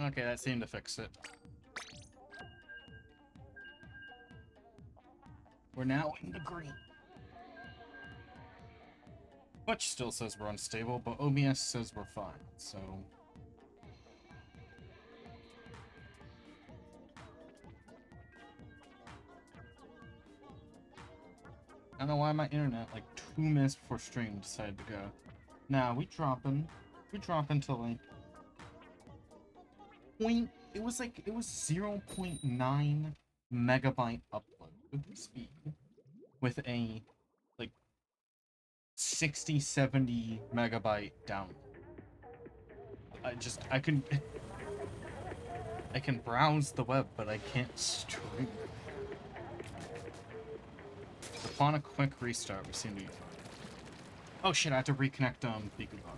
Okay, that seemed to fix it. We're now in the green. Which still says we're unstable, but OBS says we're fine, so... I don't know why my internet, like 2 minutes before stream, decided to go. Nah, we dropping to like... It was 0.9 megabyte upload speed. With a, like, 60-70 megabyte download. I can browse the web, but I can't stream. Upon a quick restart, we seem to be fine. Oh shit, I have to reconnect, Bikubot.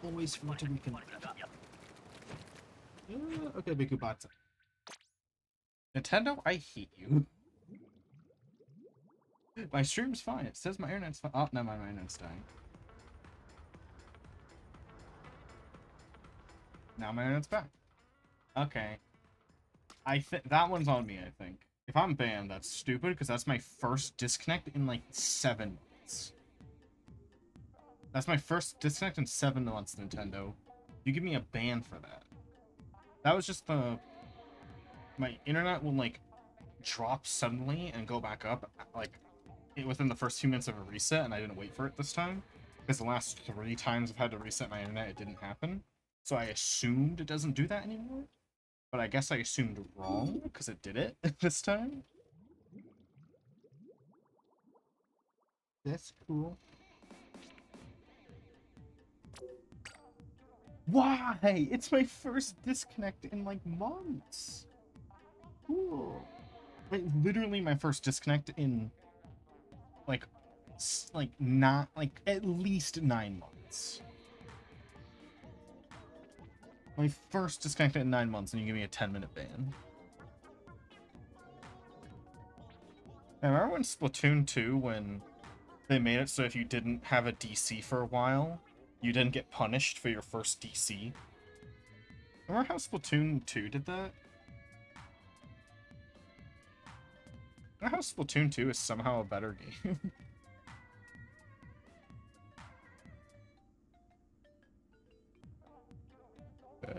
Always forget to reconnect. Okay, Bikubot. Nintendo, I hate you. My stream's fine. It says my internet's fine. Oh, no, my internet's dying. Now my internet's back. Okay. I think that one's on me, I think. If I'm banned, that's stupid, because that's my first disconnect in, like, 7 months. That's my first disconnect in 7 months, Nintendo. You give me a ban for that. That was just the... My internet will, like, drop suddenly and go back up, like, within the first few minutes of a reset, and I didn't wait for it this time. Because the last 3 times I've had to reset my internet, it didn't happen. So I assumed it doesn't do that anymore. But I guess I assumed wrong, because it did it this time. That's cool. Why? It's my first disconnect in, like, months. Cool. Like, literally my first disconnect in, like not, like, at least 9 months. My first disconnect in 9 months, and you give me a 10-minute ban. I remember when Splatoon 2, when they made it so if you didn't have a DC for a while, you didn't get punished for your first DC. Remember how Splatoon 2 did that? Remember how Splatoon 2 is somehow a better game?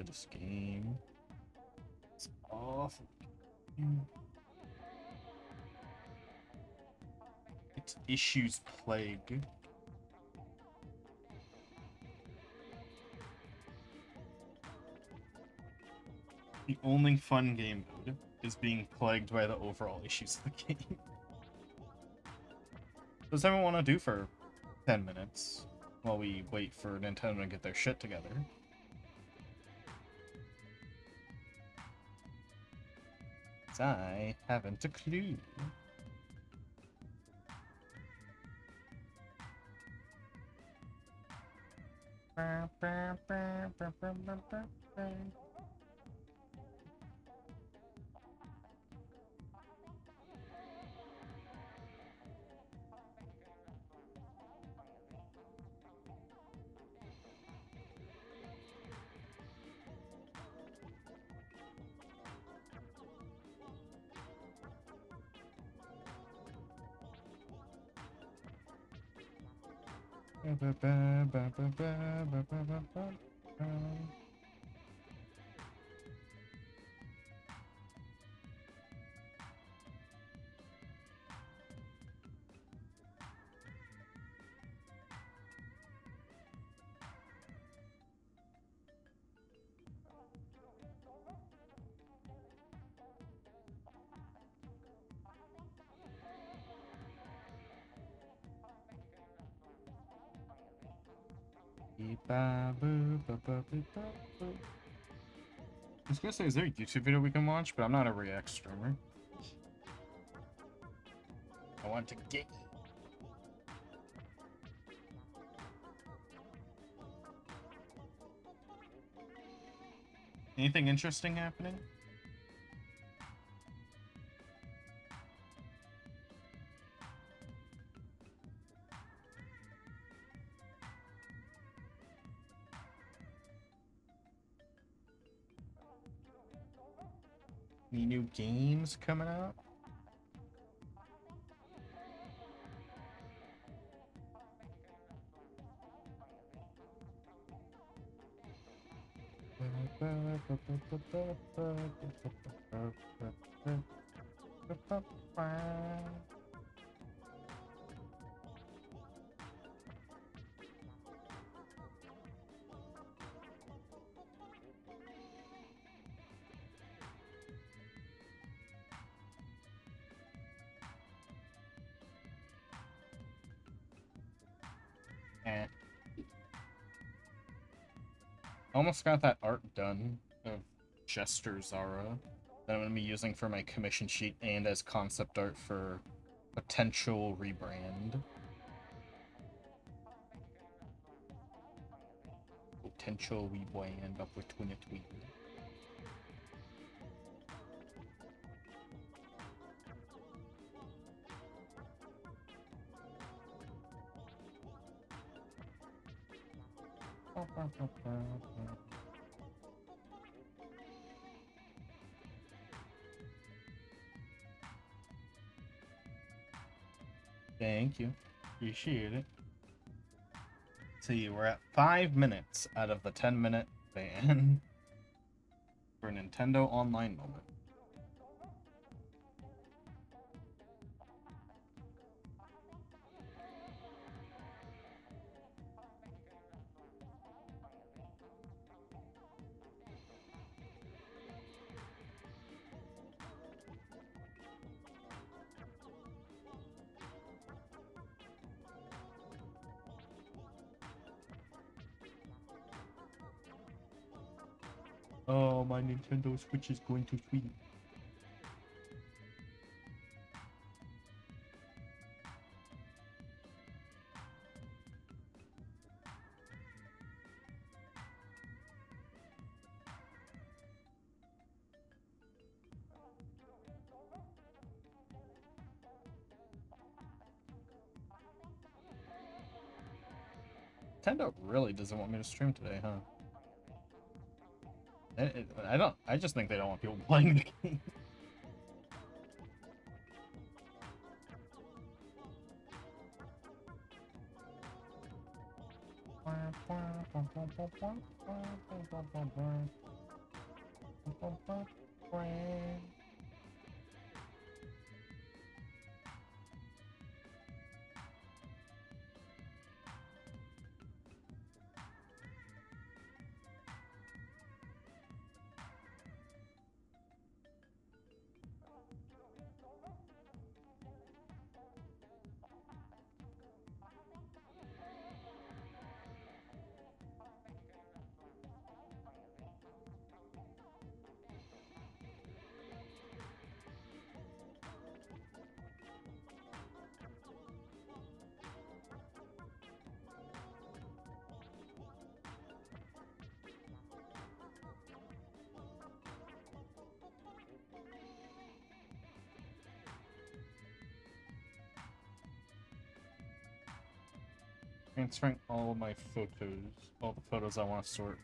This game. It's awful. It's issues plague. The only fun game mode is being plagued by the overall issues of the game. What does everyone want to do for 10 minutes while we wait for Nintendo to get their shit together? I haven't a clue. I was gonna say, is there a YouTube video we can watch? But I'm not a React streamer. I want to get you. Anything interesting happening? Any new games coming out? Eh. Almost got that art done of Jester Zara that I'm going to be using for my commission sheet and as concept art for potential rebrand. Potential rebrand opportunity. Thank you. Appreciate it. See, we're at 5 minutes out of the 10-minute ban for Nintendo Online moment. Oh, my Nintendo Switch is going to tweet. Nintendo really doesn't want me to stream today, huh? I just think they don't want people playing the game. Transferring all of my photos, all the photos I want to sort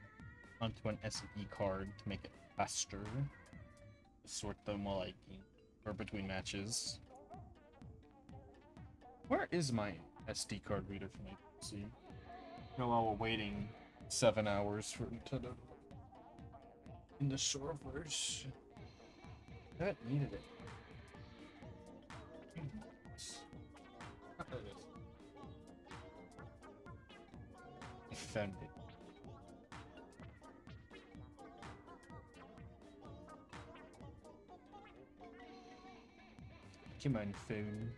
onto an SD card to make it faster. Sort them while I game or between matches. Where is my SD card reader for my PC? You know, while we're waiting 7 hours for Nintendo in the servers. I haven't needed it. Oh, there it is. I found it. Come on, phone.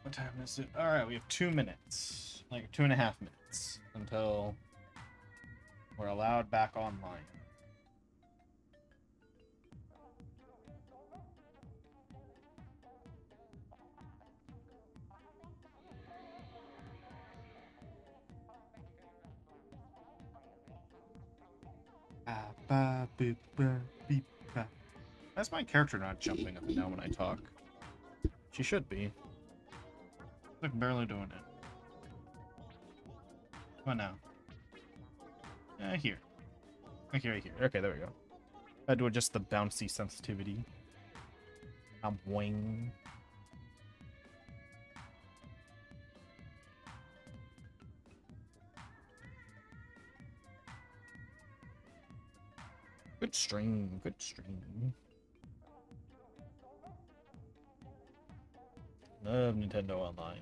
What time is it? Alright, we have 2 minutes. Like 2.5 minutes until we're allowed back online. That's my character not jumping up and down when I talk. She should be. Like barely doing it. Come on now. Here. Okay, right here. Okay, there we go. I do adjust the bouncy sensitivity. I'm wing. Good stream, good stream. Love Nintendo Online.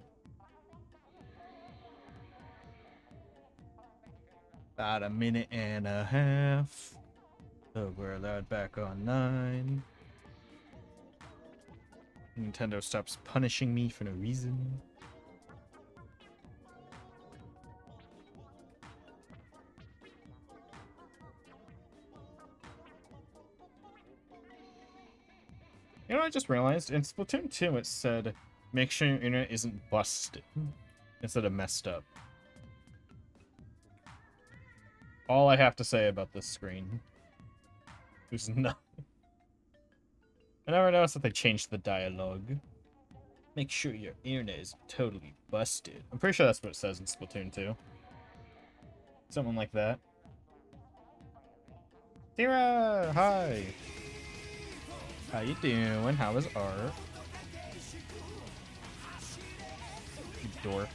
About a minute and a half. So we're allowed back online. Nintendo stops punishing me for no reason. You know what I just realized? In Splatoon 2 it said, make sure your internet isn't busted instead of messed up. All I have to say about this screen. There's nothing. I never noticed that they changed the dialogue. Make sure your internet is totally busted. I'm pretty sure that's what it says in Splatoon 2. Something like that. Tira! Hi! How you doing? How was art? You dork.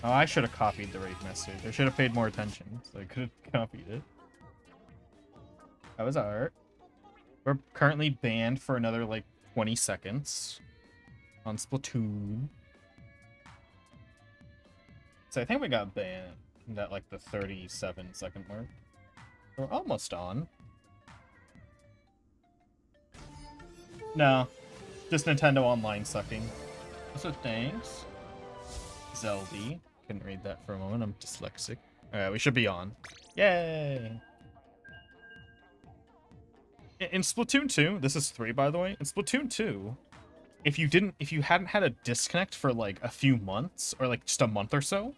Oh, I should have copied the raid message. I should have paid more attention, so I could have copied it. How was art? We're currently banned for another, like, 20 seconds on Splatoon. So I think we got banned at, like, the 37-second mark. We're almost on. No. Just Nintendo Online sucking. So thanks. Zeldy. Couldn't read that for a moment. I'm dyslexic. Alright, we should be on. Yay! In Splatoon 2, this is 3 by the way. In Splatoon 2, if you hadn't had a disconnect for like a few months or like just a month or so,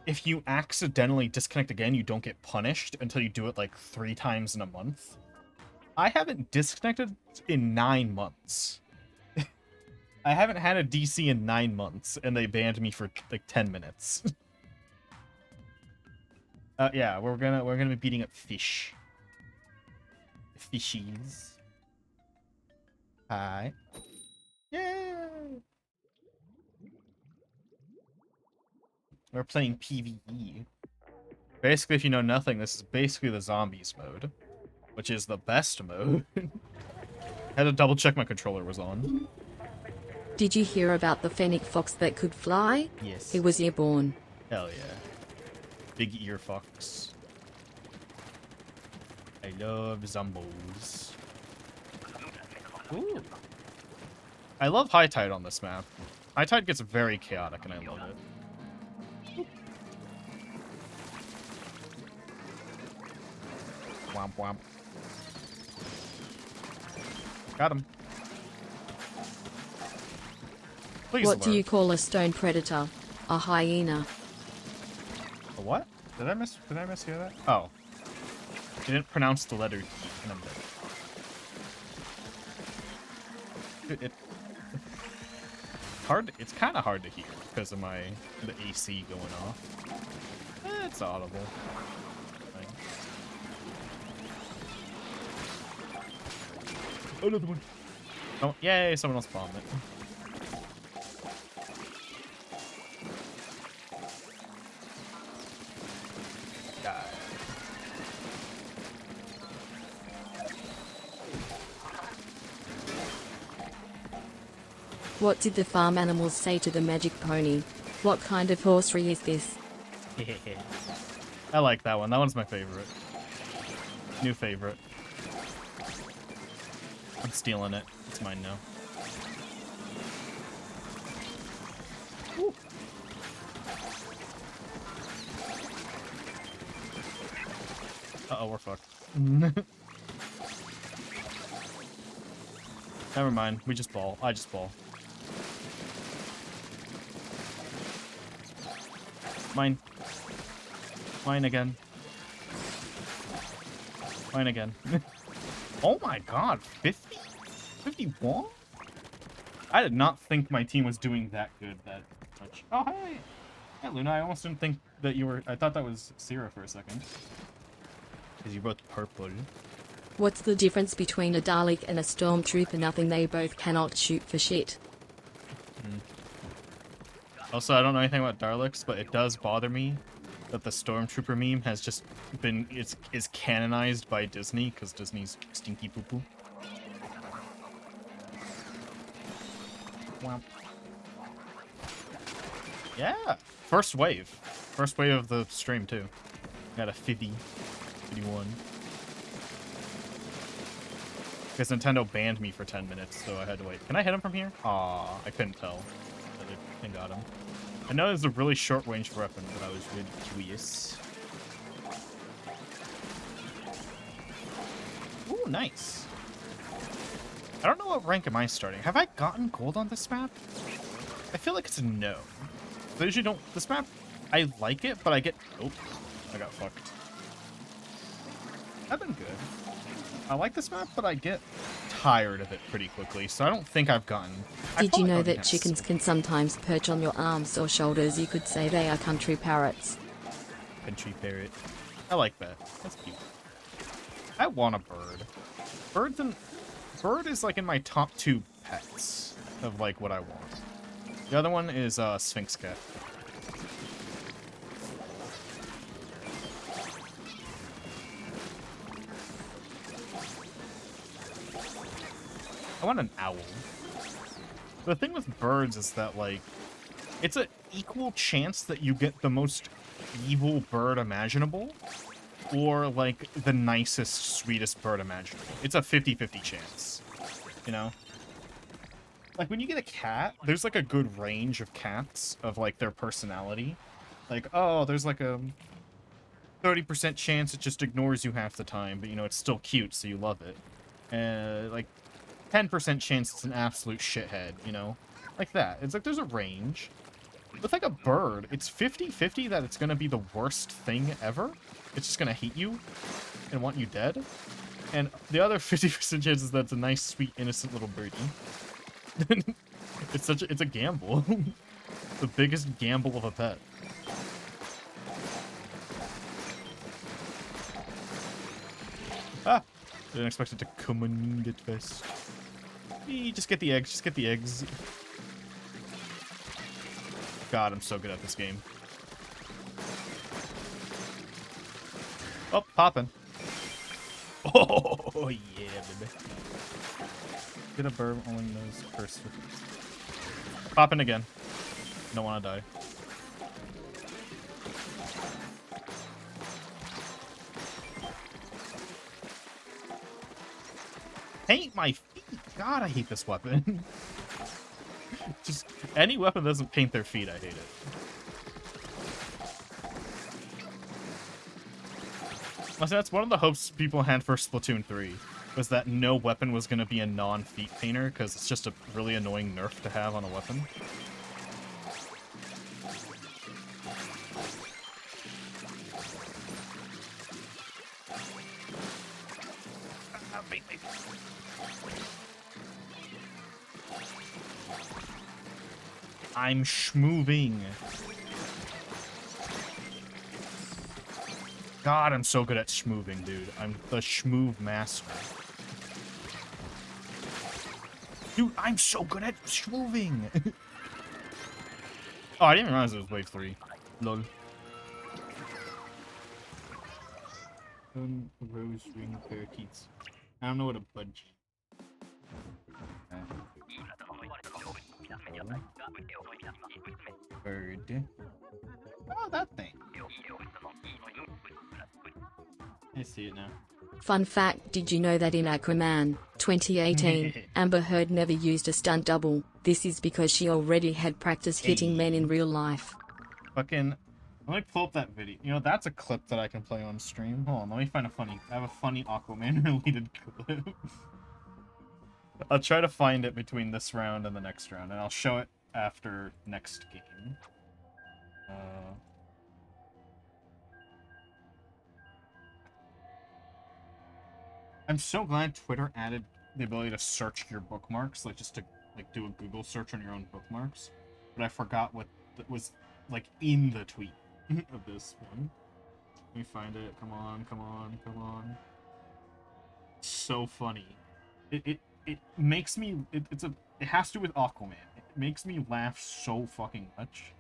if you accidentally disconnect again, you don't get punished until you do it like 3 times in a month. I haven't disconnected in 9 months. I haven't had a DC in 9 months, and they banned me for like 10 minutes. Yeah, we're gonna be beating up fish. Fishies. Hi. Yay! We're playing PvE. Basically, if you know nothing, this is basically the zombies mode, which is the best mode. Had to double check my controller was on. Did you hear about the fennec fox that could fly? Yes. He was airborne. Hell yeah. Big ear fox. I love zombos. Ooh. I love High Tide on this map. High Tide gets very chaotic and I love it. Womp womp. Got him. Please What do lurk. you call a stone predator? A hyena. A what? Did I mishear that? Oh. I didn't pronounce the letter D and I'm dead. It's kind of hard to hear because of the AC going off. It's audible. Fine. Another one. Oh, yay, someone else bombed it. Die. What did the farm animals say to the magic pony? What kind of horsery is this? I like that one. That one's my favorite. New favorite. I'm stealing it. It's mine now. Woo. Uh-oh, we're fucked. Never mind. We just ball. I just ball. Mine. Mine again. Mine again. Oh my god, 50? 51? I did not think my team was doing that good that much. Oh, hey! Hey, Luna, I almost didn't think that you were... I thought that was Sierra for a second. Because you wrote purple. What's the difference between a Dalek and a Stormtrooper? Nothing, they both cannot shoot for shit. Also, I don't know anything about Daleks, but it does bother me that the Stormtrooper meme has just been is canonized by Disney because Disney's stinky poo poo. Wow. Yeah, first wave of the stream too. Got a 51. Because Nintendo banned me for 10 minutes, so I had to wait. Can I hit him from here? Aw, I couldn't tell. I got him. I know it's a really short-range weapon, but I was really curious. Ooh, nice. I don't know what rank am I starting. Have I gotten gold on this map? I feel like it's a no. I usually don't... This map, I like it, but I get... Oh, I got fucked. I've been good. I like this map, but I get tired of it pretty quickly, so I don't think I've gotten... Did you know that chickens can sometimes perch on your arms or shoulders? You could say they are country parrots. Country parrot. I like that. That's cute. I want a bird. Bird is like in my top 2 pets of like what I want. The other one is Sphinx cat. I want an owl. The thing with birds is that, like, it's an equal chance that you get the most evil bird imaginable or, like, the nicest, sweetest bird imaginable. It's a 50-50 chance, you know? Like, when you get a cat, there's, like, a good range of cats of, like, their personality. Like, oh, there's, like, a 30% chance it just ignores you half the time, but, you know, it's still cute, so you love it. Like, 10% chance it's an absolute shithead, you know? Like that. It's like there's a range. With like a bird, it's 50-50 that it's gonna be the worst thing ever. It's just gonna hate you and want you dead. And the other 50% chance is that it's a nice, sweet, innocent little birdie. It's a gamble. The biggest gamble of a pet. Ah! Didn't expect it to come on it fast. Just get the eggs, just get the eggs. God, I'm so good at this game. Oh, popping. Oh, yeah, baby. Get a burb, only knows first. Popping again. Don't want to die. Paint my feet. God, I hate this weapon. Just any weapon that doesn't paint their feet, I hate it. Also, that's one of the hopes people had for Splatoon 3, was that no weapon was going to be a non-feet painter, because it's just a really annoying nerf to have on a weapon. I'm schmoving. God, I'm so good at schmoving, dude. I'm the schmoove master. Dude, I'm so good at schmoving. Oh, I didn't even realize it was wave 3. Lol. Rose ring parakeets. I don't know what a budge. Bird. Oh, that thing. I see it now. Fun fact, did you know that in Aquaman 2018, Amber Heard never used a stunt double? This is because she already had practice hitting men in real life. Fucking... Let me pull up that video. You know, that's a clip that I can play on stream. Hold on, let me find a funny... I have a funny Aquaman-related clip. I'll try to find it between this round and the next round, and I'll show it after next game. I'm so glad Twitter added the ability to search your bookmarks, like just to like do a Google search on your own bookmarks. But I forgot what was like in the tweet of this one. Let me find it. Come on, come on, come on. It's so funny. It makes me it has to do with Aquaman. It makes me laugh so fucking much.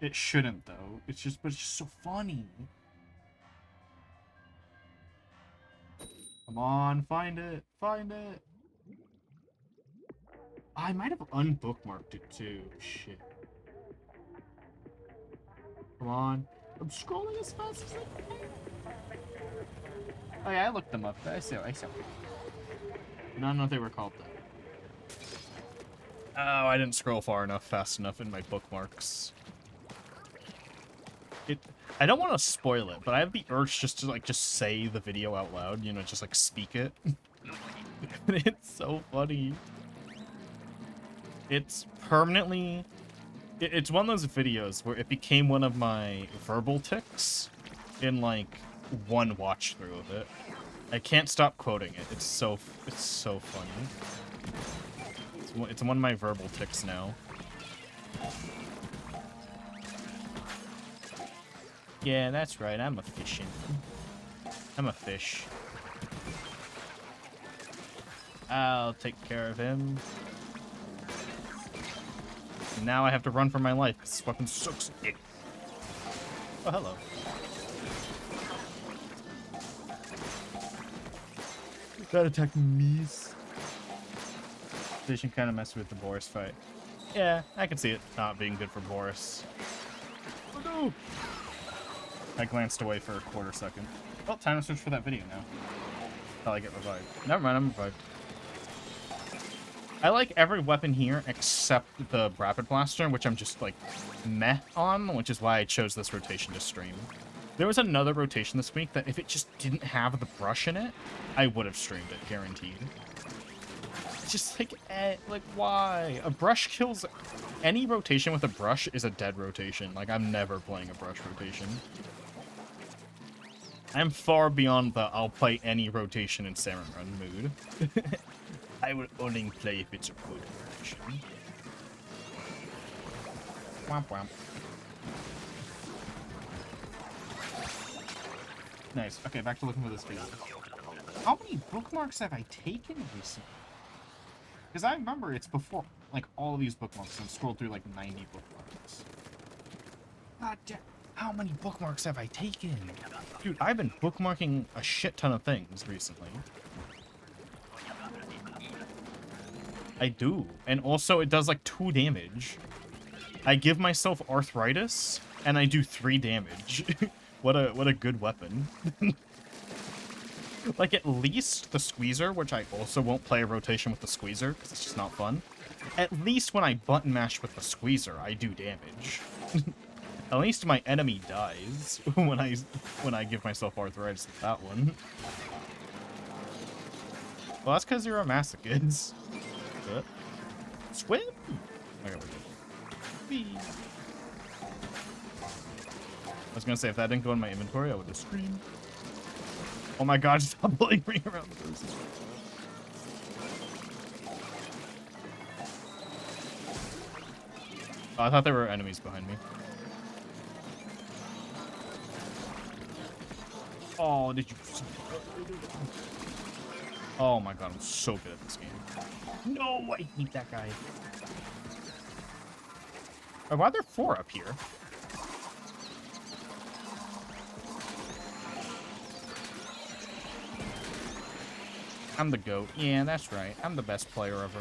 It shouldn't though. It's just so funny. Come on, find it. Find it. I might have unbookmarked it too. Shit. Come on. I'm scrolling as fast as I can. Oh yeah, I looked them up. I saw. I don't know if they were called that. Oh, I didn't scroll far enough, fast enough in my bookmarks. I don't want to spoil it, but I have the urge just to just say the video out loud, you know, just like speak it. It's so funny. It's permanently... It's one of those videos where it became one of my verbal tics in like one watch through of it. I can't stop quoting it. It's so funny. It's one of my verbal tics now. Yeah, that's right. I'm a fishing. I'm a fish. I'll take care of him. Now I have to run for my life because this weapon sucks dick. Oh, hello. That attacked me. Station kind of messed with the Boris fight. Yeah, I can see it not being good for Boris. Oh no! I glanced away for a quarter second. Oh, time to search for that video now. Until I get revived. Never mind, I'm revived. I like every weapon here except the Rapid Blaster, which I'm just, like, meh on, which is why I chose this rotation to stream. There was another rotation this week that if it just didn't have the brush in it, I would have streamed it, guaranteed. It's just like, why? A brush kills... Any rotation with a brush is a dead rotation. Like, I'm never playing a brush rotation. I'm far beyond the I'll play any rotation in Salmon Run mood. I will only play if it's a good rotation. Womp womp. Nice. Okay, back to looking for this video. How many bookmarks have I taken recently? Because I remember it's before, like, all of these bookmarks. I've scrolled through, like, 90 bookmarks. God damn. How many bookmarks have I taken? Dude, I've been bookmarking a shit ton of things recently. I do. And also, it does, like, 2 damage. I give myself arthritis, and I do 3 damage. What a good weapon. Like, at least the squeezer, which I also won't play a rotation with the squeezer, because it's just not fun. At least when I button mash with the squeezer, I do damage. At least my enemy dies when I give myself arthritis with that one. Well, that's because you're a masochist. Swim! Okay, we're good. Whee. I was gonna say, if that didn't go in my inventory, I would have screamed. Oh my god, stop bullying me around the person. Oh, I thought there were enemies behind me. Oh, did you see that? Oh my god, I'm so good at this game. No, I hate that guy. Oh, why are there 4 up here? I'm the GOAT. Yeah, that's right. I'm the best player ever.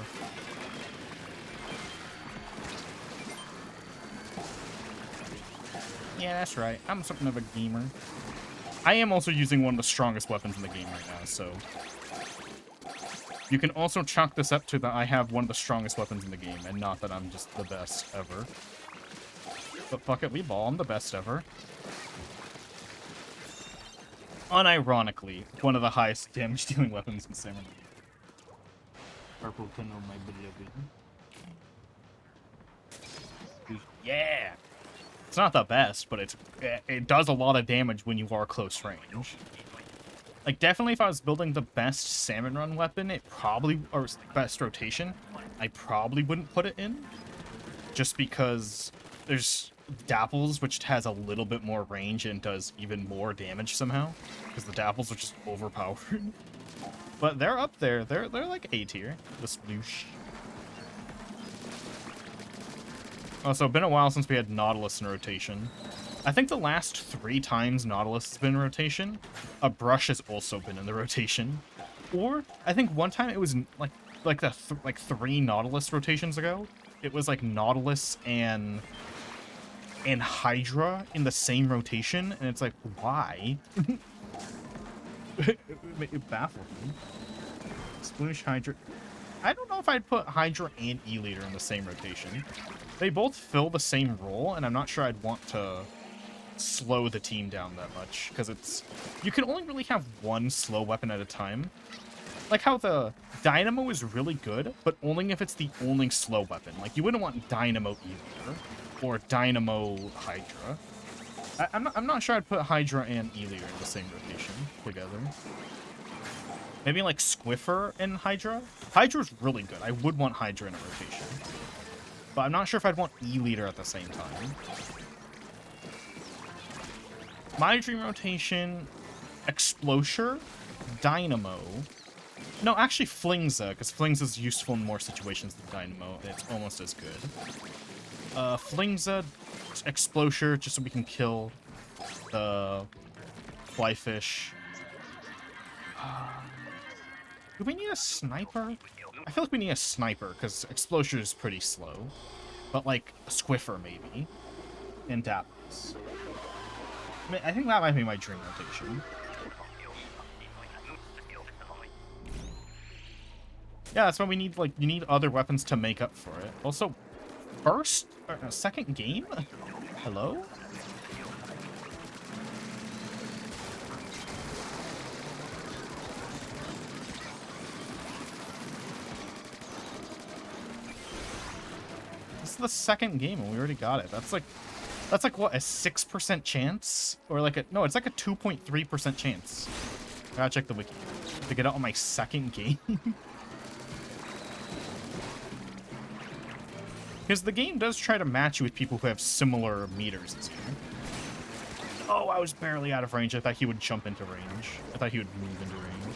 Yeah, that's right. I'm something of a gamer. I am also using one of the strongest weapons in the game right now, so... You can also chalk this up to that I have one of the strongest weapons in the game, and not that I'm just the best ever. But fuck it, we ball. I'm the best ever. Unironically, one of the highest damage-dealing weapons in Salmon. Purple pin on my beloved. Yeah! It's not the best, but it does a lot of damage when you are close range. Like, definitely if I was building the best Salmon Run weapon, it probably, or best rotation, I probably wouldn't put it in. Just because there's Dapples, which has a little bit more range and does even more damage somehow, because the Dapples are just overpowered. But they're up there. They're like A tier. The Sploosh. Also, been a while since we had Nautilus in rotation. I think the last 3 times Nautilus has been in rotation, a Brush has also been in the rotation. Or I think one time it was like 3 Nautilus rotations ago. It was like Nautilus and Hydra in the same rotation, and it's like, why? It baffled me. Sploosh, Hydra. I don't know if I'd put Hydra and E-Leader in the same rotation. They both fill the same role, and I'm not sure I'd want to slow the team down that much, because it's... You can only really have one slow weapon at a time. Like how the Dynamo is really good, but only if it's the only slow weapon. Like, you wouldn't want Dynamo E-Leader or Dynamo Hydra. I'm not sure I'd put Hydra and E-Leader in the same rotation together. Maybe like Squiffer and Hydra. Hydra's really good. I would want Hydra in a rotation. But I'm not sure if I'd want E-Leader at the same time. My dream rotation, Explosure, Dynamo. No, actually Flingza, because Flingza's useful in more situations than Dynamo, and it's almost as good. Flingza, Explosure, just so we can kill the Flyfish. Do we need a sniper? I feel like we need a sniper, because Explosure is pretty slow. But, like, a Squiffer, maybe. And Dapples. I mean, I think that might be my dream rotation. Yeah, that's why we need, like, you need other weapons to make up for it. Also, second game? Hello? This is the second game and we already got it. That's like what, a 6% chance? Or like no, it's like a 2.3% chance. I gotta check the wiki to get it on my second game. Because the game does try to match you with people who have similar meters as you. Oh, I was barely out of range. I thought he would jump into range. I thought he would move into range.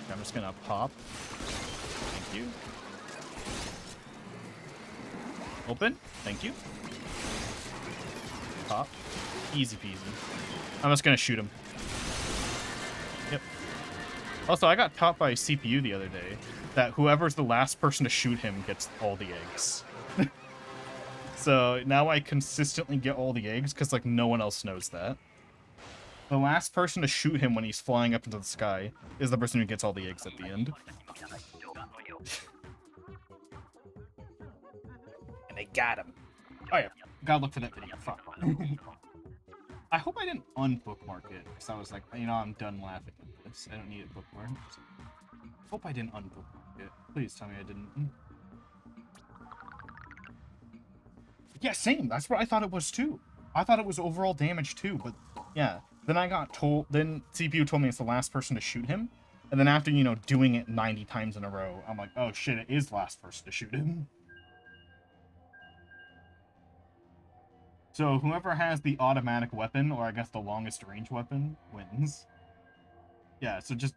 Okay, I'm just gonna pop. Thank you. Open. Thank you. Pop. Easy peasy. I'm just gonna shoot him. Yep. Also, I got taught by CPU the other day that whoever's the last person to shoot him gets all the eggs. So now I consistently get all the eggs because, like, no one else knows that. The last person to shoot him when he's flying up into the sky is the person who gets all the eggs at the end. And I got him. Oh yeah, gotta look for that video. Fuck. I hope I didn't unbookmark it, because I was like, you know, I'm done laughing at this. I don't need it bookmarked. Hope I didn't unbookmark it. Please tell me I didn't. Yeah, same. That's what I thought it was too. I thought it was overall damage too, but yeah. Then I got told, then CPU told me it's the last person to shoot him. And then after, you know, doing it 90 times in a row, I'm like, oh shit, it is the last person to shoot him. So whoever has the automatic weapon, or I guess the longest range weapon, wins. Yeah, so just,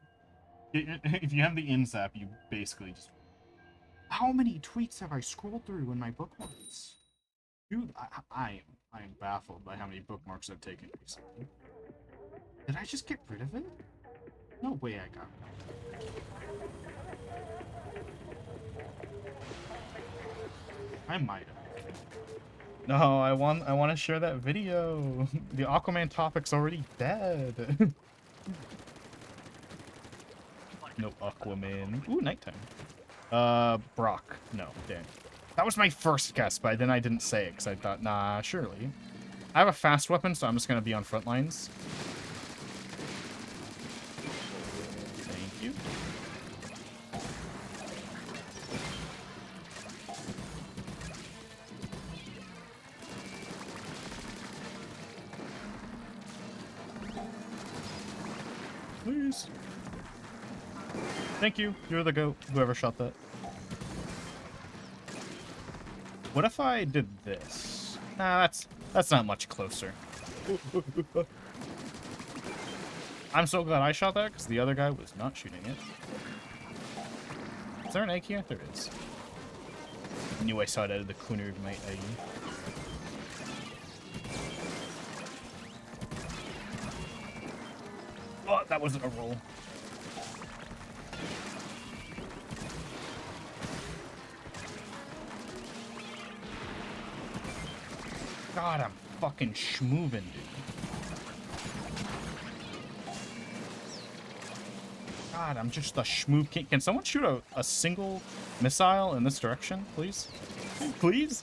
if you have the InZap, you basically just... How many tweets have I scrolled through in my bookmarks? Dude, I am baffled by how many bookmarks I've taken recently. Did I just get rid of it? No way I got it. I might have. No, I want to share that video. The Aquaman topic's already dead. No Aquaman. Ooh, nighttime. Brock. No, dang. That was my first guess, but then I didn't say it because I thought, nah, surely. I have a fast weapon, so I'm just going to be on front lines. Thank you. Please. Thank you. You're the goat. Whoever shot that. What if I did this? Nah, that's not much closer. I'm so glad I shot that, because the other guy was not shooting it. Is there an egg here? There is. I knew I saw it out of the corner of my eye. Oh, that wasn't a roll. God, I'm fucking schmoovin', dude. God, I'm just a schmoove king. Can someone shoot a single missile in this direction, please? Please?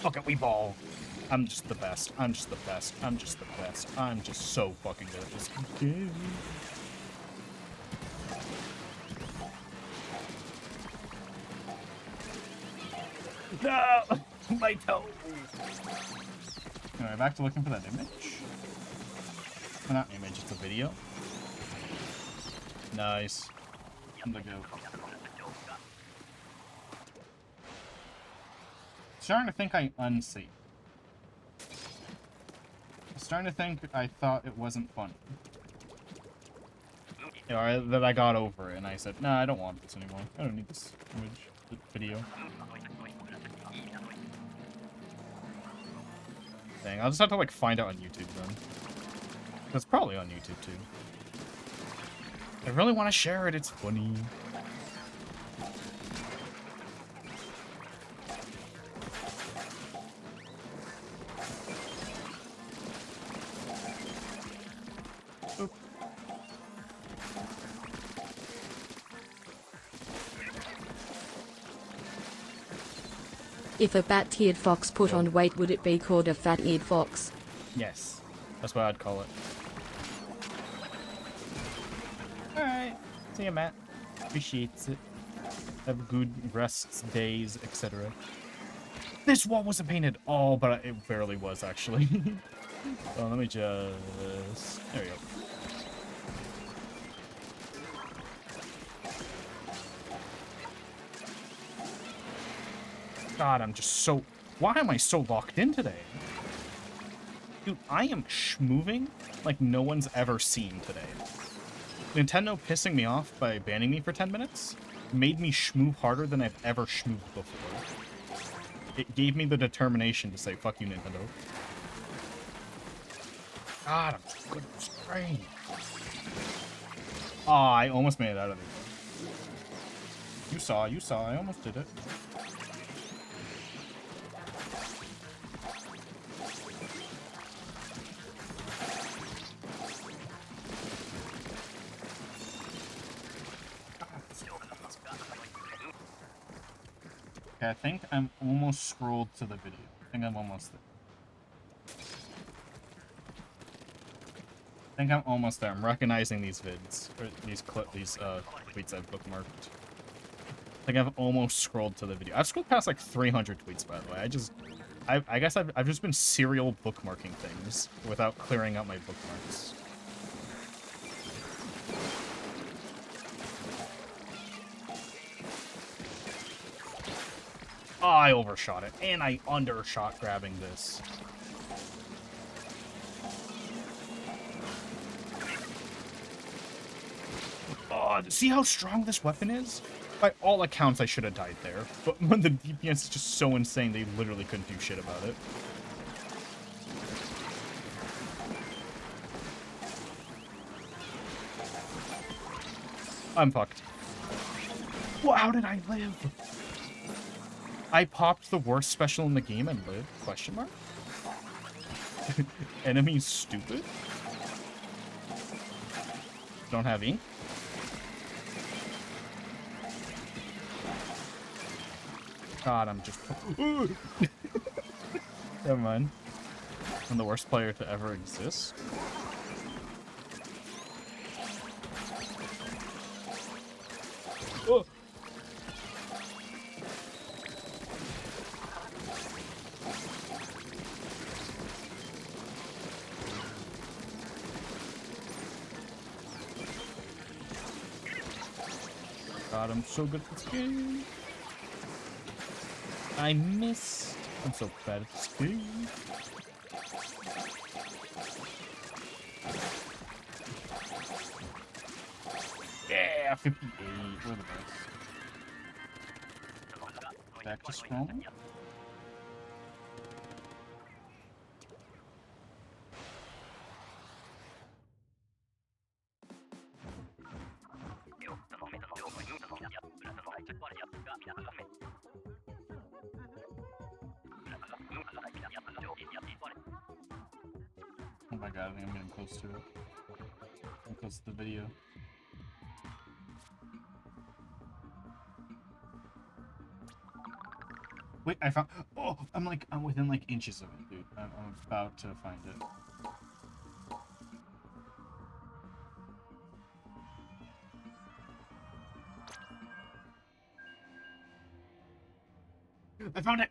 Fuck it, we ball. I'm just the best. I'm just the best. I'm just the best. I'm just so fucking good at this game. No! My toe! Alright, back to looking for that image. Well, not image, it's a video. Nice. I'm gonna go. Starting to think I unsaved. Starting to think I thought it wasn't fun. You know, that I got over it and I said, nah, I don't want this anymore. I don't need this image, this video. Dang, I'll just have to like find out on YouTube then. That's probably on YouTube too. I really want to share it, it's funny. Oop. If a bat-eared fox put on weight, would it be called a fat-eared fox? Yes, that's what I'd call it. Alright, see ya, Matt. Appreciates it. Have good rests, days, etc. This wall wasn't painted. Oh, but it barely was, actually. Oh, let me just... There we go. God, I'm just so... Why am I so locked in today? Dude, I am schmooving like no one's ever seen today. Nintendo pissing me off by banning me for 10 minutes made me schmoove harder than I've ever schmooved before. It gave me the determination to say, fuck you, Nintendo. God, I'm so good at this brain. Aw, oh, I almost made it out of there. You saw, I almost did it. Okay, I think I'm almost scrolled to the video. I think I'm almost there. I think I'm almost there. I'm recognizing these vids, or these tweets I've bookmarked. I think I've almost scrolled to the video. I've scrolled past like 300 tweets, by the way. I guess I've just been serial bookmarking things without clearing out my bookmarks. Oh, I overshot it, and I undershot grabbing this. Oh, see how strong this weapon is? By all accounts, I should have died there. But when the DPS is just so insane, they literally couldn't do shit about it. I'm fucked. Well, how did I live? I popped the worst special in the game and lived? Question mark? Enemies stupid? Don't have ink? God, I'm just... Never mind. I'm the worst player to ever exist. Oh! God, I'm so good at this game. I missed. I'm so bad at this game. Yeah, 58. We're the best. Back to spawn. Oh my god, I think I'm getting close to it. I'm close to the video. Wait, I found. Oh, I'm within like inches of it, dude. I'm about to find it. I found it.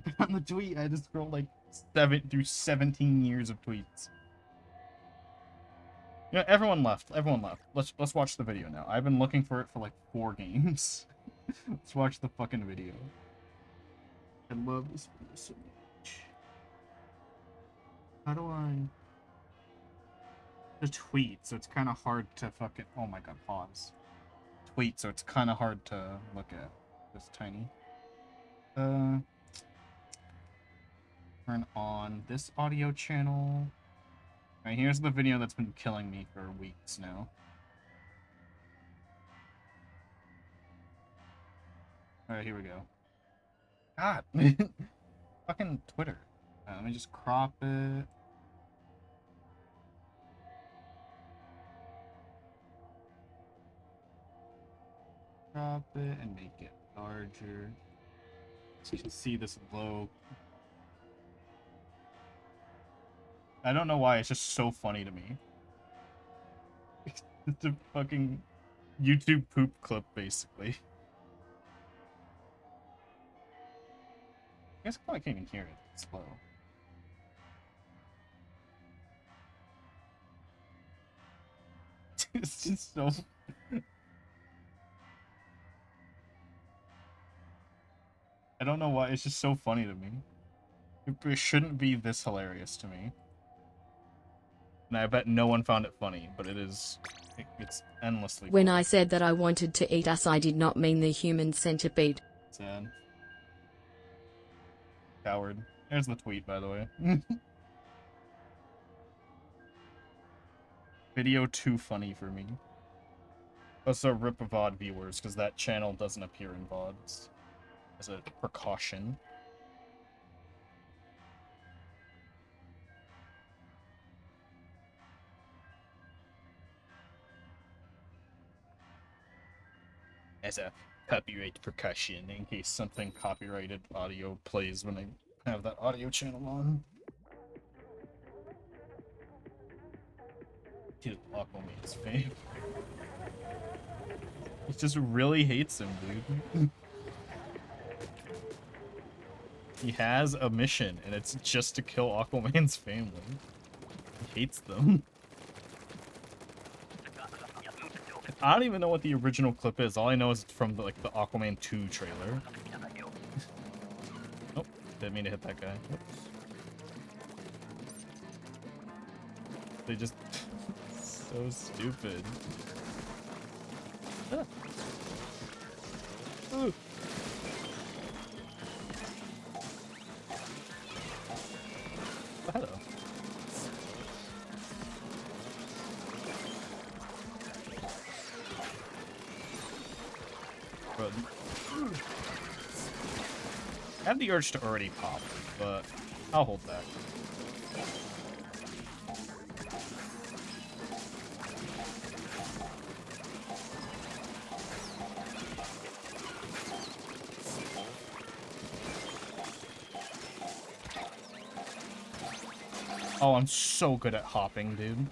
I found the tweet. I had to scroll like 17 years of tweets. You know, everyone left. Everyone left. Let's watch the video now. I've been looking for it for like 4 games. Let's watch the fucking video. I love this video so much. How do I... The tweet, so it's kind of hard to fucking... Oh my god, pause. Tweet, so it's kind of hard to look at. This tiny. Turn on this audio channel. Alright, here's the video that's been killing me for weeks now. Alright, here we go. God! Fucking Twitter. Let me just crop it. Crop it and make it larger. So you can see this low. I don't know why, it's just so funny to me. It's a fucking YouTube poop clip, basically. I guess I can't even hear it. It's slow. It's just so... I don't know why, it's just so funny to me. It shouldn't be this hilarious to me. And I bet no one found it funny, but it is... It's endlessly When funny. I said that I wanted to eat us, I did not mean the human centipede. Sad. Coward. There's the tweet, by the way. Video too funny for me. Also, rip a VOD viewers, because that channel doesn't appear in VODs. As a precaution. As a copyright precaution, in case something copyrighted audio plays when I have that audio channel on. Dude, Aquaman's fame. He just really hates him, dude. He has a mission, and it's just to kill Aquaman's family. He hates them. I don't even know what the original clip is. All I know is it's from the, like the Aquaman 2 trailer. Nope, didn't mean to hit that guy. Oops. They just so stupid. Ah. Ooh. Oh, hello. Bro, I have the urge to already pop, but I'll hold back. Oh, I'm so good at hopping, dude.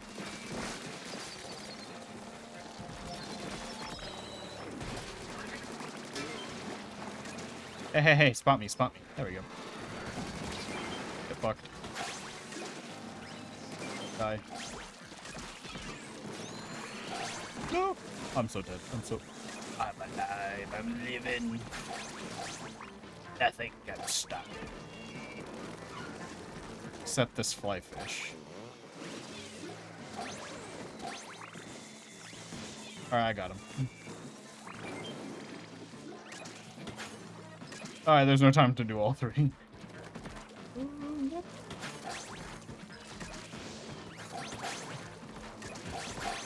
Hey, hey, hey, spot me, spot me. There we go. Get fucked. Die. No! I'm so dead. I'm alive. I'm living. Nothing can stop it. Except this fly fish. Alright, I got him. Alright, there's no time to do all three.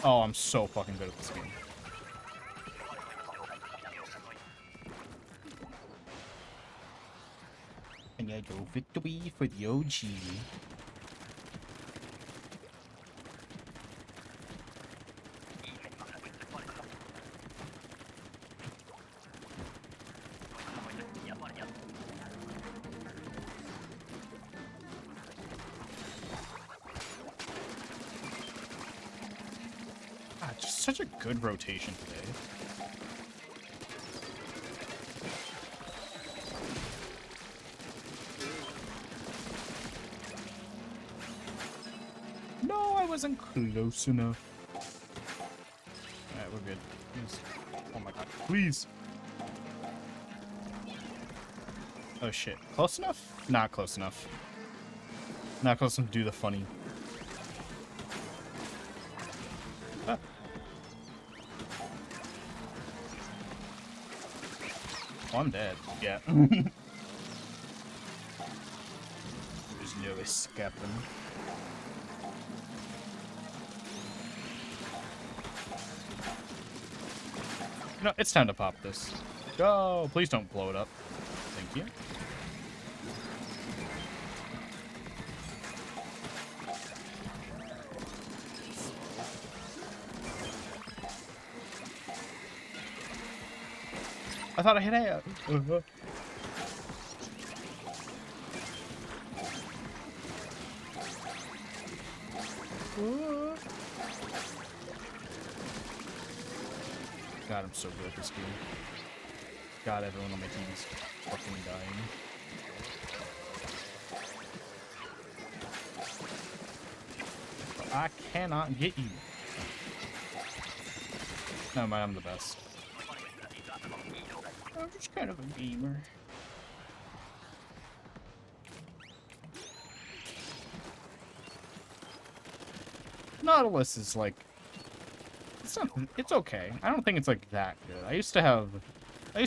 Oh, I'm so fucking good at this game. And I go victory for the OG. Just such a good rotation today. No, I wasn't close enough. Alright, we're good. Please. Oh my god, please. Oh shit. Close enough? Not close enough. Not close enough to do the funny. Ah. Oh, I'm dead. Yeah. There's no escaping. No, it's time to pop this. Go! Please don't blow it up. Thank you. I thought I hit A. God, I'm so good at this game. God, everyone on my team is fucking dying. I cannot get you. No, man, I'm the best. I'm just kind of a gamer. Nautilus is like, it's okay. I don't think it's like that good. I used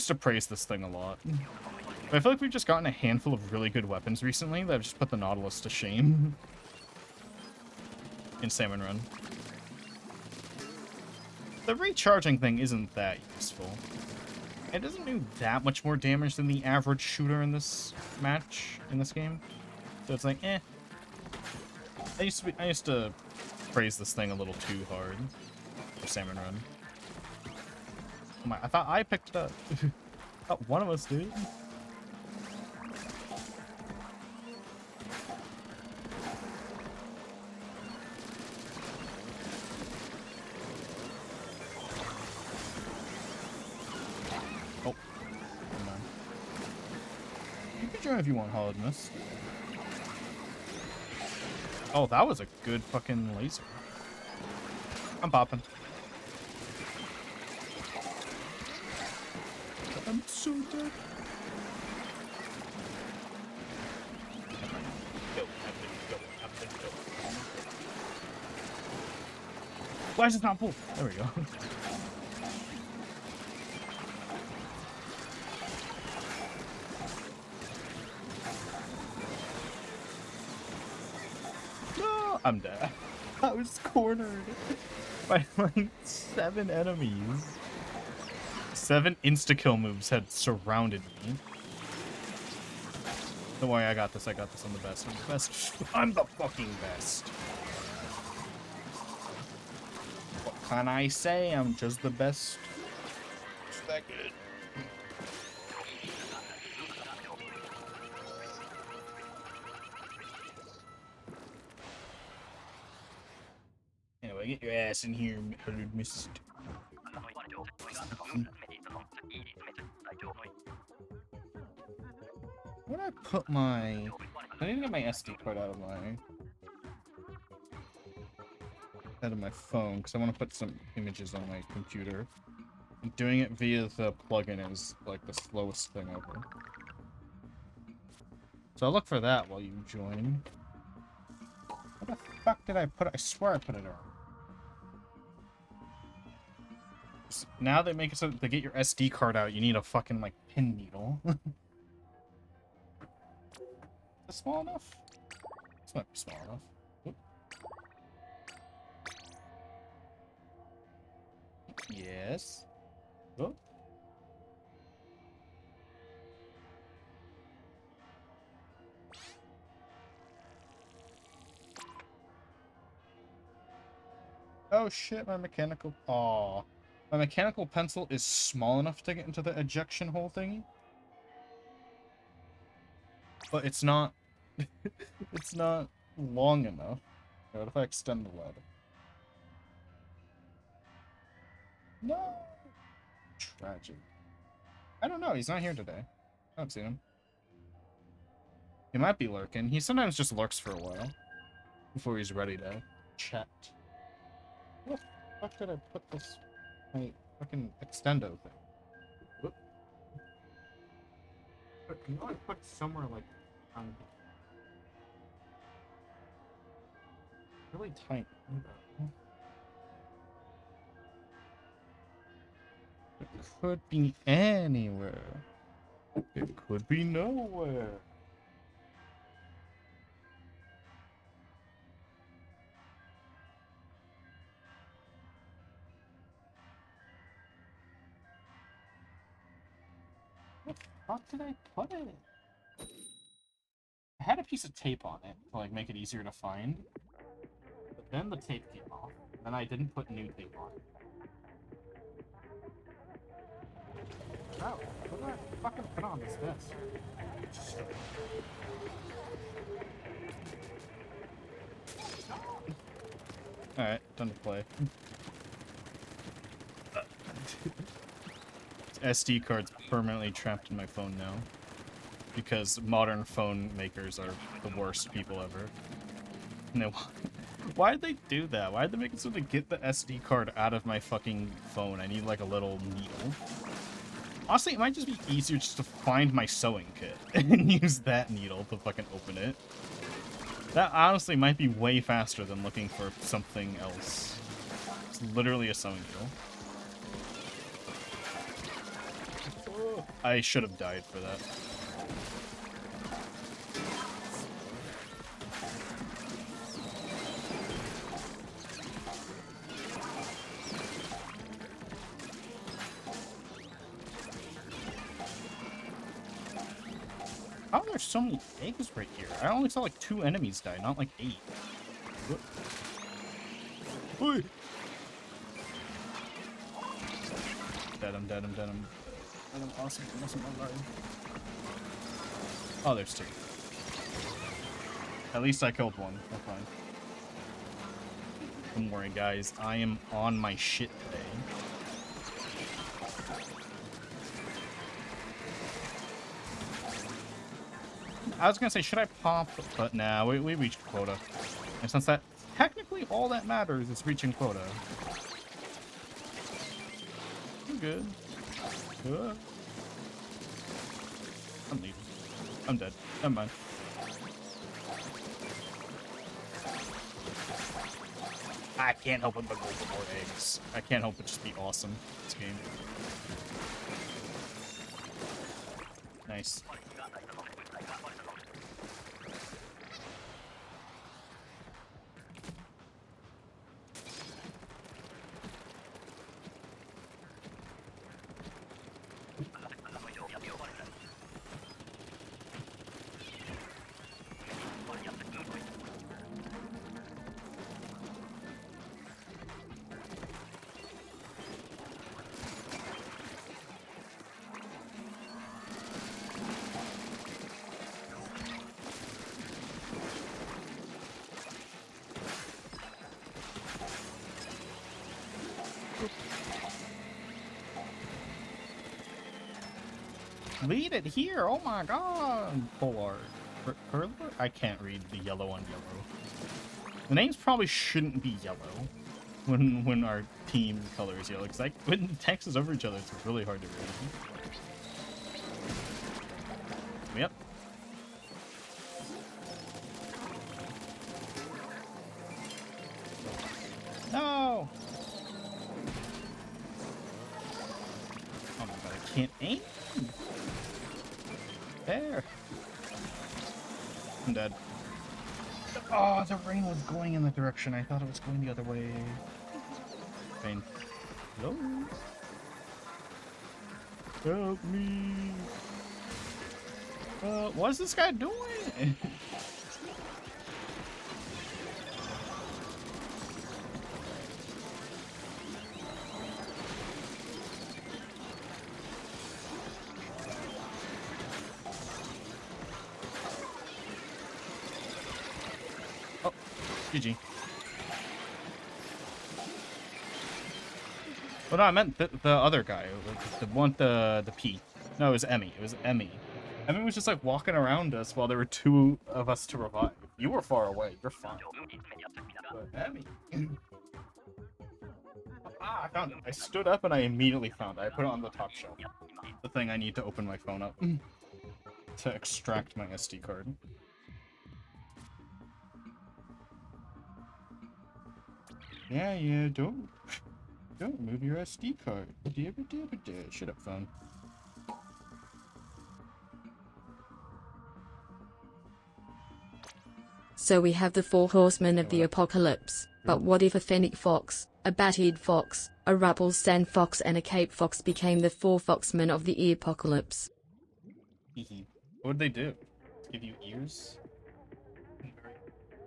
to praise this thing a lot. But I feel like we've just gotten a handful of really good weapons recently that have just put the Nautilus to shame. In Salmon Run. The recharging thing isn't that useful. It doesn't do that much more damage than the average shooter in this match, in this game. So it's like, eh. I used to praise this thing a little too hard for Salmon Run. Oh my, I thought I picked it up. I thought one of us did. If you want Hollow Mist. Oh, that was a good fucking laser. I'm popping. I'm so dead. Why is it not full? There we go. I'm dead. I was cornered by like 7 enemies. 7 insta-kill moves had surrounded me. Don't worry, I got this. I got this. I'm the best. I'm the best. I'm the fucking best. What can I say? I'm just the best. It's that good. Anyway, get your ass in here, Hollow Mist. Where did I put my... I need to get my SD card out of my phone, because I want to put some images on my computer. And doing it via the plugin is like the slowest thing ever. So I'll look for that while you join. What the fuck did I put it? I swear I put it around. Now they make it so to get your SD card out, you need a fucking, like, pin needle. Is this small enough? This might be small enough. Oop. Yes. Oh. Oh shit, my mechanical... Aw. My mechanical pencil is small enough to get into the ejection hole thingy. But it's not... it's not long enough. What if I extend the lead? No! Tragic. I don't know, he's not here today. I haven't seen him. He might be lurking. He sometimes just lurks for a while. Before he's ready to chat. What the fuck did I put this... my fucking extendo thing? Whoop. But you know I put somewhere like... really tiny. It could be anywhere. It could be nowhere. Where the fuck did I put it? I had a piece of tape on it to like make it easier to find. But then the tape came off. And then I didn't put new tape on it. Oh, what did I fucking put on this desk? Alright, done to play. SD card's permanently trapped in my phone now. Because modern phone makers are the worst people ever. No, why'd they do that? Why'd they make it so to get the SD card out of my fucking phone? I need like a little needle. Honestly, it might just be easier just to find my sewing kit and use that needle to fucking open it. That honestly might be way faster than looking for something else. It's literally a sewing needle. I should have died for that. Oh, there's so many eggs right here. I only saw like 2 enemies die, not like 8. Oi! Dead him, dead him, dead him. Dead him, awesome, awesome, alive. Oh, there's 2. At least I killed one. That's fine. Don't worry, guys. I am on my shit today. I was gonna say, should I pop? But nah, we reached quota. And since that technically all that matters is reaching quota. I'm good. Good. I'm leaving. I'm dead. Never mind. I can't help it but go for more eggs. I can't help but just be awesome this game. Nice. Lead it here! Oh my god! Polar. Perler? I can't read the yellow on yellow. The names probably shouldn't be yellow when our team color is yellow, because like when the text is over each other, it's really hard to read. Yep. can't aim. There. I'm dead. Oh, the rain was going in the direction. I thought it was going the other way. Rain. Hello? Help me. What is this guy doing? Oh, GG. Well, no, I meant the other guy. The P. No, it was Emmy. It was Emmy. Emmy was just like walking around us while there were two of us to revive. You were far away. You're fine. But Emmy. I found it. I stood up and I immediately found it. I put it on the top shelf. The thing I need to open my phone up to extract my SD card. Yeah, don't move your SD card. Shut up, phone. So we have the 4 horsemen of the apocalypse, but what if a fennec fox, a bat-eared fox, a rubble sand fox and a cape fox became the 4 foxmen of the apocalypse? What would they do? Give you ears?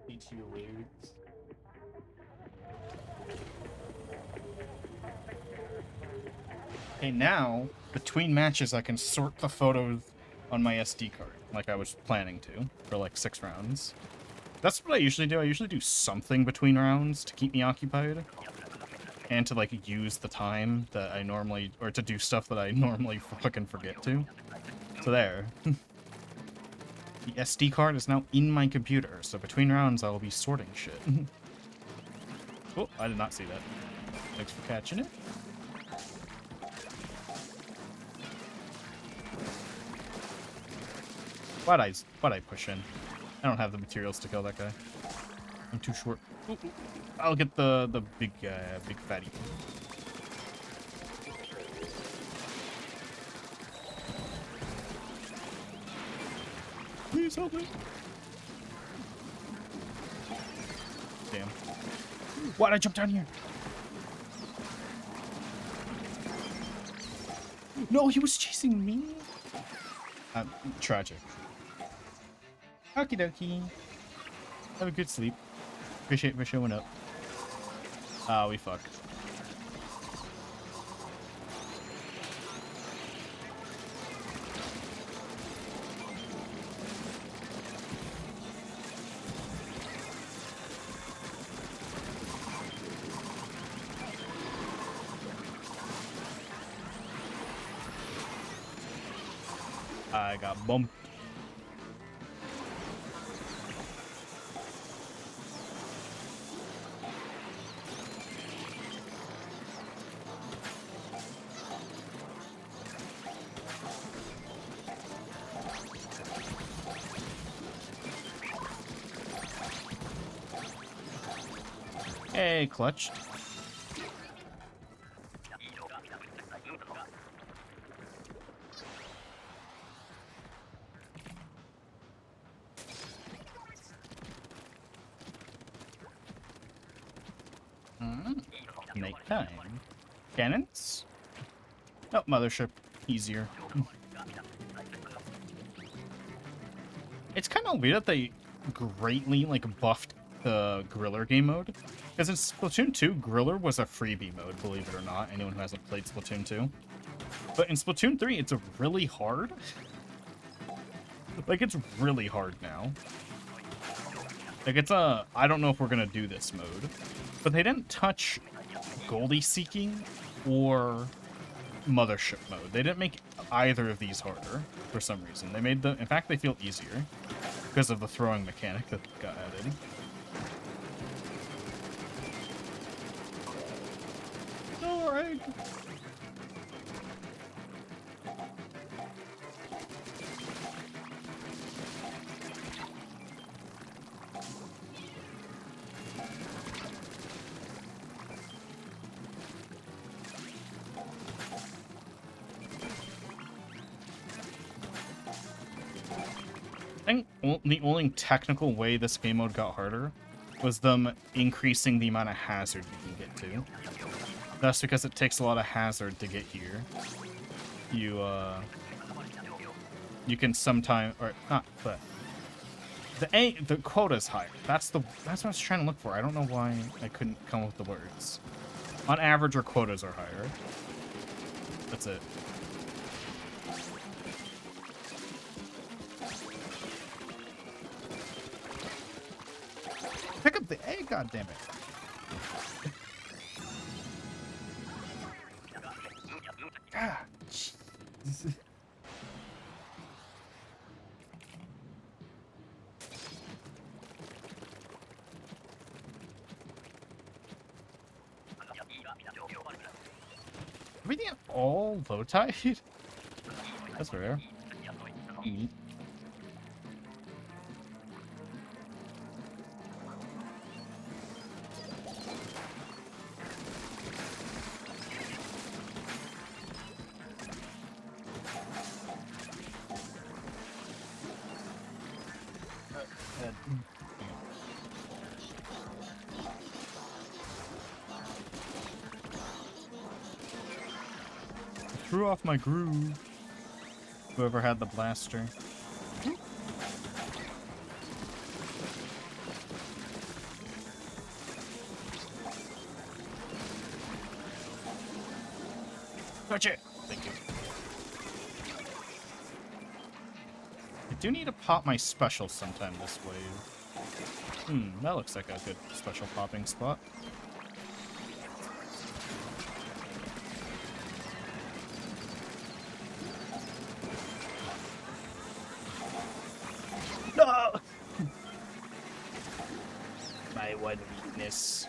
Teach you ears? Okay, now, between matches, I can sort the photos on my SD card, like I was planning to, for like 6 rounds. That's what I usually do. I usually do something between rounds to keep me occupied. And to, like, use the time that I normally... Or to do stuff that I normally fucking forget to. So there. The SD card is now in my computer, so between rounds I will be sorting shit. Oh, I did not see that. Thanks for catching it. Why'd I push in? I don't have the materials to kill that guy. I'm too short. Ooh. I'll get the big fatty. Please help me. Damn. Why'd I jump down here? No, he was chasing me. Tragic. Okie dokie. Have a good sleep. Appreciate for showing up. Ah, we fucked. I got bumped. Hey, clutch. Nighttime. Cannons? Oh, mothership. Easier. It's kind of weird that they greatly, like, buffed the Griller game mode. Because in Splatoon 2, Griller was a freebie mode, believe it or not, anyone who hasn't played Splatoon 2. But in Splatoon 3, it's really hard. Like, it's really hard now. Like, it's a, I don't know if we're gonna do this mode. But they didn't touch Goldie Seeking or Mothership mode. They didn't make either of these harder, for some reason. They made the, in fact, they feel easier. Because of the throwing mechanic that got added. Alright. the only technical way this game mode got harder was them increasing the amount of hazard you can get to. That's because it takes a lot of hazard to get here. You can sometimes, or not, but the quota's higher. That's what I was trying to look for. I don't know why I couldn't come up with the words. On average, our quotas are higher. That's it. Pick up the egg, goddammit. God. Jesus. Everything all low tide? That's rare. Neat. Threw off my groove. Whoever had the blaster. Touch it! Thank you. I do need to pop my special sometime this wave. That looks like a good special popping spot. No! My one weakness.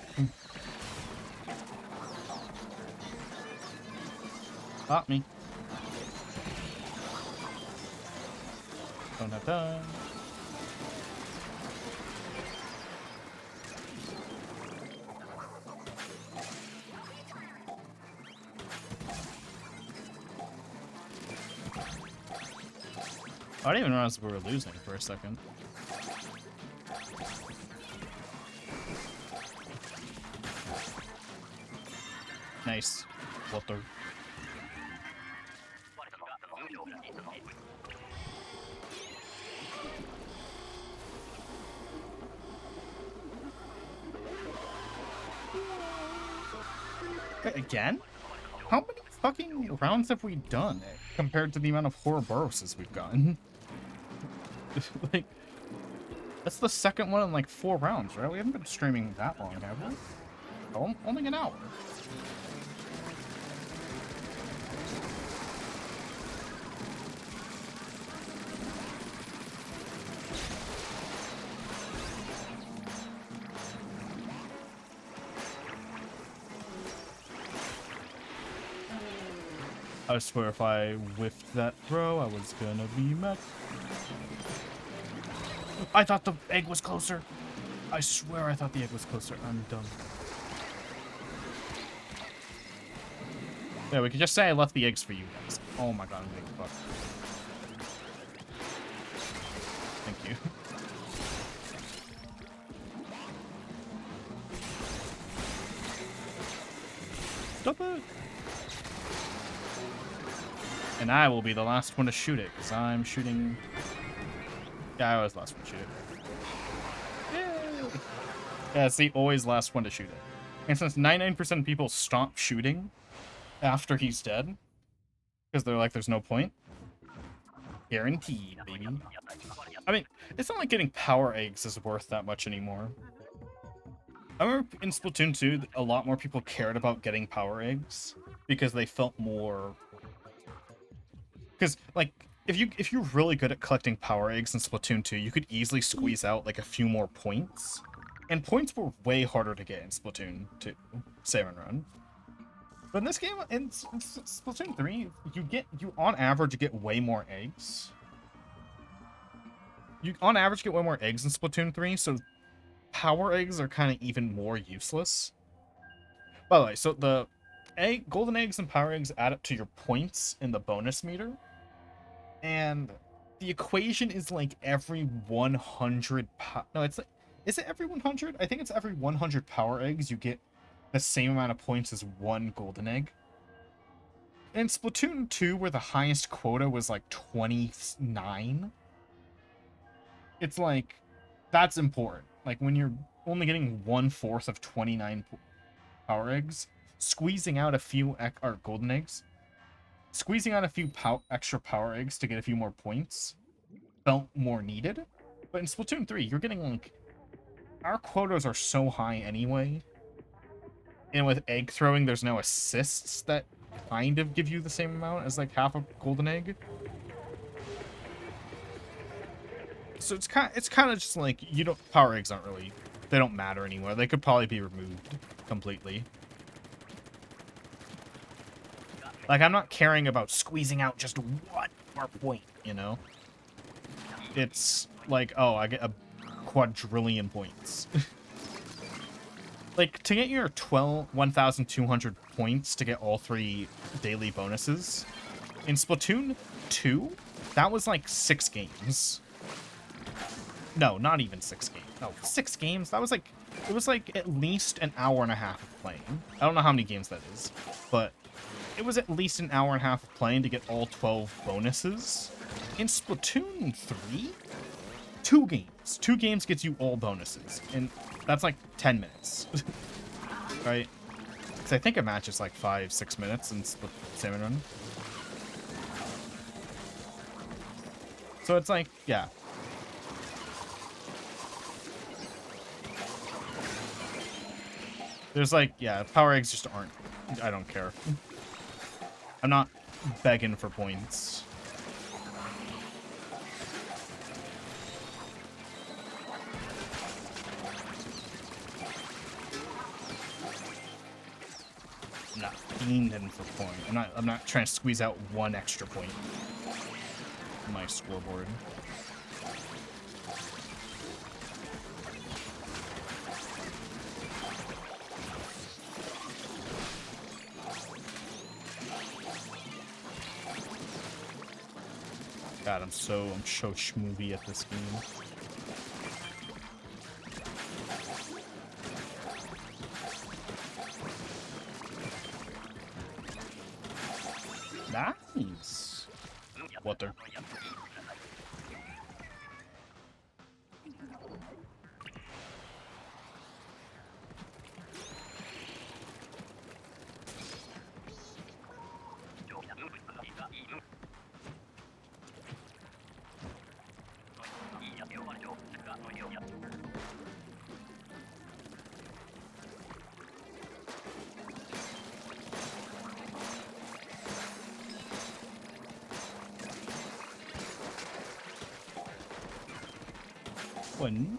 Pop me. Don't have time. I didn't even realize we were losing for a second. Nice. Water. Wait, again? How many fucking rounds have we done compared to the amount of Ouroboroses we've gotten? Like, that's the second one in like 4 rounds, right? We haven't been streaming that long, have we? Oh, only an hour. I swear if I whiffed that throw, I was gonna be mad. I thought the egg was closer. I swear I thought the egg was closer. I'm dumb. Yeah, we could just say I left the eggs for you guys. Oh my god, I'm getting fucked. Thank you. Stop it! And I will be the last one to shoot it, because I'm shooting... Yeah, I was the last one to shoot it. Yay! Yeah, it's the always last one to shoot it. And since 99% of people stop shooting after he's dead, because they're like, there's no point. Guaranteed, baby. I mean, it's not like getting power eggs is worth that much anymore. I remember in Splatoon 2, a lot more people cared about getting power eggs, because they felt more... Because, like, if you're really good at collecting power eggs in Splatoon 2, you could easily squeeze out, like, a few more points. And points were way harder to get in Splatoon 2, Salmon Run. But in this game, in Splatoon 3, you on average get way more eggs. You, on average, get way more eggs in Splatoon 3, so power eggs are kind of even more useless. By the way, so the golden eggs and power eggs add up to your points in the bonus meter. And the equation is like every 100 no, it's like, is it every 100? I think it's every 100 power eggs you get the same amount of points as one golden egg. In Splatoon 2, where the highest quota was like 29, it's like, that's important. Like, when you're only getting 1/4 of 29 power eggs, squeezing out a few or golden eggs, squeezing out a few extra power eggs to get a few more points felt more needed. But in Splatoon 3, you're getting, like, our quotas are so high anyway. And with egg throwing, there's no assists that kind of give you the same amount as, like, half a golden egg. So it's kind of just like, you don't, power eggs aren't really, they don't matter anymore. They could probably be removed completely. Like, I'm not caring about squeezing out just one more point, you know? It's like, oh, I get a quadrillion points. Like, to get your 1,200 points to get all 3 daily bonuses, in Splatoon 2, that was like 6 games. No, not even 6 games. No, 6 games? That was like, it was like at least an hour and a half of playing. I don't know how many games that is, but it was at least an hour and a half of playing to get all 12 bonuses. In Splatoon 3, 2 games. 2 games gets you all bonuses, and that's like 10 minutes. Right? Because I think a match is like 5-6 minutes in Salmon Run. So it's like, yeah. There's like, yeah, power eggs just aren't, I don't care. I'm not begging for points. I'm not fiending for point. I'm not trying to squeeze out 1 extra point on my scoreboard. God, I'm so schmoovy at this game. Nice. Water. One.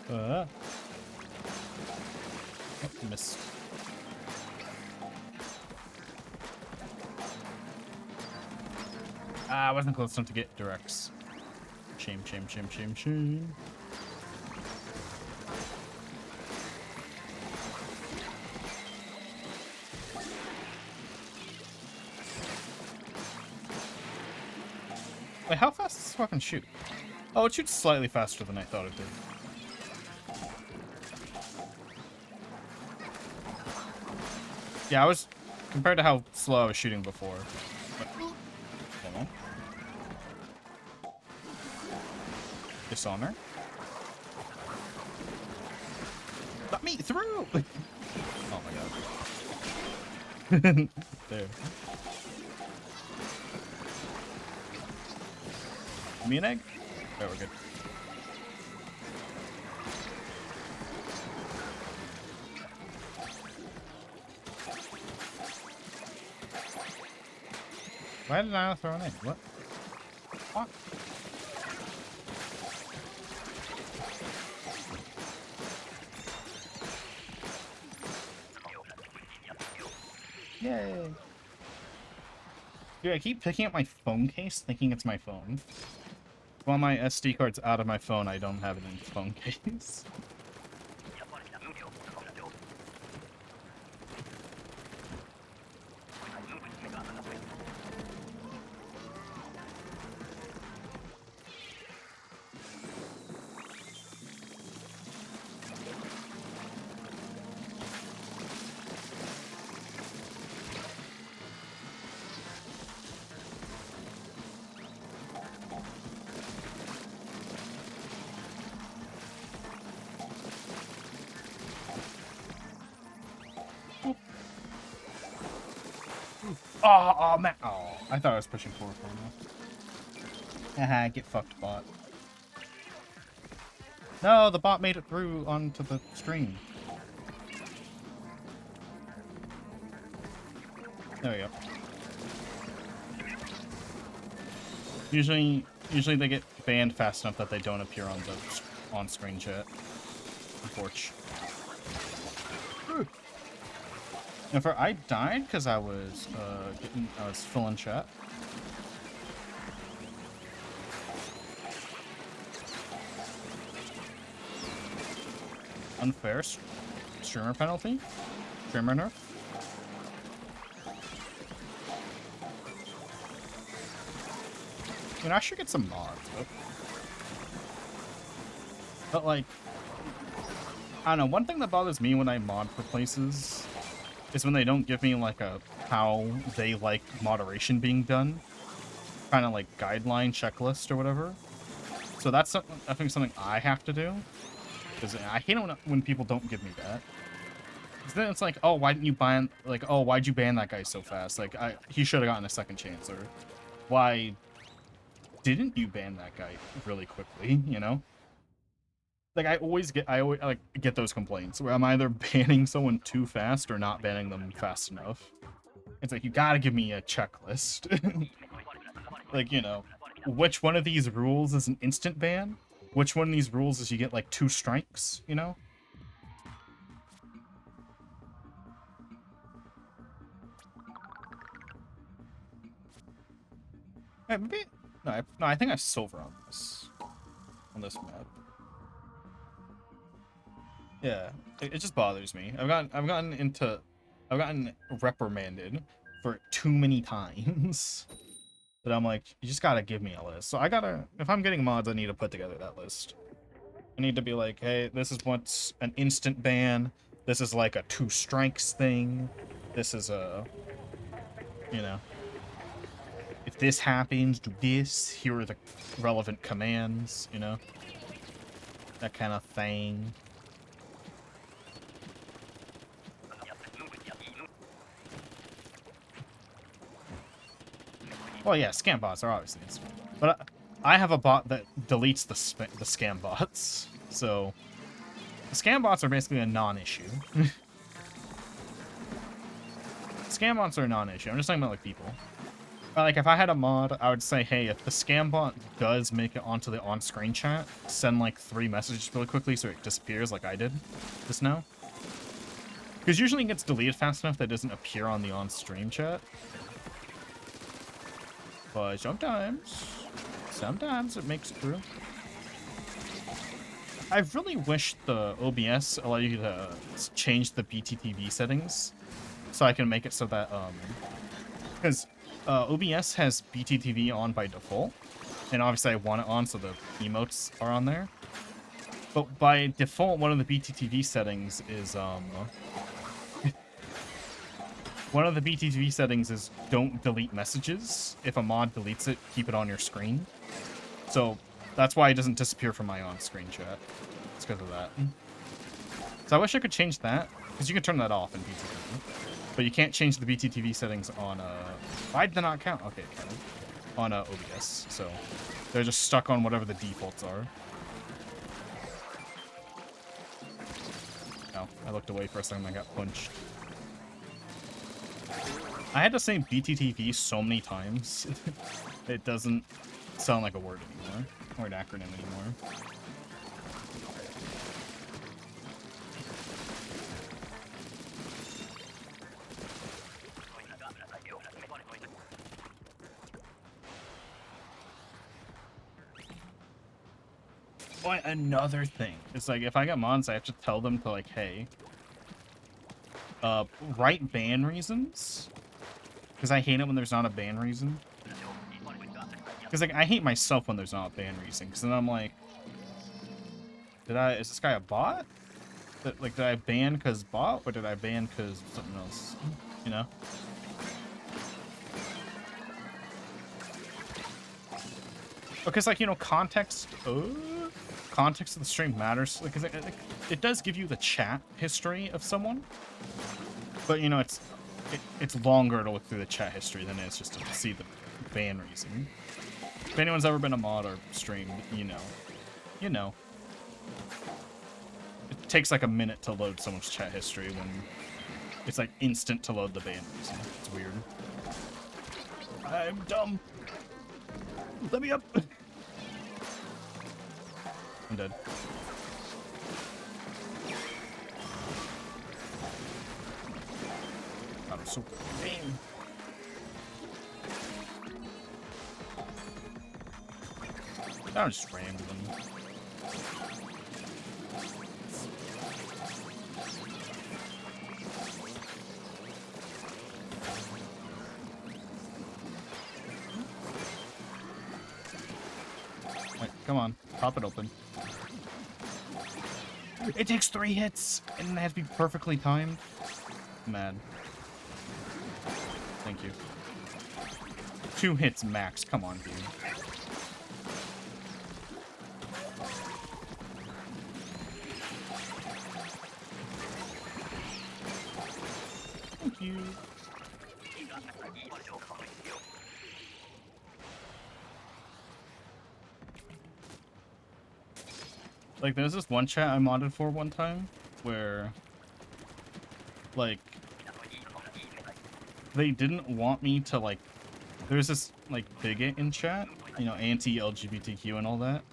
Oh, missed. I wasn't close enough to get directs. Shame, shame, shame, shame, shame. Wait, how fast does this weapon shoot? Oh, it shoots slightly faster than I thought it did. Yeah, I was, compared to how slow I was shooting before. But, hold on. Dishonor. Let me through! Oh my god. There. Give me an egg? Oh, we're good. Why did I not throw an egg? What? What? Yay! Dude, I keep picking up my phone case thinking it's my phone. While my SD card's out of my phone, I don't have it in the phone case. Oh, man. Oh, I thought I was pushing forward for him. Haha, get fucked, bot. No, the bot made it through onto the screen. There we go. Usually they get banned fast enough that they don't appear on the on-screen chat. Unfortunately. If I died because I was filling chat. Unfair streamer penalty? Streamer nerf? I mean, I should get some mods, but like, I don't know, one thing that bothers me when I mod for places is when they don't give me like a how they like moderation being done, kind of like guideline checklist or whatever. So that's something, I think something I have to do, because I hate it when people don't give me that. Because then it's like, oh, why didn't you ban, like, oh, why'd you ban that guy so fast? Like, he should have gotten a second chance, or why didn't you ban that guy really quickly, you know? Like, I always like get those complaints where I'm either banning someone too fast or not banning them fast enough. It's like, you gotta give me a checklist. Like, you know, which one of these rules is an instant ban? Which one of these rules is you get like 2 strikes, you know? Hey, maybe no, I think I have silver on this map. Yeah, it just bothers me. I've gotten reprimanded for too many times that I'm like, you just gotta give me a list. So I gotta, if I'm getting mods, I need to put together that list. I need to be like, hey, this is what's an instant ban. This is like a 2 strikes thing. This is a, you know, if this happens, do this. Here are the relevant commands, you know, that kind of thing. Well, yeah, scam bots are obviously instant. But I have a bot that deletes the scam bots. So, the scam bots are basically a non-issue. Scam bots are a non-issue. I'm just talking about, like, people. But, like, if I had a mod, I would say, hey, if the scam bot does make it onto the on-screen chat, send, like, 3 messages really quickly so it disappears like I did just now. Because usually it gets deleted fast enough that it doesn't appear on the on-stream chat. But sometimes it makes it through. I really wish the OBS allowed you to change the BTTV settings so I can make it so that, because OBS has BTTV on by default, and obviously I want it on so the emotes are on there. But by default, one of the BTTV settings is, one of the BTTV settings is don't delete messages. If a mod deletes it, keep it on your screen. So that's why it doesn't disappear from my on-screen chat. It's because of that. So I wish I could change that, because you can turn that off in BTTV. But you can't change the BTTV settings on, why did that not count? Okay, it counted. On OBS. So they're just stuck on whatever the defaults are. No, I looked away for a second and I got punched. I had to say BTTV so many times, it doesn't sound like a word anymore, or an acronym anymore. Oh, another thing. It's like, if I get mods, I have to tell them to, like, hey, write ban reasons. Because I hate it when there's not a ban reason. Because, like, I hate myself when there's not a ban reason. Because then I'm like, is this guy a bot? Like, did I ban because bot, or did I ban because something else? You know? Because, like, you know, context of the stream matters. Because it does give you the chat history of someone. But, you know, it's longer to look through the chat history than it is just to see the ban reason. If anyone's ever been a mod or streamed, you know. You know. It takes like a minute to load someone's chat history when it's like instant to load the ban reason. It's weird. I'm dumb. Let me up. I'm dead. God, I'm so lame. I just rammed them. Wait, come on. Pop it open. It takes 3 hits, and it has to be perfectly timed. Mad. Thank you. 2 hits max. Come on, dude. Thank you. Like, there's this one chat I modded for one time where, like, they didn't want me to, like, there's this, like, bigot in chat, you know, anti-LGBTQ and all that,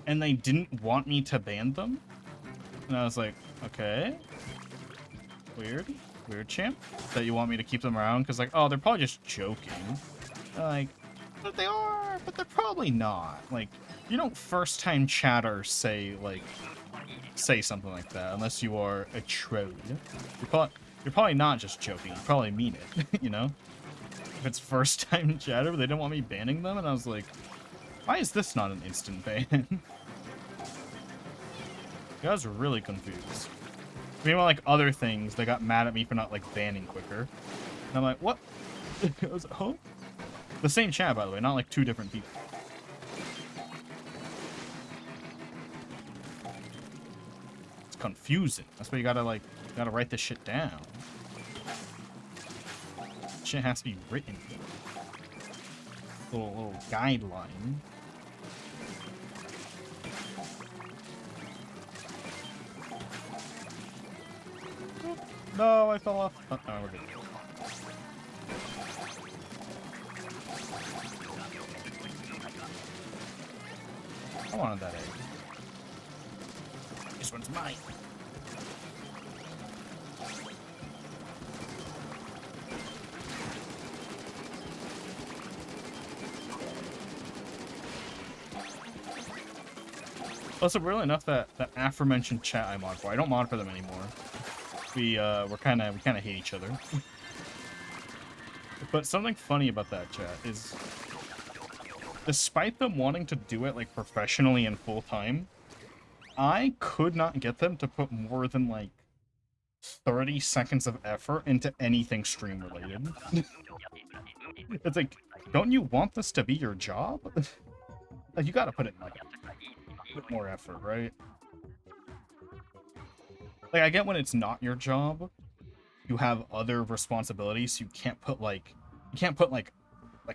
and they didn't want me to ban them, and I was like, okay, weird champ, that you want me to keep them around, because, like, oh, they're probably just joking, like, but they are, but they're probably not, like, you don't first-time chatters say something like that unless you are a troll. You're probably not just joking. You probably mean it, you know? If it's first-time chatter, they don't want me banning them, and I was like, why is this not an instant ban? You guys are really confused. Meanwhile, like, other things, they got mad at me for not, like, banning quicker. And I'm like, what? I was like, oh? The same chat, by the way, not, like, 2 different people. Confusing. That's why you gotta write this shit down. Shit has to be written. Little guideline. No, I fell off. Oh, no, we're good. I wanted that egg. This one's mine. Also, really enough, that aforementioned chat I mod for, I don't mod for them anymore. We kind of hate each other. But something funny about that chat is, despite them wanting to do it like professionally and full time, I could not get them to put more than, like, 30 seconds of effort into anything stream related. It's like, don't you want this to be your job? Like, you gotta put in, like, a bit more effort, right? Like, I get when it's not your job, you have other responsibilities, so you can't put, like,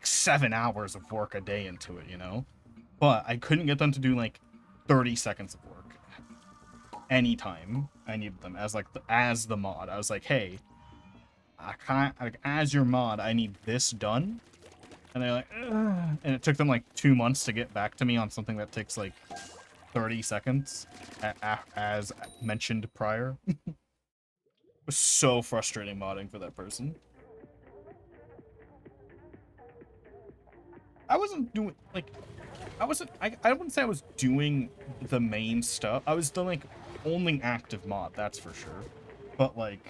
7 hours of work a day into it, you know? But I couldn't get them to do, like, 30 seconds of work. Anytime I needed them as the mod. I was like, hey, I can't, like, as your mod, I need this done. And they're like, ugh. And it took them like 2 months to get back to me on something that takes like 30 seconds, as mentioned prior. It was so frustrating modding for that person. I wasn't doing, like, I wouldn't say I was doing the main stuff. I was the, like, only active mod, that's for sure. But, like,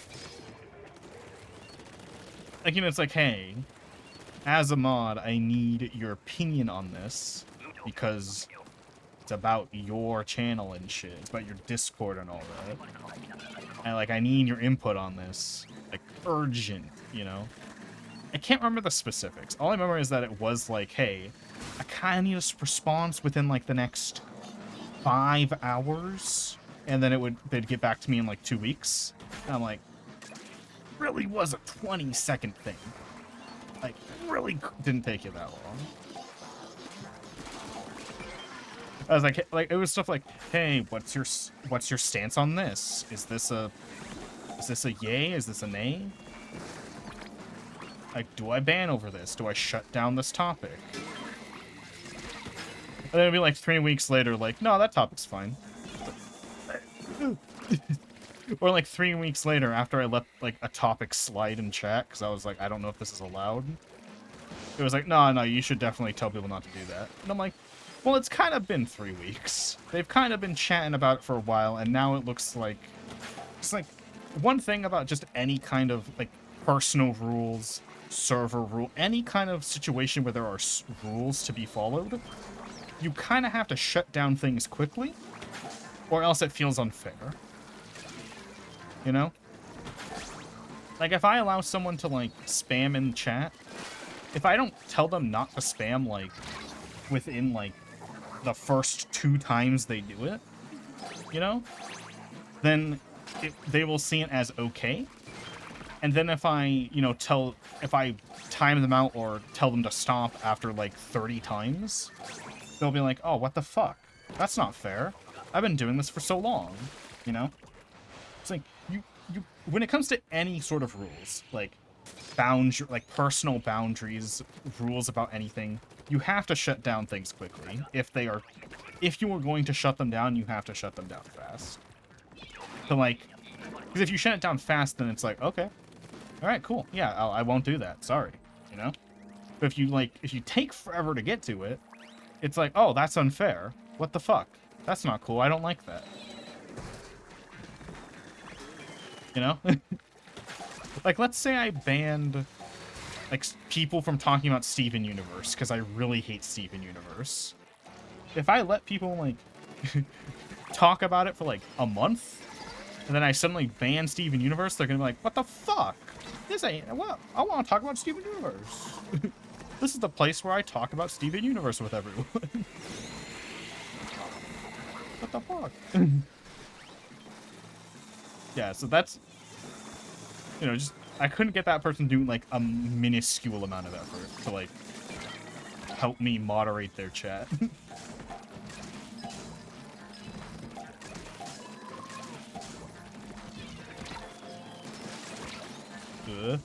you know, it's like, hey, as a mod, I need your opinion on this, because it's about your channel and shit. It's about your Discord and all that. And, like, I need your input on this. Like, urgent, you know? I can't remember the specifics. All I remember is that it was like, hey, I kind of need a response within, like, the next 5 hours. And then they'd get back to me in, like, 2 weeks. And I'm like, really was a 20-second thing. Like, really didn't take you that long. I was like, it was stuff like, hey, what's your stance on this? Is this a yay? Is this a nay? Like, do I ban over this? Do I shut down this topic? And then it'd be like 3 weeks later, like, no, that topic's fine. Or like 3 weeks later, after I let like a topic slide in chat, because I was like, I don't know if this is allowed. It was like, no, you should definitely tell people not to do that. And I'm like, well, it's kind of been 3 weeks. They've kind of been chatting about it for a while, and now it looks like... It's like, one thing about just any kind of, like, personal rules, server rule, any kind of situation where there are rules to be followed, you kind of have to shut down things quickly, or else it feels unfair. You know? Like, if I allow someone to, like, spam in chat, if I don't tell them not to spam, like, within, like, the first 2 times they do it, you know? Then they will see it as okay. And then if I, you know, if I time them out or tell them to stop after, like, 30 times, they'll be like, oh, what the fuck? That's not fair. I've been doing this for so long, you know? It's like, when it comes to any sort of rules, like personal boundaries, rules about anything, you have to shut down things quickly. If you are going to shut them down, you have to shut them down fast. So like, because if you shut it down fast, then it's like, okay, all right, cool, yeah, I won't do that. Sorry, you know. But if you take forever to get to it, it's like, oh, that's unfair. What the fuck? That's not cool. I don't like that. You know? Like, let's say I banned, like, people from talking about Steven Universe, because I really hate Steven Universe. If I let people, like, talk about it for, like, a month, and then I suddenly ban Steven Universe, they're gonna be like, what the fuck? This ain't, well, I want to talk about Steven Universe. This is the place where I talk about Steven Universe with everyone. What the fuck? Yeah, so that's, you know, just, I couldn't get that person to do, like, a minuscule amount of effort to, like, help me moderate their chat. And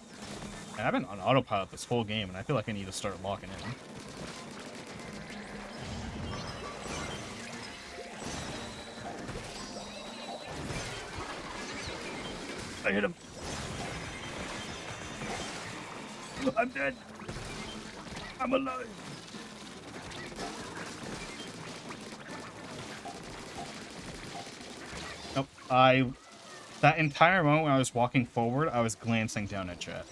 I've been on autopilot this whole game, and I feel like I need to start locking in. I hit him. I'm dead. I'm alive. Nope. That entire moment when I was walking forward, I was glancing down at chat.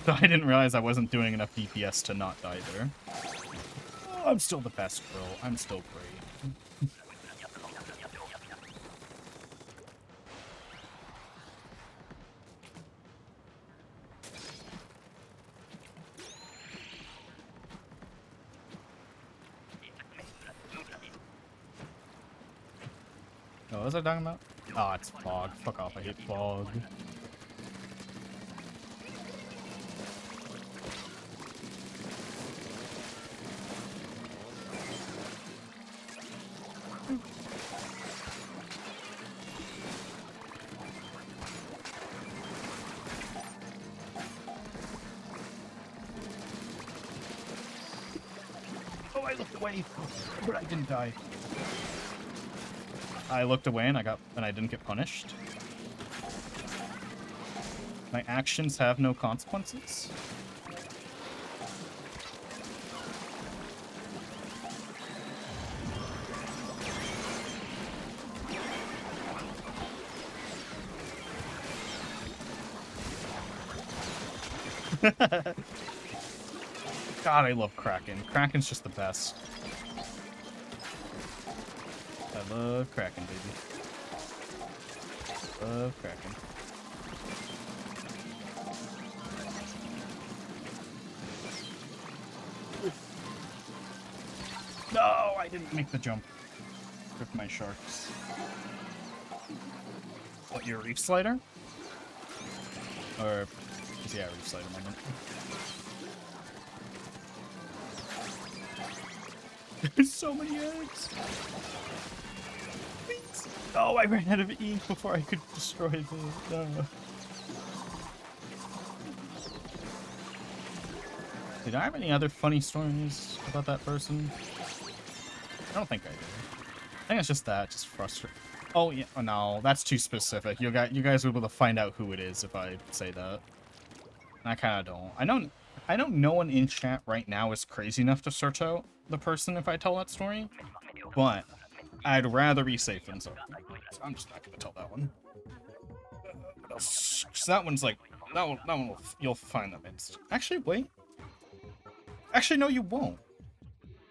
So I didn't realize I wasn't doing enough DPS to not die there. Oh, I'm still the best, bro. I'm still great. Oh, what was I talking about? Oh, it's fog. Fuck off, I hate fog. Oh, I looked away, but I didn't die. I looked away and I didn't get punished. My actions have no consequences. God, I love Kraken. Kraken's just the best. I love Kraken, baby. Love Kraken. No, I didn't make the jump with my sharks. What, your reef slider? Or, yeah, recite a moment. There's so many eggs! Please! Oh, I ran out of ink before I could destroy the... Did I have any other funny stories about that person? I don't think I did. I think it's just that, just frustrating. Oh, yeah, oh, no, that's too specific. You guys will be able to find out who it is if I say that. I kind of don't. I know no one in chat right now is crazy enough to search out the person if I tell that story, but I'd rather be safe than sorry. So I'm just not gonna tell that one. What else? 'Cause that one's like that one you'll find them instant. Actually, wait. Actually, no, you won't,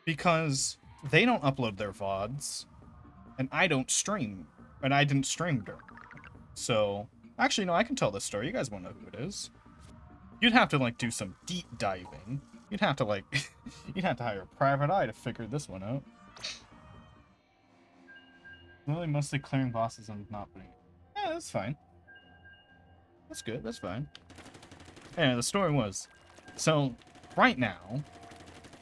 because they don't upload their VODs, and I don't stream, and I didn't stream during. So actually, no, I can tell this story. You guys won't know who it is. You'd have to, like, do some deep diving. You'd have to, like, you'd have to hire a private eye to figure this one out. Really mostly clearing bosses and not putting... Yeah, that's fine. That's good, that's fine. Yeah, the story was... So, right now...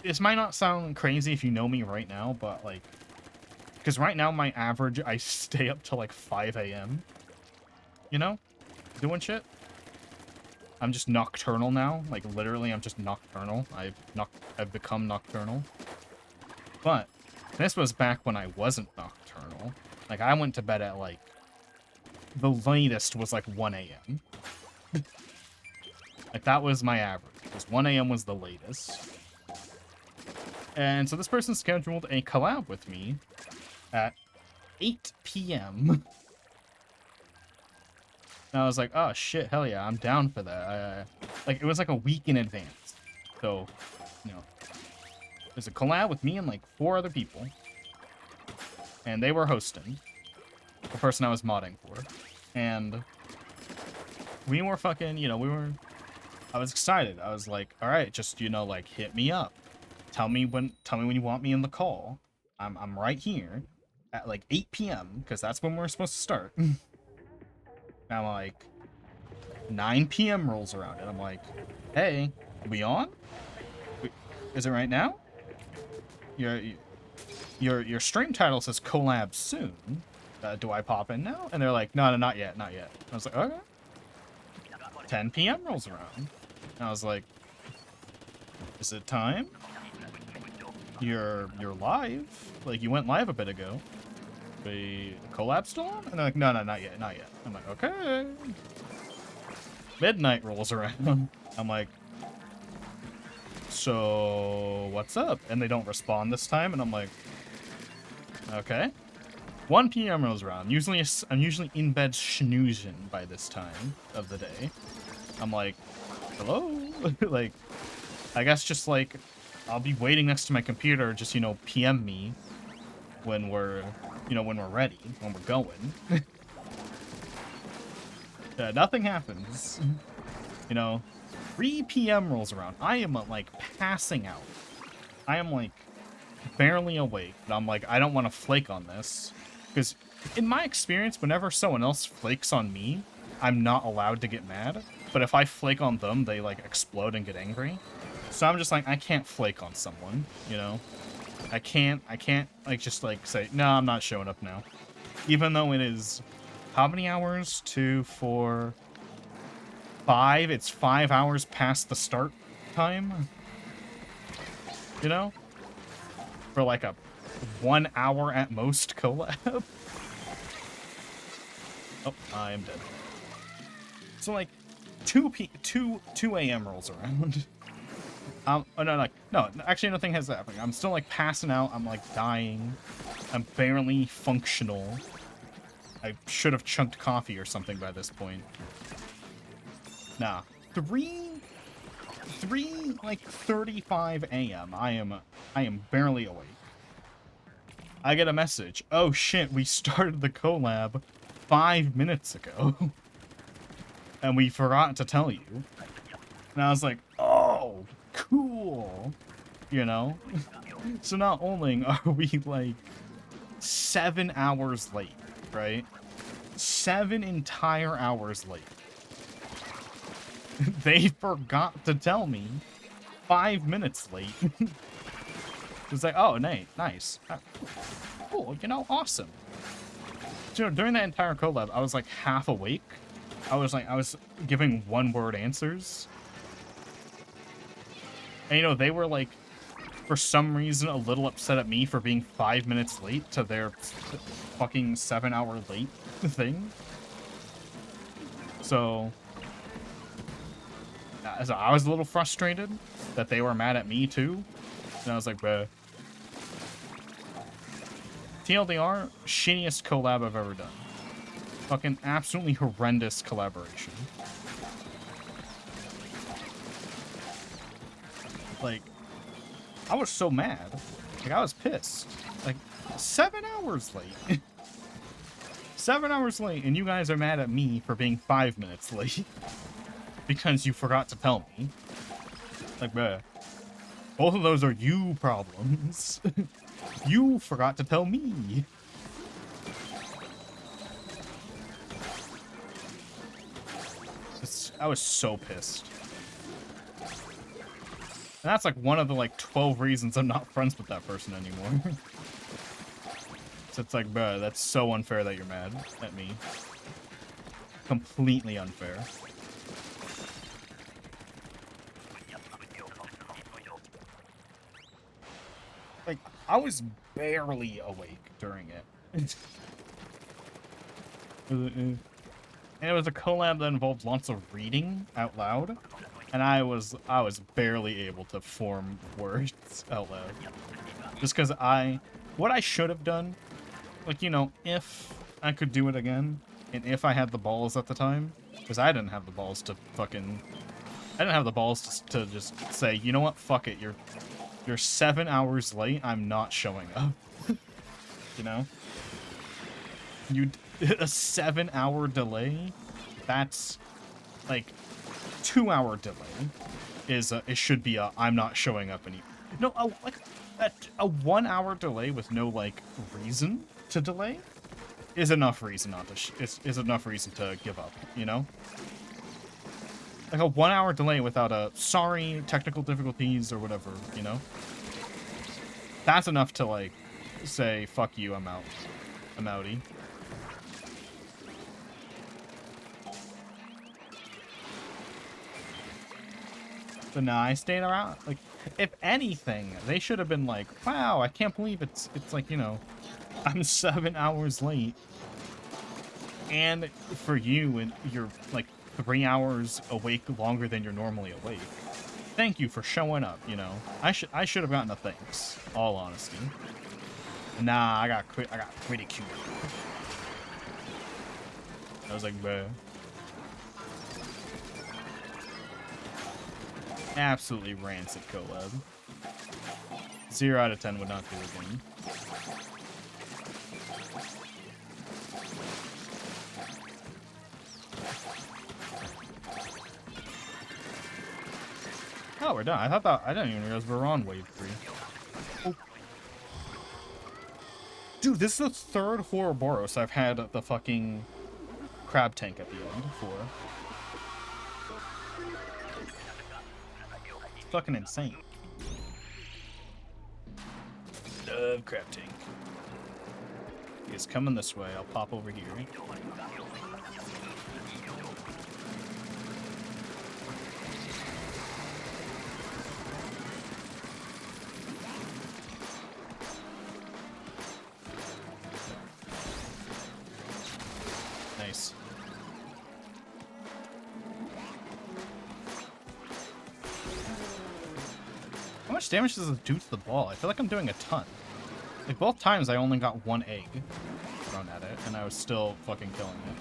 This might not sound crazy if you know me right now, but, like... Because right now, my average, I stay up till, like, 5 a.m. You know? Doing shit. I'm just nocturnal now. Like, literally, I'm just nocturnal. I've become nocturnal. But this was back when I wasn't nocturnal. Like, I went to bed at, like, the latest was, like, 1 a.m. Like, that was my average. Because 1 a.m. was the latest. And so this person scheduled a collab with me at 8 p.m. And I was like, oh, shit, hell yeah, I'm down for that. Like, it was like a week in advance. So, you know, there's a collab with me and, like, 4 other people. And they were hosting. The person I was modding for. And we were fucking, you know, I was excited. I was like, all right, just, you know, like, hit me up. Tell me when you want me in the call. I'm right here at, like, 8 p.m. because that's when we're supposed to start. I'm like, 9 p.m. rolls around, and I'm like, hey, are we on? Is it right now? Your stream title says collab soon. Do I pop in now? And they're like, no, not yet, not yet. I was like, okay. 10 p.m. rolls around. And I was like, is it time? You're live. Like, you went live a bit ago. The collab still on? And they're like, no, not yet, not yet. I'm like, okay. Midnight rolls around. I'm like, so what's up? And they don't respond this time, and I'm like, okay. 1 p.m. rolls around. I'm usually in bed schnoozing by this time of the day. I'm like, hello? Like, I guess just like, I'll be waiting next to my computer, just, you know, PM me when we're, you know, when we're ready, when we're going. Yeah, nothing happens. You know, 3 p.m. rolls around. I am, like, passing out. I am, like, barely awake. And I'm like, I don't want to flake on this. Because in my experience, whenever someone else flakes on me, I'm not allowed to get mad. But if I flake on them, they, like, explode and get angry. So I'm just like, I can't flake on someone, you know? I can't, like, just, like, say, no, I'm not showing up now. Even though it is, how many hours? 2, 4, 5? It's 5 hours past the start time? You know? For, like, a 1 hour at most collab. Oh, I am dead. So, like, 2 a.m. rolls around. Oh, no, actually nothing has happened. I'm still, like, passing out. I'm, like, dying. I'm barely functional. I should have chunked coffee or something by this point. Nah. 3:35 a.m. I am barely awake. I get a message. Oh shit, we started the collab 5 minutes ago. And we forgot to tell you. And I was like, oh, cool. You know? So not only are we, like, 7 hours late, right? 7 entire hours late. They forgot to tell me 5 minutes late. It's like, oh, nice. Cool, you know, awesome. You know, during that entire collab, I was like half awake. I was giving one-word answers. And you know, they were like, for some reason, a little upset at me for being 5 minutes late to their fucking 7-hour late thing. So I was a little frustrated that they were mad at me too. And I was like, bruh. TLDR, shittiest collab I've ever done. Fucking absolutely horrendous collaboration. Like, I was so mad. Like, I was pissed. Like, 7 hours late. 7 hours late, and you guys are mad at me for being 5 minutes late. Because you forgot to tell me. Like, bruh. Both of those are you problems. You forgot to tell me. I was so pissed. And that's like one of the like 12 reasons I'm not friends with that person anymore. So it's like, bruh, that's so unfair that you're mad at me. Completely unfair. Like, I was barely awake during it. And it was a collab that involved lots of reading out loud. And I was barely able to form words out loud. Just because what I should have done, like, you know, if I could do it again, and if I had the balls at the time, because I didn't have the balls to to just say, you know what, fuck it, you're 7 hours late, I'm not showing up. You know? A 7-hour delay, that's like 2-hour delay is it should be a I'm not showing up any. No, like a 1 hour delay with no like reason to delay is enough reason not to is enough reason to give up, you know? Like a 1 hour delay without a sorry, technical difficulties or whatever, you know? That's enough to like say fuck you, I'm out. I'm outie. But no, I stayed around. Like, if anything, they should have been like, wow, I can't believe it's like, you know, I'm 7 hours late. And for you, and you're like 3 hours awake longer than you're normally awake. Thank you for showing up, you know. I should have gotten a thanks, all honesty. Nah, I got ridiculed. I was like, bruh. Absolutely rancid collab. 0 out of 10 would not do again. Oh, we're done. I didn't even realize we were on wave 3. Oh. Dude, this is the 3rd Ouroboros I've had the fucking crab tank at the end for. It's fucking insane. Love crab tank. It's coming this way. I'll pop over here. Nice. How much damage does this do to the ball? I feel like I'm doing a ton. Like, both times I only got 1 egg thrown at it, and I was still fucking killing it.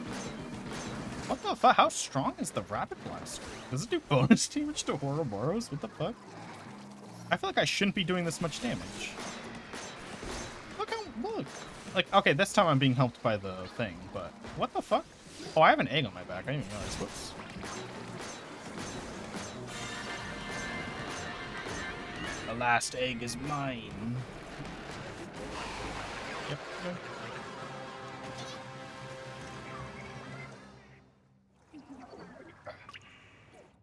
What the fuck? How strong is the Rapid Blaster? Does it do bonus damage to Ouroboros? What the fuck? I feel like I shouldn't be doing this much damage. Look! Like, okay, this time I'm being helped by the thing, but what the fuck? Oh, I have an egg on my back. I didn't even realize. Whoops. The last egg is mine. Yep.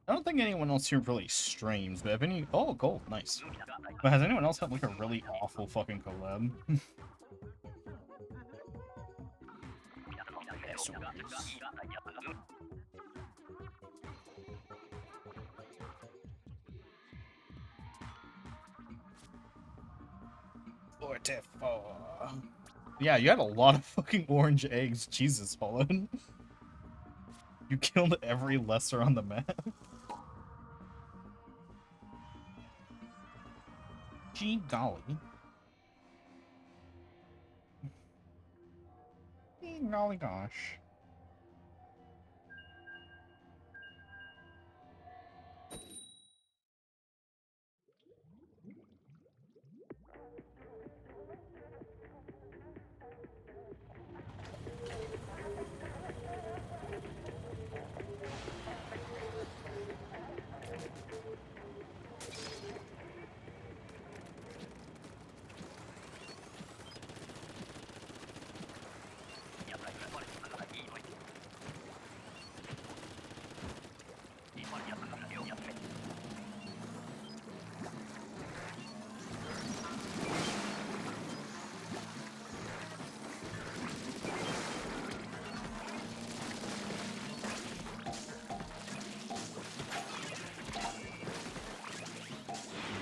Okay. think anyone else here really streams, but have any... Oh, gold. Nice. But has anyone else had, like, a really awful fucking collab? Yeah, you had a lot of fucking orange eggs. Jesus, Fallen. You killed every lesser on the map. Gee golly. Gee golly gosh.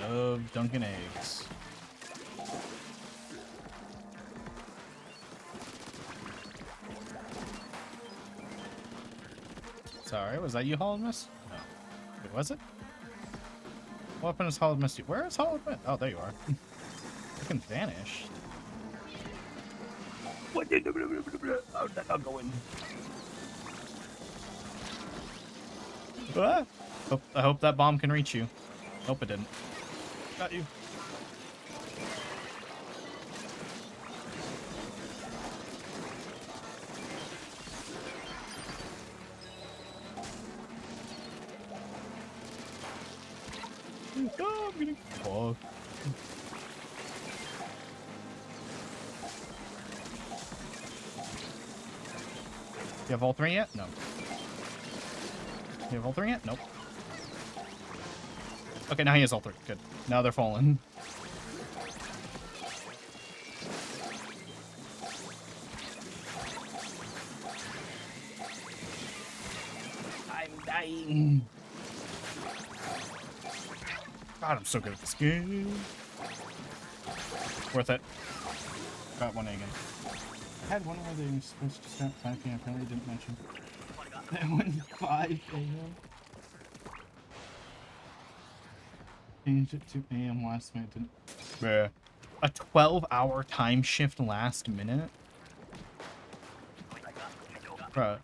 Love dunking eggs. Sorry, was that you, Hollow Mist? No. Wait, was it? What happened is Hollow Mist? Where is Hollow Mist? Oh, there you are. You can vanish. What did oh, that's not going. Ah! I hope that bomb can reach you. Nope, it didn't. Got you. Oh, I'm getting fucked. You have all three yet? No. You have all three yet? Nope. Okay, now he has all three. Good. Now they're falling. I'm dying. God, I'm so good at this game. Worth it. Got one egg in. I had one where they were supposed to start 5 p.m. Apparently didn't mention. That went 5 a.m. Changed it to a.m. last minute. Bruh. A 12-hour time shift last minute? Bruh.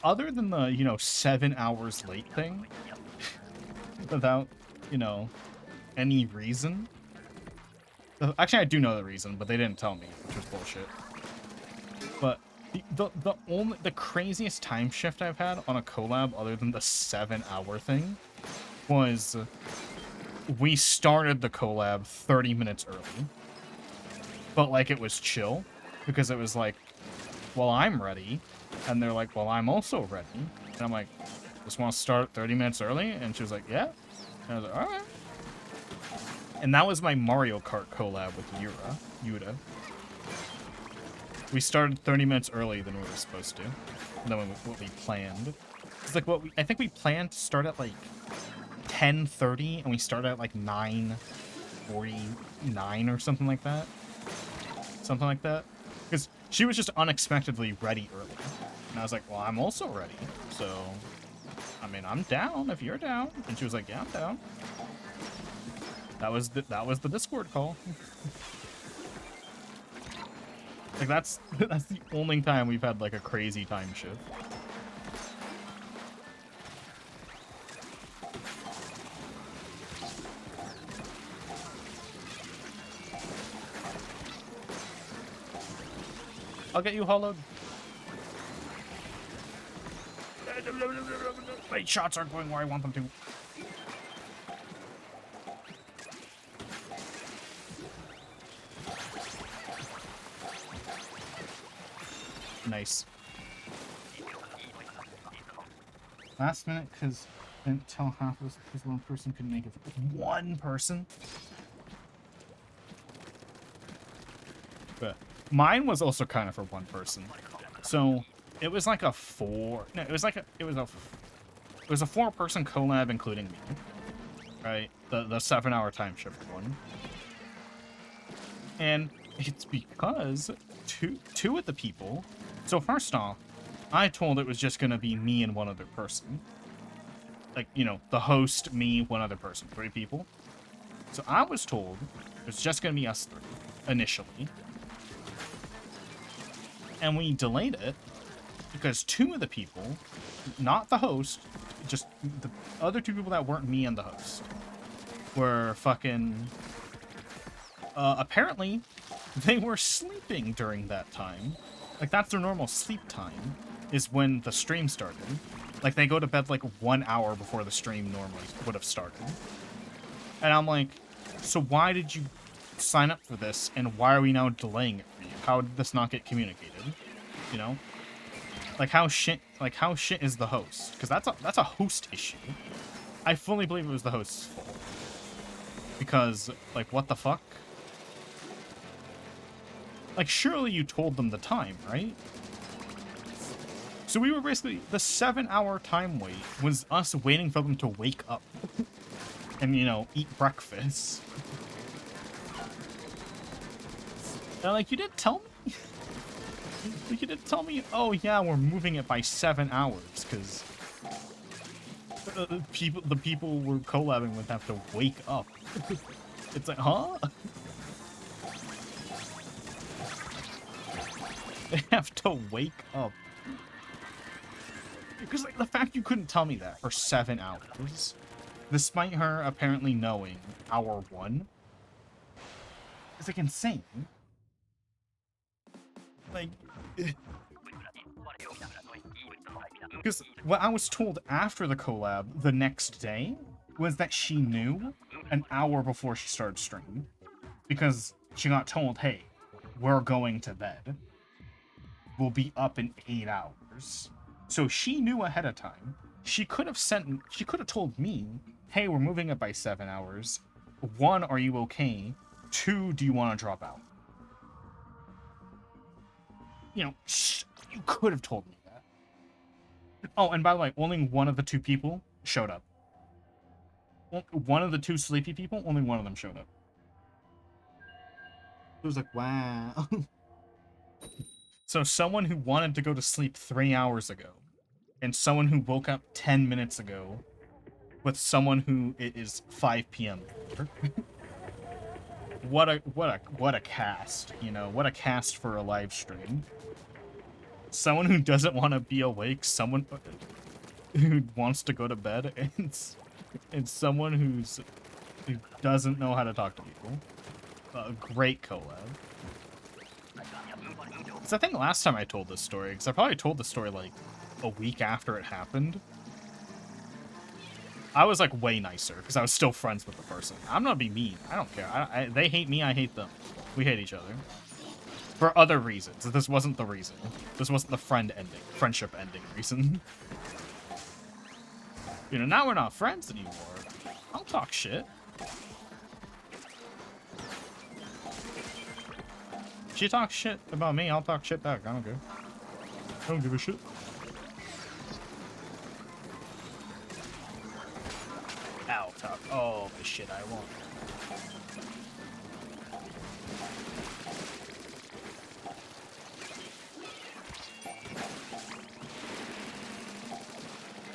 Other than the, 7 hours late thing, without, any reason. Actually, I do know the reason, but they didn't tell me, which was bullshit. But the craziest time shift I've had on a collab, other than the 7-hour thing, was we started the collab 30 minutes early. But, like, it was chill, because it was like, well, I'm ready, and they're like, well, I'm also ready. And I'm like, just want to start 30 minutes early? And she was like, yeah. And I was like, all right. And that was my Mario Kart collab with Yuta. We started 30 minutes early than we were supposed to. Than what we planned. It's like I think we planned to start at like 10:30 and we started at like 9:49 or something like that. Something like that. Because she was just unexpectedly ready early. And I was like, well, I'm also ready. So, I mean, I'm down if you're down. And she was like, yeah, I'm down. That was the Discord call. Like that's the only time we've had like a crazy time shift. I'll get you hollowed. My shots aren't going where I want them to. Nice. Last minute, because didn't tell half of us because one person couldn't make it. One person? But mine was also kind of for one person. So it was like a four. No, it was a 4-person collab including me. Right? The 7-hour time shift one. And it's because two of the people. So first off, I told it was just gonna be me and one other person. Like, you know, the host, me, one other person, 3 people. So I was told it's just gonna be us 3 initially. And we delayed it because 2 of the people, not the host, just the other 2 people that weren't me and the host, were fucking... apparently, they were sleeping during that time. Like, that's their normal sleep time, is when the stream started. Like, they go to bed, like, 1 hour before the stream normally would have started. And I'm like, so why did you sign up for this, and why are we now delaying it for you? How did this not get communicated? You know? Like, how shit is the host? Because that's a host issue. I fully believe it was the host's fault. Because, like, what the fuck? Like, surely you told them the time, right? So we were basically... The 7-hour time wait was us waiting for them to wake up. And, you know, eat breakfast. And, like, you didn't tell me? Like, you didn't tell me, oh, yeah, we're moving it by 7 hours, because... the people we're collabing with have to wake up. It's like, huh? They have to wake up. Because, like, the fact you couldn't tell me that for 7 hours, despite her apparently knowing hour 1, is, like, insane. Like, because what I was told after the collab the next day was that she knew an hour before she started streaming. Because she got told, hey, we're going to bed. We'll be up in 8 hours. So she knew ahead of time. She could have told me, hey, we're moving it by 7 hours. 1, are you okay? 2, do you want to drop out? You know, you could have told me that. Oh, and by the way, only one of the 2 people showed up. One of the 2 sleepy people, only one of them showed up. It was like, wow. So someone who wanted to go to sleep 3 hours ago, and someone who woke up 10 minutes ago, with someone who it is 5 p.m. What a cast, you know? What a cast for a live stream. Someone who doesn't want to be awake, someone who wants to go to bed, and someone who doesn't know how to talk to people. A great collab. Because I think last time I told this story, because I probably told the story like a week after it happened, I was like way nicer because I was still friends with the person. I'm not being mean. I don't care. They hate me. I hate them. We hate each other. For other reasons. This wasn't the reason. This wasn't the friendship ending reason. You know, now we're not friends anymore. I'll talk shit. She talks shit about me, I'll talk shit back. I don't care. I don't give a shit. I'll talk all the shit I want.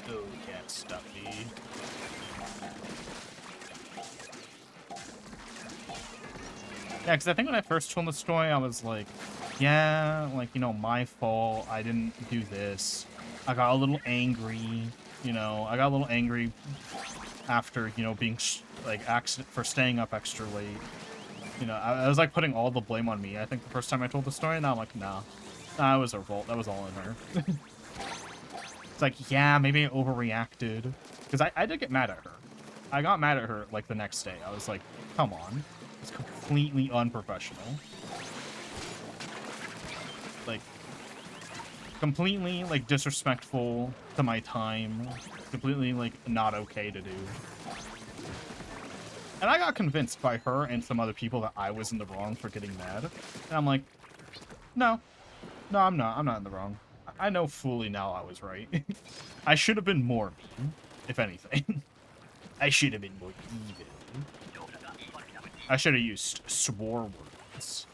Oh, get stuffy. Yeah, because I think when I first told the story, I was like, yeah, like, you know, my fault. I didn't do this. I got a little angry, you know. I got a little angry after, you know, being, for staying up extra late. You know, I was, like, putting all the blame on me. I think the first time I told the story, and now I'm like, nah. Nah, it was her fault. That was all in her. It's like, yeah, maybe I overreacted. Because I did get mad at her. I got mad at her, like, the next day. I was like, come on. It's completely unprofessional. Like, completely, like, disrespectful to my time. Completely, like, not okay to do. And I got convinced by her and some other people that I was in the wrong for getting mad. And I'm like, no. No, I'm not. I'm not in the wrong. I know fully now I was right. I should have been more mean, if anything. I should have been more evil. I should have used swore words.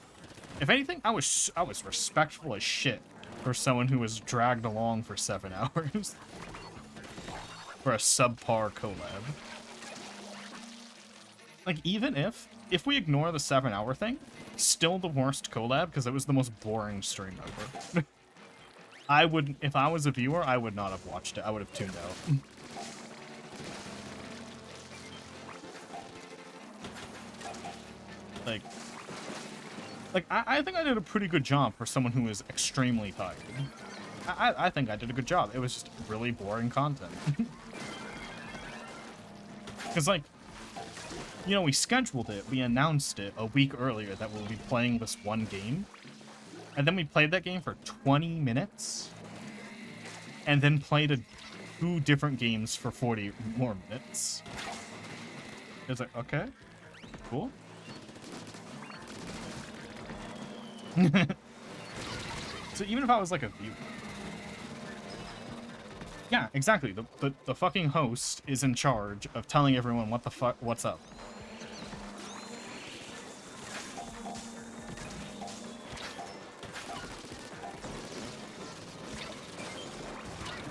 If anything, I was respectful as shit for someone who was dragged along for 7 hours. For a subpar collab. Like, even if we ignore the 7-hour thing, still the worst collab because it was the most boring stream ever. I would, if I was a viewer, I would not have watched it. I would have tuned out. Like I think I did a pretty good job for someone who is extremely tired. I think I did a good job. It was just really boring content. Because, like, you know, we scheduled it, we announced it a week earlier that we'll be playing this one game. And then we played that game for 20 minutes. And then played 2 different games for 40 more minutes. It was like, okay, cool. So even if I was like a viewer. Yeah, exactly. The fucking host is in charge of telling everyone what the fuck, what's up.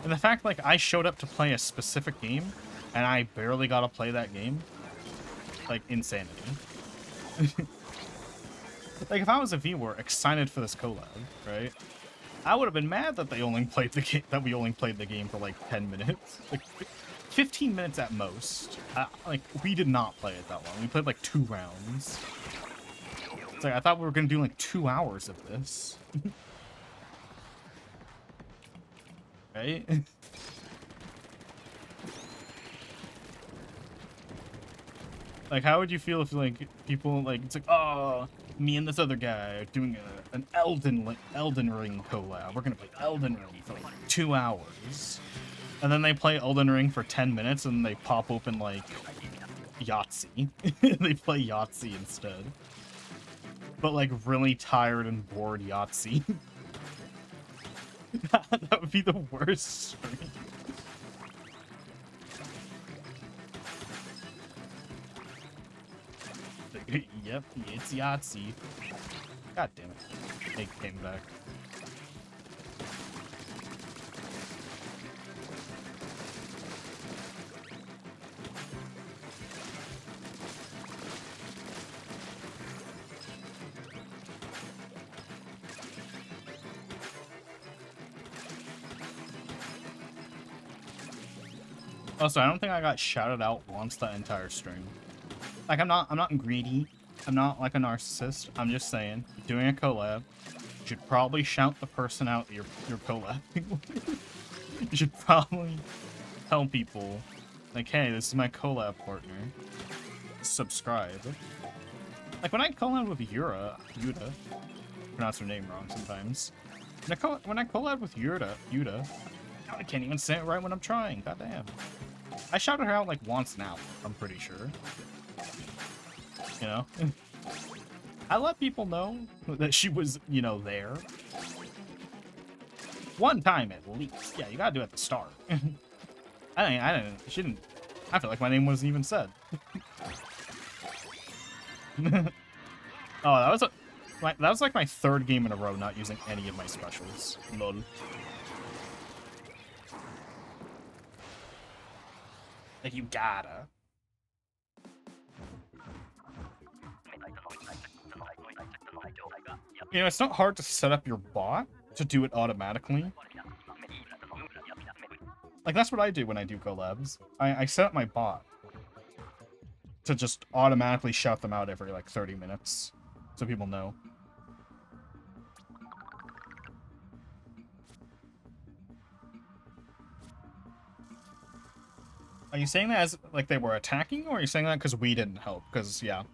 And the fact, like, I showed up to play a specific game, and I barely got to play that game, like, insanity. Like, if I was a viewer excited for this collab, right? I would have been mad that they only played the game, that we only played the game for like 10 minutes, like 15 minutes at most. Like, we did not play it that long. We played like 2 rounds. It's like, I thought we were gonna do like 2 hours of this. Right? Like, how would you feel if, like, people, like, it's like, oh, me and this other guy are doing an Elden Ring collab. We're gonna play Elden Ring for, like, 2 hours. And then they play Elden Ring for 10 minutes, and they pop open, like, Yahtzee. They play Yahtzee instead. But, like, really tired and bored Yahtzee. That would be the worst stream. Yep, it's Yahtzee. God damn it. They came back. Also, I don't think I got shouted out once that entire stream. Like, I'm not greedy. I'm not like a narcissist. I'm just saying, you're doing a collab. You should probably shout the person out you're collabing with. You should probably tell people, like, hey, this is my collab partner. Subscribe. Like, when I collab with Yuda, pronounce her name wrong sometimes. When I collab with Yuda, I can't even say it right when I'm trying. Goddamn. I shouted her out like once now, I'm pretty sure. You know? I let people know that she was, you know, there. One time at least. Yeah, you gotta do it at the start. She didn't, I feel like my name wasn't even said. Oh, that was like my 3rd game in a row not using any of my specials. Lol. Like, you gotta. You know, it's not hard to set up your bot to do it automatically. Like, that's what I do when I do collabs. I set up my bot to just automatically shout them out every, like, 30 minutes. So people know. Are you saying that as, like, they were attacking, or are you saying that because we didn't help? Because, yeah,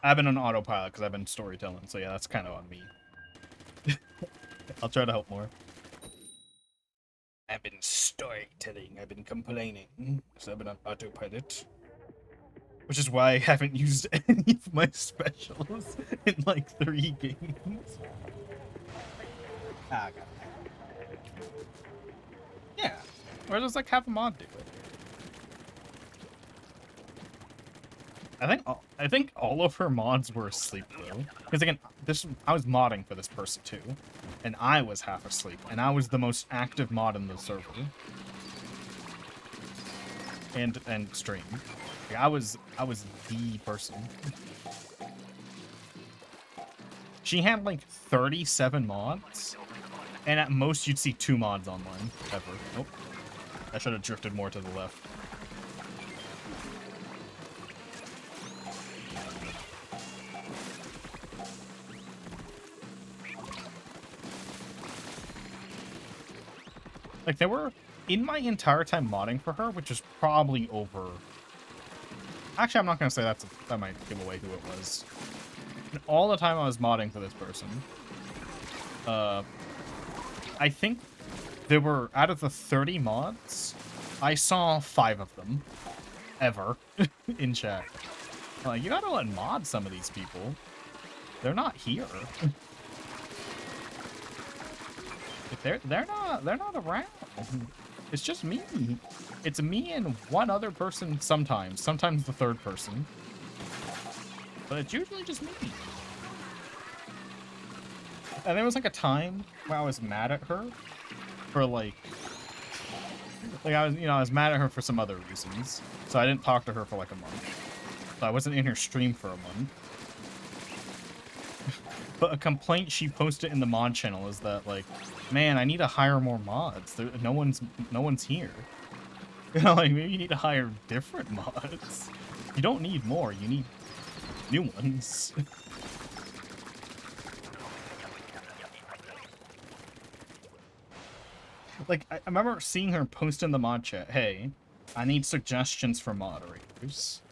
I've been on autopilot because I've been storytelling, so yeah, that's kind of on me. I'll try to help more. I've been storytelling, I've been complaining, because I've been on autopilot. Which is why I haven't used any of my specials in like 3 games. Ah, God. Yeah, or just like have a mod do it. I think all of her mods were asleep though, because again, I was modding for this person too, and I was half asleep, and I was the most active mod in the server, and stream. Like, I was the person. She had like 37 mods, and at most you'd see 2 mods online ever. Nope, I should have drifted more to the left. Like, they were, in my entire time modding for her, which is probably over... Actually, I'm not going to say that might give away who it was. And all the time I was modding for this person, I think there were, out of the 30 mods, I saw 5 of them, ever, in chat. Like, you gotta let mod some of these people. They're not here. They're not around. It's just me. It's me and one other person sometimes the third person. But it's usually just me. And there was like a time where I was mad at her for like I was mad at her for some other reasons. So I didn't talk to her for like a month. So I wasn't in her stream for a month. But a complaint she posted in the mod channel is that, like, man, I need to hire more mods. No one's here. You know, like, maybe you need to hire different mods. You don't need more, you need new ones. Like, I remember seeing her post in the mod chat, hey, I need suggestions for moderators.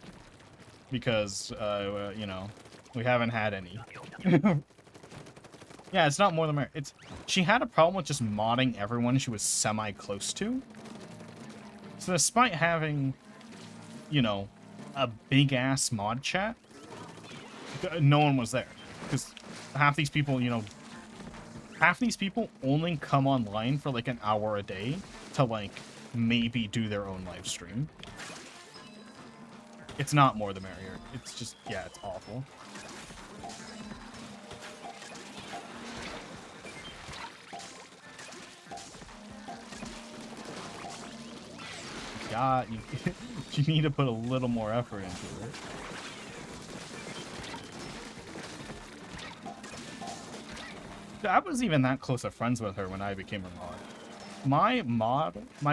Because, you know, we haven't had any. Yeah, it's not more than she had a problem with just modding everyone she was semi-close to. So despite having, you know, a big-ass mod chat, no one was there. Because half these people, you know, only come online for like an hour a day to like maybe do their own live stream. It's not more the merrier. It's just, yeah, it's awful. God, you need to put a little more effort into it. I wasn't even that close of friends with her when I became her mod. My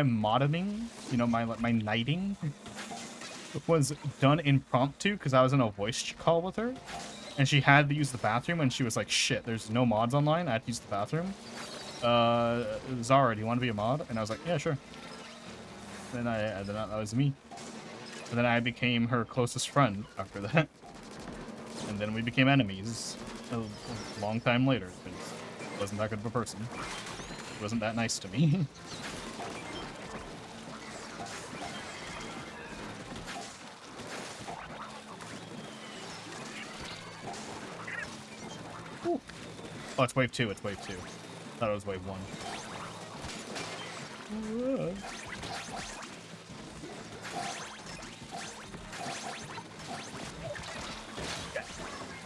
modding, you know, my knighting was done impromptu because I was in a voice call with her, and she had to use the bathroom, and she was like, "Shit, there's no mods online. I have to use the bathroom." Zara, do you want to be a mod? And I was like, "Yeah, sure." Then that was me. And then I became her closest friend after that. And then we became enemies a long time later. Because I wasn't that good of a person. She wasn't that nice to me. Ooh. Oh, it's wave 2. It's wave 2. Thought it was wave 1.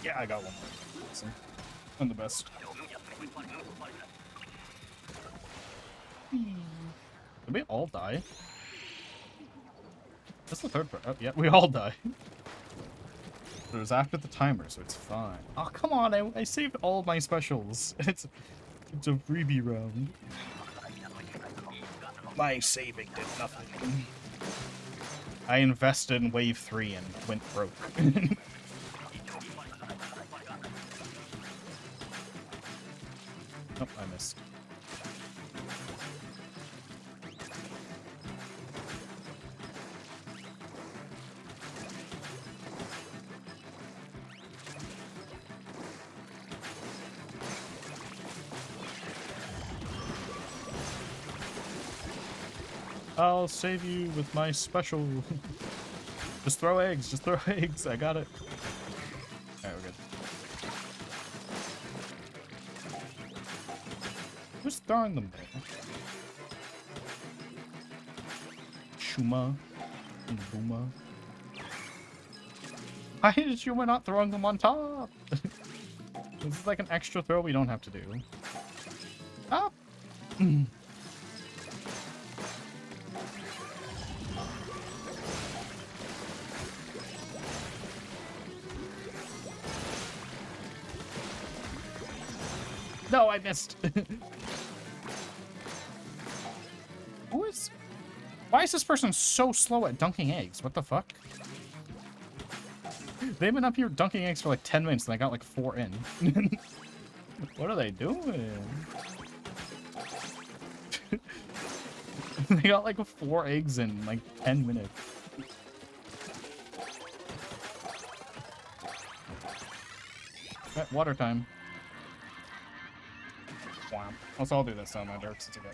Yeah, I got one. Awesome. I'm the best. Did we all die? That's the third part. Oh, yeah, we all die. But it was after the timer, so it's fine. Oh, come on, I saved all my specials. It's a freebie round. My saving did nothing. I invested in wave 3 and went broke. Oh, I missed. I'll save you with my special. Just throw eggs. Just throw eggs. I got it. Alright, we're good. Who's throwing them there? Shuma and Booma. Why did Shuma not throwing them on top? This is like an extra throw we don't have to do. Stop! No, I missed. Who is... Why is this person so slow at dunking eggs? What the fuck? They've been up here dunking eggs for like 10 minutes and I got like 4 in. What are they doing? They got like 4 eggs in like 10 minutes. Right, water time. Wow. Let's all do this on my darks. It's okay.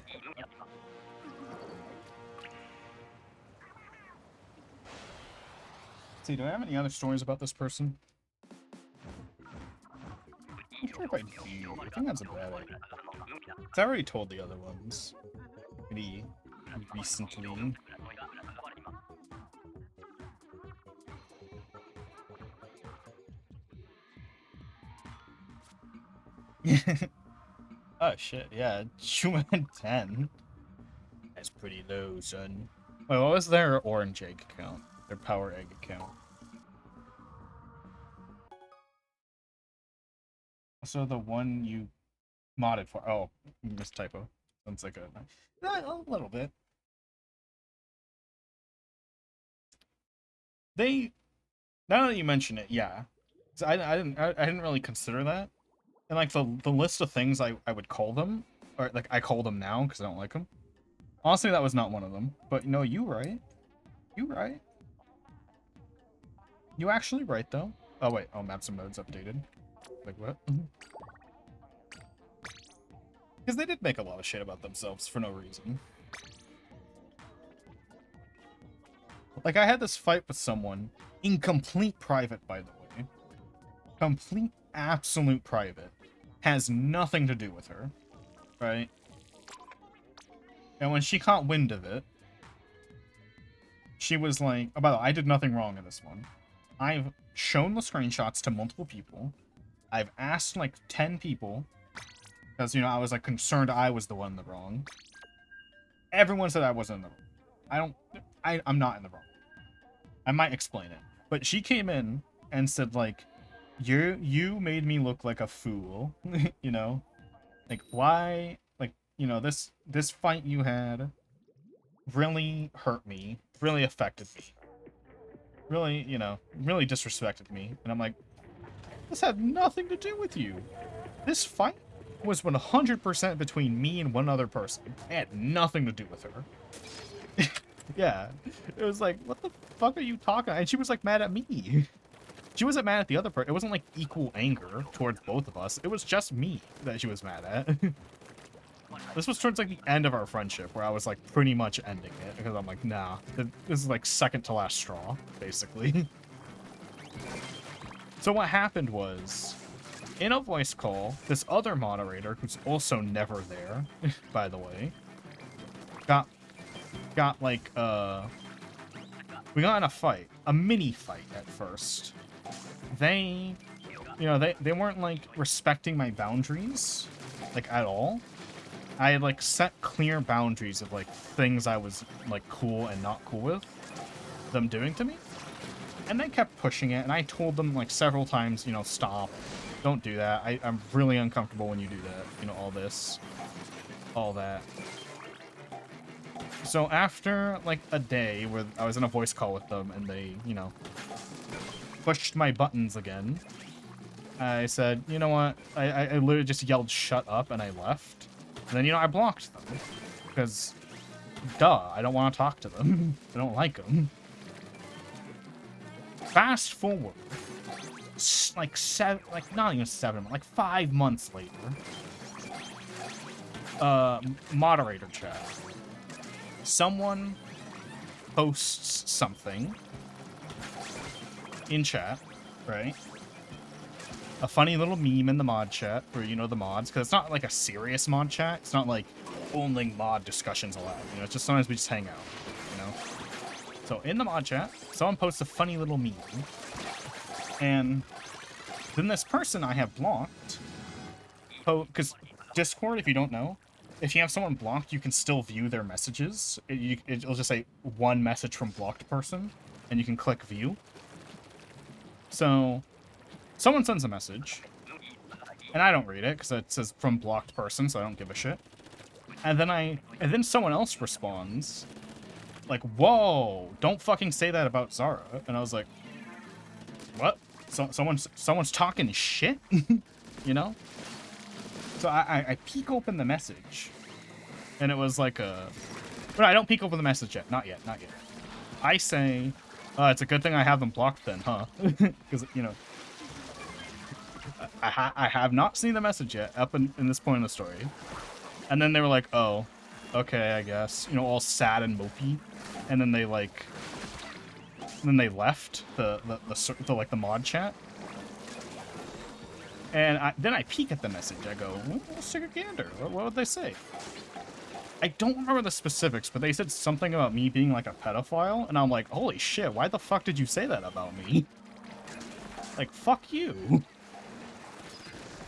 See, do I have any other stories about this person? I'm sure if I do. I think that's a bad idea. I already told the other ones. Pretty recently. Oh shit, yeah. Shuma had 10. That's pretty low, son. Wait, what was their orange egg count? Their power egg account. Also, the one you modded for. Oh, mistypo. Sounds like a little bit. They. Now that you mention it, yeah. I didn't really consider that. And like the list of things I would call them, or like I call them now because I don't like them. Honestly, that was not one of them. But no, you right. You right. You actually right though. Oh wait, oh maps and modes updated. Like what? Because they did make a lot of shit about themselves for no reason. Like I had this fight with someone in complete private, by the way. Complete absolute private. Has nothing to do with her. Right? And when she caught wind of it, she was like, oh, by the way, I did nothing wrong in this one. I've shown the screenshots to multiple people. I've asked like 10 people. Because, you know, I was like concerned I was the one in the wrong. Everyone said I wasn't in the wrong. I'm not in the wrong. I might explain it. But she came in and said like, you made me look like a fool. You know? Like, why? Like, you know, this fight you had really hurt me. Really affected me. Really, you know, really disrespected me. And I'm like, this had nothing to do with you. This fight was 100% between me and one other person. It had nothing to do with her. Yeah. It was like, what the fuck are you talking? And she was like mad at me. She wasn't mad at the other person. It wasn't like equal anger towards both of us. It was just me that she was mad at. This was towards like the end of our friendship where I was like pretty much ending it because I'm like, nah, this is like second to last straw, basically. So what happened was, in a voice call, this other moderator, who's also never there, by the way, got like, we got in a fight, a mini fight at first. They, you know, they weren't like respecting my boundaries, like at all. I had like set clear boundaries of like things I was like cool and not cool with them doing to me. And they kept pushing it, and I told them like several times, you know, stop. Don't do that. I'm really uncomfortable when you do that. You know, all that. So after like a day where I was in a voice call with them and they, you know, pushed my buttons again, I said, you know what? I literally just yelled shut up and I left. And then, you know, I blocked them because, duh, I don't want to talk to them. I don't like them. Fast forward, like not even 7, like 5 months later, moderator chat. someone posts something in chat, right? A funny little meme in the mod chat for, you know, the mods, because it's not like a serious mod chat. It's not like only mod discussions allowed, you know, it's just sometimes we just hang out, you know? So in the mod chat, someone posts a funny little meme, and then this person I have blocked, because Discord, if you don't know, if you have someone blocked, you can still view their messages. It'll just say one message from blocked person, and you can click view. So someone sends a message, and I don't read it because it says from blocked person, so I don't give a shit. And then someone else responds, like, "Whoa, don't fucking say that about Zara." And I was like, "What? So someone's talking shit?" You know? So I peek open the message, and it was like a... Well, I don't peek open the message yet. Not yet. I say, it's a good thing I have them blocked then, huh? Because, you know, I have not seen the message yet up in this point in the story. And then they were like, oh, okay, I guess. You know, all sad and mopey. And then they, like... then they left the mod chat. And then I peek at the message. I go, let's take a gander. What would they say? I don't remember the specifics, but they said something about me being like a pedophile. And I'm like, holy shit, why the fuck did you say that about me? Like, fuck you.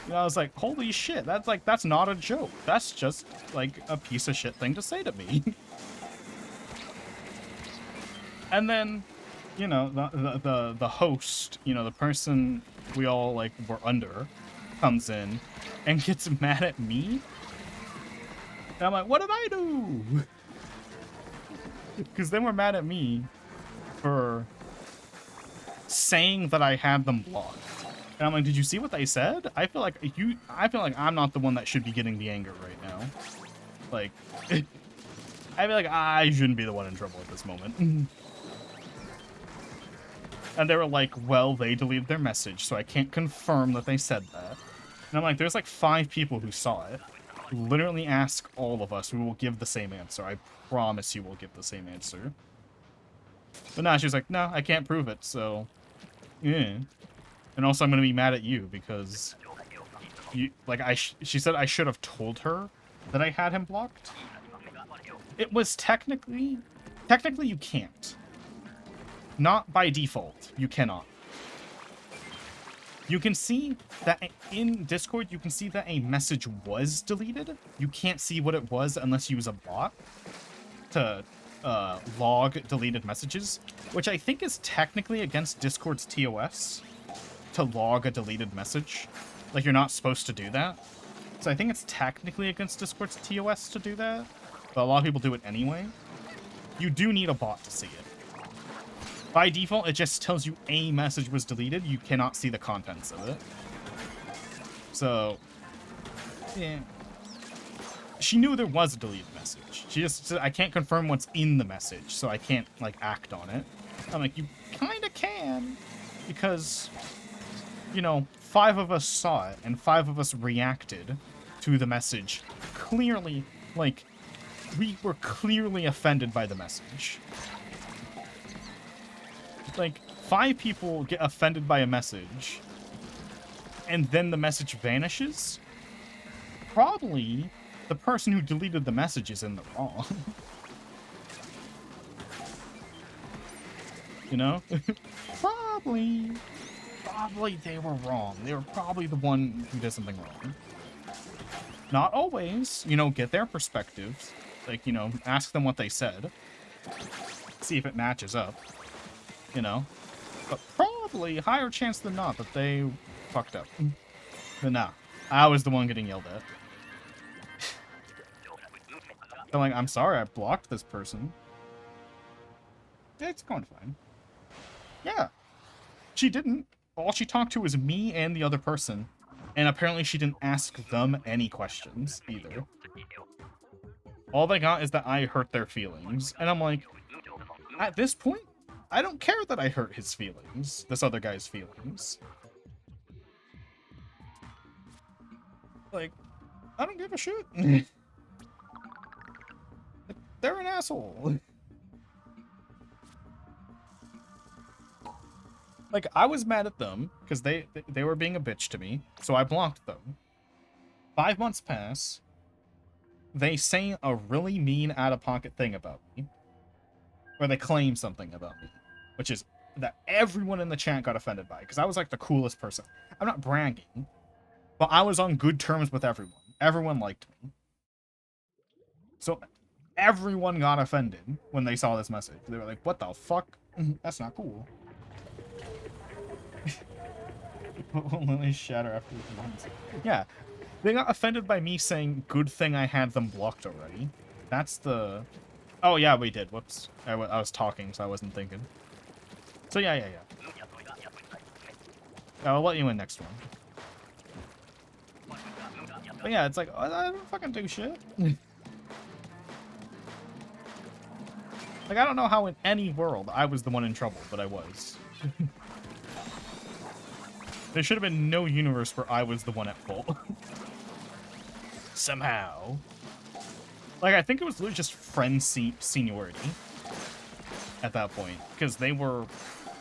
And I was like, holy shit, that's not a joke. That's just like a piece of shit thing to say to me. And then, you know, the host, you know, the person we all like were under, comes in and gets mad at me. And I'm like, what did I do? Because they were mad at me for saying that I had them blocked. And I'm like, did you see what they said? I feel like I'm not the one that should be getting the anger right now. Like, I feel like I shouldn't be the one in trouble at this moment. And they were like, well, they deleted their message, so I can't confirm that they said that. And I'm like, there's like 5 people who saw it. Literally ask all of us. We will give the same answer. I promise you we'll give the same answer. But nah, she was like, no, I can't prove it, so... yeah. And also I'm gonna be mad at you because... you, like, she said I should have told her that I had him blocked. It was technically you can't. Not by default. You cannot. You can see that in Discord, you can see that a message was deleted. You can't see what it was unless you use a bot to log deleted messages, which I think is technically against Discord's TOS to log a deleted message. Like, you're not supposed to do that. So I think it's technically against Discord's TOS to do that, but a lot of people do it anyway. You do need a bot to see it. By default, it just tells you a message was deleted. You cannot see the contents of it. So, yeah. She knew there was a deleted message. She just said, I can't confirm what's in the message, so I can't, like, act on it. I'm like, you kind of can, because, you know, 5 of us saw it, and 5 of us reacted to the message. Clearly, like, we were clearly offended by the message. Like, 5 people get offended by a message, and then the message vanishes. Probably the person who deleted the message is in the wrong. You know? Probably they were wrong. They were probably the one who did something wrong. Not always. You know, get their perspectives. Like, you know, ask them what they said. See if it matches up. You know? But probably higher chance than not that they fucked up. But nah. I was the one getting yelled at. I'm like, I'm sorry I blocked this person. Yeah, it's going fine. Yeah. She didn't. All she talked to was me and the other person. And apparently she didn't ask them any questions either. All they got is that I hurt their feelings. And I'm like, at this point, I don't care that I hurt his feelings. This other guy's feelings. Like, I don't give a shit. They're an asshole. Like, I was mad at them because they were being a bitch to me, so I blocked them. 5 months pass. They say a really mean out-of-pocket thing about me. Or they claim something about me. Which is that everyone in the chat got offended by. Because I was like the coolest person. I'm not bragging. But I was on good terms with everyone. Everyone liked me. So everyone got offended when they saw this message. They were like, what the fuck? That's not cool. Only shatter after the months. Yeah. They got offended by me saying, good thing I had them blocked already. That's the... Oh, yeah, we did. Whoops. I was talking, so I wasn't thinking. So, yeah. I'll let you in next one. But yeah, it's like, oh, I don't fucking do shit. Like, I don't know how in any world I was the one in trouble, but I was. There should have been no universe where I was the one at fault. Somehow. Like, I think it was literally just friend seniority at that point. Because they were...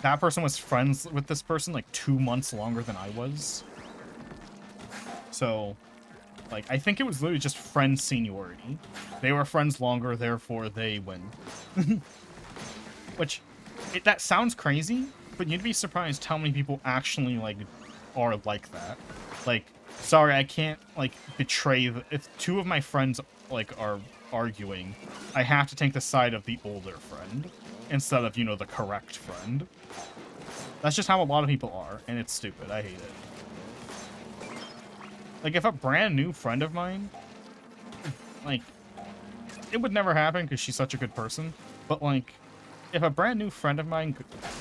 That person was friends with this person, like, 2 months longer than I was. So, like, I think it was literally just friend seniority. They were friends longer, therefore they win. Which, that sounds crazy, but you'd be surprised how many people actually, like, are like that. Like, sorry, I can't, like, betray... If 2 of my friends, like, are arguing, I have to take the side of the older friend instead of, you know, the correct friend. That's just how a lot of people are, and it's stupid. I hate it. Like, if a brand new friend of mine, like, it would never happen because she's such a good person, but, like, if a brand new friend of mine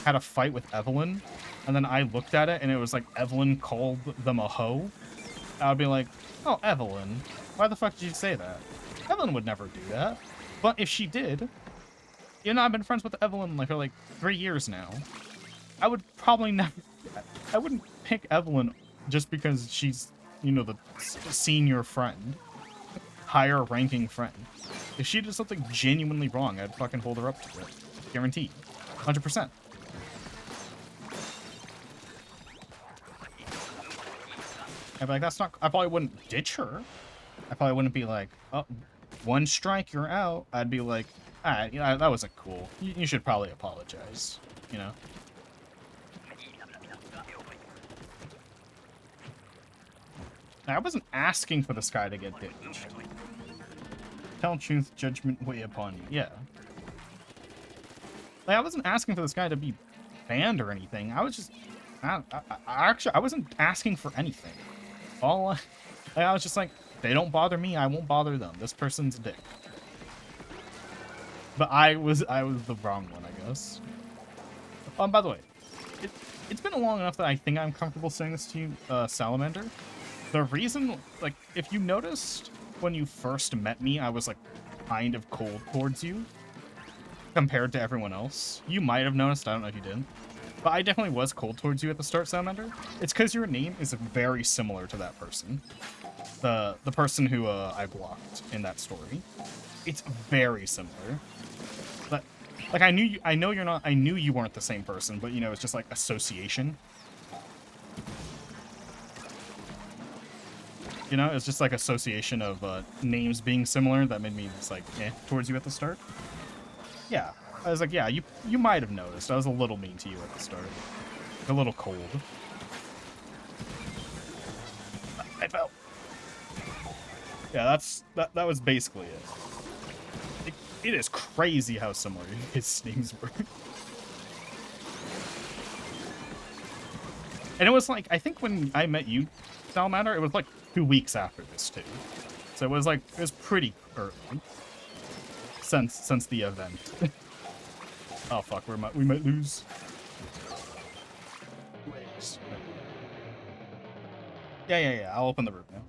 had a fight with Evelyn, and then I looked at it and it was like Evelyn called them a hoe, I would be like, oh, Evelyn, why the fuck did you say that? Evelyn would never do that. But if she did, you know, I've been friends with Evelyn like for like 3 years now. I would probably never... I wouldn't pick Evelyn just because she's, you know, the senior friend. Higher ranking friend. If she did something genuinely wrong, I'd fucking hold her up to it. Guaranteed. 100%. I'd be like, that's not... I probably wouldn't ditch her. I probably wouldn't be like, oh, 1 strike, you're out. I'd be like, alright, you know, that wasn't cool. You should probably apologize, you know? I wasn't asking for this guy to get ditched. Tell truth, judgment weigh upon you. Yeah. Like, I wasn't asking for this guy to be banned or anything. I was just... I wasn't asking for anything. I was just like, they don't bother me, I won't bother them. This person's a dick. But I was the wrong one, I guess. By the way, it's been long enough that I think I'm comfortable saying this to you, Salamander. The reason, like, if you noticed when you first met me, I was, like, kind of cold towards you compared to everyone else. You might have noticed, I don't know if you did. But I definitely was cold towards you at the start, Salamander. It's because your name is very similar to that person. The person who I blocked in that story. It's very similar. But, like, I knew you weren't the same person, but, you know, it's just, like, association. You know, it's just, like, association of names being similar that made me just, like, towards you at the start. Yeah. I was like, yeah, you might have noticed. I was a little mean to you at the start. A little cold. I fell. Yeah, that was basically it. It is crazy how similar his names were. And it was like, I think when I met you, Salamander, it was like 2 weeks after this too. So it was pretty early. Since the event. Oh fuck, we might lose. Yeah, I'll open the room now.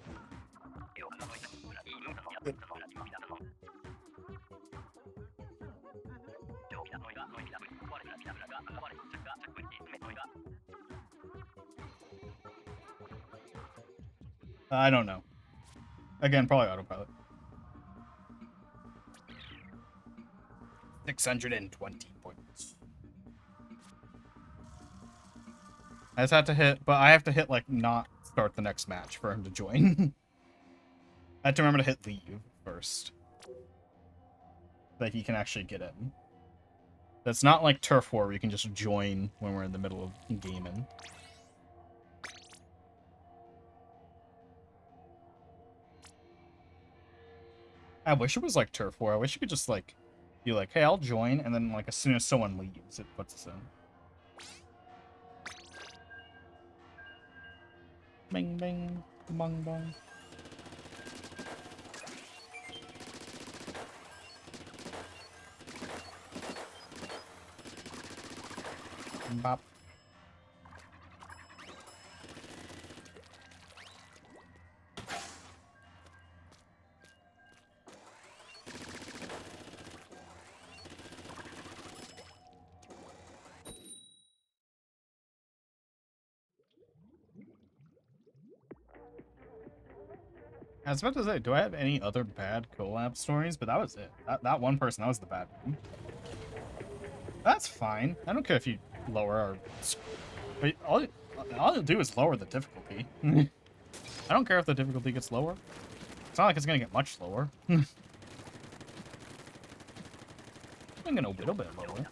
I don't know. Again, probably autopilot. 620 points. I just have to hit, but I have to hit, like, not start the next match for him to join. I have to remember to hit leave first. So that he can actually get in. That's not like Turf War where you can just join when we're in the middle of gaming. I wish it was like Turf War. I wish you could just, like, be like, hey, I'll join, and then, like, as soon as someone leaves, it puts us in. Bing, bing, bong, bong. Bop. I was about to say, do I have any other bad collab stories? But that was it. That one person, that was the bad one. That's fine. I don't care if you lower our... But all you'll do is lower the difficulty. I don't care if the difficulty gets lower. It's not like it's gonna get much lower. I'm gonna a little bit lower.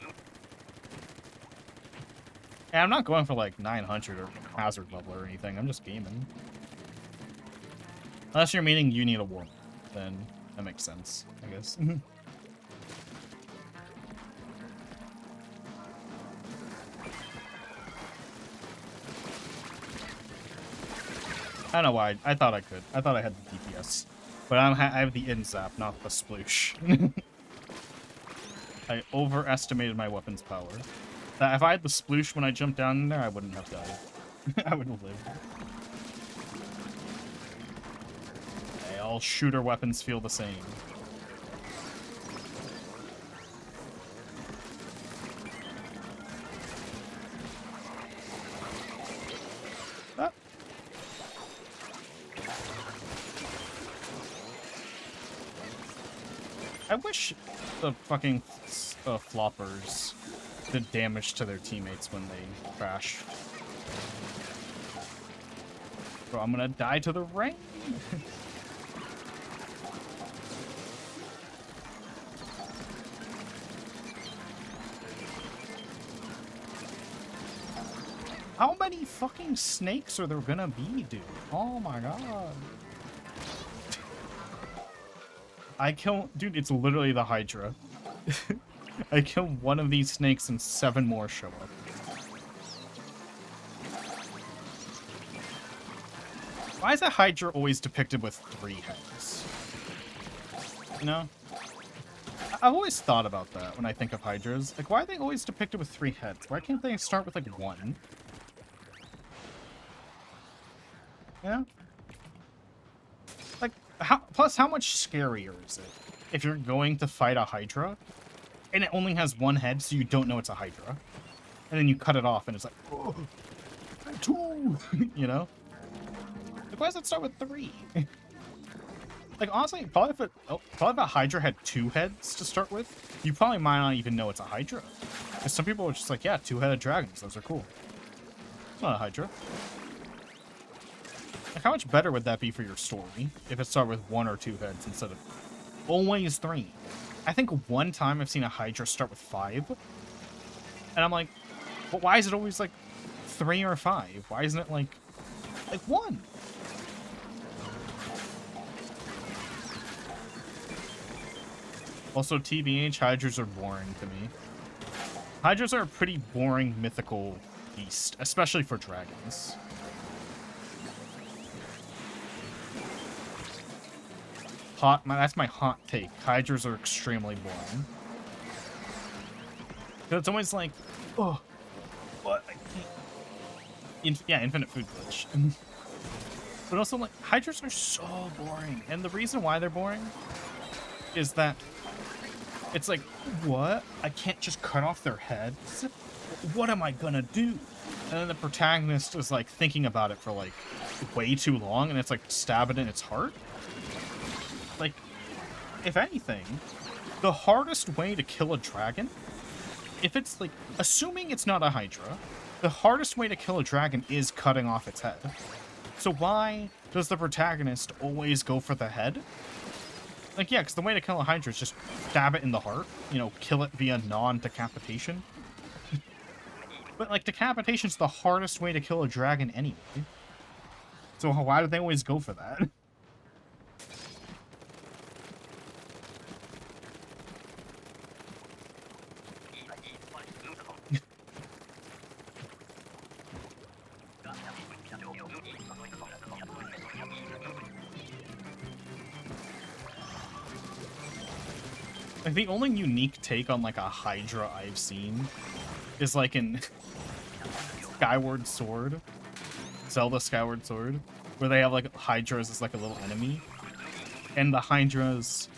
And I'm not going for like 900 or hazard level or anything. I'm just gaming. Unless you're meaning you need a warm, then that makes sense, I guess. I don't know why. I thought I could. I thought I had the DPS. But I have the in-zap, not the sploosh. I overestimated my weapon's power. If I had the sploosh when I jumped down in there, I wouldn't have died. I would have lived. Hey, all shooter weapons feel the same. Ah. I wish the fucking floppers did damage to their teammates when they crash. Bro, I'm gonna die to the rain. How many fucking snakes are there gonna be, dude? Oh my god. I kill... Dude, it's literally the Hydra. I kill one of these snakes and 7 more show up. Why is a Hydra always depicted with 3 heads? You know? I've always thought about that when I think of Hydras. Like, why are they always depicted with 3 heads? Why can't they start with, like, 1? Yeah? Like, plus, how much scarier is it if you're going to fight a Hydra and it only has 1 head, so you don't know it's a Hydra, and then you cut it off and it's like, oh, 2, you know? Like, why does it start with 3? Like, honestly, probably if a Hydra had 2 heads to start with, you probably might not even know it's a Hydra. Because some people are just like, yeah, 2-headed dragons, those are cool. It's not a Hydra. Like, how much better would that be for your story if it started with 1 or 2 heads instead of always 3? I think one time I've seen a Hydra start with 5, and I'm like, well, why is it always like 3 or 5? Why isn't it like 1? Also, TBH, Hydras are boring to me. Hydras are a pretty boring mythical beast, especially for dragons. That's my hot take. Hydras are extremely boring. It's always like, oh, what? I can't. Yeah, infinite food glitch. But also, like, Hydras are so boring. And the reason why they're boring is that it's like, what? I can't just cut off their heads? What am I gonna do? And then the protagonist is, like, thinking about it for, like, way too long, and it's, like, stab it in its heart. Like, if anything, the hardest way to kill a dragon, if it's like, assuming it's not a Hydra, the hardest way to kill a dragon is cutting off its head. So why does the protagonist always go for the head? Like, yeah, because the way to kill a Hydra is just stab it in the heart, you know, kill it via non-decapitation. But, like, decapitation's the hardest way to kill a dragon anyway. So why do they always go for that? Like, the only unique take on, like, a Hydra I've seen is, like, in Skyward Sword. Zelda Skyward Sword. Where they have, like, Hydras as, like, a little enemy. And the Hydras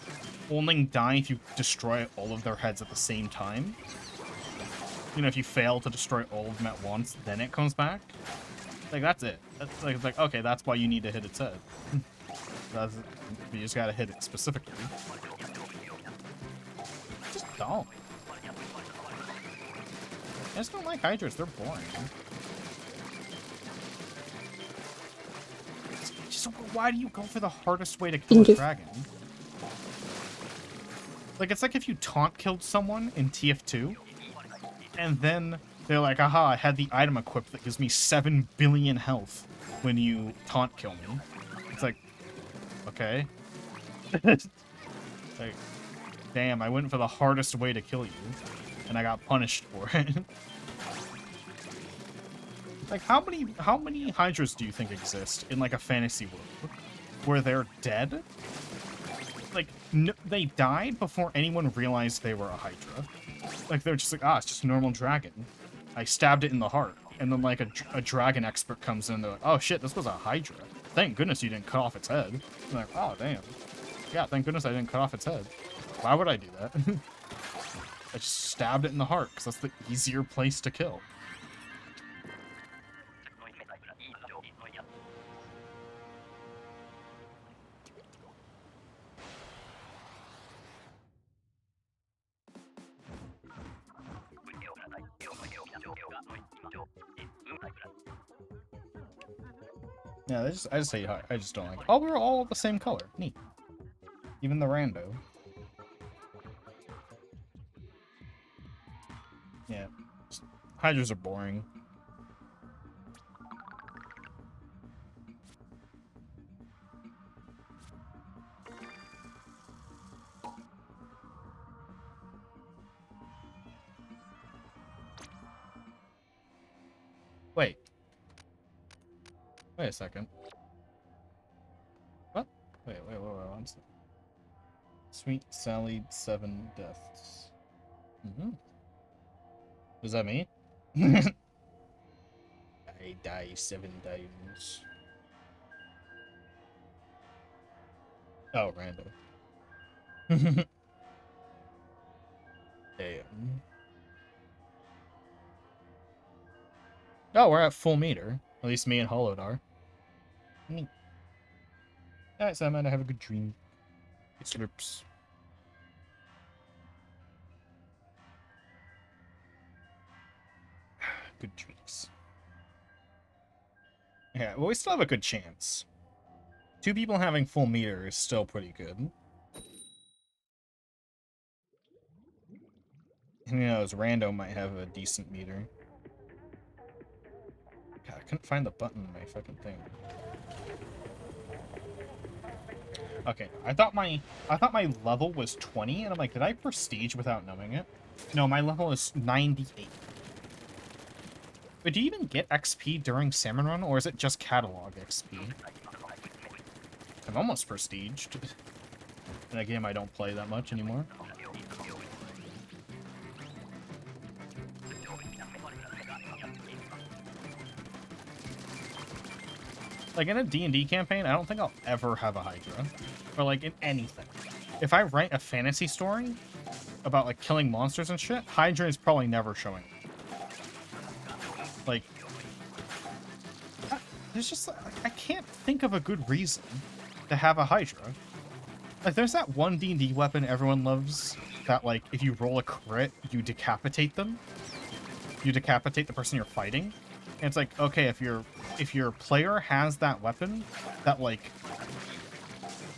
only die if you destroy all of their heads at the same time. You know, if you fail to destroy all of them at once, then it comes back. Like, that's it. That's, like, it's like, okay, that's why you need to hit its head. You just gotta hit it specifically. Dumb. I just don't like Hydras, they're boring. Just, why do you go for the hardest way to kill a dragon? Like, it's like if you taunt killed someone in TF2, and then they're like, aha, I had the item equipped that gives me 7 billion health when you taunt kill me. It's like, okay. Like, damn, I went for the hardest way to kill you, and I got punished for it. Like, how many Hydras do you think exist in, like, a fantasy world where they're dead? Like, they died before anyone realized they were a Hydra. Like, they're just like, ah, it's just a normal dragon. I stabbed it in the heart. And then, like, a dragon expert comes in, and they're like, oh shit, this was a Hydra. Thank goodness you didn't cut off its head. I'm like, oh, damn. Yeah, thank goodness I didn't cut off its head. Why would I do that? I just stabbed it in the heart, because that's the easier place to kill. Yeah, I just hate. I just don't like. Oh, we're all the same color. Neat. Even the rando. Yeah, Hydras are boring. Wait. Wait a second. What? Wait. One second. Sweet Sally 7 deaths. Mm-hmm. Does that mean? I die 7 times. Oh, random. Damn. Oh, we're at full meter. At least me and Hollowed are. Neat. Alright, Simon, I have a good dream. It slurps. Good dreams. Yeah, well, we still have a good chance. 2 people having full meter is still pretty good. Who knows, Rando might have a decent meter. God, I couldn't find the button in my fucking thing. Okay, I thought my level was 20, and I'm like, did I prestige without knowing it? No, my level is 98. But do you even get XP during Salmon Run, or is it just catalog XP? I'm almost prestiged. In a game I don't play that much anymore. Like, in a D&D campaign, I don't think I'll ever have a Hydra. Or, like, in anything. If I write a fantasy story about, like, killing monsters and shit, Hydra is probably never showing. Like, there's just, like, I can't think of a good reason to have a Hydra. Like, there's that one D&D weapon everyone loves that, like, if you roll a crit, you decapitate them. You decapitate the person you're fighting. And it's like, okay, if your player has that weapon, that, like...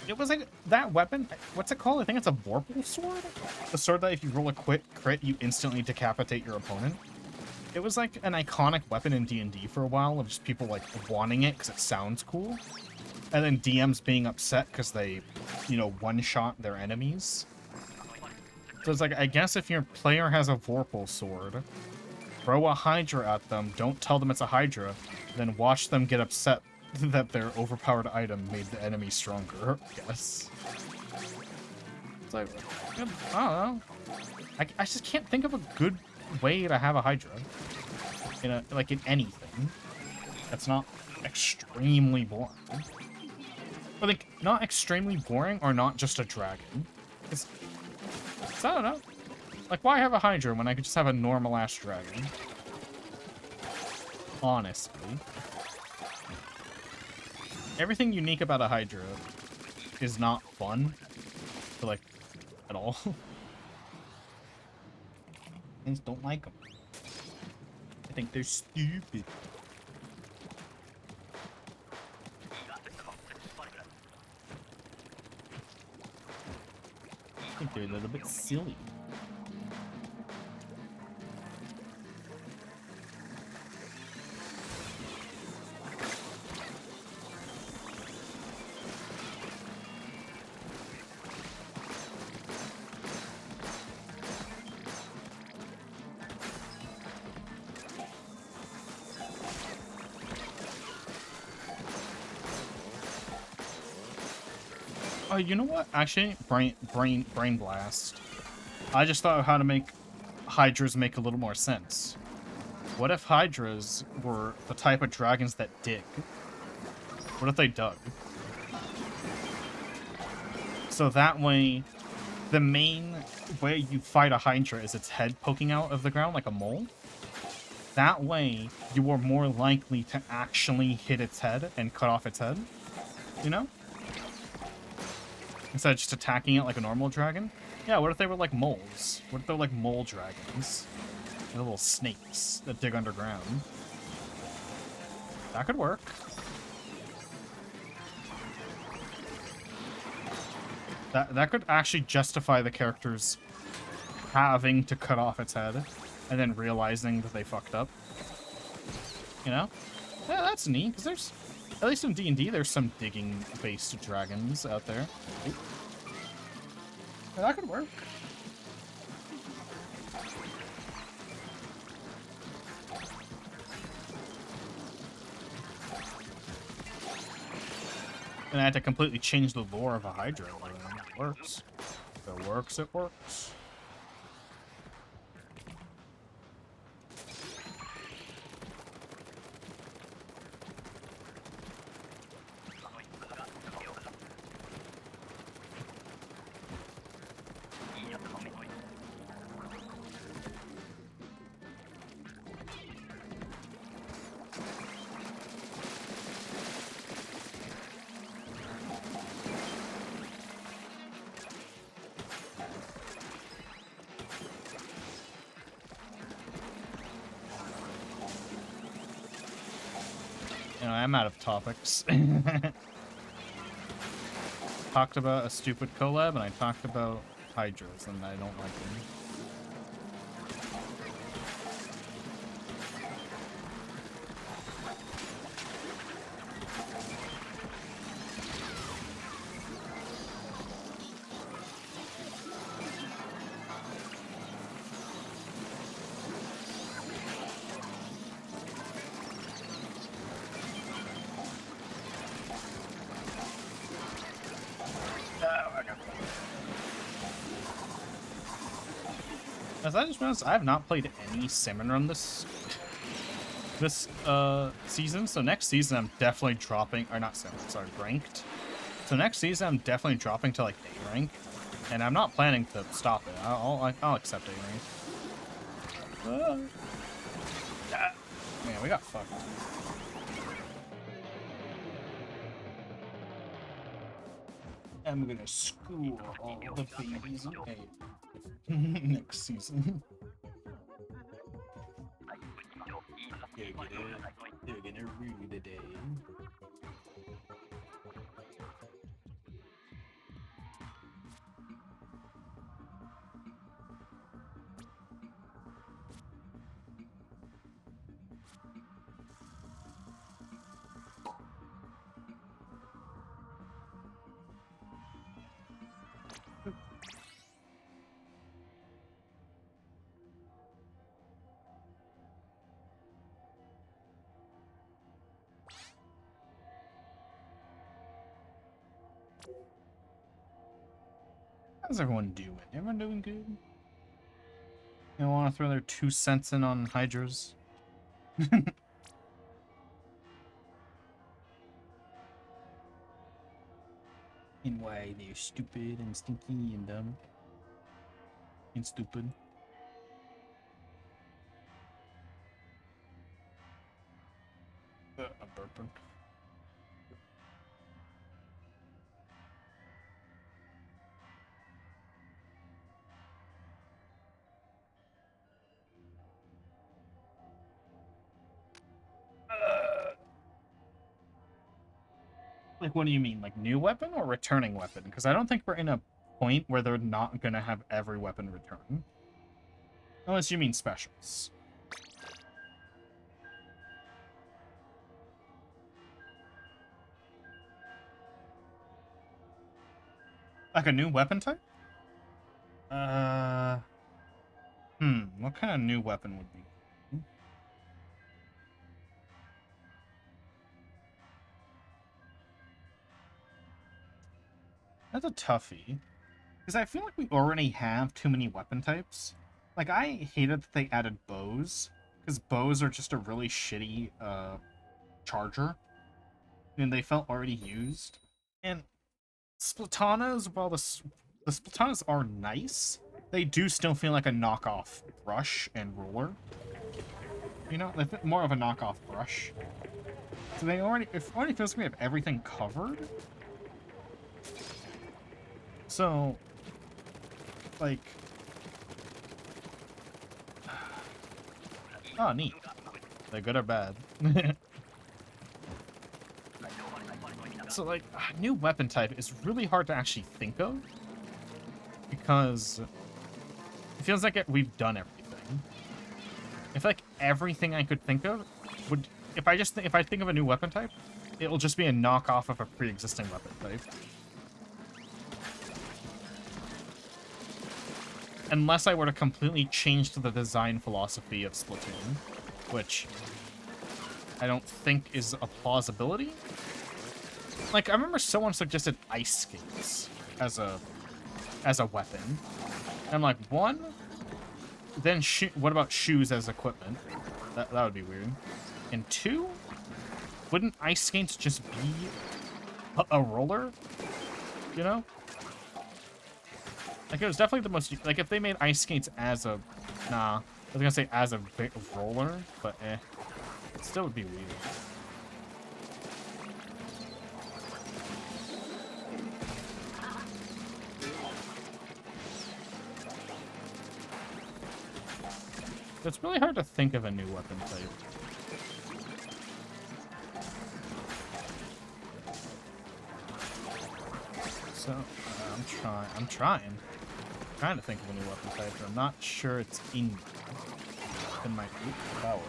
It was like, that weapon, what's it called? I think it's a Vorpal sword? The sword that if you roll a crit, you instantly decapitate your opponent. It was like an iconic weapon in D&D for a while, of just people, like, wanting it because it sounds cool. And then DMs being upset because they, you know, one-shot their enemies. So it's like, I guess if your player has a Vorpal sword, throw a Hydra at them, don't tell them it's a Hydra, then watch them get upset that their overpowered item made the enemy stronger. Yes. It's like, I don't know. I just can't think of a good way to have a Hydra. In a, like, in anything. That's not extremely boring. But, like, not extremely boring or not just a dragon. It's I don't know. Like, why have a Hydra when I could just have a normal-ass dragon? Honestly. Everything unique about a Hydra is not fun. Like, at all. I just don't like them. I think they're stupid. I think they're a little bit silly. Oh, you know what? Actually, brain blast. I just thought of how to make Hydras make a little more sense. What if Hydras were the type of dragons that dig? What if they dug? So that way, the main way you fight a Hydra is its head poking out of the ground like a mole. That way, you are more likely to actually hit its head and cut off its head. You know? Instead of just attacking it like a normal dragon. Yeah, what if they were like moles? What if they're like mole dragons? They're little snakes that dig underground. That could work. That could actually justify the characters having to cut off its head and then realizing that they fucked up. You know? Yeah, that's neat, because there's... At least in D&D, there's some digging-based dragons out there. Ooh. Yeah, that could work. And I had to completely change the lore of a Hydra. Like, it works. If it works, it works. You know, I'm out of topics. Talked about a stupid collab, and I talked about Hydras, and I don't like them. As I just realized, I have not played any Salmon Run this season, so next season I'm definitely dropping, or not Salmon, sorry, Ranked. So next season I'm definitely dropping to like A rank, and I'm not planning to stop it. I'll accept A rank. Man, we got fucked. I'm gonna school all the babies next season. They're gonna rue the day. How's everyone doing? Everyone doing good? You don't want to throw their 2 cents in on Hydras? And why they're stupid and stinky and dumb. And stupid. I'm burping. Like, what do you mean? Like, new weapon or returning weapon? Because I don't think we're in a point where they're not going to have every weapon return. Unless you mean specials. Like a new weapon type? What kind of new weapon would be? That's a toughie. Because I feel like we already have too many weapon types. Like, I hated that they added bows. Because bows are just a really shitty, charger. And they felt already used. And Splatanas, while the Splatanas are nice, they do still feel like a knockoff brush and ruler. You know, they feel more of a knockoff brush. So it already feels like we have everything covered. So, like, oh, neat. They're good or bad. So, like, a new weapon type is really hard to actually think of because it feels like we've done everything. I feel like everything I could think of would, if I think of a new weapon type, it'll just be a knockoff of a pre-existing weapon type. Unless I were to completely change to the design philosophy of Splatoon, which I don't think is a plausibility. Like, I remember someone suggested ice skates as a weapon. And I'm like, one, then what about shoes as equipment? That would be weird. And two, wouldn't ice skates just be a roller? You know? Like, it was definitely the most... Like, if they made ice skates as a... Nah. I was gonna say as a roller, but eh. It still would be weird. It's really hard to think of a new weapon type. So, I'm trying to think of a new weapon type, but I'm not sure it's in my power.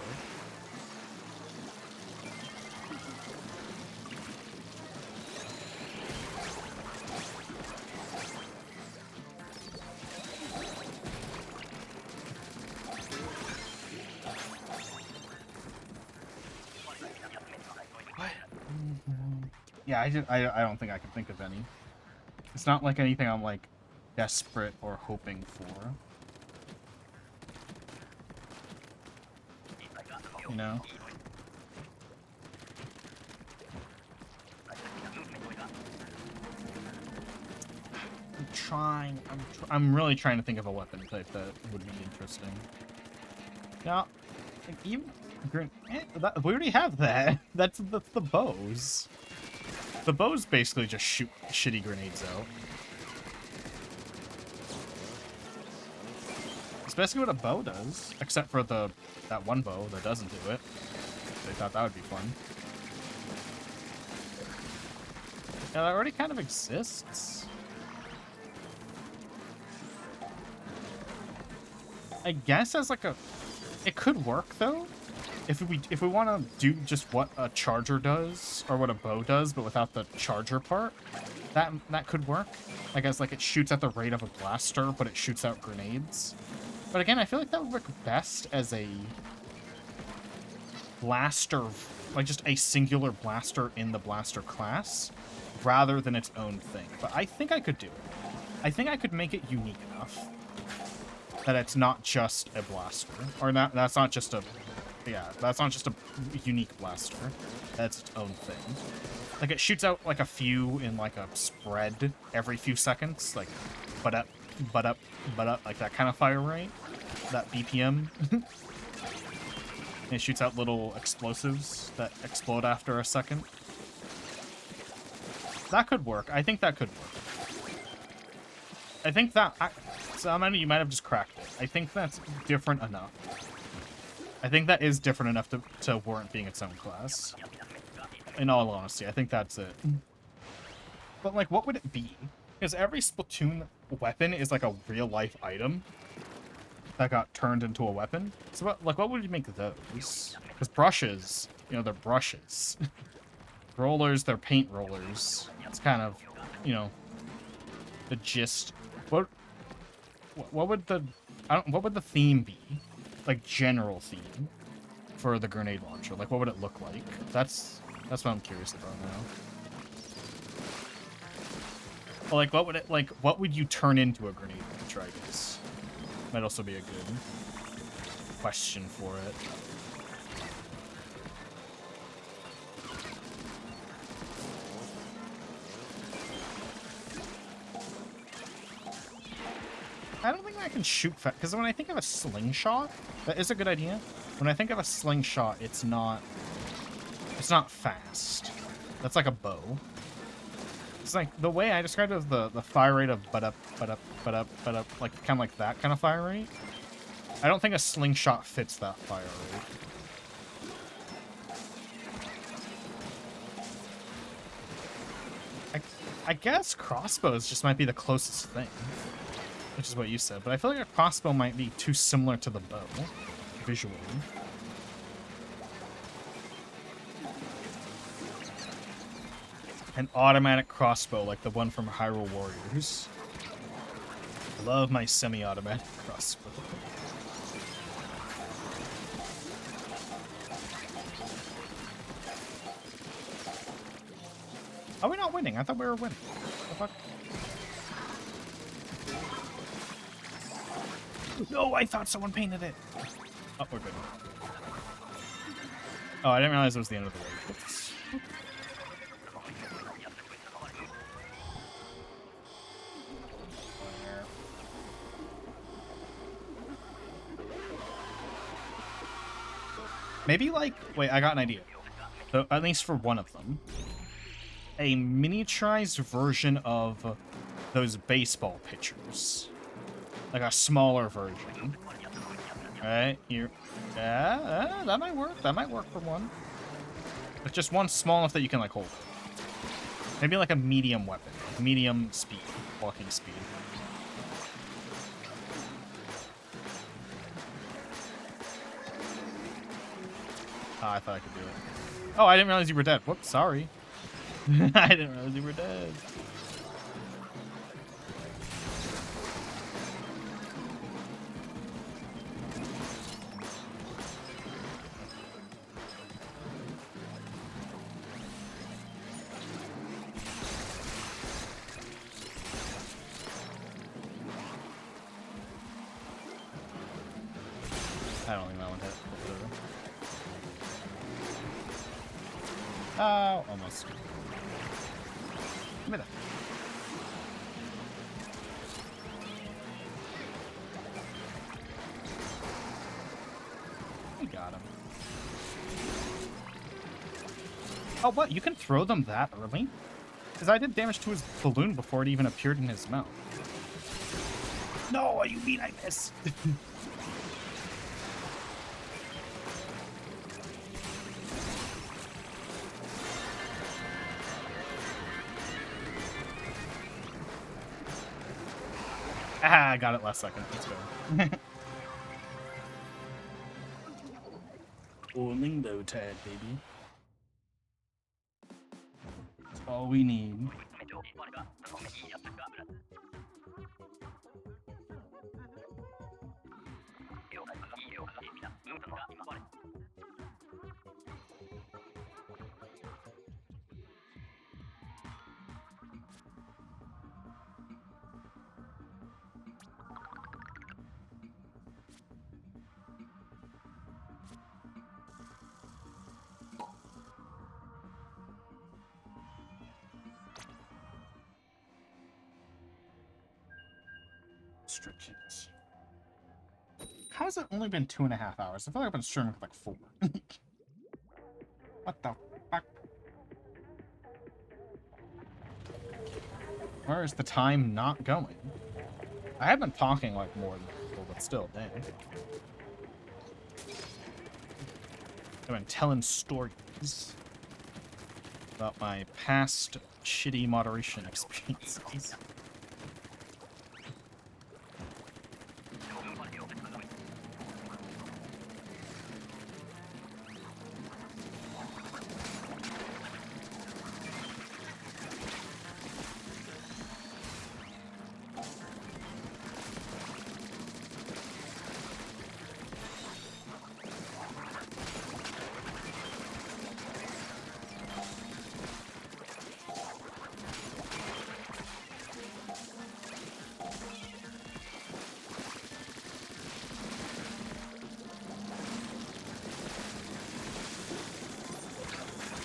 What? Yeah, I don't think I can think of any. It's not like anything I'm like desperate or hoping for. You know? I'm really trying to think of a weapon type that would be interesting. Now, like, even we already have that. That's the bows. The bows basically just shoot shitty grenades out. That's basically what a bow does, except for that one bow that doesn't do it. They thought that would be fun. Yeah, that already kind of exists. I guess as like it could work though. If we want to do just what a charger does or what a bow does, but without the charger part, that could work. I guess like it shoots at the rate of a blaster, but it shoots out grenades. But again, I feel like that would work best as a blaster, like just a singular blaster in the blaster class, rather than its own thing. But I think I could do it. I think I could make it unique enough that it's not just a blaster, or that's not just a unique blaster. That's its own thing. Like it shoots out like a few in like a spread every few seconds, like but up, like that kind of fire rate, that BPM. And it shoots out little explosives that explode after a second. That could work. I think that could work. I think that... you might have just cracked it. I think that's different enough. I think that is different enough to warrant being its own class. In all honesty, I think that's it. But, like, what would it be? Because every Splatoon weapon is, like, a real-life item that got turned into a weapon. So, what would you make those? Because brushes, you know, they're brushes. Rollers, they're paint rollers. It's kind of, you know, the gist. What would the theme be? Like, general theme for the grenade launcher? Like, what would it look like? That's what I'm curious about now. Well, like, what would you turn into a grenade launcher, I guess? Might also be a good question for it. I don't think I can shoot fast, because when I think of a slingshot, that is a good idea. When I think of a slingshot, it's not fast. That's like a bow. It's like, the way I described it was the fire rate of but up, like, kind of like that kind of fire rate. I don't think a slingshot fits that fire rate. I guess crossbows just might be the closest thing, which is what you said, but I feel like a crossbow might be too similar to the bow, visually. An automatic crossbow, like the one from Hyrule Warriors. I love my semi-automatic crossbow. Are we not winning? I thought we were winning. What the fuck? No, I thought someone painted it. Oh, we're good. Oh, I didn't realize it was the end of the way. Oops. Maybe, like... Wait, I got an idea. So, at least for one of them. A miniaturized version of those baseball pitchers. Like a smaller version. Alright, here. Yeah, that might work. That might work for one. But just one small enough that you can, like, hold it. Maybe like a medium weapon. Like medium speed. Walking speed. I thought I could do it. Oh, I didn't realize you were dead. Whoops, sorry. I didn't realize you were dead. I don't think that one hit. Oh, almost. Give me that. We got him. Oh, what? You can throw them that early? Because I did damage to his balloon before it even appeared in his mouth. No, what do you mean I missed? Ah, I got it last second. Let's go. Rolling low tide, baby. That's all we need. Restrictions. How has it only been 2.5 hours? I feel like I've been streaming for like 4. What the fuck? Where is the time not going? I have been talking like more than people, but still, dang. I've been telling stories about my past shitty moderation experiences.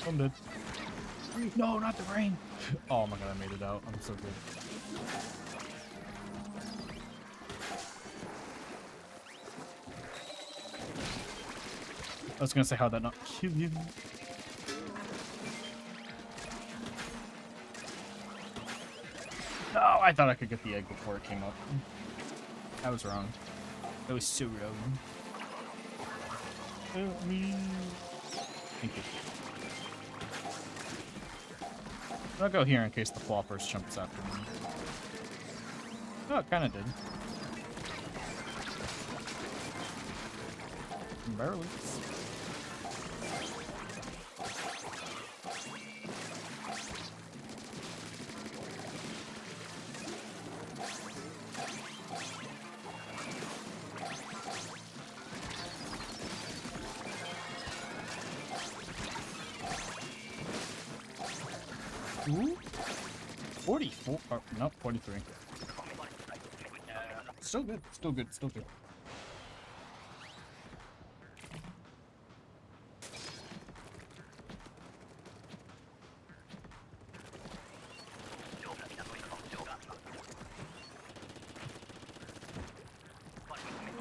I'm dead. No, not the rain. Oh my god, I made it out. I'm so good. I was gonna say, how'd that not kill you? Oh, I thought I could get the egg before it came up. I was wrong. I was so wrong. Help me. Thank you. I'll go here in case the floppers jumps after me. Oh, it kind of did. Barely. Ooh. 44. Oh, no, 43. Still good. Still good. Still good.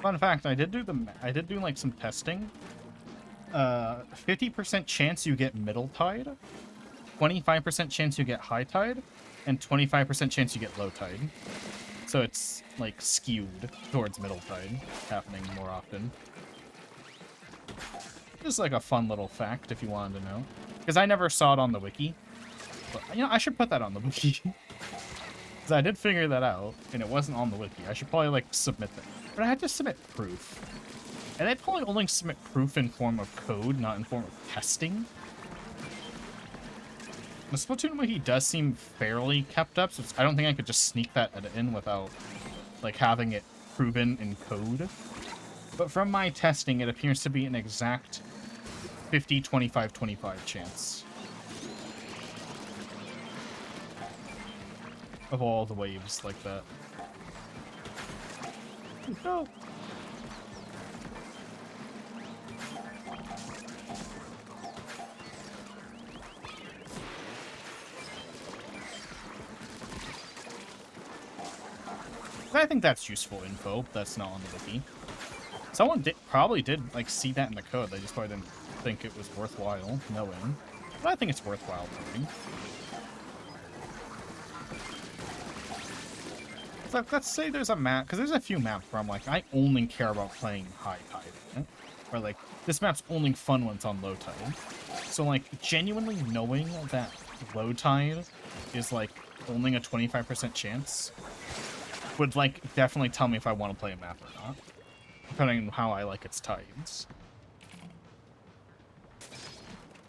Fun fact, I did do like some testing. 50% chance you get middle tide, 25% chance you get high tide, and 25% chance you get low tide. So it's like skewed towards middle tide happening more often. Just like a fun little fact if you wanted to know. Because I never saw it on the wiki. But, you know, I should put that on the wiki. Because I did figure that out, and it wasn't on the wiki. I should probably, like, submit that. But I had to submit proof. And I'd probably only submit proof in form of code, not in form of testing. The Splatoon wiki does seem fairly kept up, so I don't think I could just sneak that in without, like, having it proven in code. But from my testing, it appears to be an exact 50, 25, 25 chance of all the waves like that. No. I think that's useful info, but that's not on the wiki. Someone probably did, like, see that in the code. They just probably didn't think it was worthwhile knowing. But I think it's worthwhile knowing. let's say there's a map, because there's a few maps where I'm like, I only care about playing high tide in it. Or like, this map's only fun when it's on low tide. So like, genuinely knowing that low tide is like only a 25% chance would like definitely tell me if I want to play a map or not, depending on how I like its tides.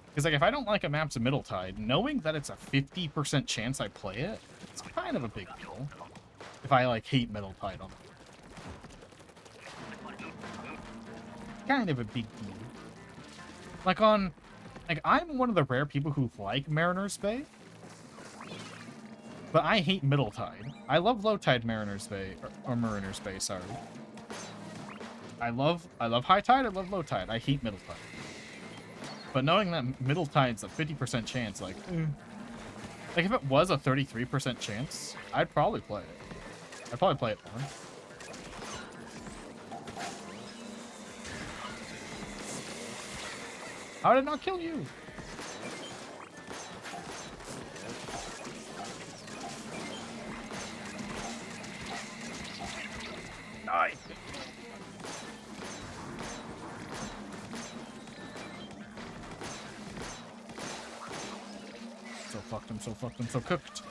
Because like, if I don't like a map's middle tide, knowing that it's a 50% chance I play it, it's kind of a big deal. If I like hate middle tide on it. Kind of a big deal. Like I'm one of the rare people who like Mariner's Bay. But I hate middle tide. I love low tide Mariner's Bay, or Mariner's Bay, sorry. I love high tide, I love low tide. I hate middle tide. But knowing that middle tide's a 50% chance, like if it was a 33% chance, I'd probably play it. I'd probably play it more. How did it not kill you? Nice. So fucked, I'm so fucked, I'm so cooked.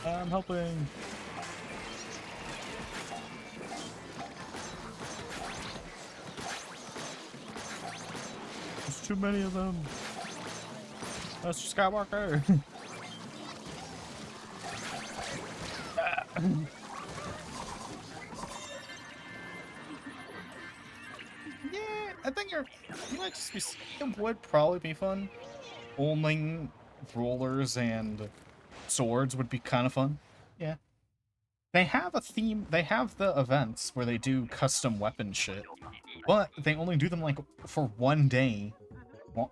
I'm helping. There's too many of them. Mr. Skywalker. Yeah, I think you might just be. It would probably be fun. Owning rollers and swords would be kind of fun. Yeah. They have a theme. They have the events where they do custom weapon shit, but they only do them like for one day,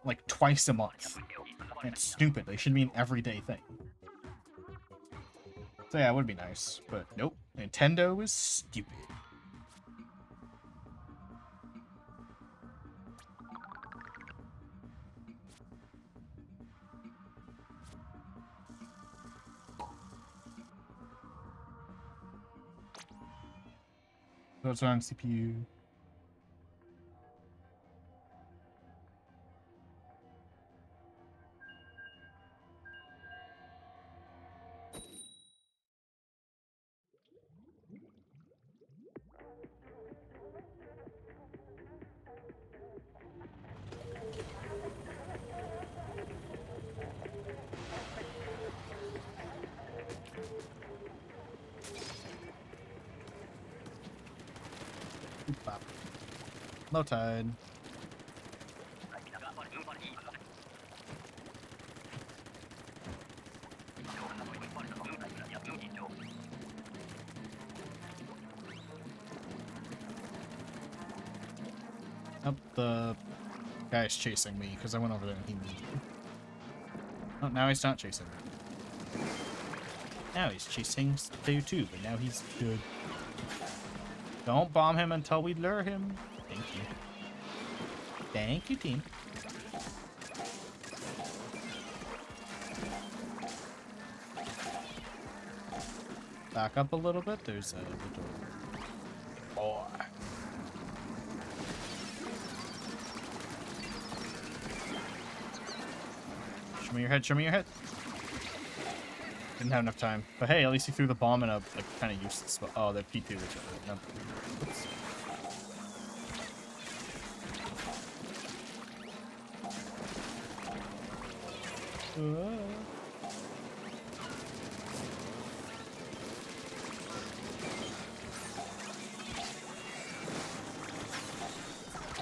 like twice a month. And it's stupid. They should be an everyday thing. So yeah, it would be nice, but nope. Nintendo is stupid. What's on CPU? Low tide. Oh, the guy's chasing me because I went over there and he moved. Oh, now he's not chasing me. Now he's chasing Splatoon too, but now he's good. Don't bomb him until we lure him. Thank you. Thank you, team. Back up a little bit. There's the door. Boy. Show me your head. Show me your head. Didn't have enough time. But hey, at least he threw the bomb in a like kind of useless spot. Oh, they're P2 each other. No. Oops.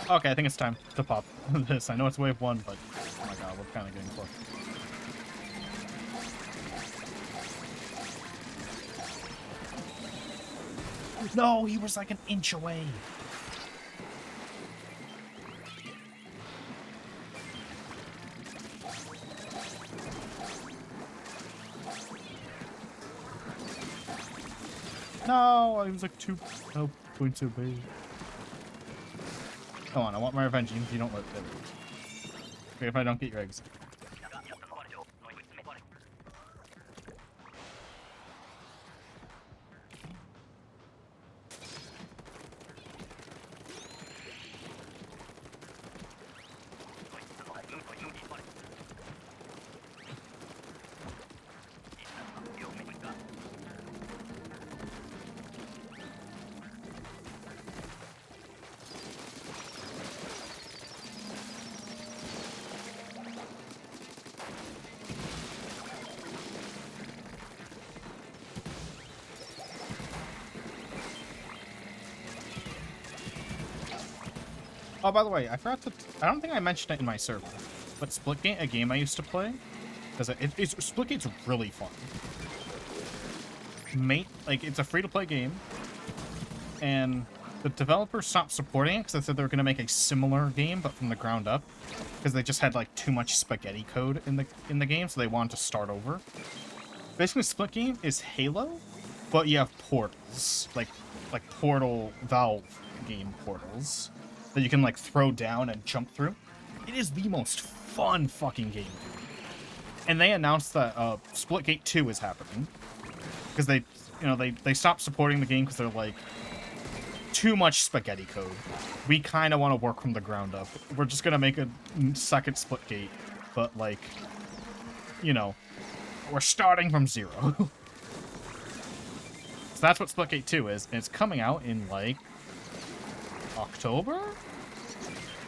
Okay, I think it's time to pop this. I know it's wave 1, but oh my god, we're kind of getting close. No, he was like an inch away. Oh, I was like 2 points away. Come on, I want my revenge even if you don't let it. Okay, if I don't get your eggs. Oh, by the way, I forgot to... I don't think I mentioned it in my server, but Splitgate, a game I used to play, because Splitgate's really fun. Like, it's a free-to-play game, and the developers stopped supporting it because they said they were going to make a similar game, but from the ground up, because they just had, like, too much spaghetti code in the game, so they wanted to start over. Basically, Splitgate is Halo, but you have portals, like Portal Valve game portals that you can, like, throw down and jump through. It is the most fun fucking game, dude. And they announced that Splitgate 2 is happening. Because they stopped supporting the game because they're like, too much spaghetti code. We kind of want to work from the ground up. We're just going to make a second Splitgate. But, like, you know, we're starting from zero. So that's what Splitgate 2 is. And it's coming out in, like, October?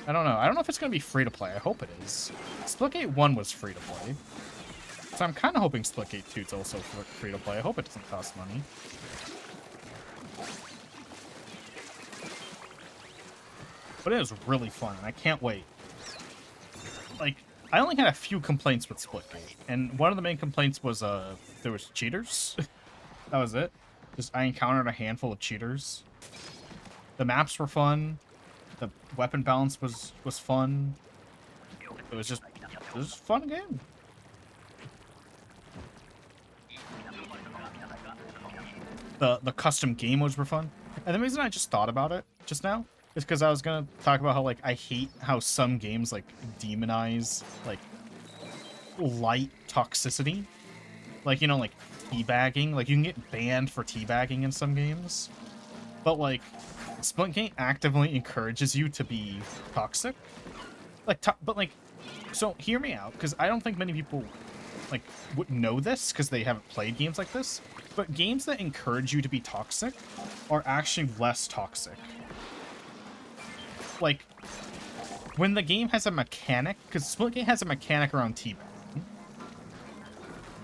I don't know. I don't know if it's going to be free-to-play. I hope it is. Splitgate 1 was free-to-play. So I'm kind of hoping Splitgate 2 is also free-to-play. I hope it doesn't cost money. But it is really fun, and I can't wait. Like, I only had a few complaints with Splitgate, and one of the main complaints was, there was cheaters. That was it. Just, I encountered a handful of cheaters. The maps were fun. The weapon balance was fun. It was a fun game. The custom game modes were fun. And the reason I just thought about it just now is because I was gonna talk about how, like, I hate how some games, like, demonize, like, light toxicity. Like, you know, like, teabagging. Like, you can get banned for teabagging in some games. But, like, Splitgate actively encourages you to be toxic. Like, but, like, so hear me out, because I don't think many people, like, would know this because they haven't played games like this. But games that encourage you to be toxic are actually less toxic. Like, when the game has a mechanic, because Splitgate has a mechanic around teabagging,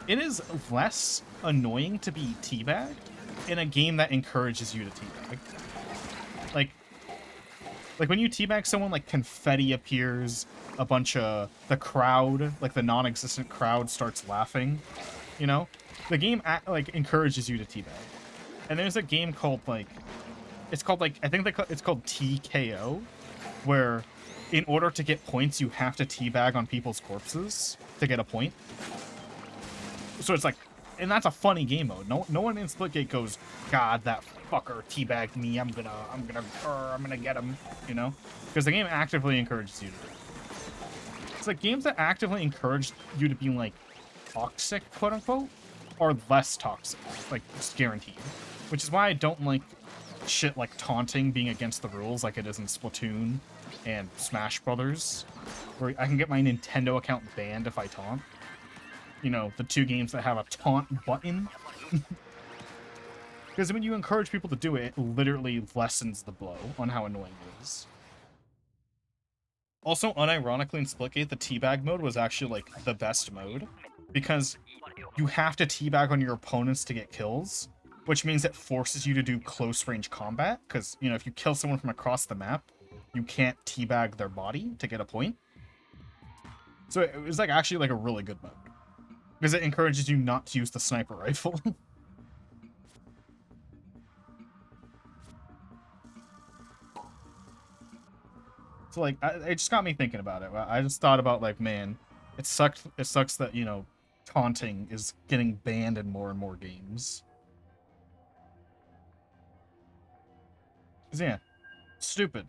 it is less annoying to be teabagged in a game that encourages you to teabag. Like when you teabag someone, like, confetti appears, a bunch of the crowd, like the non-existent crowd, starts laughing, you know? The game, like, encourages you to teabag. And there's a game called, like, it's called, like, I think it's called TKO, where in order to get points, you have to teabag on people's corpses to get a point. So it's like, and that's a funny game mode. No one in Splitgate goes, God, that fucker teabagged me. I'm gonna get him, you know? Because the game actively encourages you to do it. It's like games that actively encourage you to be, like, toxic, quote unquote, are less toxic, like, just guaranteed. Which is why I don't like shit like taunting being against the rules like it is in Splatoon and Smash Brothers, where I can get my Nintendo account banned if I taunt. You know, the two games that have a taunt button. Because when you encourage people to do it, it literally lessens the blow on how annoying it is. Also, unironically in Splitgate, the teabag mode was actually, like, the best mode, because you have to teabag on your opponents to get kills, which means it forces you to do close-range combat, because, you know, if you kill someone from across the map, you can't teabag their body to get a point. So it was, like, actually, like, a really good mode, because it encourages you not to use the sniper rifle. So, like, it just got me thinking about it. I just thought about, like, man, it sucks that, you know, taunting is getting banned in more and more games. Yeah, stupid.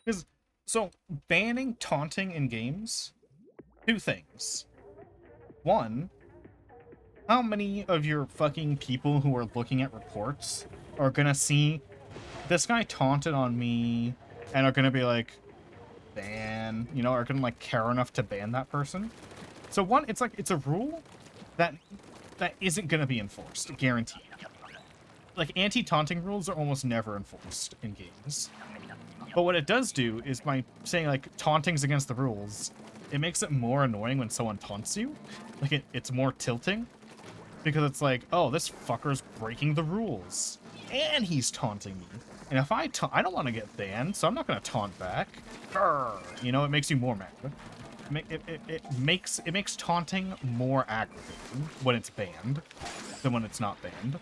Because, so, banning taunting in games, two things. One, how many of your fucking people who are looking at reports are gonna see this guy taunted on me and are gonna be like, ban, you know, are gonna like care enough to ban that person? So one, it's like, it's a rule that isn't gonna be enforced, guaranteed. Like, anti-taunting rules are almost never enforced in games. But what it does do is by saying, like, taunting's against the rules, it makes it more annoying when someone taunts you. Like, it's more tilting. Because it's like, oh, this fucker's breaking the rules. And he's taunting me. And if I don't want to get banned, so I'm not going to taunt back. Grr. You know, it makes you more mad. It makes taunting more aggravating when it's banned than when it's not banned.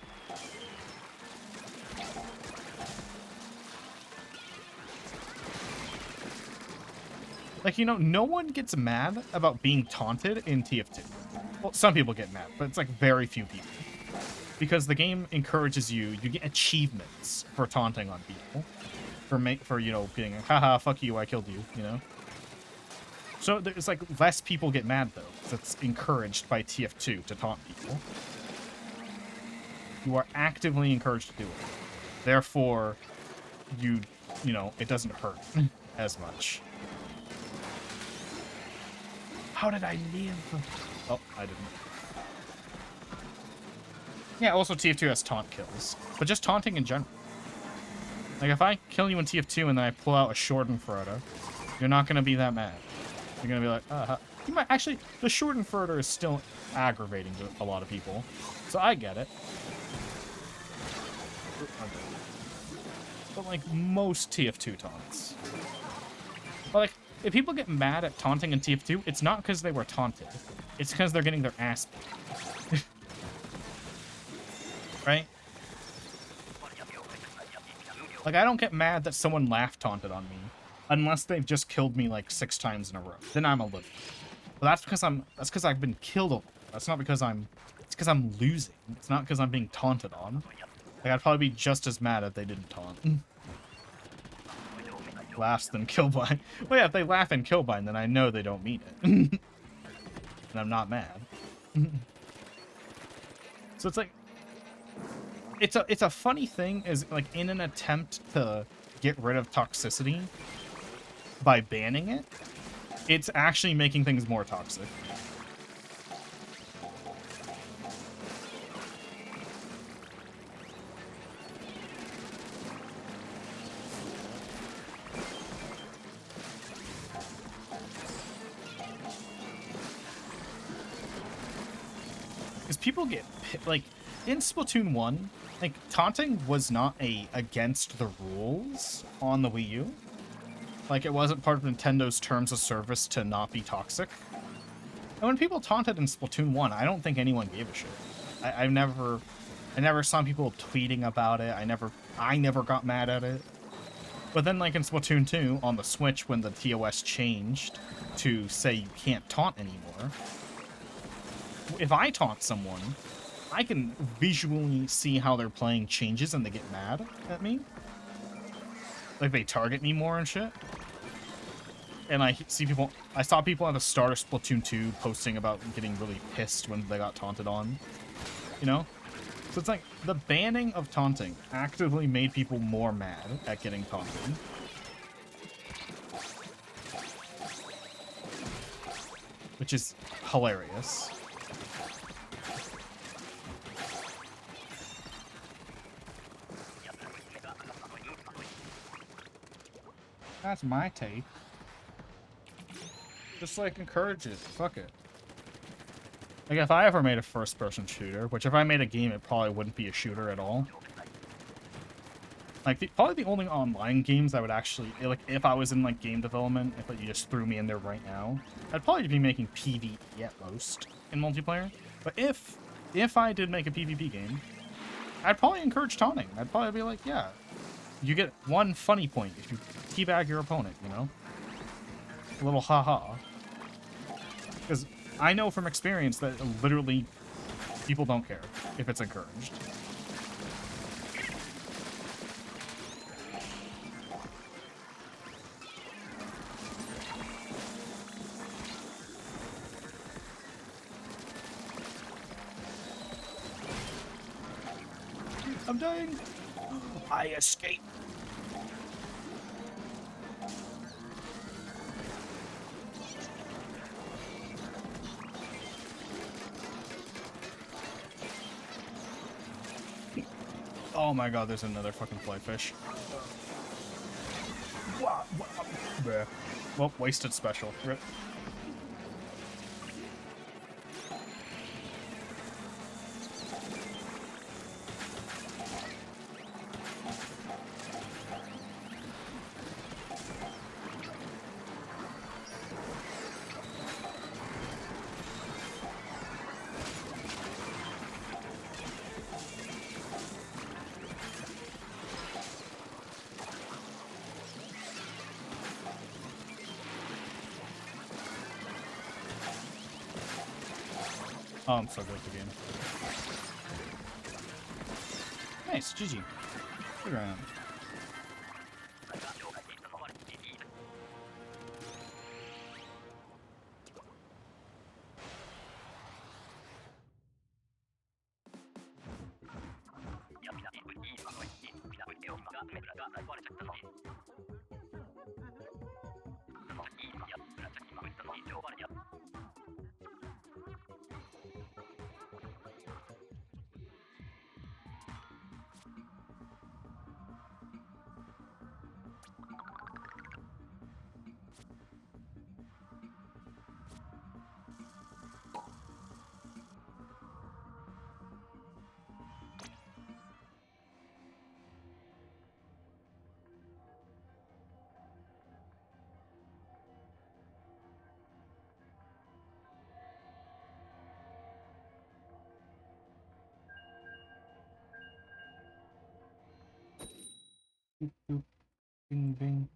Like, you know, no one gets mad about being taunted in TF2. Well, some people get mad, but it's like very few people. Because the game encourages you get achievements for taunting on people. For you know, being like, haha, fuck you, I killed you, you know? So there's like less people get mad though, because it's encouraged by TF2 to taunt people. You are actively encouraged to do it. Therefore, you know, it doesn't hurt as much. How did I live? Oh, I didn't. Yeah, also TF2 has taunt kills, but just taunting in general. Like, if I kill you in TF2 and then I pull out a Schadenfreude, you're not going to be that mad. You're going to be like, you might actually, the Schadenfreude is still aggravating to a lot of people, so I get it. But, like, most TF2 taunts. But, like, if people get mad at taunting in TF2, it's not because they were taunted. It's because they're getting their ass beat. Right? Like, I don't get mad that someone laugh taunted on me unless they've just killed me like 6 times in a row. Then I'm a little. But that's because I've been killed a lot. That's not because it's because I'm losing. It's not because I'm being taunted on. Like, I'd probably be just as mad if they didn't taunt. Laughs then killbind. Well, yeah, if they laugh and killbind, then I know they don't mean it. And I'm not mad. So it's like, it's a funny thing, is like, in an attempt to get rid of toxicity by banning it, it's actually making things more toxic. Because people get, like, in Splatoon 1, like, taunting was not against the rules on the Wii U. Like, it wasn't part of Nintendo's terms of service to not be toxic. And when people taunted in Splatoon 1, I don't think anyone gave a shit. I never saw people tweeting about it. I never got mad at it. But then, like, in Splatoon 2, on the Switch, when the TOS changed to say you can't taunt anymore, if I taunt someone, I can visually see how their playing changes and they get mad at me. Like, they target me more and shit. And I saw people at the start of Splatoon 2 posting about getting really pissed when they got taunted on. You know? So it's like, the banning of taunting actively made people more mad at getting taunted. Which is hilarious. That's my take. Just, like, encourage it. Fuck it. Like, if I ever made a first-person shooter, which if I made a game, it probably wouldn't be a shooter at all. Like, probably the only online games I would actually, like, if I was in, like, game development, if like, you just threw me in there right now, I'd probably be making PvE at most in multiplayer. But if I did make a PvP game, I'd probably encourage taunting. I'd probably be like, yeah, you get 1 funny point if you teabag your opponent, you know? A little haha. Because I know from experience that literally people don't care if it's encouraged. I'm dying. I escaped. Oh my god, there's another fucking flyfish. Bruh. Well, wasted special. Rip. Oh, I'm so good at the game. Nice, GG. Good round. Boop, boop. Bing, bing.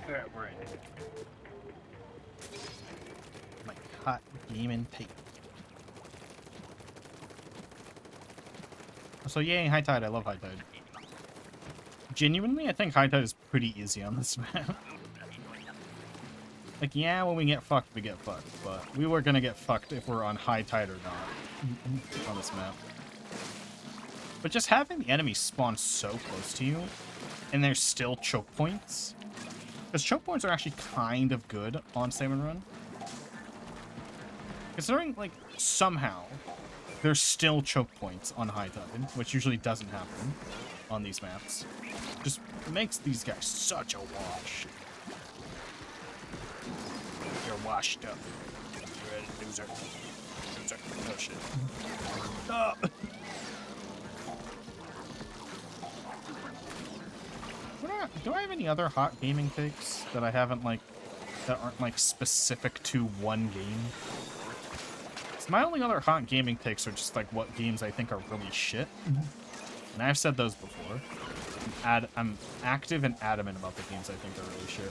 Alright, we're in. My hot gaming tape. So yay, High Tide. I love High Tide. Genuinely, I think High Tide is pretty easy on this map. Like, yeah, when we get fucked, we get fucked. But we were gonna get fucked if we're on High Tide or not on this map. But just having the enemy spawn so close to you, and there's still choke points. Because choke points are actually kind of good on Salmon Run. Considering, like, somehow, there's still choke points on High Tide, which usually doesn't happen on these maps. Just makes these guys such a wash. You're washed up. You're a loser. Loser. Oh, shit. Oh. Do I have any other hot gaming takes that I haven't, like, that aren't, like, specific to one game? So my only other hot gaming takes are just, like, what games I think are really shit. And I've said those before. I'm active and adamant about the games I think are really shit.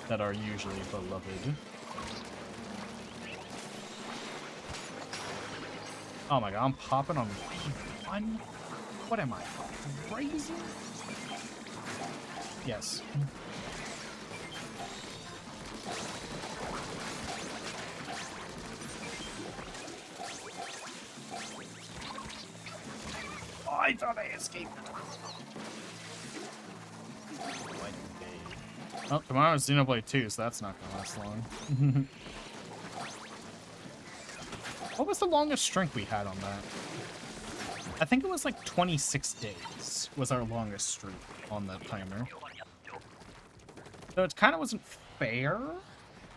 That are usually beloved. Oh my god, I'm popping on one? What am I? Crazy? Yes. Oh, I thought I escaped. Oh, tomorrow's Xenoblade 2, so that's not gonna last long. What was the longest streak we had on that? I think it was like 26 days was our longest streak on that timer. So it kind of wasn't fair.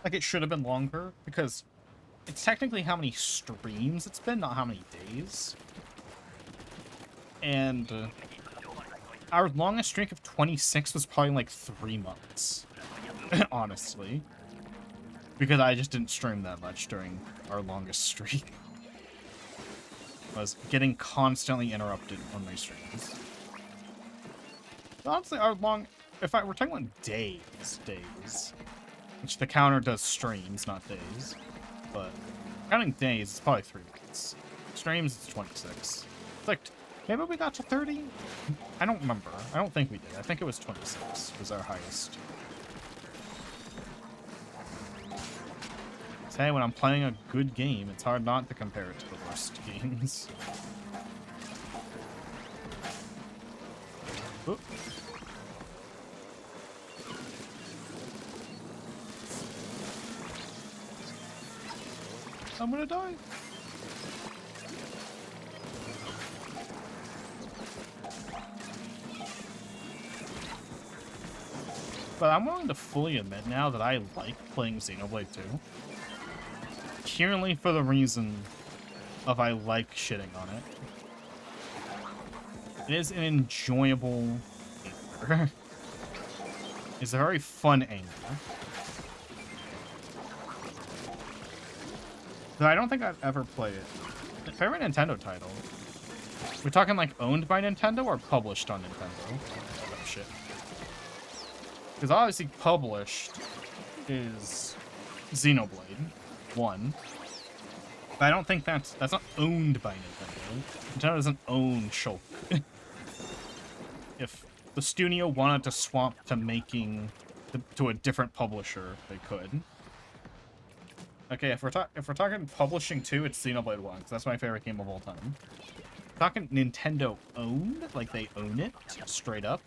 Like, it should have been longer, because it's technically how many streams it's been, not how many days. And our longest streak of 26 was probably like 3 months, honestly. Because I just didn't stream that much during our longest streak. I was getting constantly interrupted on my streams. Honestly, if we're talking about days, which the counter does streams, not days, but counting days, it's probably 3 months. Streams, it's 26. It's like Maybe we got to 30? I don't remember. I don't think we did. I think it was 26 was our highest. Say, when I'm playing a good game, it's hard not to compare it to the worst games. Oop. I'm gonna die. But I'm willing to fully admit now that I like playing Xenoblade 2. Purely for the reason of I like shitting on it. It is an enjoyable anger. It's a very fun anger. Though I don't think I've ever played it. Favorite Nintendo title? We're talking like owned by Nintendo or published on Nintendo? Oh shit. Because obviously published is Xenoblade 1. But I don't think that's not owned by Nintendo. Nintendo doesn't own Shulk. If the studio wanted to swap to making to a different publisher, they could. Okay, if we're talking publishing 2, it's Xenoblade 1, because that's my favorite game of all time. Talking Nintendo owned, like they own it straight up.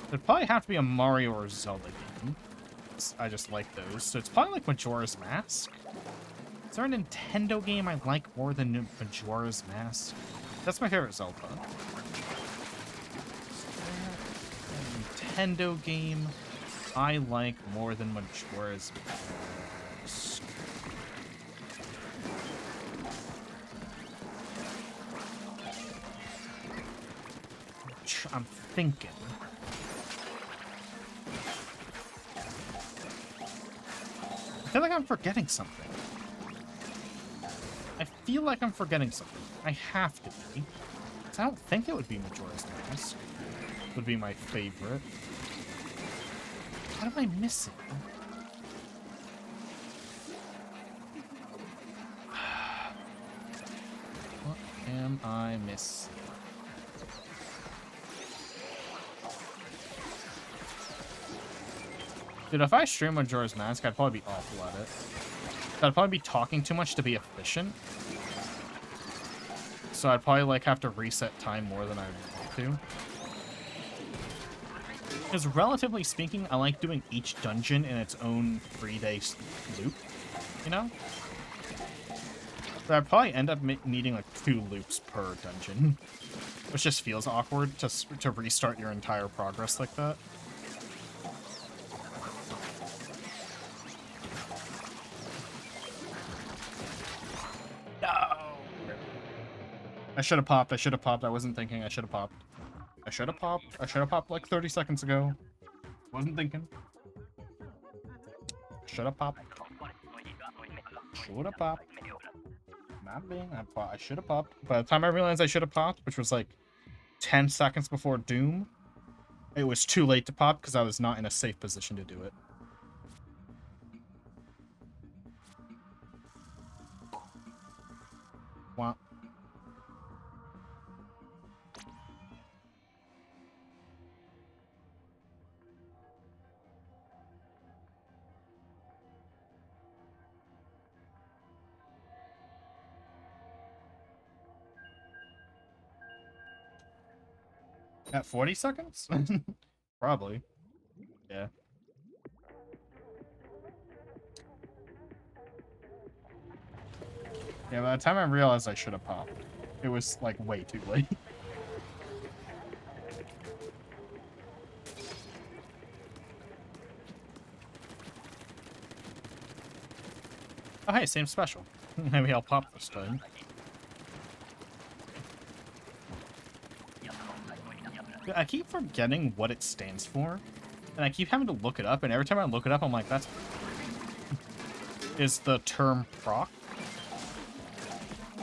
It'd probably have to be a Mario or Zelda game. I just like those. So it's probably like Majora's Mask. Is there a Nintendo game I like more than Majora's Mask? That's my favorite Zelda. Nintendo game I like more than Majora's Mask. I'm thinking. I feel like I'm forgetting something. I feel like I'm forgetting something. I have to be. I don't think it would be Majora's Mask. Would be my favorite. What am I missing? What am I missing? Dude, if I stream Majora's Mask, I'd probably be awful at it. I'd probably be talking too much to be efficient. So I'd probably like have to reset time more than I want to. Because relatively speaking, I like doing each dungeon in its own 3-day loop, you know? But I'd probably end up needing like 2 loops per dungeon. Which just feels awkward to restart your entire progress like that. I should have popped. I should have popped. I wasn't thinking. I should have popped. I should have popped. I should have popped like 30 seconds ago. Wasn't thinking. Should have popped. Should have popped. Not being. I should have popped. By the time I realized I should have popped, which was like 10 seconds before Doom, it was too late to pop because I was not in a safe position to do it. Wow. At 40 seconds? Probably. Yeah. Yeah, by the time I realized I should have popped, it was like way too late. Oh hey, same special. Maybe I'll pop this time. I keep forgetting what it stands for, and I keep having to look it up, and every time I look it up, I'm like, that's... is the term proc?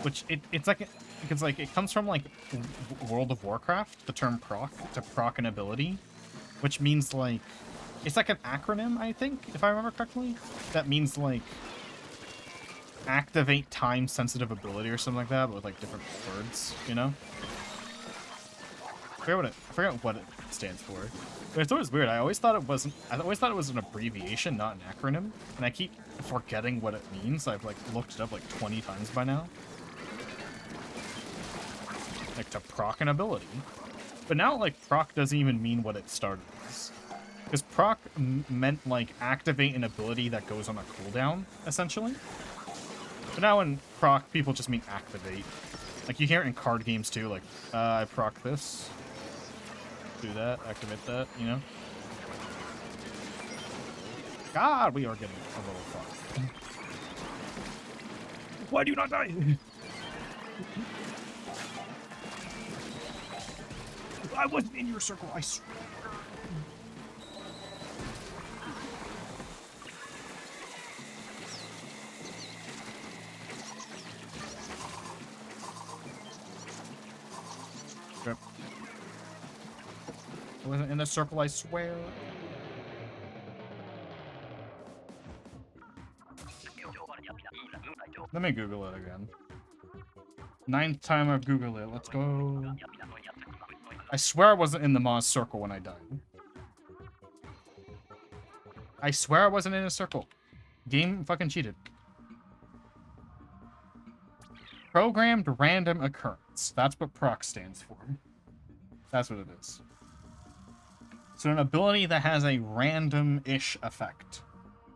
Which, it's like, it comes from, like, World of Warcraft, the term proc, to proc an ability, which means, like, it's like an acronym, I think, if I remember correctly, that means, like, activate time-sensitive ability or something like that, but with, like, different words, you know? I forget what it stands for. But it's always weird. I always thought it was an abbreviation, not an acronym. And I keep forgetting what it means. I've, like, looked it up, like, 20 times by now. Like, to proc an ability. But now, like, proc doesn't even mean what it started as. Because proc meant, like, activate an ability that goes on a cooldown, essentially. But now in proc, people just mean activate. Like, you hear it in card games, too. Like, I proc this. Do that, activate that, you know? God, we are getting a little fucked. Why do you not die? I wasn't in your circle, I swear. Yep. I wasn't in the circle, I swear. Let me Google it again. 9th time I've Googled it. Let's go. I swear I wasn't in the Moz circle when I died. I swear I wasn't in a circle. Game fucking cheated. Programmed random occurrence. That's what proc stands for. That's what it is. So an ability that has a random-ish effect.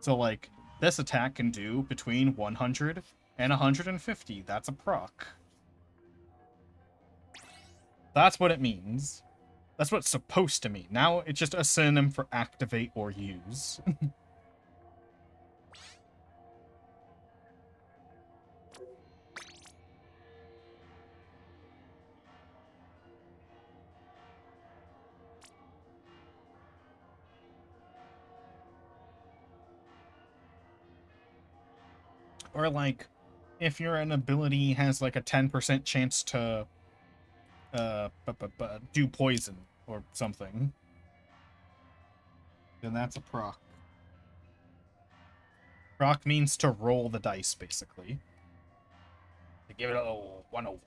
So, like, this attack can do between 100 and 150. That's a proc. That's what it means. That's what it's supposed to mean. Now it's just a synonym for activate or use. Or, like, if your an ability has, like, a 10% chance to do poison or something, then that's a proc. Proc means to roll the dice, basically. To give it a little 1-over.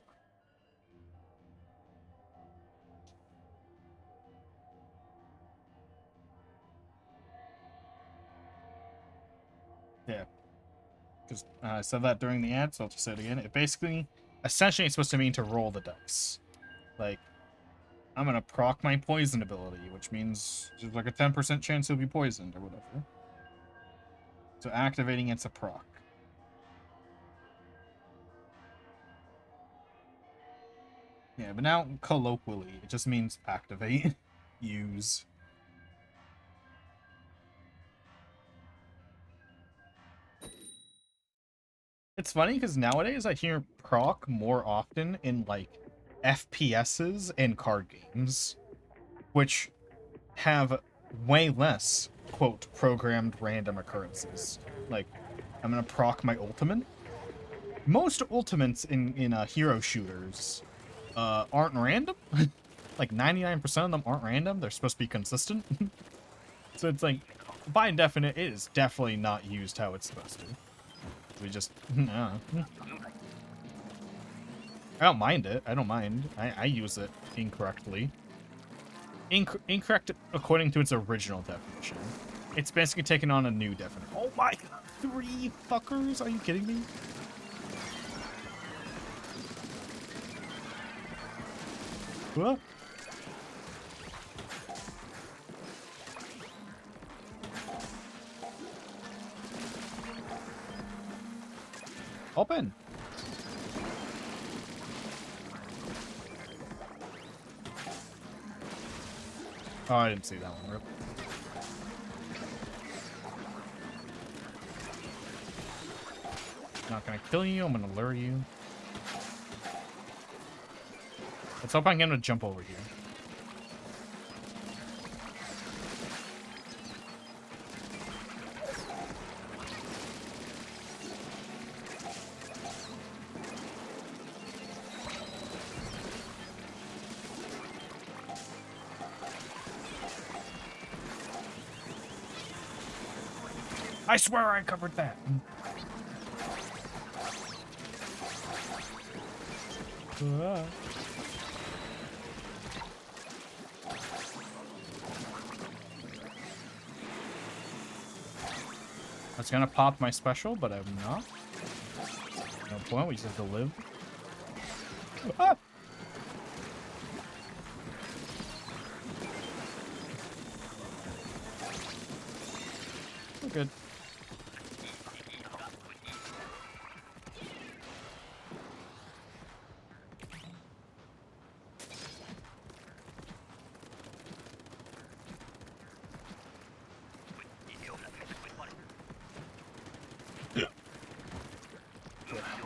Yeah. Because I said that during the ad, so I'll just say it again. It basically, essentially, it's supposed to mean to roll the dice. Like, I'm gonna proc my poison ability, which means there's like a 10% chance he'll be poisoned or whatever. So activating it's a proc. Yeah, but now colloquially, it just means activate, use. It's funny because nowadays I hear proc more often in like FPSs and card games, which have way less, quote, programmed random occurrences. Like, I'm gonna proc my ultimate. Most ultimates in hero shooters aren't random. Like 99% of them aren't random. They're supposed to be consistent. So it's like, by definite, it is definitely not used how it's supposed to. We just, I don't mind it. I don't mind. I use it incorrectly. Incorrect according to its original definition. It's basically taken on a new definition. Oh my god, 3 fuckers? Are you kidding me? What? Open. Oh, I didn't see that one. Rip. Not gonna kill you. I'm gonna lure you. Let's hope I can get him to jump over here. I swear I covered that. I was gonna pop my special, but I'm not. No point, we just have to live. Ah! We're good.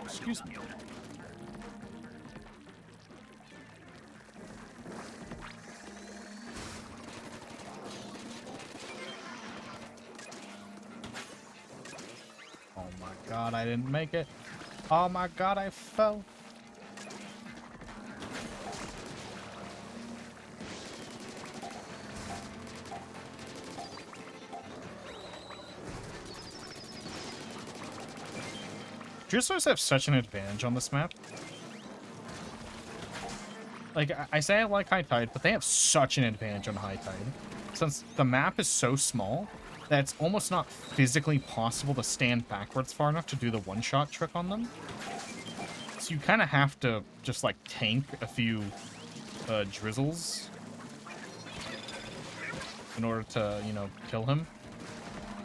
Excuse me. Oh my god, I didn't make it. Oh my god, I fell. Juicers have such an advantage on this map. Like, I say I like high tide, but they have such an advantage on high tide. Since the map is so small that it's almost not physically possible to stand backwards far enough to do the one-shot trick on them. So you kind of have to just, like, tank a few drizzles in order to, you know, kill him.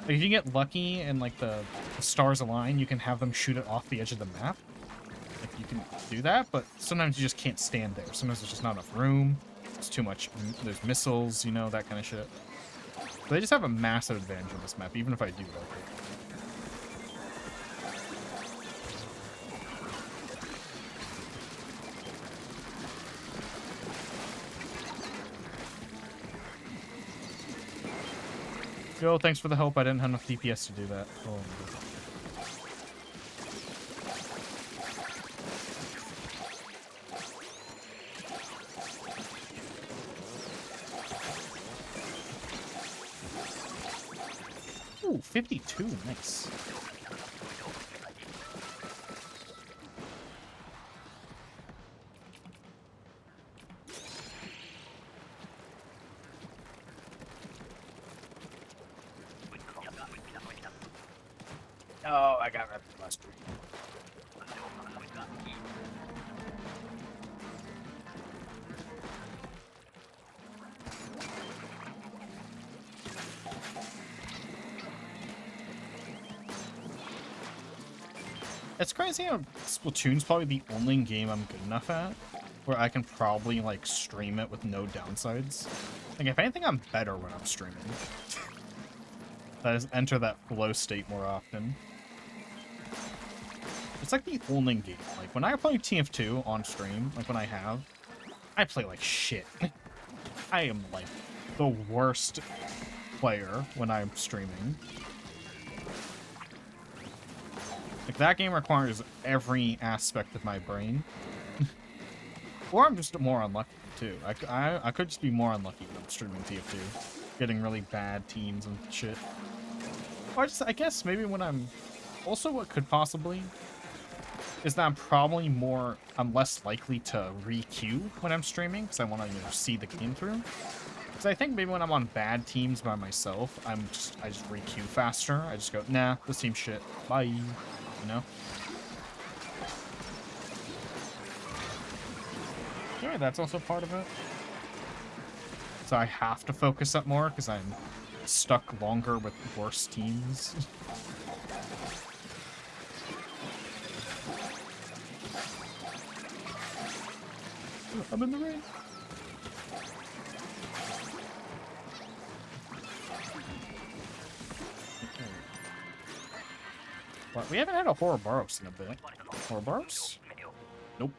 Like, if you get lucky and, like, the stars align, you can have them shoot it off the edge of the map. Like, you can do that, but sometimes you just can't stand there. Sometimes there's just not enough room. It's too much. There's missiles, you know, that kind of shit. But they just have a massive advantage on this map, even if I do like it. Yo, thanks for the help. I didn't have enough DPS to do that. Oh, ooh, 52. Nice. Oh, I got rapid last week. It's crazy how Splatoon's probably the only game I'm good enough at where I can probably, like, stream it with no downsides. Like, if anything, I'm better when I'm streaming. I just enter that flow state more often. It's like the only game. Like, when I play TF2 on stream, like when I play like shit. I am, like, the worst player when I'm streaming. Like, that game requires every aspect of my brain. Or I'm just more unlucky, too. I could just be more unlucky when I'm streaming TF2. Getting really bad teams and shit. Or I guess maybe when I'm... Also, what could possibly... is that I'm less likely to re-queue when I'm streaming, because I want to, you know, see the game through. Because I think maybe when I'm on bad teams by myself, I just re-queue faster. I just go, nah, this team's shit. Bye. You know? Yeah, that's also part of it. So I have to focus up more, because I'm stuck longer with worse teams. I'm in the rain. What? We haven't had a Ouroboros in a bit. Ouroboros? Nope.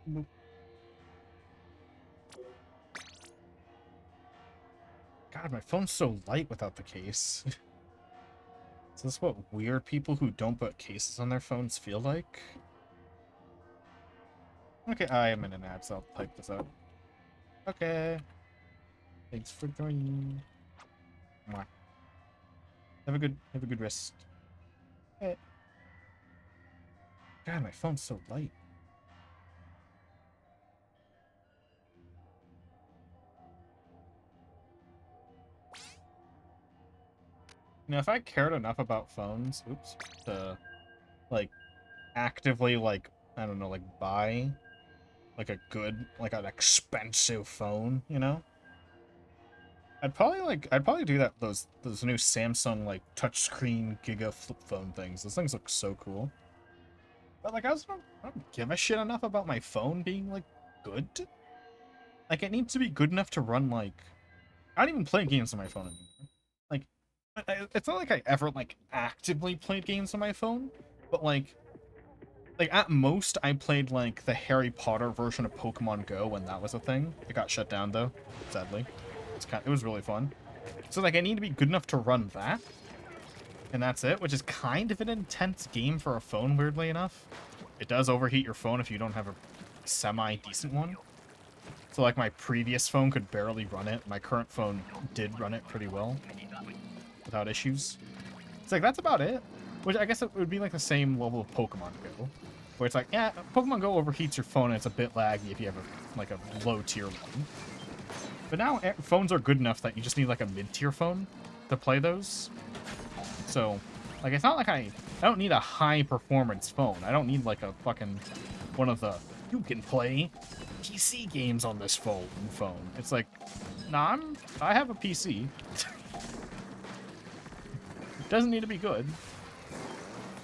Boop. God, my phone's so light without the case. Is this what weird people who don't put cases on their phones feel like? Okay, I am in an ad, so I'll type this out. Okay. Thanks for joining. Mwah. Have a good rest. Hey. God, my phone's so light. You know, if I cared enough about phones, oops, to, like, actively, like, I don't know, like, buy, like, a good, like, an expensive phone, you know? I'd probably do that, those new Samsung, like, touchscreen Giga flip phone things. Those things look so cool. But, like, I don't give a shit enough about my phone being, like, good. Like, it needs to be good enough to run, like... I don't even play games on my phone anymore. Like, it's not like I ever, like, actively played games on my phone, but, like, at most, I played, like, the Harry Potter version of Pokemon Go when that was a thing. It got shut down, though, sadly. It was really fun. So, like, I need to be good enough to run that, and that's it, which is kind of an intense game for a phone, weirdly enough. It does overheat your phone if you don't have a semi-decent one. So, like, my previous phone could barely run it. My current phone did run it pretty well, without issues. It's like, that's about it. Which I guess it would be like the same level of Pokemon Go. Where it's like, yeah, Pokemon Go overheats your phone and it's a bit laggy if you have like a low tier one. But now phones are good enough that you just need like a mid-tier phone to play those. So, like, it's not like I don't need a high performance phone. I don't need like a fucking one of the, you can play PC games on this phone. It's like, nah, I have a PC. It doesn't need to be good.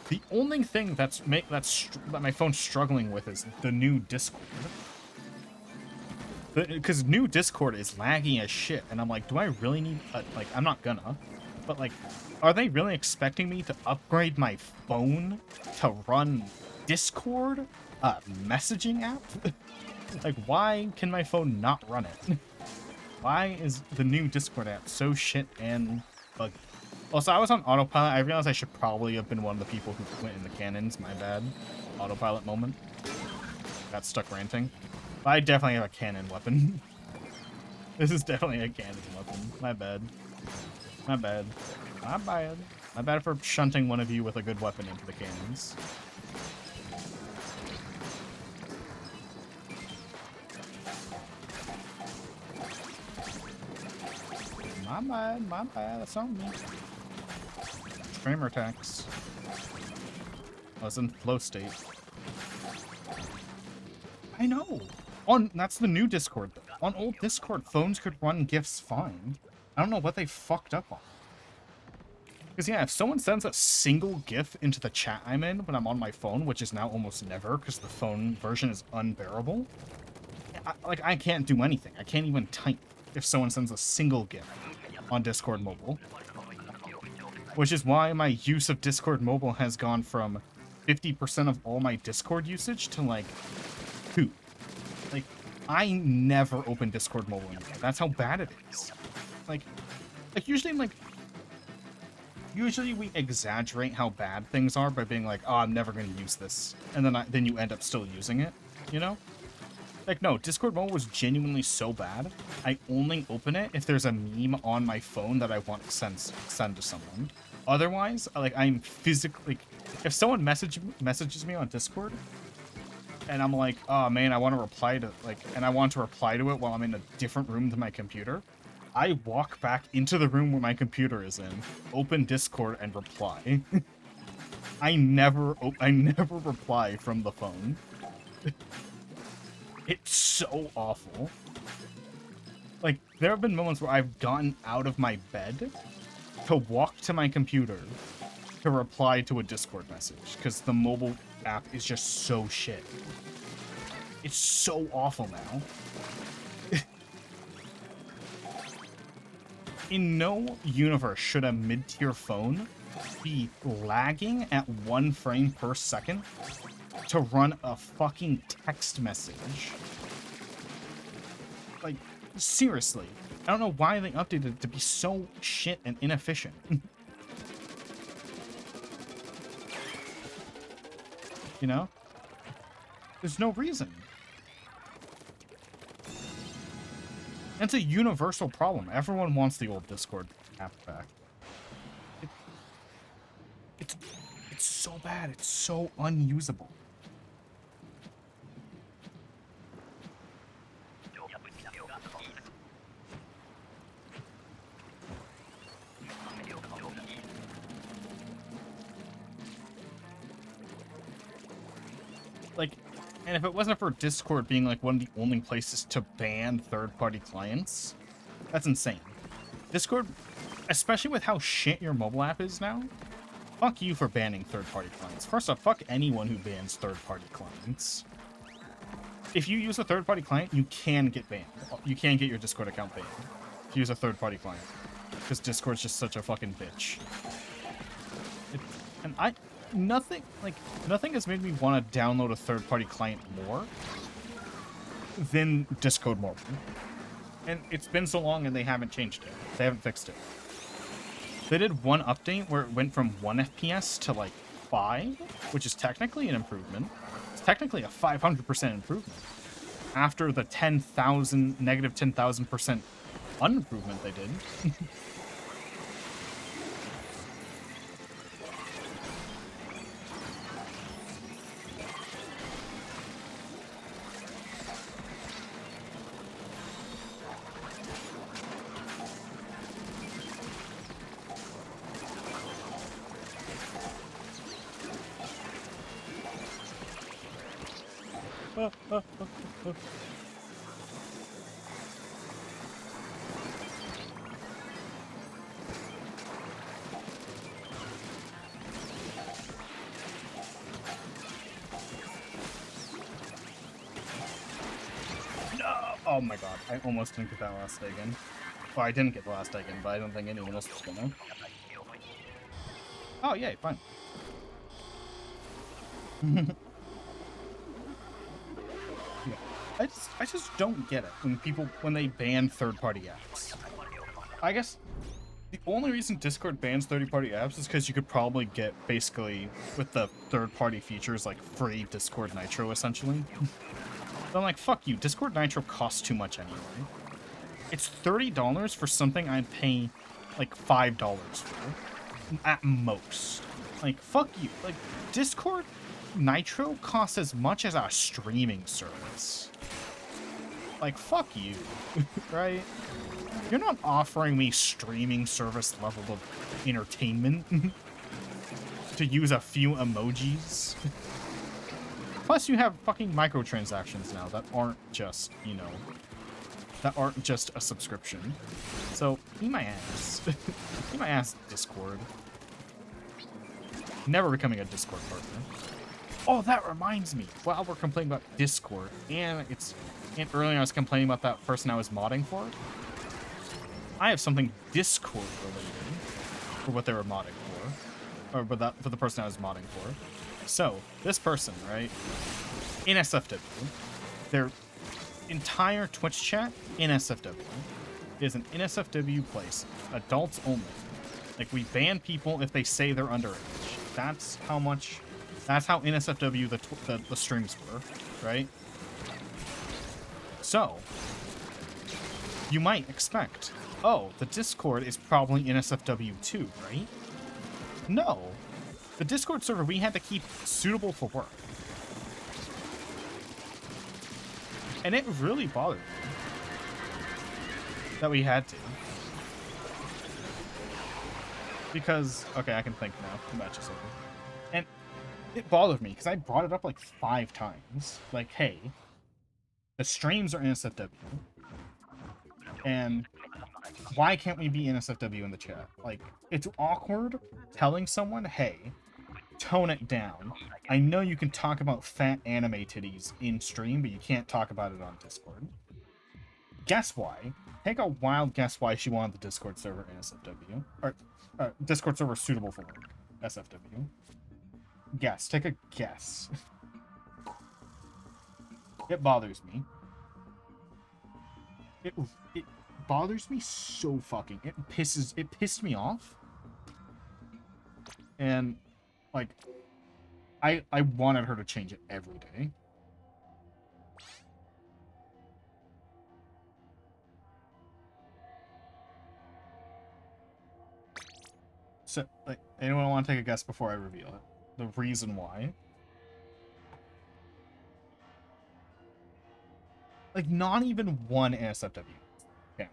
The only thing that my phone's struggling with is the new Discord. Because new Discord is laggy as shit, and I'm like, do I really need... like, I'm not gonna. But, like, are they really expecting me to upgrade my phone to run Discord? A messaging app? Like, why can my phone not run it? Why is the new Discord app so shit and buggy? Also, I was on autopilot. I realized I should probably have been one of the people who went in the cannons. My bad. Autopilot moment. Got stuck ranting. But I definitely have a cannon weapon. This is definitely a cannon weapon. My bad. My bad. My bad. My bad for shunting one of you with a good weapon into the cannons. My bad. That's on me. Framer attacks. I was in flow state. I know! That's the new Discord, though. On old Discord, phones could run GIFs fine. I don't know what they fucked up on. Because, yeah, if someone sends a single GIF into the chat I'm in when I'm on my phone, which is now almost never because the phone version is unbearable, I can't do anything. I can't even type if someone sends a single GIF on Discord Mobile. Which is why my use of Discord Mobile has gone from 50% of all my Discord usage to, like, 2. Like, I never open Discord Mobile anymore. That's how bad it is. Like usually we exaggerate how bad things are by being like, oh, I'm never going to use this. And then you end up still using it, you know? Like, no, Discord Mobile was genuinely so bad. I only open it if there's a meme on my phone that I want to send to someone. Otherwise, like, I'm physically... If someone messages me on Discord, and I'm like, oh, man, I want to reply to... and I want to reply to it while I'm in a different room than my computer, I walk back into the room where my computer is in, open Discord, and reply. I never reply from the phone. It's so awful. Like, there have been moments where I've gotten out of my bed to walk to my computer to reply to a Discord message, because the mobile app is just so shit. It's so awful now. In no universe should a mid-tier phone be lagging at 1 frame per second to run a fucking text message. Like, seriously. I don't know why they updated it to be so shit and inefficient. You know? There's no reason. And it's a universal problem. Everyone wants the old Discord app back. It's so bad. It's so unusable. Like, and if it wasn't for Discord being like one of the only places to ban third-party clients, that's insane. Discord, especially with how shit your mobile app is now, fuck you for banning third-party clients. First off, fuck anyone who bans third-party clients. If you use a third-party client, you can get banned. You can get your Discord account banned if you use a third-party client. Because Discord's just such a fucking bitch. Nothing has made me want to download a third-party client more than Discord Mobile. And it's been so long and they haven't changed it. They haven't fixed it. They did one update where it went from 1 FPS to like 5, which is technically an improvement. It's technically a 500% improvement. After the negative 10,000% unimprovement they did. Oh my god, I almost didn't get that last egg in. Well, I didn't get the last egg in, but I don't think anyone else was gonna. Oh, yay, fine. Yeah. I just don't get it when they ban third-party apps. I guess the only reason Discord bans third-party apps is because you could probably get, basically, with the third-party features, like, free Discord Nitro, essentially. But I'm like, fuck you, Discord Nitro costs too much anyway. It's $30 for something I'd pay, like, $5 for. At most. Like, fuck you. Like, Discord Nitro costs as much as a streaming service. Like, fuck you. Right? You're not offering me streaming service level of entertainment to use a few emojis. Plus, you have fucking microtransactions now that aren't just, you know, that aren't just a subscription. So, eat my ass. Eat my ass, Discord. Never becoming a Discord partner. Oh, that reminds me. While we're complaining about Discord, and earlier I was complaining about that person I was modding for. I have something Discord related for what they were modding for, or for the person I was modding for. So this person, right, in SFW, their entire Twitch chat in SFW is an NSFW place, adults only. Like, we ban people if they say they're underage. That's how NSFW the streams were, right? So, you might expect, oh, the Discord is probably NSFW too, right? No. The Discord server we had to keep suitable for work. And it really bothered me that we had to. Because, okay, I can think now. The match is over. And it bothered me because I brought it up like 5 times. Like, hey, the streams are NSFW. And why can't we be NSFW in the chat? Like, it's awkward telling someone, hey, tone it down. I know you can talk about fat anime titties in stream, but you can't talk about it on Discord. Guess why? Take a wild guess why she wanted the Discord server NSFW. Or Discord server suitable for work. SFW. Guess. Take a guess. It bothers me. It bothers me so fucking. It pissed me off. And like I wanted her to change it every day. So, like, anyone want to take a guess before I reveal it? The reason why? Like, not even one NSFW. Yeah.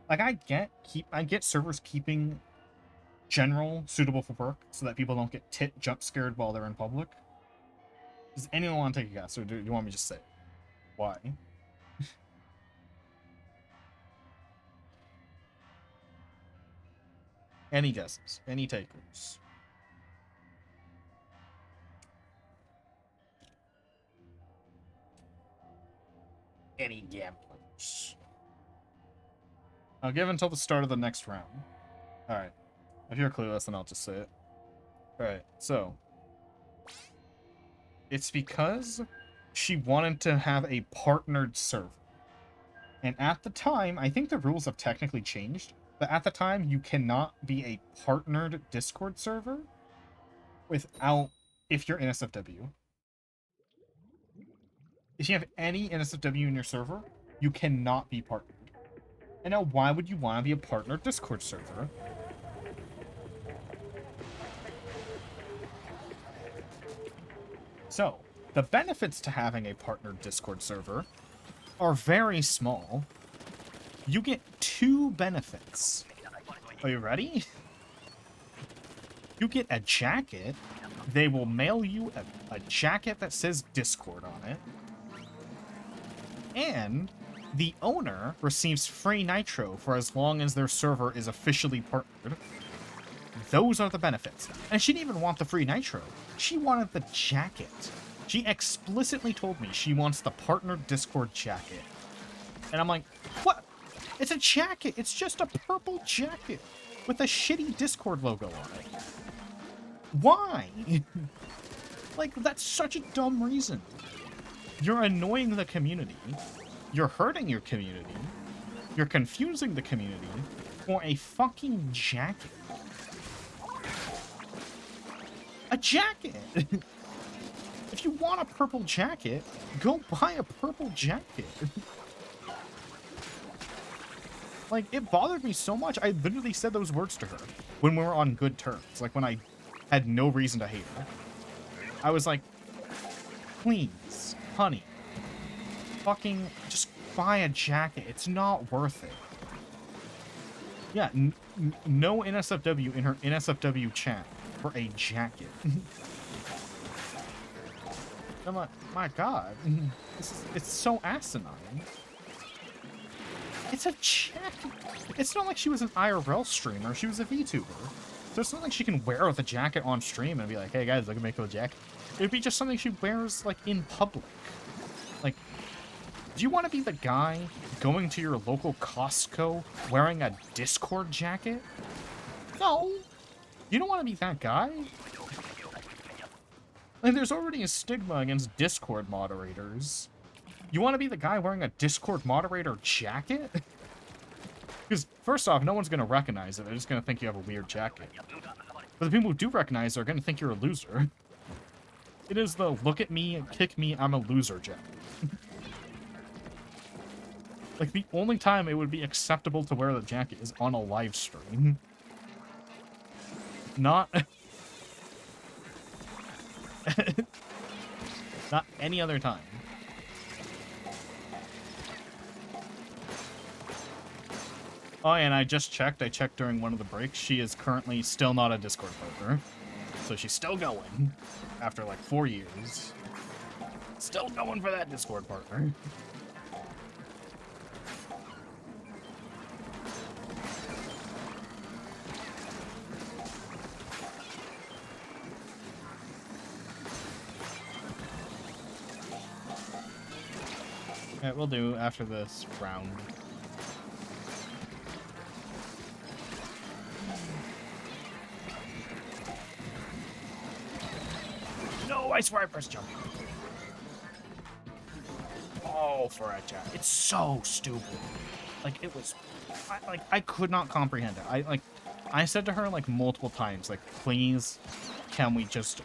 Like, I get servers keeping general suitable for work so that people don't get jump scared while they're in public. Does anyone want to take a guess, or do you want me to just say it? Why? Any guesses? Any takers? Any gamblers? I'll give until the start of the next round. Alright. If you're clueless, then I'll just say it. Alright, so. It's because she wanted to have a partnered server. And at the time, I think the rules have technically changed, but at the time, you cannot be a partnered Discord server without, if you're NSFW. If you have any NSFW in your server, you cannot be partnered. And now, why would you want to be a partnered Discord server? So, the benefits to having a partnered Discord server are very small. You get 2 benefits. Are you ready? You get a jacket. They will mail you a jacket that says Discord on it. And the owner receives free nitro for as long as their server is officially partnered. Those are the benefits. And she didn't even want the free nitro. She wanted the jacket. She explicitly told me she wants the partnered Discord jacket. And I'm like, what? It's a jacket. It's just a purple jacket with a shitty Discord logo on it. Why? Like, that's such a dumb reason. You're annoying the community. You're hurting your community. You're confusing the community for a fucking jacket. A jacket! If you want a purple jacket, go buy a purple jacket. Like, it bothered me so much, I literally said those words to her when we were on good terms. Like, when I had no reason to hate her. I was like, please, honey, fucking just buy a jacket. It's not worth it. Yeah, no NSFW in her NSFW chat for a jacket. I'm like, my god, it's so asinine. It's a jacket. It's not like she was an IRL streamer. She was a VTuber. So it's not like she can wear the jacket on stream and be like, hey guys, look at my cool jacket. It'd be just something she wears, like, in public. Like, do you want to be the guy going to your local Costco wearing a Discord jacket? No. You don't want to be that guy. Like, there's already a stigma against Discord moderators. You want to be the guy wearing a Discord moderator jacket? Because, first off, no one's going to recognize it. They're just going to think you have a weird jacket. But the people who do recognize it are going to think you're a loser. It is the look at me, kick me, I'm a loser jacket. Like, the only time it would be acceptable to wear the jacket is on a live stream. Not... Not any other time. Oh, and I just checked. I checked during one of the breaks. She is currently still not a Discord partner. So she's still going. After like 4 years. Still going for that Discord partner. Yeah, we'll do after this round. No, I swear I pressed jump. fall for it, chat. It's so stupid. Like, it was... I could not comprehend it. I said to her, like, multiple times, like, please, can we just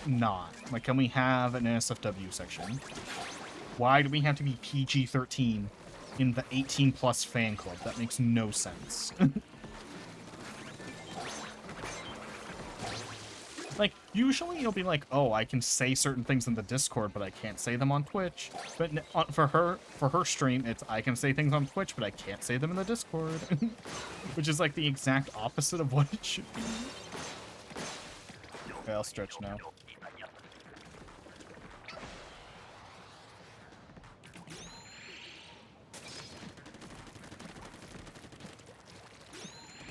not? Like, can we have an NSFW section? Why do we have to be PG-13 in the 18-plus fan club? That makes no sense. Like, usually you'll be like, oh, I can say certain things in the Discord, but I can't say them on Twitch. But for her stream, it's I can say things on Twitch, but I can't say them in the Discord. Which is like the exact opposite of what it should be. Okay, I'll stretch now.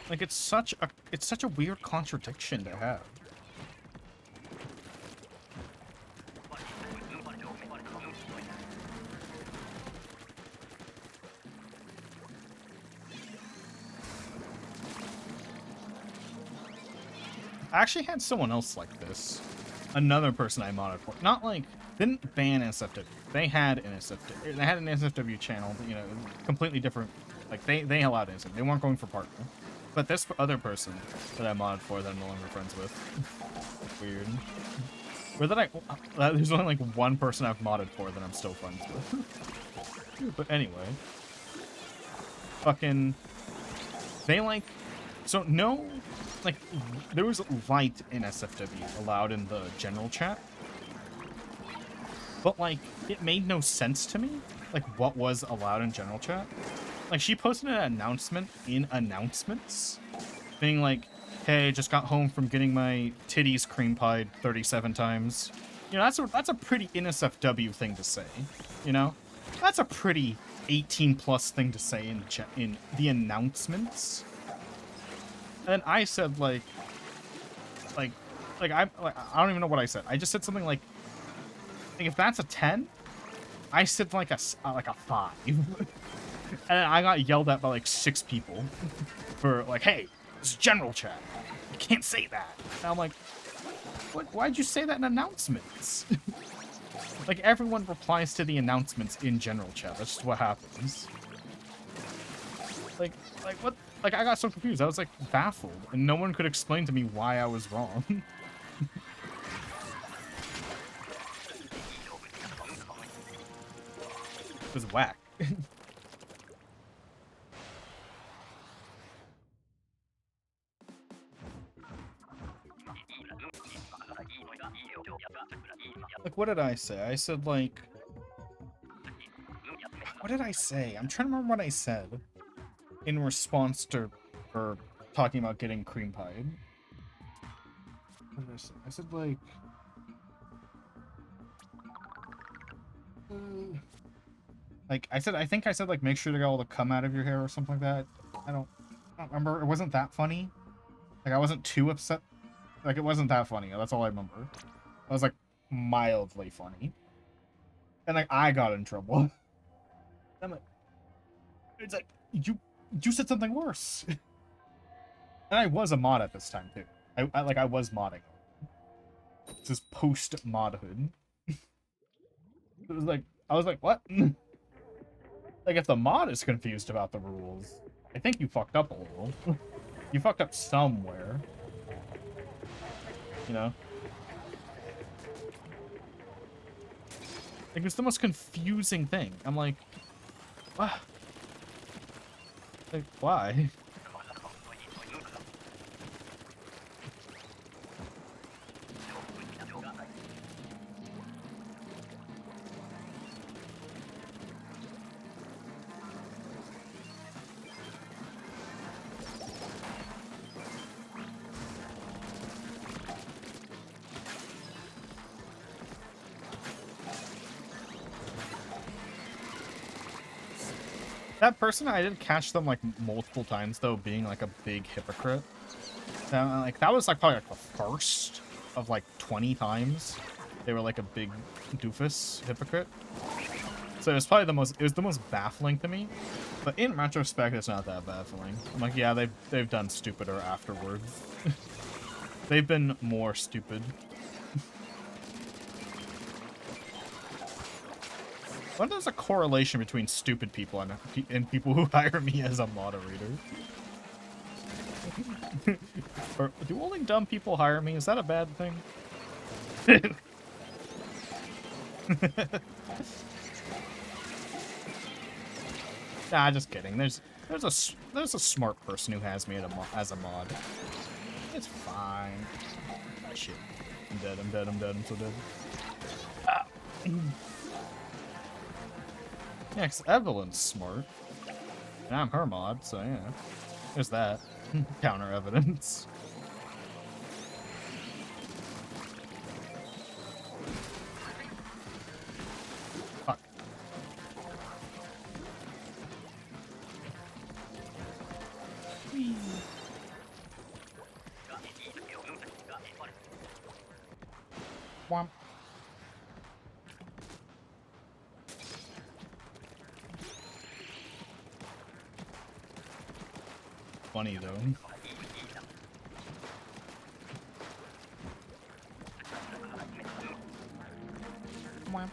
Like, it's such a weird contradiction to have. I actually had someone else like this. Another person I modded for. Not like, didn't ban NSFW. They had NSFW. They had an NSFW channel, but, you know, completely different. Like, they allowed NSFW. They weren't going for partner. But this other person that I modded for that I'm no longer friends with. Weird. Or that there's only like one person I've modded for that I'm still friends with. But anyway. Fucking... They like... So, no... Like, there was light NSFW allowed in the general chat. But, like, it made no sense to me. Like, what was allowed in general chat. Like, she posted an announcement in announcements. Being like, hey, just got home from getting my titties cream pied 37 times. You know, that's a pretty NSFW thing to say. You know? That's a pretty 18-plus thing to say in the announcements. And I said, I don't even know what I said. I just said something like if that's a 10, I said like a 5. And I got yelled at by like 6 people for like, hey, this is general chat. You can't say that. And I'm like, what? Why'd you say that in announcements? Like, everyone replies to the announcements in general chat. That's just what happens. Like what? Like, I got so confused. I was, like, baffled. And no one could explain to me why I was wrong. It was whack. Like, what did I say? I said, like... What did I say? I'm trying to remember what I said. In response to her talking about getting cream pied. What did I say? I said, like... I think I said, like, make sure to get all the cum out of your hair or something like that. I don't remember. It wasn't that funny. Like, I wasn't too upset. Like, it wasn't that funny. That's all I remember. I was, like, mildly funny. And, like, I got in trouble. I'm like... It's like, you said something worse. And I was a mod at this time, too. I was modding. This is post-modhood. It was like... I was like, what? Like, if the mod is confused about the rules, I think you fucked up a little. You fucked up somewhere. You know? Like, it's the most confusing thing. I'm like, what? Like, why? That person, I did catch them, like, multiple times, though, being, like, a big hypocrite. Like, that was, like, probably, like, the first of, like, 20 times they were, like, a big doofus hypocrite. So it was probably the most baffling to me. But in retrospect, it's not that baffling. I'm like, yeah, they've done stupider afterwards. They've been more stupid. What is a correlation between stupid people and people who hire me as a moderator? Or do only dumb people hire me? Is that a bad thing? Nah, just kidding. There's a smart person who has me as a mod. It's fine. Ah, shit. I'm dead. I'm dead. I'm dead. I'm so dead. Ah. Yeah, 'cause Evelyn's smart. And I'm her mod, so yeah. There's that. Counter evidence. Fuck. Whee. Womp. Funny though. Womp.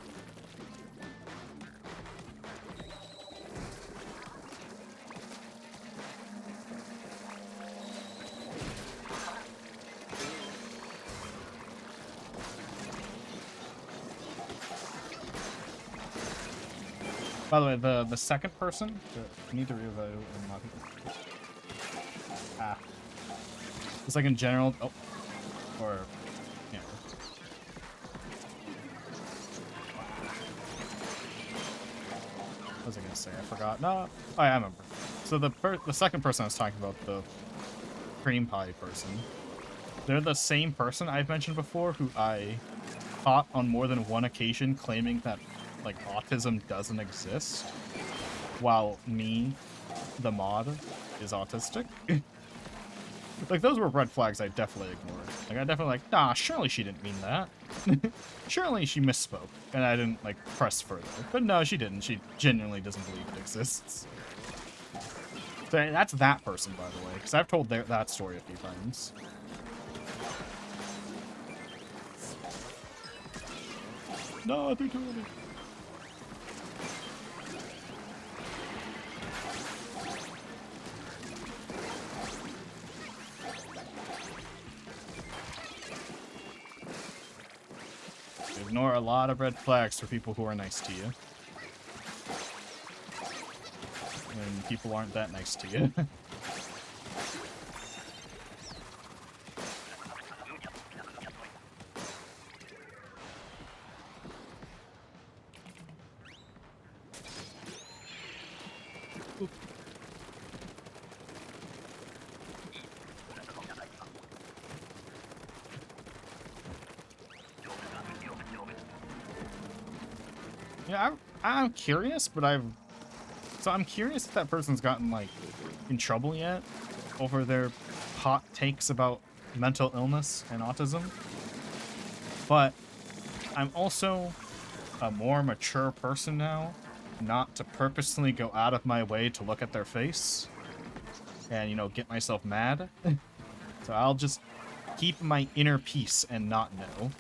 By the way, the second person, I need to reevaluate unlock it. Ah. It's like in general, oh, or, yeah. What was I gonna say? I forgot. No, oh, yeah, I remember. So the second person I was talking about, the cream pie person, they're the same person I've mentioned before who I caught on more than one occasion claiming that, like, autism doesn't exist, while me, the mod, is autistic. Like, those were red flags I definitely ignored. Like, I definitely like, nah, surely she didn't mean that. Surely she misspoke. And I didn't, like, press further. But no, she didn't. She genuinely doesn't believe it exists. So that's that person, by the way, because I've told that story a few times. No, they're doing it. Ignore a lot of red flags for people who are nice to you. When people aren't that nice to you. Yeah, I'm curious, but I'm curious if that person's gotten, like, in trouble yet over their hot takes about mental illness and autism. But I'm also a more mature person now, not to purposely go out of my way to look at their face and, you know, get myself mad. So I'll just keep my inner peace and not know.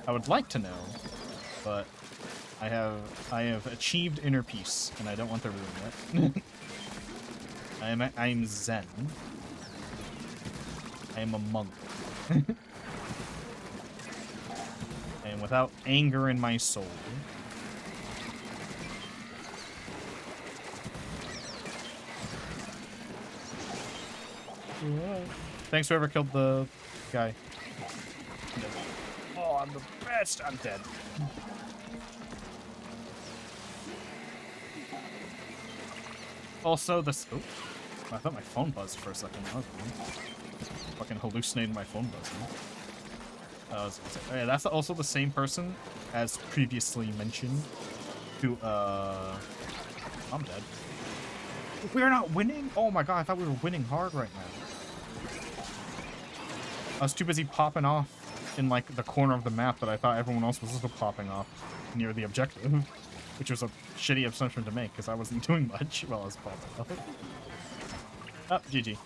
I would like to know, but I have achieved inner peace, and I don't want to ruin it. I'm Zen. I am a monk. I am without anger in my soul. Thanks whoever killed the guy. Oh, I'm the best. I'm dead. Also, this. Oh, I thought my phone buzzed for a second. That was weird. Fucking hallucinating my phone buzzing. Oh, yeah, that's also the same person as previously mentioned. Who, I'm dead. We're not winning? Oh my god, I thought we were winning hard right now. I was too busy popping off in, like, the corner of the map that I thought everyone else was also popping off near the objective. Which was a shitty assumption to make, because I wasn't doing much while I was popping off. Oh, GG.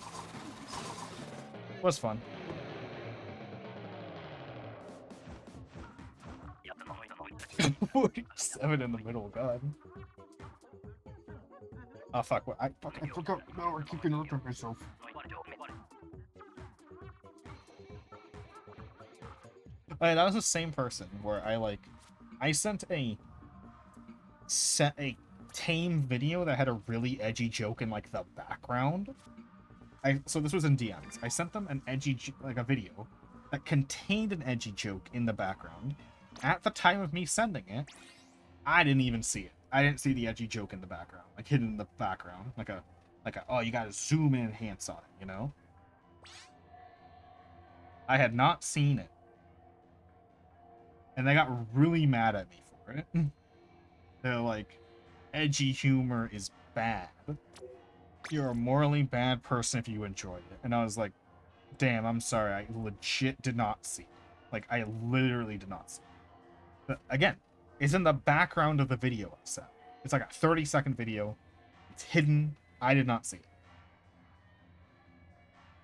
Was fun. 47 in the middle, god. Oh fuck, what I forgot. No, I keep interrupting myself. Oh, yeah, that was the same person where I sent a tame video that had a really edgy joke in like the background. So this was in DMs. I sent them an a video that contained an edgy joke in the background. At the time of me sending it, I didn't even see it. I didn't see the edgy joke in the background, like hidden in the background, like a oh, you gotta zoom in and enhance on it, you know? I had not seen it. And they got really mad at me for it. They're like, edgy humor is bad. You're a morally bad person if you enjoyed it. And I was like, damn, I'm sorry. I legit did not see it. Like, I literally did not see it. But again, it's in the background of the video I sent. It's like a 30-second video. It's hidden. I did not see it.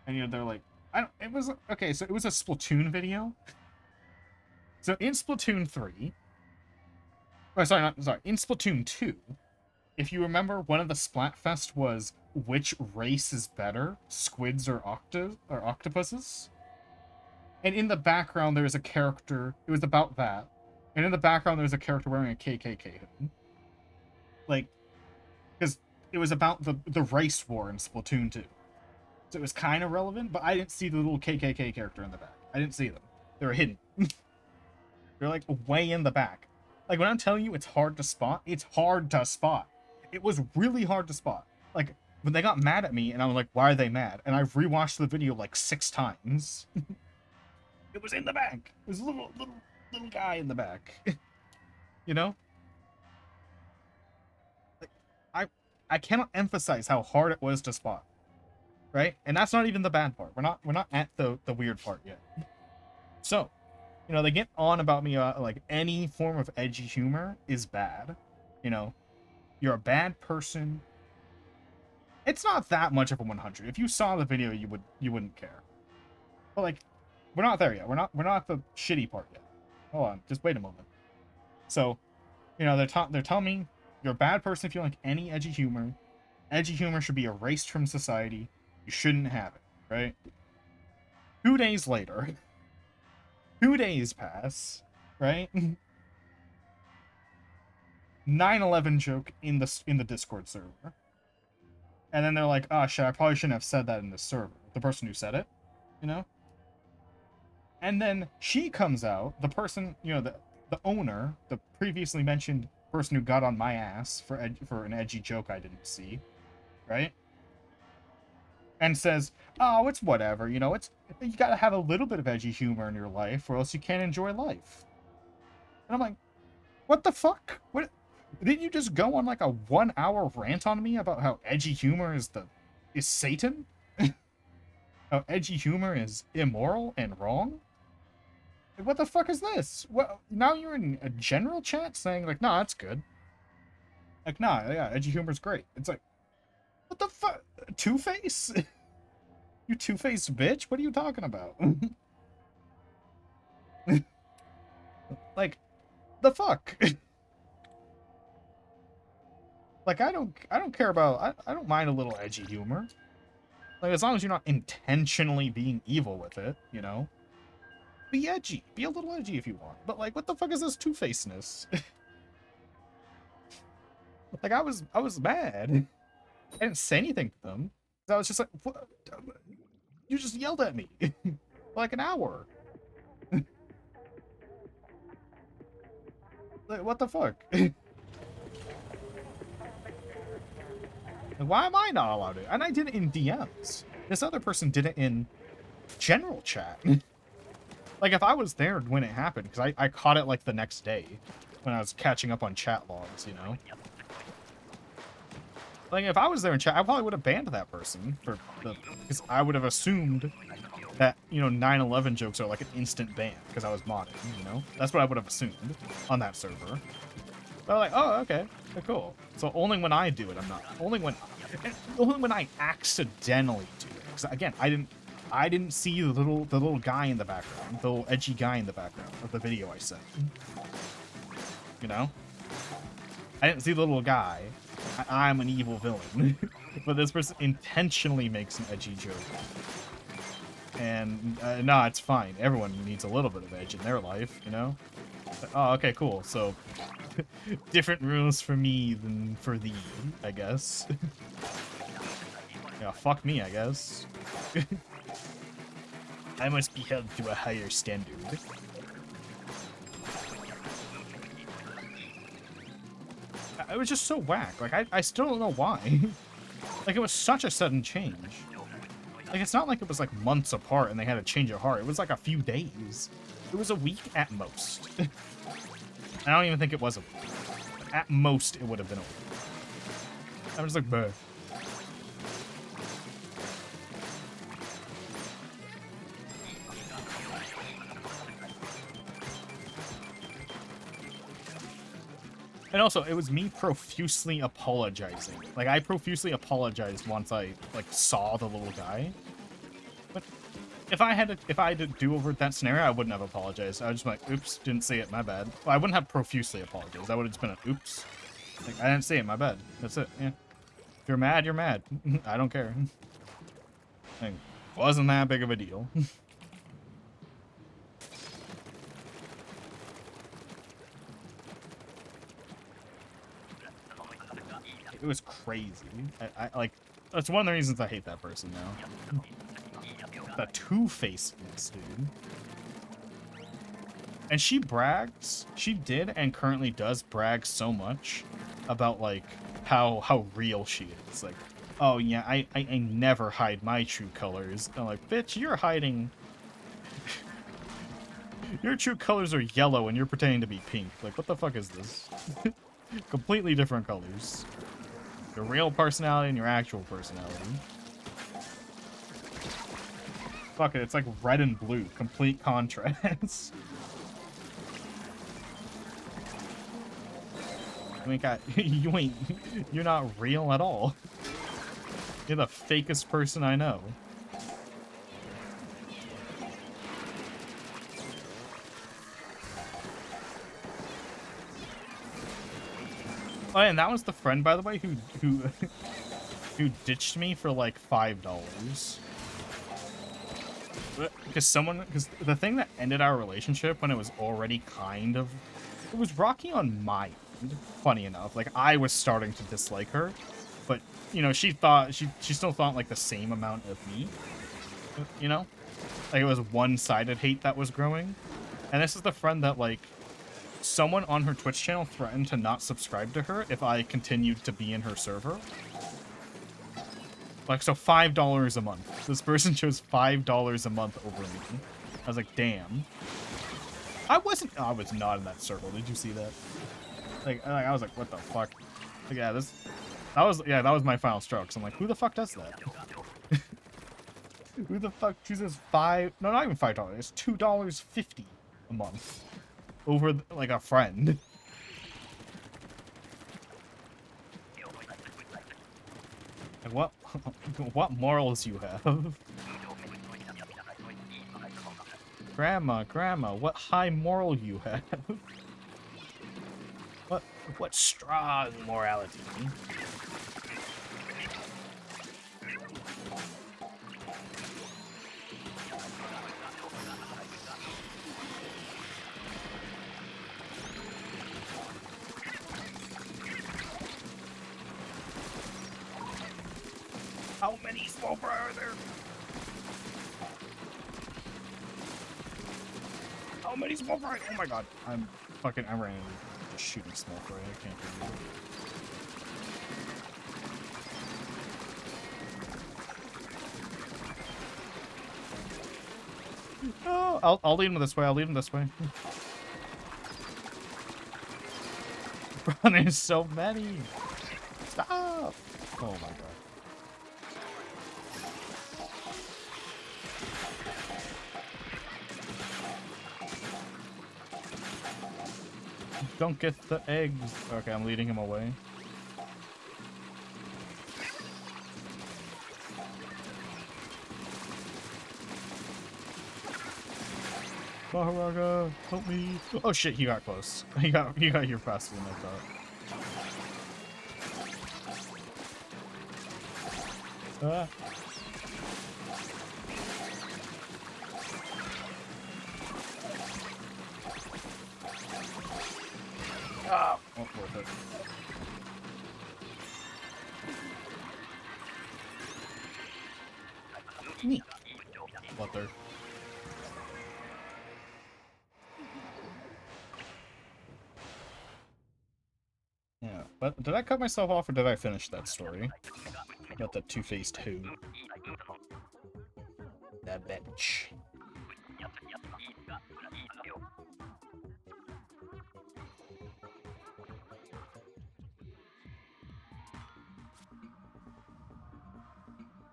And, you know, they're like, it was, okay, so it was a Splatoon video. So in Splatoon 3, oh, sorry, in Splatoon 2, if you remember, one of the Splatfest was which race is better, squids or octopuses? And in the background, there was a character, it was about that. And in the background, there was a character wearing a KKK hood. Like, because it was about the race war in Splatoon 2. So it was kind of relevant, but I didn't see the little KKK character in the back. I didn't see them. They were hidden. They're like way in the back. Like when I'm telling you it's hard to spot, it's hard to spot. It was really hard to spot. Like when they got mad at me and I was like, why are they mad? And I've rewatched the video like 6 times. It was in the back. There's a little guy in the back. You know? Like, I cannot emphasize how hard it was to spot. Right? And that's not even the bad part. We're not at the weird part yet. So, you know, they get on about me, like, any form of edgy humor is bad. You know, you're a bad person. It's not that much of a 100. If you saw the video, you wouldn't care. But, like, we're not there yet. We're not at the shitty part yet. Hold on, just wait a moment. So, you know, they're telling me you're a bad person if you like any edgy humor. Edgy humor should be erased from society. You shouldn't have it, right? 2 days later... 2 days pass, right? 9/11 joke in the Discord server. And then they're like, oh shit, I probably shouldn't have said that in the server. The person who said it, you know? And then she comes out, the person, you know, the owner, the previously mentioned person who got on my ass for an edgy joke I didn't see, right? And says, oh, it's whatever, you know, you gotta have a little bit of edgy humor in your life, or else you can't enjoy life. And I'm like, what the fuck? What? Didn't you just go on like a 1-hour rant on me about how edgy humor is Satan? How edgy humor is immoral and wrong? Like, what the fuck is this? Well, now you're in a general chat saying like, nah, that's good. Like, nah, yeah, edgy humor's great. It's like, what the fuck? Two-Face? You two-faced bitch? What are you talking about? Like, the fuck? Like, I don't care about... I don't mind a little edgy humor. Like, as long as you're not intentionally being evil with it, you know? Be edgy. Be a little edgy if you want. But, like, what the fuck is this two-facedness? Like, I was mad. I didn't say anything to them. I was just like, what? You just yelled at me for like an hour. Like, what the fuck? Like, why am I not allowed to? And I did it in DMs. This other person did it in general chat. Like, if I was there when it happened, because I caught it like the next day when I was catching up on chat logs, you know? Like, if I was there in chat, I probably would have banned that person because I would have assumed that, you know, 9/11 jokes are like an instant ban because I was modding, you know? That's what I would have assumed on that server. But I'm like, oh, okay, cool. So only when I do it, I'm not. Only when I accidentally do it. Because again, I didn't see the little guy in the background, the little edgy guy in the background of the video I sent. you know? I didn't see the little guy. I'm an evil villain. But this person intentionally makes an edgy joke. And, no, it's fine. Everyone needs a little bit of edge in their life, you know? Oh, okay, cool. So, different rules for me than for thee, I guess. Yeah, fuck me, I guess. I must be held to a higher standard. It was just so whack. Like, I still don't know why. Like, it was such a sudden change. Like, it's not like it was, like, months apart and they had a change of heart. It was, like, a few days. It was a week at most. I don't even think it was a week. At most, it would have been a week. I was like, bruh. And also, it was me profusely apologizing. Like, I profusely apologized once I, like, saw the little guy. But if I had to do over that scenario, I wouldn't have apologized. I would just be like, oops, didn't say it, my bad. Well, I wouldn't have profusely apologized. I would have just been like, oops. Like, I didn't say it, my bad. That's it, yeah. If you're mad, you're mad. I don't care. Like, wasn't that big of a deal. It was crazy. I like, that's one of the reasons I hate that person now. The two-facedness, dude. And she brags, she did and currently does brag so much about, like, how real she is. Like, oh yeah, I never hide my true colors. I'm like, bitch, you're hiding. Your true colors are yellow and you're pretending to be pink. Like, what the fuck is this? Completely different colors. Your real personality and your actual personality. Fuck it, it's like red and blue. Complete contrast. You're not real at all. You're the fakest person I know. Oh, and that was the friend, by the way, who ditched me for like $5. Because the thing that ended our relationship when it was already kind of, it was rocky on my end, funny enough. Like, I was starting to dislike her, but, you know, she still thought like the same amount of me, you know? Like, it was one-sided hate that was growing. And this is the friend that, like, someone on her Twitch channel threatened to not subscribe to her if I continued to be in her server. Like, so $5 a month. This person chose $5 a month over me. I was like, damn. I was not in that circle. Did you see that? Like I was like, what the fuck? Like, yeah, that was my final strokes. I'm like, who the fuck does that? Who the fuck chooses no, not even $5. It's $2.50 a month over like a friend. Like, what morals you have? Grandma, what high moral you have? What strong morality? How many small fry are there? How many small fry? Oh my god. I ran into shooting small fry. I can't believe it. Oh, I'll lead him this way. I'll lead him this way. Bro, there's so many. Stop. Oh my god. Don't get the eggs. Okay, I'm leading him away. Maharaga, help me. Oh shit, he got close. He got here faster than I thought. Ah. Ah, oh, worth it. Neat. What there? Yeah, but did I cut myself off or did I finish that story? About the two-faced who? That bitch.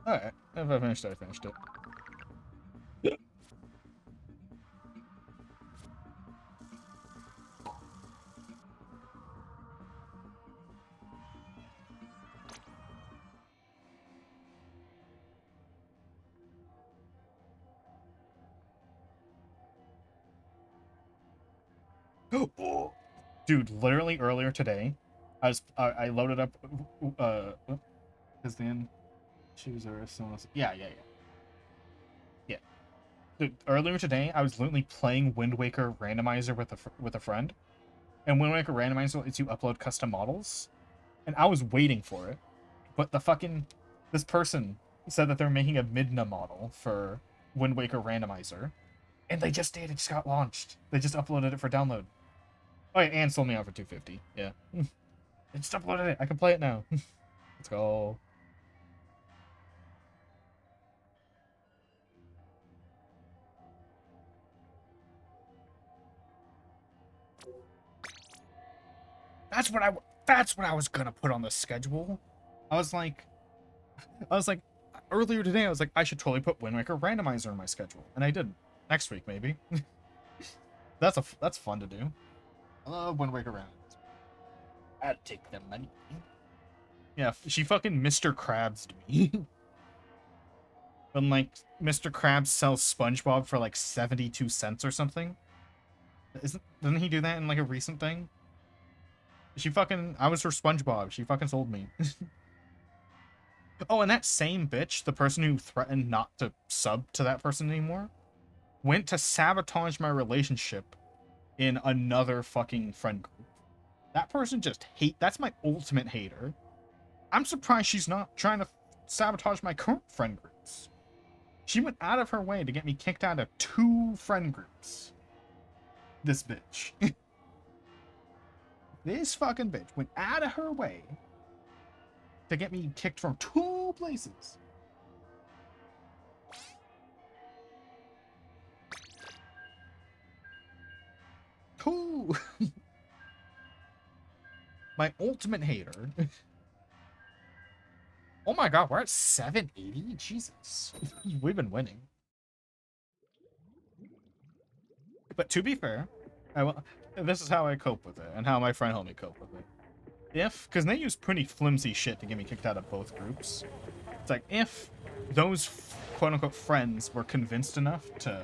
Alright, if I finished it, I finished it. Oh, dude, literally earlier today, I loaded up his name, choose or someone else. Yeah. Dude, earlier today, I was literally playing Wind Waker Randomizer with a friend, and Wind Waker Randomizer lets you upload custom models, and I was waiting for it, but this person said that they're making a Midna model for Wind Waker Randomizer, and they just did. It just got launched. They just uploaded it for download. Oh, yeah, and sold me out for $250. Yeah. They just uploaded it. I can play it now. Let's go. That's what I was gonna put on the schedule. I was like, earlier today, I was like, I should totally put Wind Waker Randomizer on my schedule, and I did. Next week, maybe. That's fun to do. I love Wind Waker Randomizer. I'd take the money. Yeah, she fucking Mr. Krabs me. When, like, Mr. Krabs sells SpongeBob for, like, 72 cents or something. Doesn't he do that in, like, a recent thing? I was her SpongeBob. She fucking sold me. Oh, and that same bitch, the person who threatened not to sub to that person anymore, went to sabotage my relationship in another fucking friend group. That person that's my ultimate hater. I'm surprised she's not trying to sabotage my current friend groups. She went out of her way to get me kicked out of 2 friend groups. This bitch. This fucking bitch went out of her way to get me kicked from 2 places. Two. My ultimate hater. Oh my god, we're at 780? Jesus. We've been winning. But to be fair, this is how I cope with it, and how my friend helped me cope with it. Because they use pretty flimsy shit to get me kicked out of both groups. It's like, if those quote-unquote friends were convinced enough to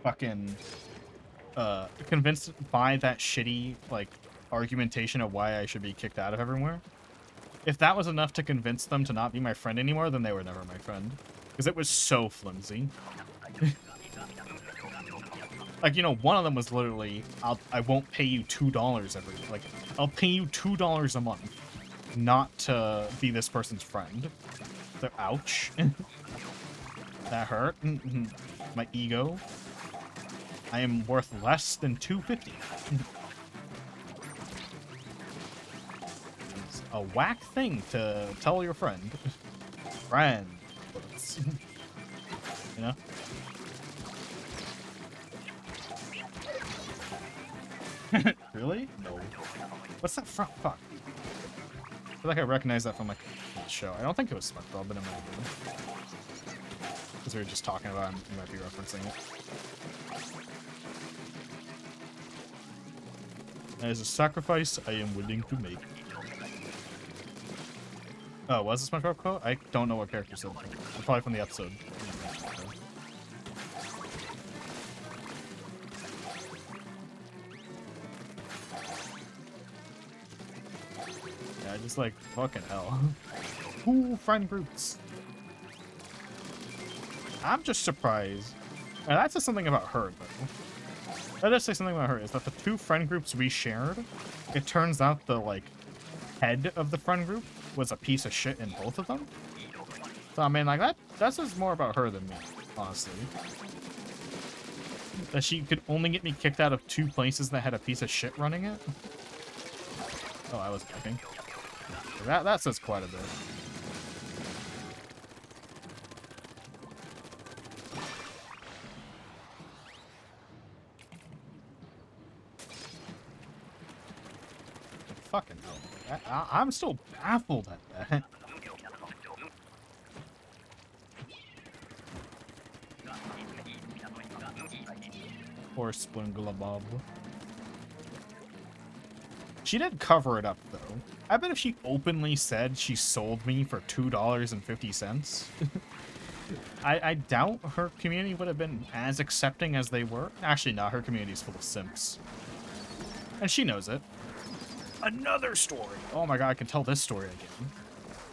fucking, convinced by that shitty, like, argumentation of why I should be kicked out of everywhere, if that was enough to convince them to not be my friend anymore, then they were never my friend. Because it was so flimsy. Like, you know, one of them was literally, I won't pay you $2 I'll pay you $2 a month not to be this person's friend. So, ouch. That hurt. My ego. I am worth less than $250. It's a whack thing to tell your friend. Friend. You know? Really? No. What's that front? Fuck. I feel like I recognize that from like the show. I don't think it was SpongeBob, but it might have been. Because we were just talking about it, you might be referencing it. That is a sacrifice I am willing to make. Oh, was it SpongeBob quote? I don't know what character said that. Probably from the episode. It's like, fucking hell. Ooh, friend groups. I'm just surprised. And that says something about her, though. That does say something about her, is that the 2 friend groups we shared, it turns out the, like, head of the friend group was a piece of shit in both of them. So, I mean, like, that says more about her than me, honestly. That she could only get me kicked out of 2 places that had a piece of shit running it. Oh, I was joking. That says quite a bit. Fucking hell. I'm still baffled at that. Poor Splinglabob. She did cover it up, though. I bet if she openly said she sold me for $2.50, I doubt her community would have been as accepting as they were. Actually, no, her community's full of simps. And she knows it. Another story! Oh my god, I can tell this story again.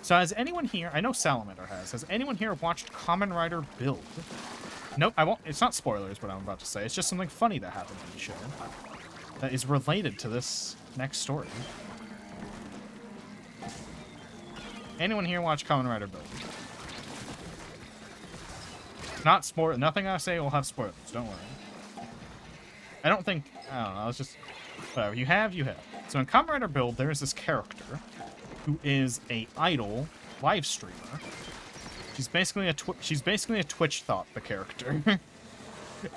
So has anyone here, I know Salamander has anyone here watched Kamen Rider Build? Nope, I won't, it's not spoilers what I'm about to say, it's just something funny that happened in the show. That is related to this next story. Anyone here watch Kamen Rider Build? Not spoil, nothing I say will have spoilers, don't worry. I don't know, I was just, whatever, you have. So in Kamen Rider Build, there is this character who is a idol live streamer. She's basically a Twitch thought, the character.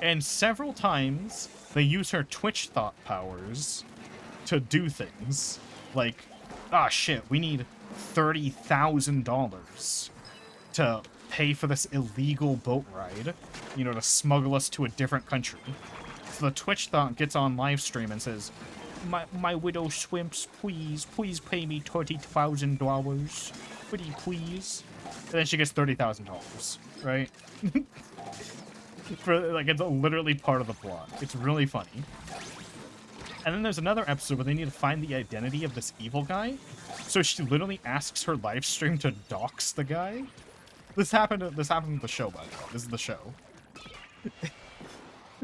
And several times they use her Twitch thought powers to do things. Like, ah shit, we need $30,000 to pay for this illegal boat ride, you know, to smuggle us to a different country. So the Twitch thought gets on live stream and says, My widow swimps, please pay me $30,000. Pretty please. And then she gets $30,000, right? For, like, it's literally part of the plot. It's really funny. And then there's another episode where they need to find the identity of this evil guy. So she literally asks her live stream to dox the guy. This happened with the show, by the way. This is the show.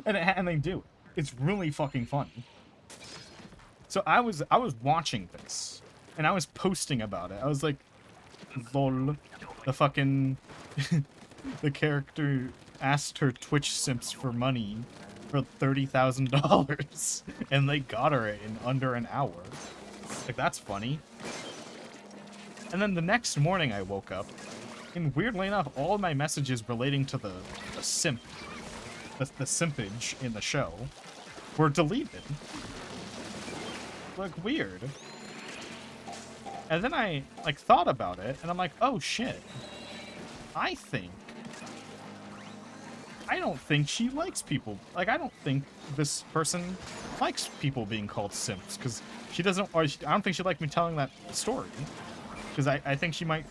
and they do it. It's really fucking funny. So I was watching this, and I was posting about it. I was like, lol, the fucking, the character asked her Twitch simps for money for $30,000, and they got her in under an hour. Like, that's funny. And then the next morning I woke up, and weirdly enough, all my messages relating to the simp, the simpage in the show, were deleted. Like, weird. And then I, like, thought about it, and I'm like, oh shit. I don't think she likes people. Like, I don't think this person likes people being called simps, because she doesn't, or I don't think she'd like me telling that story. Because I think she might,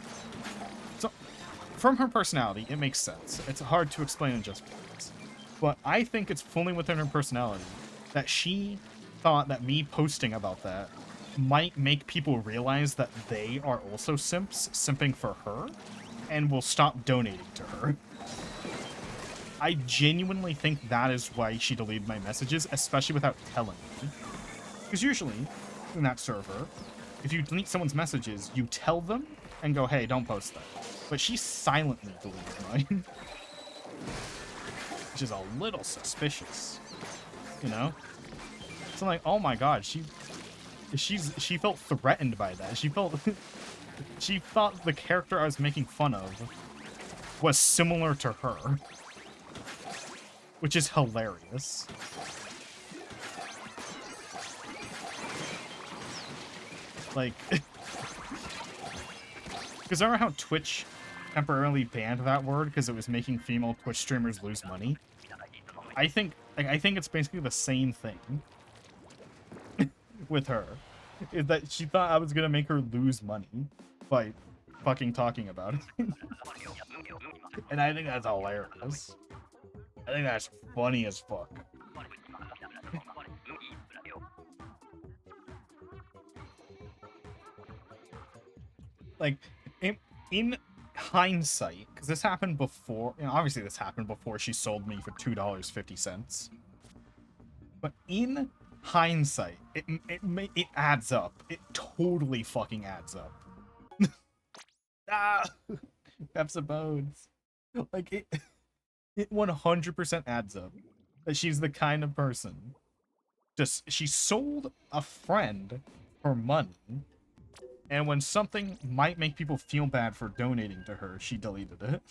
so, from her personality, it makes sense. It's hard to explain in just words. But I think it's fully within her personality that she thought that me posting about that might make people realize that they are also simps, simping for her, and will stop donating to her. I genuinely think that is why she deleted my messages, especially without telling me. Because usually, in that server, if you delete someone's messages, you tell them and go, hey, don't post that. But she silently deleted mine. Which is a little suspicious. You know? So I'm like, oh my god, she felt threatened by that. She thought the character I was making fun of was similar to her. Which is hilarious. Like, because remember how Twitch temporarily banned that word because it was making female Twitch streamers lose money? I think it's basically the same thing with her. Is that she thought I was gonna make her lose money by fucking talking about it. And I think that's hilarious. I think that's funny as fuck. Like, in hindsight, because this happened before, obviously this happened before she sold me for $2.50. But in hindsight, it adds up. It totally fucking adds up. Ah, Pepsi Bones. Like it 100% adds up that she's the kind of person. Just she sold a friend for money, and when something might make people feel bad for donating to her, she deleted it.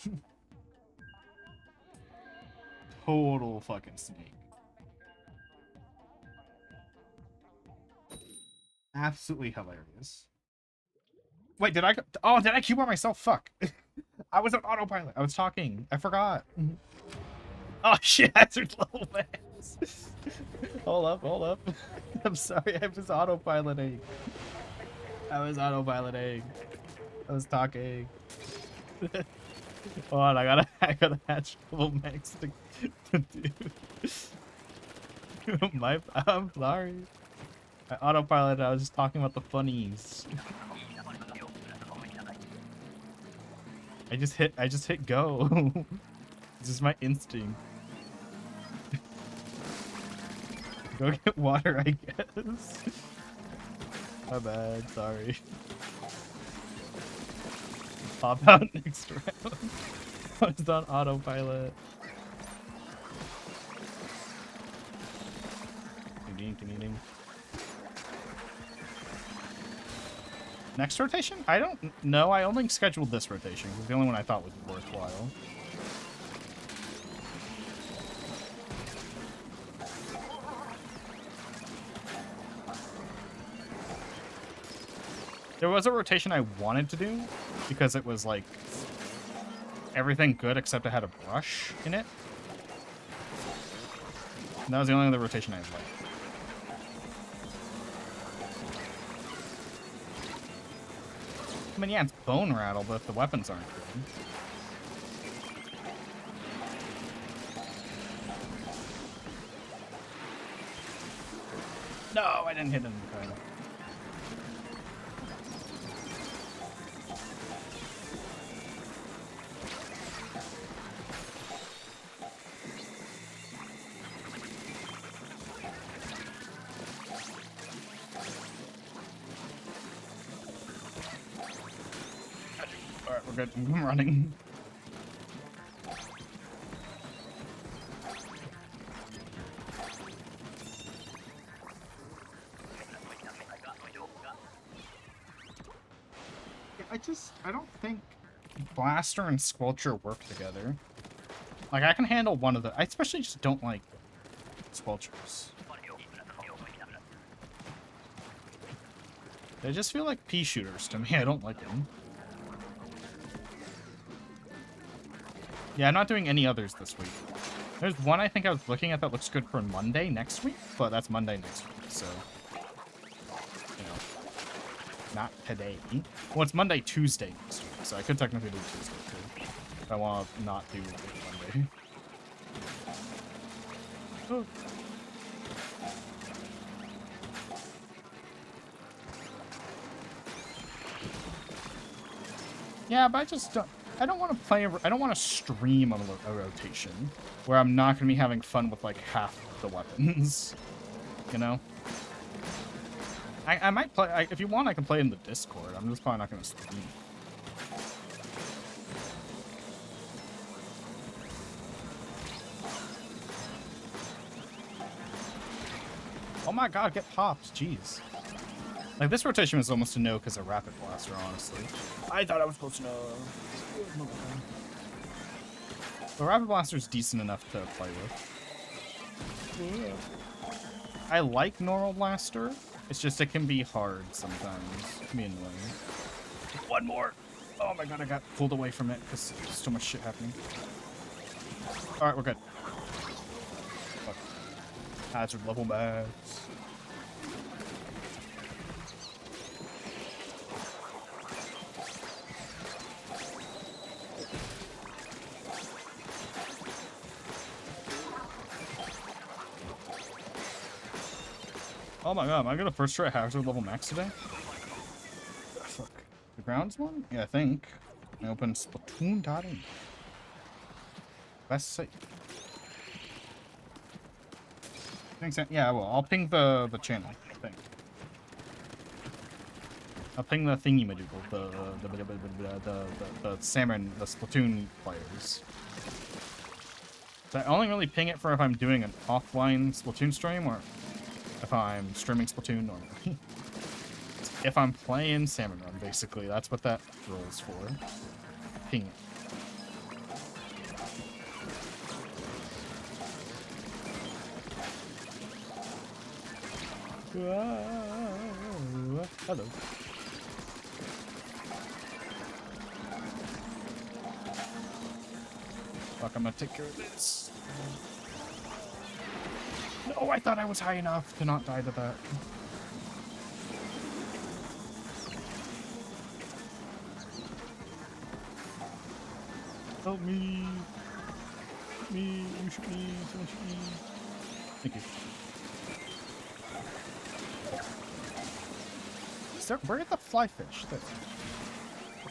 Total fucking snake. Absolutely hilarious. Wait, did I? Oh, did I queue by myself? Fuck. I was on autopilot. I was talking. I forgot. Oh shit, Hazard level max. Hold up, hold up. I'm sorry, I was autopiloting. I was talking. Hold on, I gotta hatch level max to do. I'm sorry. I autopiloted. I was just talking about the funnies. I just hit go. This is my instinct. Go get water, I guess. My bad, sorry. Pop out next round. I was on autopilot. Ding. Next rotation? I don't know. I only scheduled this rotation. It was the only one I thought was worthwhile. There was a rotation I wanted to do because it was like everything good except it had a brush in it. And that was the only other rotation I liked. I mean, yeah, it's bone rattle, but if the weapons aren't good. No, I didn't hit him in time. Alright, we're good. I'm running. I don't think Blaster and Squelcher work together. Like, I can handle one of the... I especially just don't like Squelchers. They just feel like pea shooters to me. I don't like them. Yeah, I'm not doing any others this week. There's one I think I was looking at that looks good for Monday next week, but that's Monday next week, so... You know. Not today. Well, it's Monday, Tuesday next week, so I could technically do Tuesday, too. If I want to not do Monday. Oh. Yeah, but I don't want to play, I don't want to stream a rotation where I'm not going to be having fun with like half the weapons, you know? I might play, if you want, I can play in the Discord. I'm just probably not going to stream. Oh my god, get popped, jeez. Like, this rotation was almost a no because of Rapid Blaster, honestly. I thought I was supposed to know. The Rapid Blaster's decent enough to play with. Yeah. I like normal Blaster. It's just it can be hard sometimes. It can be annoying. One more. Oh my god, I got pulled away from it because there's so much shit happening. Alright, we're good. Fuck. Hazard level max. Oh my god, am I gonna first try hazard level max today? Oh, fuck. Grounds one? Yeah, I think. I opened Splatoon.in. Best site. Thanks. Yeah, well, I'll ping the channel. I think. I'll ping the thingy-madoodle, the salmon, the Splatoon players. So I only really ping it for if I'm doing an offline Splatoon stream or if I'm streaming Splatoon normally. If I'm playing Salmon Run, basically, that's what that rolls for. Ping it. Hello. Fuck, I'm gonna take care of this. No, I thought I was high enough to not die to that. Help me. Me, you shoot me, someone shoot me. Thank you. Sir, where did the fly fish? There.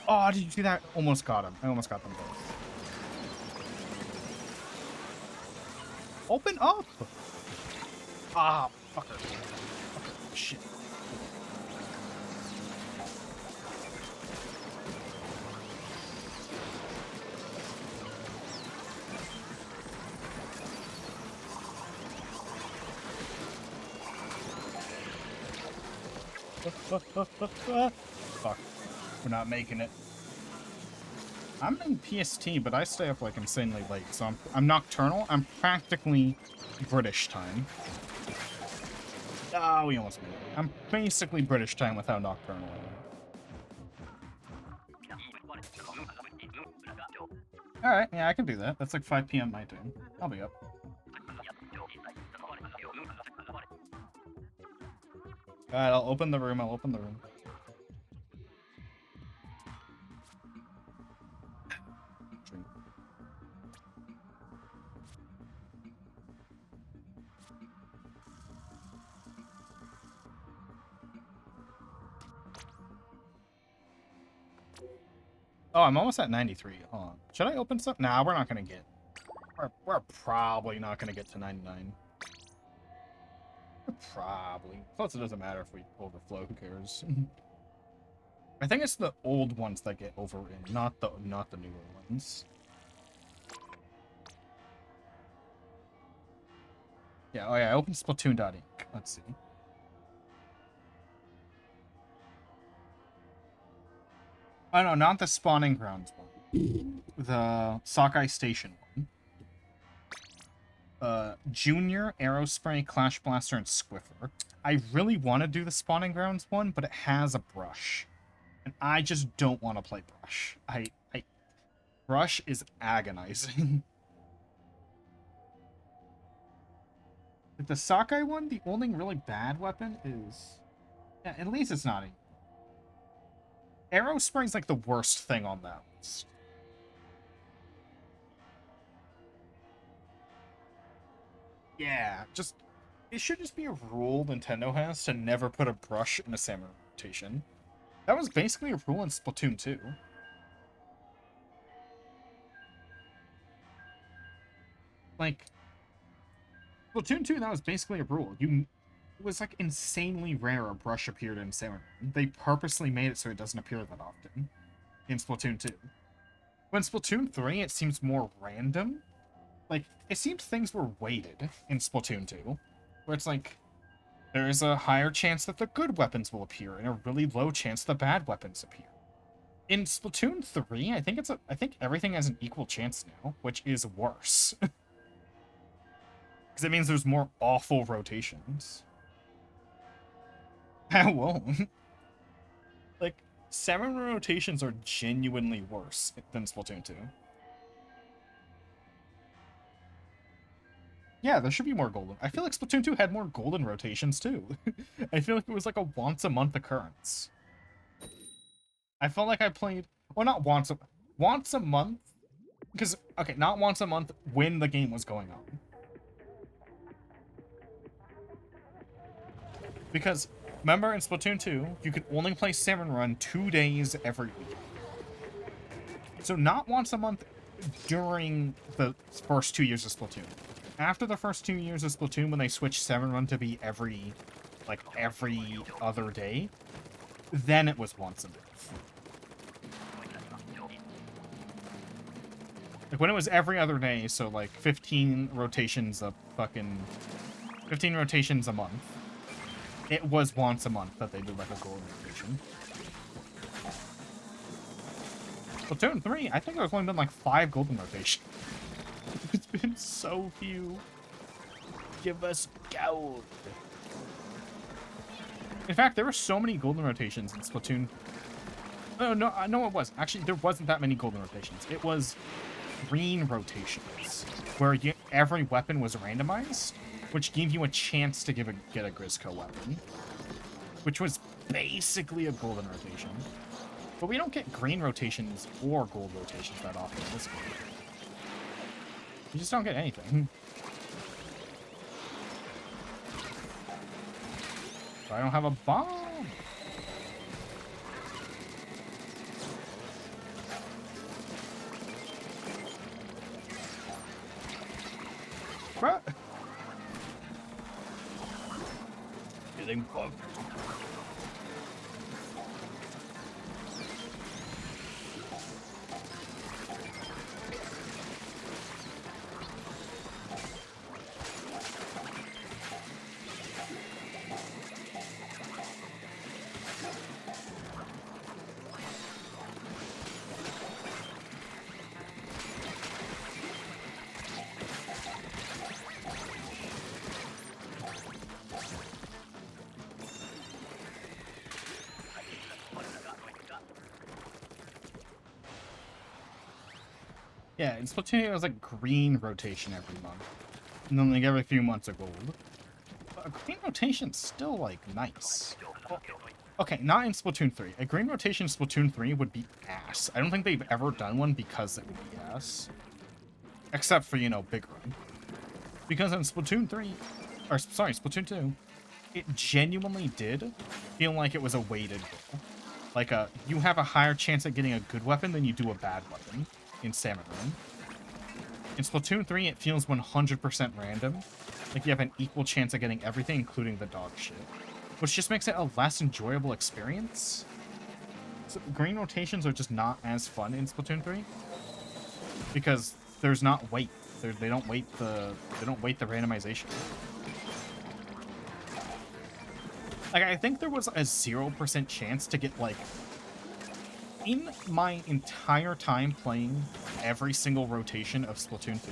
Oh, did you see that? Almost got him. I almost got them both. Open up! Ah, fucker. Fucker. Shit. Fuck. We're not making it. I'm in PST, but I stay up like insanely late, so I'm nocturnal. I'm practically British time. Oh, we almost made it. I'm basically British time without nocturnal. Alright, yeah, I can do that. That's like 5 PM my time. I'll be up. Alright, I'll open the room. Oh, I'm almost at 93. Hold on. Should I open stuff? Nah, we're not gonna get... We're probably not gonna get to 99. Probably. Plus, it doesn't matter if we overflow. Who cares? I think it's the old ones that get overridden, not the newer ones. Yeah. Oh yeah. I opened Splatoon.inc. Let's see. Oh no, not the spawning grounds one. The Sockeye Station one. Junior, Aerospray, Clash Blaster, and Squiffer. I really want to do the spawning grounds one, but it has a brush. And I just don't want to play brush. Brush is agonizing. With the Sockeye one, the only really bad weapon is... Yeah, at least it's not... Aerospray's like the worst thing on that list. Yeah, just... It should just be a rule Nintendo has to never put a brush in a Samurai rotation. That was basically a rule in Splatoon 2. Like, Splatoon 2, that was basically a rule. It was like insanely rare a brush appeared in Samurai. They purposely made it so it doesn't appear that often in Splatoon 2. When Splatoon 3, it seems more random. Like, it seemed things were weighted in Splatoon 2, where it's like, there is a higher chance that the good weapons will appear, and a really low chance the bad weapons appear. In Splatoon 3, I think everything has an equal chance now, which is worse. Because it means there's more awful rotations. I won't. Like, 7 rotations are genuinely worse than Splatoon 2. Yeah, there should be more golden. I feel like Splatoon 2 had more golden rotations, too. I feel like it was like a once-a-month occurrence. I felt like I played... Well, not once a month. Because, okay, not once a month when the game was going on. Because Remember in Splatoon 2, you could only play Salmon Run 2 days every week. So not once a month during the first 2 years of Splatoon. After the first 2 years of Splatoon, when they switched Salmon Run to be every other day, then it was once a month. Like, when it was every other day, so, like, 15 rotations a month, it was once a month that they did, like, a gold rotation. Splatoon 3, I think there's only been, like, 5 golden rotations. It's been so few. Give us gold. In fact, there were so many golden rotations in Splatoon. Oh, no, no, it was. Actually, there wasn't that many golden rotations. It was green rotations, where every weapon was randomized, which gave you a chance to get a Grizzco weapon, which was basically a golden rotation. But we don't get green rotations or gold rotations that often in this game. You just don't get anything. I don't have a bomb. Bruh. Getting bugged. Yeah, in Splatoon, it was like green rotation every month. And then like every few months a gold. But a green rotation's still like nice. Well, okay, not in Splatoon 3. A green rotation in Splatoon 3 would be ass. I don't think they've ever done one because it would be ass. Except for, you know, Big Run. Because in Splatoon 3, or sorry, Splatoon 2, it genuinely did feel like it was a weighted goal. Like, you have a higher chance at getting a good weapon than you do a bad weapon in Salmon Run. In Splatoon 3, it feels 100% random. Like, you have an equal chance of getting everything, including the dog shit. Which just makes it a less enjoyable experience. So, green rotations are just not as fun in Splatoon 3. Because there's not weight. They don't weight the randomization. Like, I think there was a 0% chance to get, like... In my entire time playing every single rotation of Splatoon 2,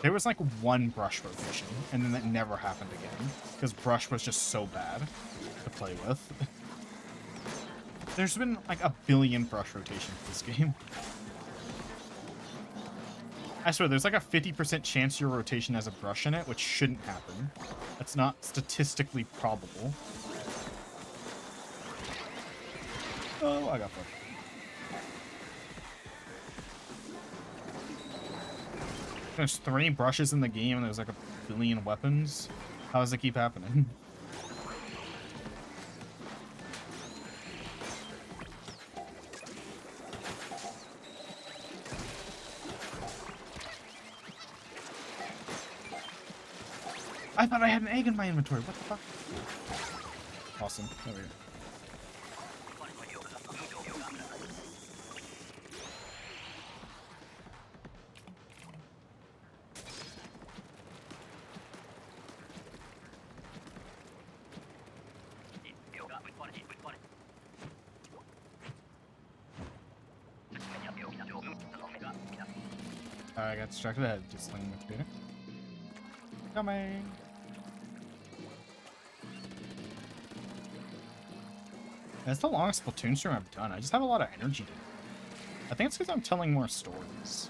there was, like, one brush rotation, and then that never happened again. Because brush was just so bad to play with. There's been, like, a billion brush rotations this game. I swear, there's like a 50% chance your rotation has a brush in it, which shouldn't happen. That's not statistically probable. Oh, I got fucked. There's 3 brushes in the game and there's like a billion weapons. How does it keep happening? I thought I had an egg in my inventory. What the fuck? Awesome. There we go. I got distracted. I had to just sling the computer. Coming. That's the longest Splatoon stream I've done. I just have a lot of energy to do. I think it's because I'm telling more stories.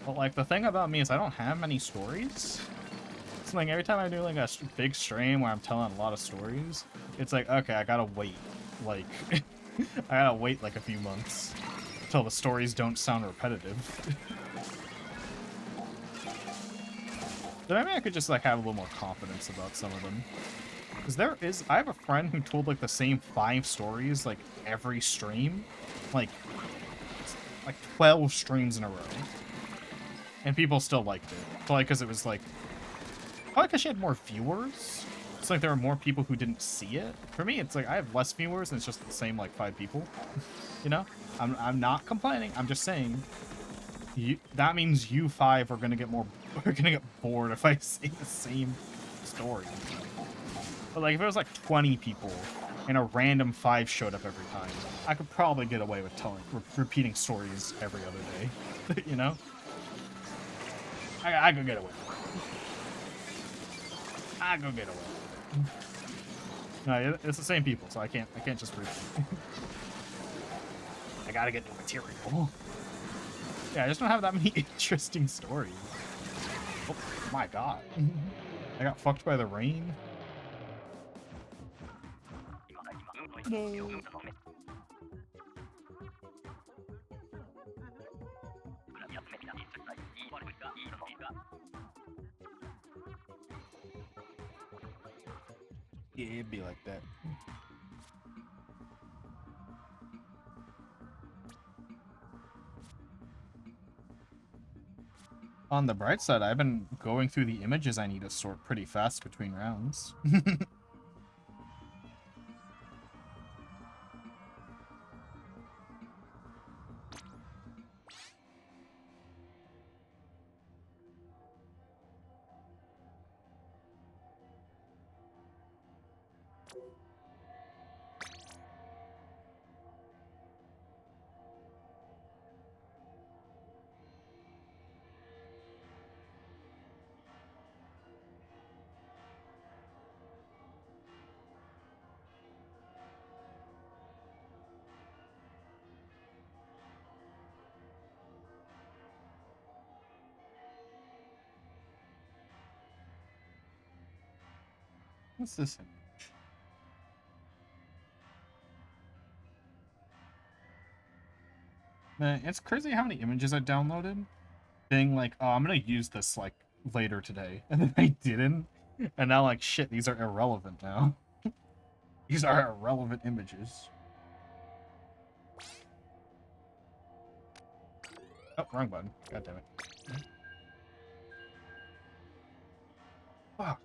But, like, the thing about me is I don't have many stories. So, like, every time I do, like, a big stream where I'm telling a lot of stories, it's like, okay, I gotta wait. Like, I gotta wait, like, a few months until the stories don't sound repetitive. So maybe I could just, like, have a little more confidence about some of them. I have a friend who told like the same 5 stories like every stream, like 12 streams in a row, and people still liked it. Probably because it was like, probably because she had more viewers. It's like there were more people who didn't see it. For me, it's like I have less viewers and it's just the same like 5 people. You know, I'm not complaining. I'm just saying, that means you 5 are gonna get bored if I say the same story. But like if it was like 20 people and a random 5 showed up every time, I could probably get away with repeating stories every other day. You know, I could get away with it. I could get away with it. No, it's the same people, so I can't just repeat. I gotta get new material. Yeah, I just don't have that many interesting stories. Oh my god. I got fucked by the rain. No. Yeah, it'd be like that. On the bright side, I've been going through the images I need to sort pretty fast between rounds. What's this image? Man, it's crazy how many images I downloaded. Being like, oh, I'm gonna use this like later today, and then I didn't. And now like, shit, these are irrelevant now. These are irrelevant images. Oh, wrong button. God damn it. Fuck.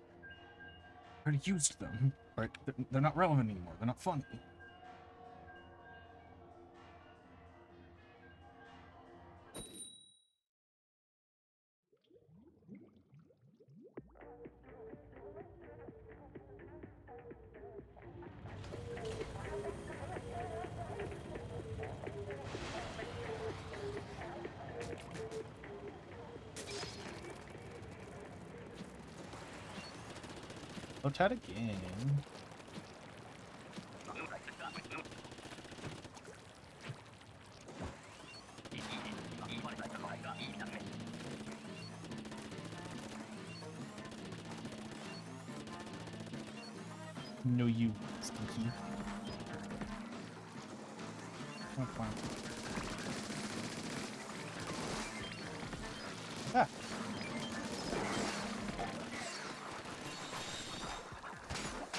I already used them. Right? They're not relevant anymore. They're not funny. Let's try it again. No, you stinky. Oh, fine. Ah.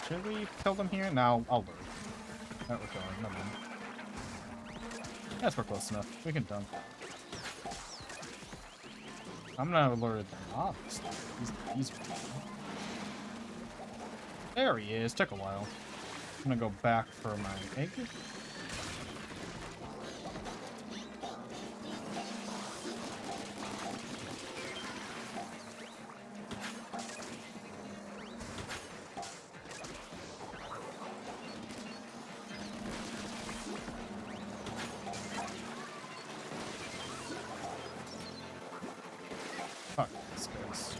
Should we kill them here? No, I'll lure. That we're going. Never mind. Yes, we're close enough. We can dunk. I'm gonna lure them off. He's there he is. Took a while. I'm gonna go back for my egg. Fuck this guy's.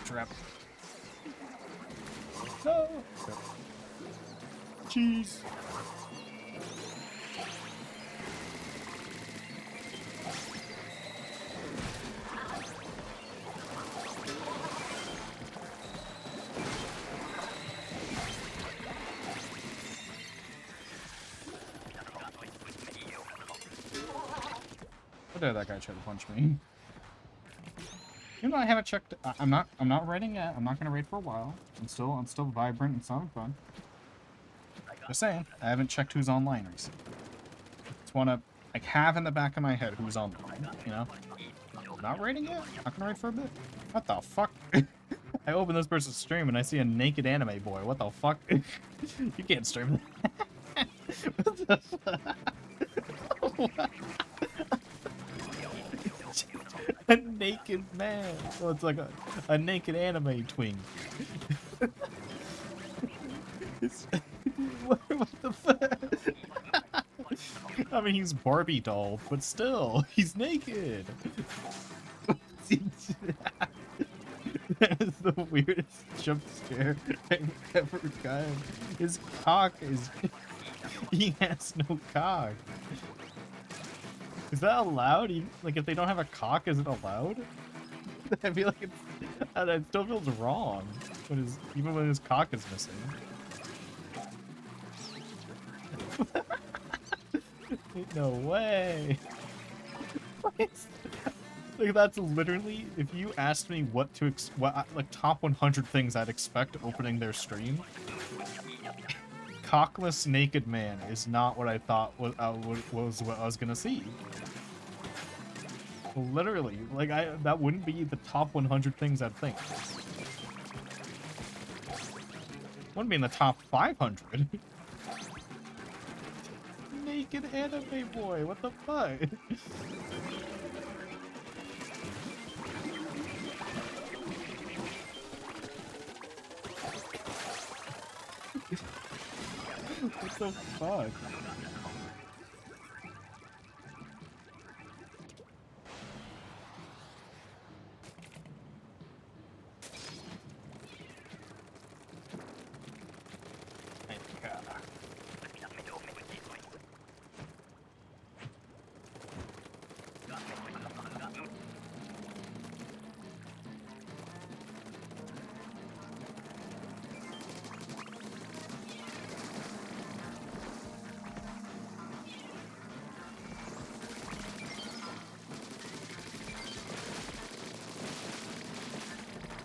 Trap. No. Cheese. dare that guy try to punch me? You know, I haven't checked. I'm not raiding yet. I'm not gonna raid for a while. I'm still vibrant and having fun. Just saying, I haven't checked who's online recently. Just wanna like have in the back of my head who's online. You know, not raiding yet. Not gonna raid for a bit. What the fuck? I open this person's stream and I see a naked anime boy. What the fuck? You can't stream that. What the fuck? A naked man. Well, it's like a naked anime twink. what the fuck? I mean, he's Barbie doll, but still, he's naked. That is the weirdest jump scare I've ever gotten. His cock is... He has no cock. Is that allowed? Even, like, if they don't have a cock, is it allowed? I feel like it's... It still feels wrong. Even when his cock is missing. No way. Like, that's literally, if you asked me what like top 100 things I'd expect opening their stream, cockless naked man is not what I thought was what I was gonna see. Literally, like that wouldn't be the top 100 things I'd think. Wouldn't be in the top 500. Naked anime boy, what the fuck? What the fuck?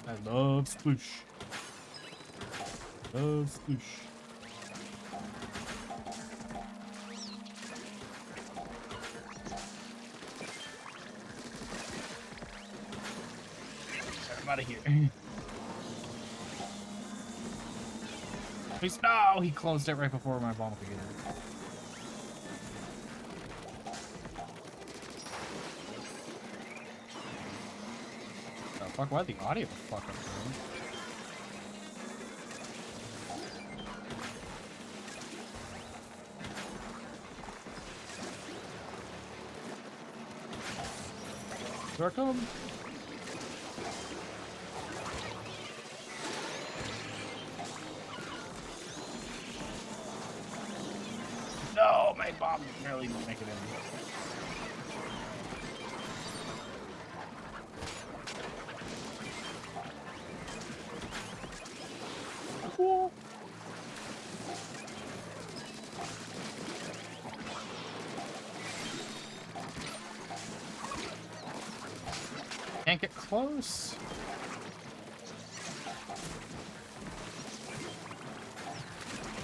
I love sploosh. Love sploosh. I'm out of here. Please, no! He closed it right before my bomb could get in. Fuck, why the audio fuck up, bro? Here I come. No, my bomb barely make it in. Cool. Can't get close.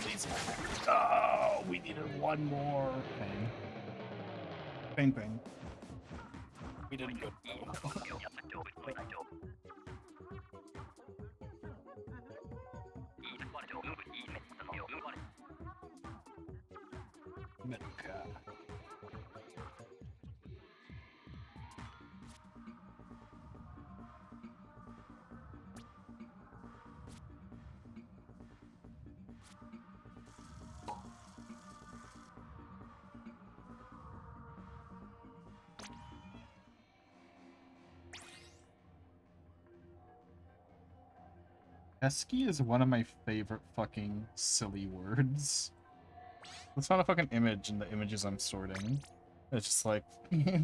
Please. Oh, we needed one more. Pain. Pain, pain. We did good though. Medica. Pesky is one of my favorite fucking silly words. It's not a fucking image in the images I'm sorting. It's just like,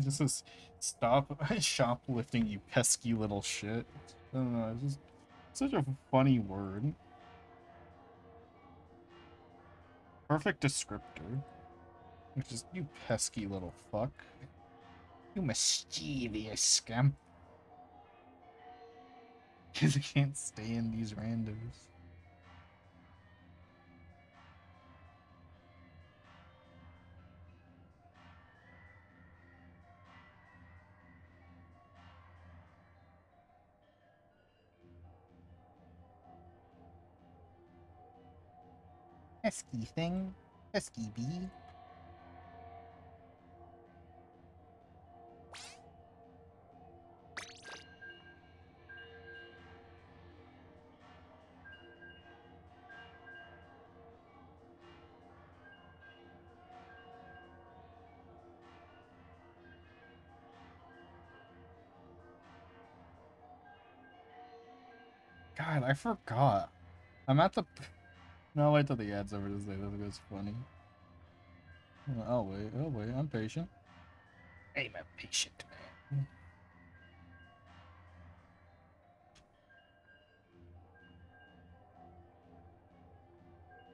just this, stop shoplifting, you pesky little shit. I don't know, it's just such a funny word. Perfect descriptor. Which is, you pesky little fuck. You mischievous scamp. Because I can't stand these randos. Pesky thing. Pesky bee. God, I forgot. I'm at the... No, I'll wait till the ad's over to say that. That's funny. I'll wait. I'll wait. I'm patient. I'm a patient man.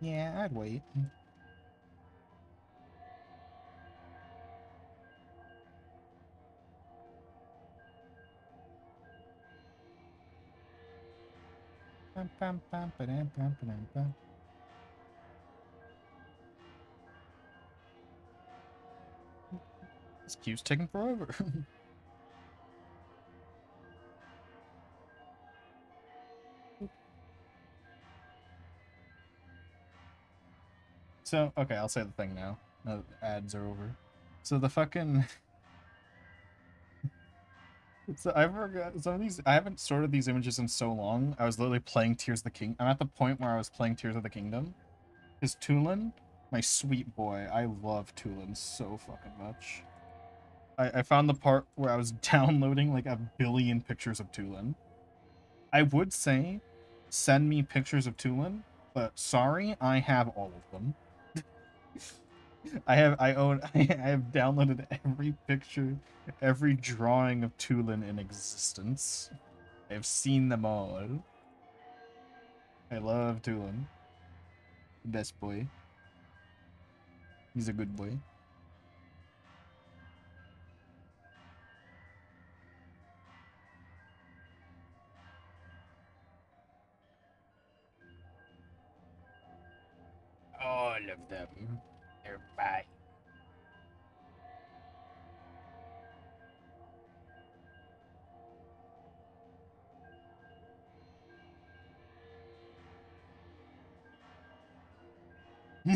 Yeah, I'd wait. Bum, bum, bum, ba-dum, bum, ba-dum, bum. This queue's taking forever. So, okay, I'll say the thing now. Now that the ads are over. So the fucking... So I forgot some of these. I haven't sorted these images in so long. I was literally playing Tears of the King. I'm at the point where I was playing Tears of the Kingdom. Because Tulin, my sweet boy, I love Tulin so fucking much. I found the part where I was downloading like a billion pictures of Tulin. I would say send me pictures of Tulin, but sorry, I have all of them. I have downloaded every picture, every drawing of Tulin in existence. I have seen them all. I love Tulin. Best boy. He's a good boy. All of them. They're mine.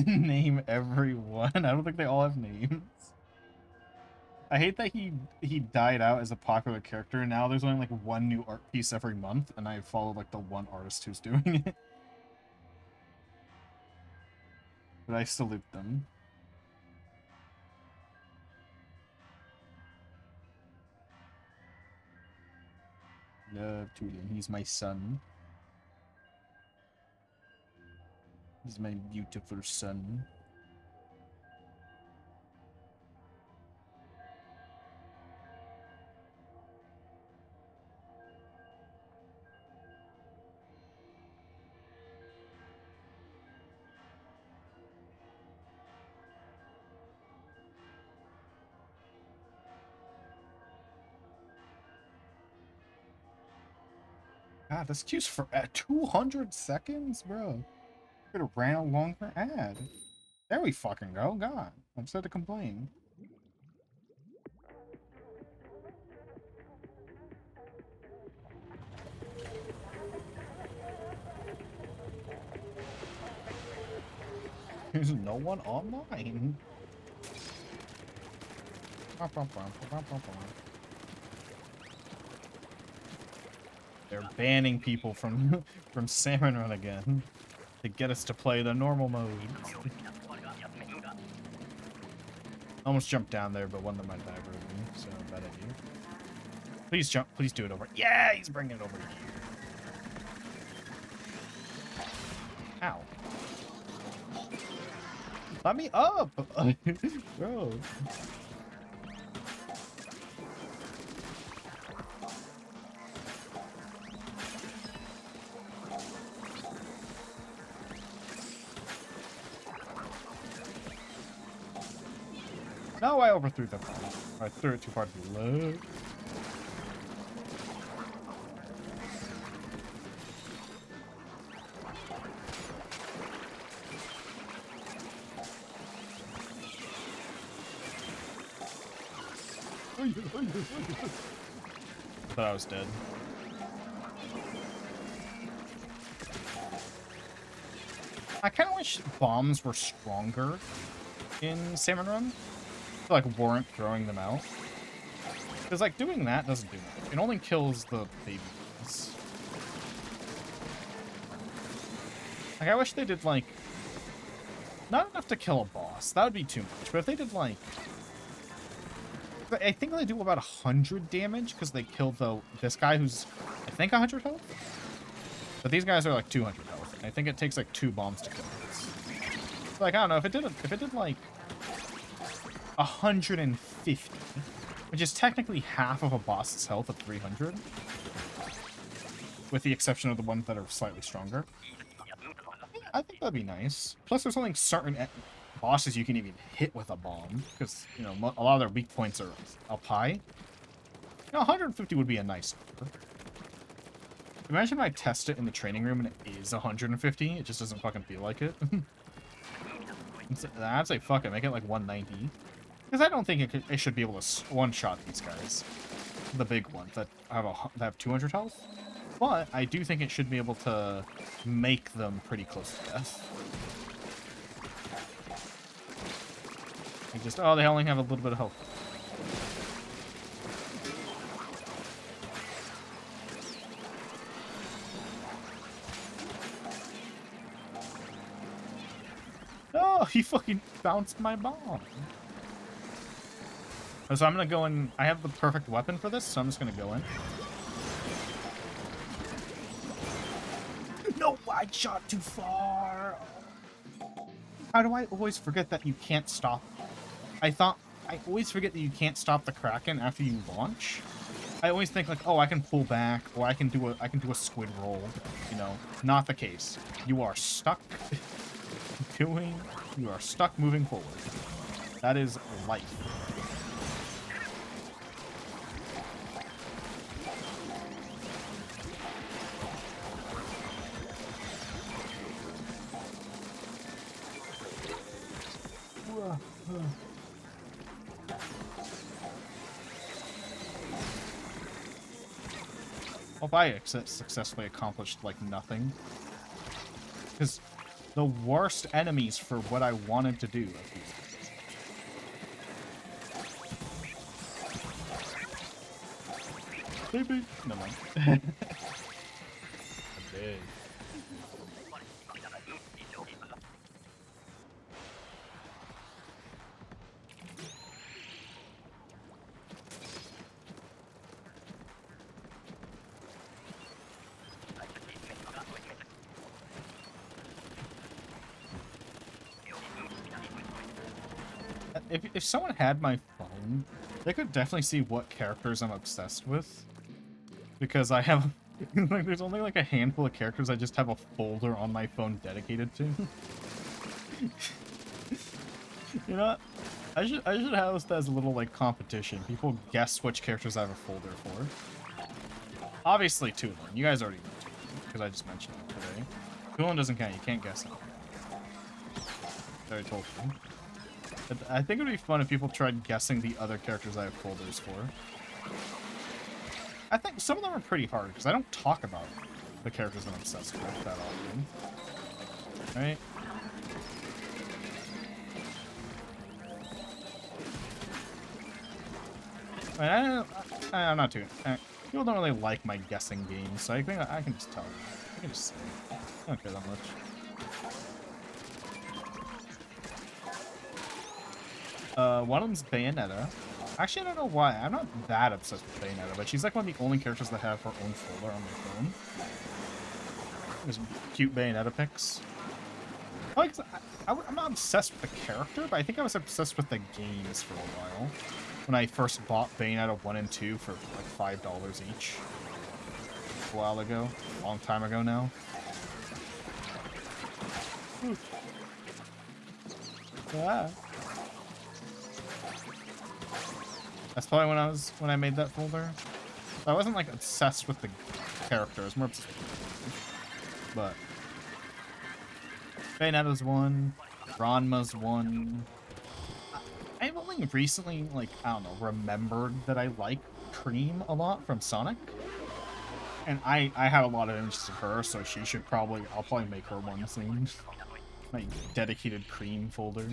Name everyone. I don't think they all have names. I hate that he died out as a popular character. Now there's only like one new art piece every month, and I follow like the one artist who's doing it. But I salute them. Love Tulin. He's my son. He's my beautiful son. God, this queue's for at 200 seconds, bro. Could have ran a longer ad. There we fucking go. God, I'm set to complain. There's no one online. They're banning people from from Salmon Run again to get us to play the normal mode. Almost jumped down there, but one of them might diverted me, so bad idea. Please jump. Please do it over. Yeah, he's bringing it over here. Ow. Let me up! Bro. No, I overthrew the bomb. I threw it too far to the left. I thought I was dead. I kind of wish bombs were stronger in Salmon Run. So, like, weren't throwing them out. Because, like, doing that doesn't do much. It only kills the babies. Like, I wish they did, like, not enough to kill a boss. That would be too much. But if they did, like... I think they do about 100 damage because they killed this guy who's, I think, 100 health? But these guys are, like, 200 health. And I think it takes, like, 2 bombs to kill this. So, like, I don't know. If it did, like, 150, which is technically half of a boss's health of 300, with the exception of the ones that are slightly stronger. I think that'd be nice. Plus, there's only certain bosses you can even hit with a bomb, because, you know, a lot of their weak points are up high. You know, 150 would be a nice number. Imagine if I test it in the training room and it is 150. It just doesn't fucking feel like it. I'd say fuck it, make it like 190. Because I don't think it should be able to one-shot these guys. The big ones that have 200 health. But I do think it should be able to make them pretty close to death. Oh, they only have a little bit of health. No, he fucking bounced my bomb. So I'm gonna go in. I have the perfect weapon for this, so I'm just gonna go in. No, I shot too far. How do I always forget that you can't stop? I always forget that you can't stop the Kraken after you launch. I always think like, oh, I can pull back, or I can do a squid roll. You know, not the case. You are stuck You are stuck moving forward. That is life. Hope I successfully accomplished, like, nothing. Because the worst enemies for what I wanted to do. Baby. No mind. I did. If someone had my phone, they could definitely see what characters I'm obsessed with. Because I have, like, there's only like a handful of characters I just have a folder on my phone dedicated to. You know what? I should have this as a little, like, competition. People guess which characters I have a folder for. Obviously, Tulin. You guys already know Tulin, because I just mentioned it today. Tulin doesn't count. You can't guess it. I already told you. I think it would be fun if people tried guessing the other characters I have folders for. I think some of them are pretty hard, because I don't talk about the characters I'm obsessed with that often. Right? I'm not too... people don't really like my guessing games, so I think I can just tell them. I can just say. I don't care that much. One of them's Bayonetta. Actually, I don't know why. I'm not that obsessed with Bayonetta, but she's like one of the only characters that have her own folder on my phone. There's cute Bayonetta pics. I'm not obsessed with the character, but I think I was obsessed with the games for a while. When I first bought Bayonetta 1 and 2 for like $5 each. A while ago. A long time ago now. Ah. That's probably when I made that folder. I wasn't like obsessed with the character. I was more obsessed with the, but Bayonetta's one, Ranma's one. I've only recently, like, I don't know, remembered that I like Cream a lot from Sonic. And I have a lot of interest in her, so she should probably, I'll probably make her one soon. My dedicated Cream folder.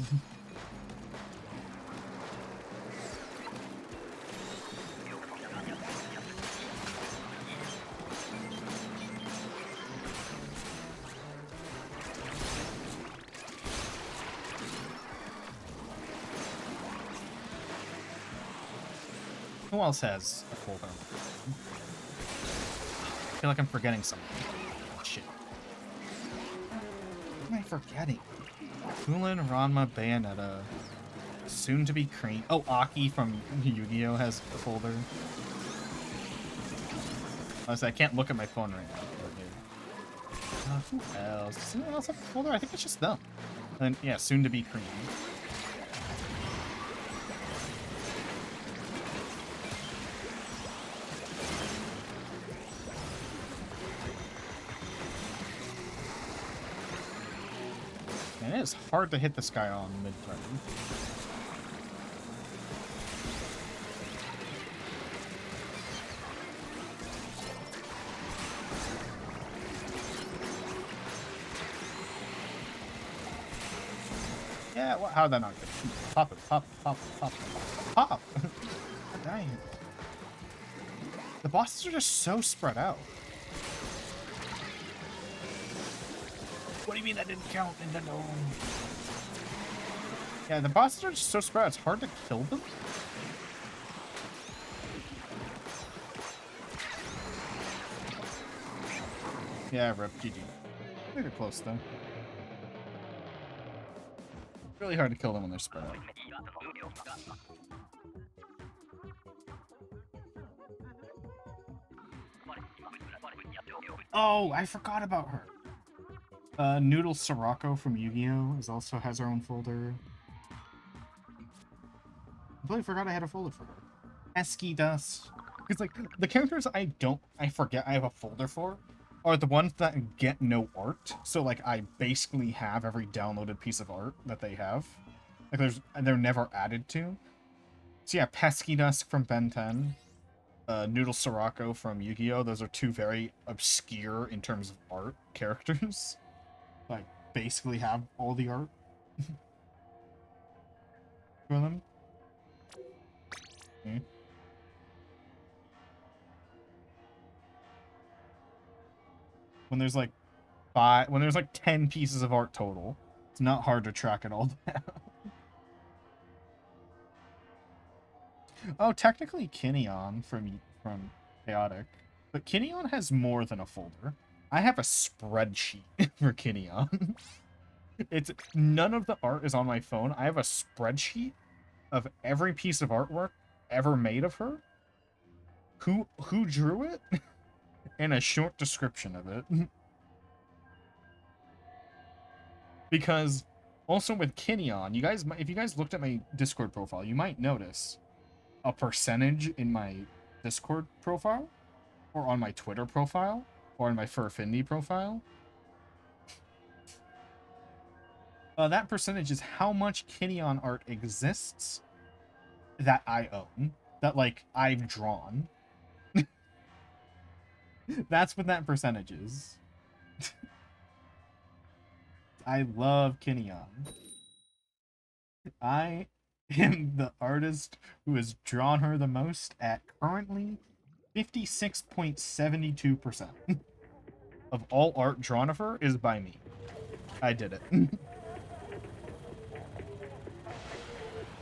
Who else has a folder? I feel like I'm forgetting something. Oh, shit. What am I forgetting? Kulin, Ranma, Bayonetta. Soon to be Cream. Oh, Aki from Yu-Gi-Oh! Has a folder. Honestly, I can't look at my phone right now. Who else? Does anyone else have a folder? I think it's just them. And yeah, soon to be Cream. And it is hard to hit this guy on mid-turn. Yeah, well, how did that not get? Pop it, pop, pop, pop, pop, pop. Dang. The bosses are just so spread out. What do you mean that didn't count in the dome? Yeah, the bosses are just so spread out, it's hard to kill them. Yeah, rip, GG. They're close, though. Really hard to kill them when they're spread out. Oh, I forgot about her. Noodle Sirocco from Yu-Gi-Oh! Also has her own folder. I completely forgot I had a folder for her. Esky Dust. Because, like, the characters I forget I have a folder for are the ones that get no art. So, like, I basically have every downloaded piece of art that they have. Like, they're never added to. So, yeah, Pesky Dusk from Ben 10. Noodle Sirocco from Yu-Gi-Oh! Those are two very obscure, in terms of art, characters. Like, basically have all the art for them. Okay. When there's like 10 pieces of art total, it's not hard to track it all down. Oh, technically Kinneon from Chaotic, but Kinneon has more than a folder. I have a spreadsheet for Kinneon. It's none of the art is on my phone. I have a spreadsheet of every piece of artwork ever made of her, who drew it, and a short description of it. Because also with Kinneon, if you guys looked at my Discord profile, you might notice a percentage in my Discord profile, or on my Twitter profile, or in my Fur Affinity profile. That percentage is how much Kinneon art exists that I own, that, like, I've drawn. That's what that percentage is. I love Kinneon. I am the artist who has drawn her the most at currently 56.72% of all art drawn of her is by me. I did it.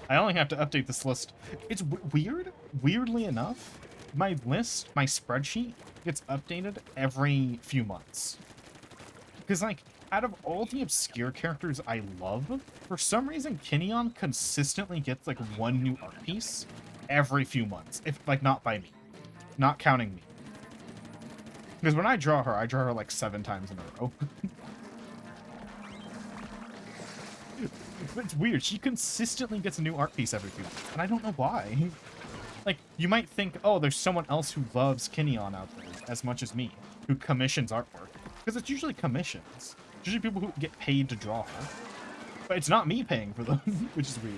I only have to update this list. It's weird. Weirdly enough, my list, my spreadsheet, gets updated every few months. Because, like, out of all the obscure characters I love, for some reason, Kinneon consistently gets, like, one new art piece every few months. If, like, not by me. Not counting me. Because when I draw her, like, 7 times in a row. It's weird. She consistently gets a new art piece every few months, and I don't know why. Like, you might think, oh, there's someone else who loves Kinneon out there as much as me, who commissions artwork. Because it's usually commissions. It's usually people who get paid to draw. But it's not me paying for them, which is weird.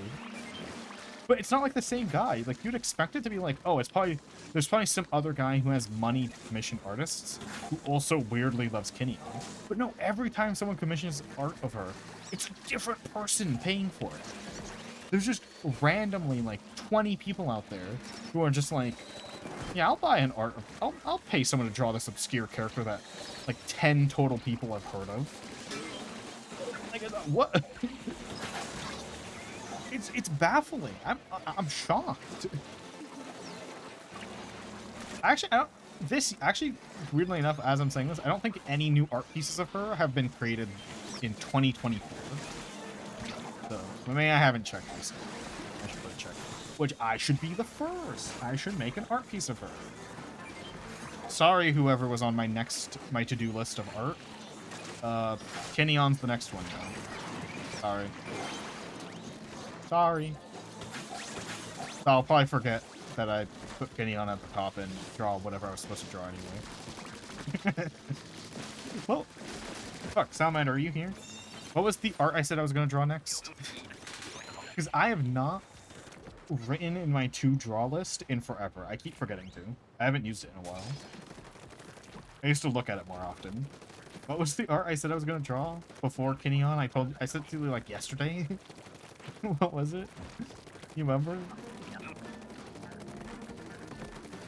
But it's not like the same guy. Like, you'd expect it to be like, oh, there's probably some other guy who has money to commission artists who also weirdly loves Kinneon. But no, every time someone commissions art of her, it's a different person paying for it. There's just randomly like 20 people out there who are just like, yeah, I'll buy an art. I'll pay someone to draw this obscure character that like 10 total people have heard of. Like, what? It's baffling. I'm shocked. Actually, weirdly enough, as I'm saying this, I don't think any new art pieces of her have been created in 2024. So, I mean, I haven't checked this. I should probably check. Which I should be the first. I should make an art piece of her. Sorry, whoever was on my to-do list of art. Kinneon's the next one now. Sorry. Sorry. I'll probably forget that I put Kinneon at the top and draw whatever I was supposed to draw anyway. Well, fuck, Salmonid, are you here? What was the art I said I was going to draw next? Because I have not written in my to-draw list in forever. I keep forgetting to. I haven't used it in a while. I used to look at it more often. What was the art I said I was going to draw before Kinneon? I said to you like yesterday. What was it? You remember?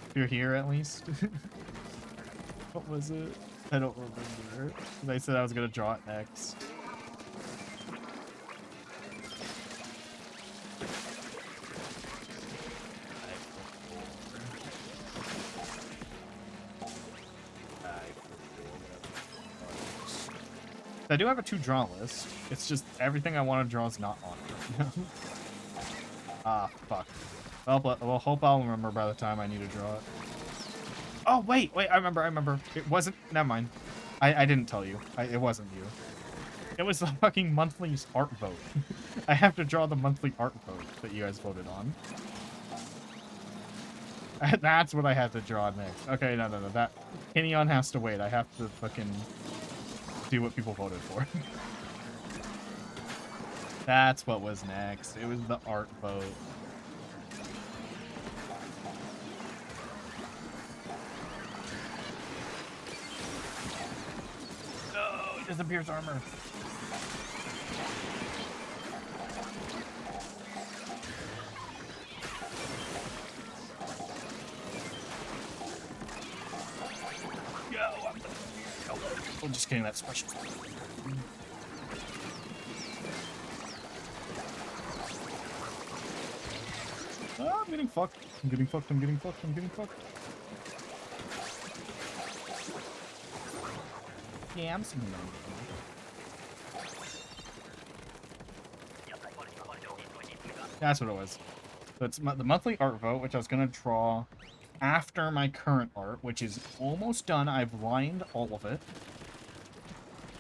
If you're here at least. What was it? I don't remember. I said I was going to draw it next. I do have a to-draw list. It's just everything I want to draw is not on it. Ah, fuck. Well, hope I'll remember by the time I need to draw it. Oh, wait, I remember. It wasn't, never mind. I didn't tell you. It wasn't you. It was the fucking monthly art vote. I have to draw the monthly art vote that you guys voted on. That's what I have to draw next. Okay, no. That Kinneon has to wait. I have to fucking do what people voted for. That's what was next. It was the art vote. No, disappears armor. I'm just getting that special. Oh, I'm getting fucked. I'm getting fucked. Yeah, I'm seeing that. That's what it was. So it's the monthly art vote, which I was going to draw after my current art, which is almost done. I've lined all of it.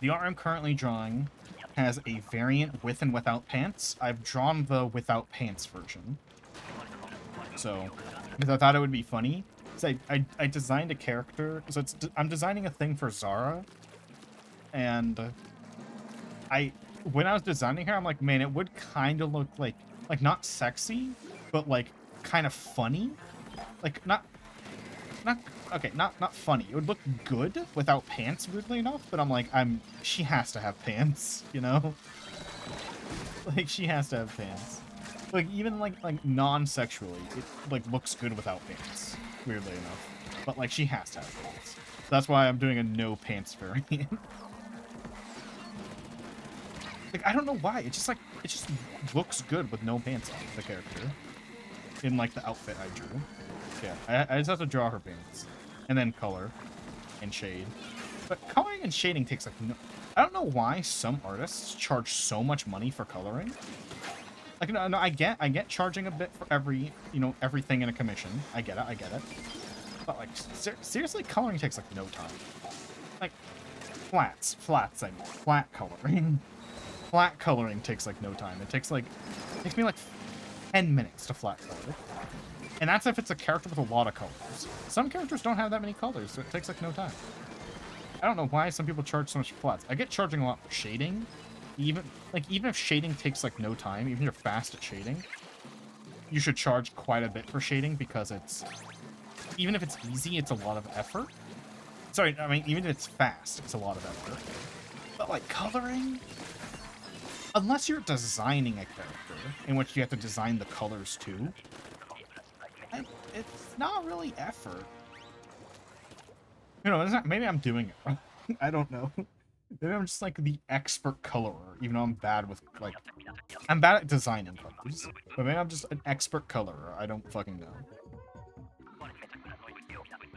The art I'm currently drawing has a variant with and without pants. I've drawn the without pants version. So, because I thought it would be funny. So I designed a character. So I'm designing a thing for Zara. And when I was designing her, I'm like, man, it would kind of look like not sexy, but like kind of funny. Like not funny. It would look good without pants, weirdly enough, but I'm like, she has to have pants, you know? Like, she has to have pants. Like, even like non-sexually, it like looks good without pants, weirdly enough. But like, she has to have pants. That's why I'm doing a no pants variant. Like, I don't know why. It just looks good with no pants on the character. In like the outfit I drew. Yeah, I just have to draw her pants. And then color. And shade. But coloring and shading takes like no... I don't know why some artists charge so much money for coloring. Like, no, I get charging a bit for everything in a commission. I get it. But like, seriously, coloring takes like no time. Like, flats, I mean. Flat coloring. Flat coloring takes like no time. It takes me like 10 minutes to flat color. And that's if it's a character with a lot of colors. Some characters don't have that many colors, so it takes like no time. I don't know why some people charge so much for flats. I get charging a lot for shading. Even if shading takes like no time, even if you're fast at shading, you should charge quite a bit for shading because even if it's easy, it's a lot of effort. Sorry, I mean, even if it's fast, it's a lot of effort. But like coloring, unless you're designing a character in which you have to design the colors too, it's not really effort. You know, it's not, maybe I'm doing it wrong. I don't know. Maybe I'm just like the expert colorer, even though I'm bad with like, I'm bad at designing colors. But maybe I'm just an expert colorer. I don't fucking know.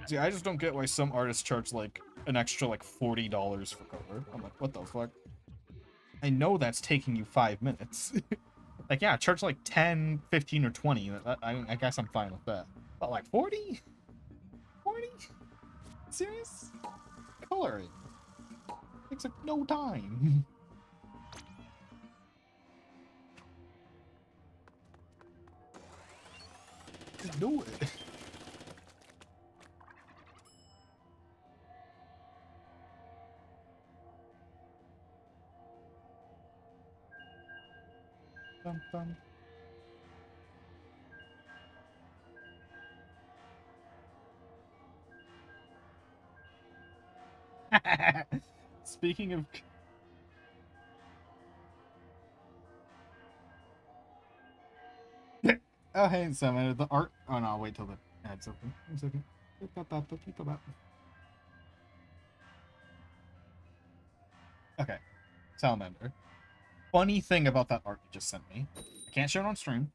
See, I just don't get why some artists charge like an extra like $40 for color. I'm like, what the fuck? I know that's taking you 5 minutes. Like, yeah, charge like 10, 15, or 20. I guess I'm fine with that. But like 40? 40? Serious? Coloring. Takes like no time. Just do it. Dum, dum. Speaking of... Oh, hey, Salmonid, the art... Oh, no, I'll wait till the ad's open. 1 second. Okay. Salamander. Funny thing about that art you just sent me. I can't show it on stream.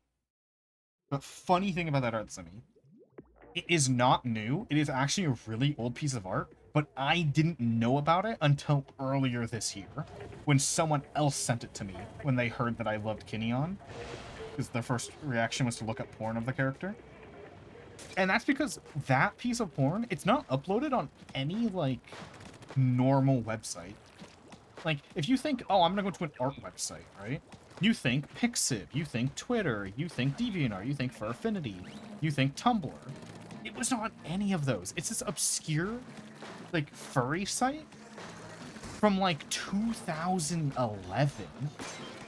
But funny thing about that art sent me. It is not new. It is actually a really old piece of art. But I didn't know about it until earlier this year. When someone else sent it to me. When they heard that I loved Kinneon. Because their first reaction was to look up porn of the character. And that's because that piece of porn, it's not uploaded on any, like, normal website. Like, if you think, oh, I'm gonna go to an art website, right? You think Pixiv, you think Twitter, you think DeviantArt, you think Furfinity, you think Tumblr. It was not any of those. It's this obscure, like, furry site from, like, 2011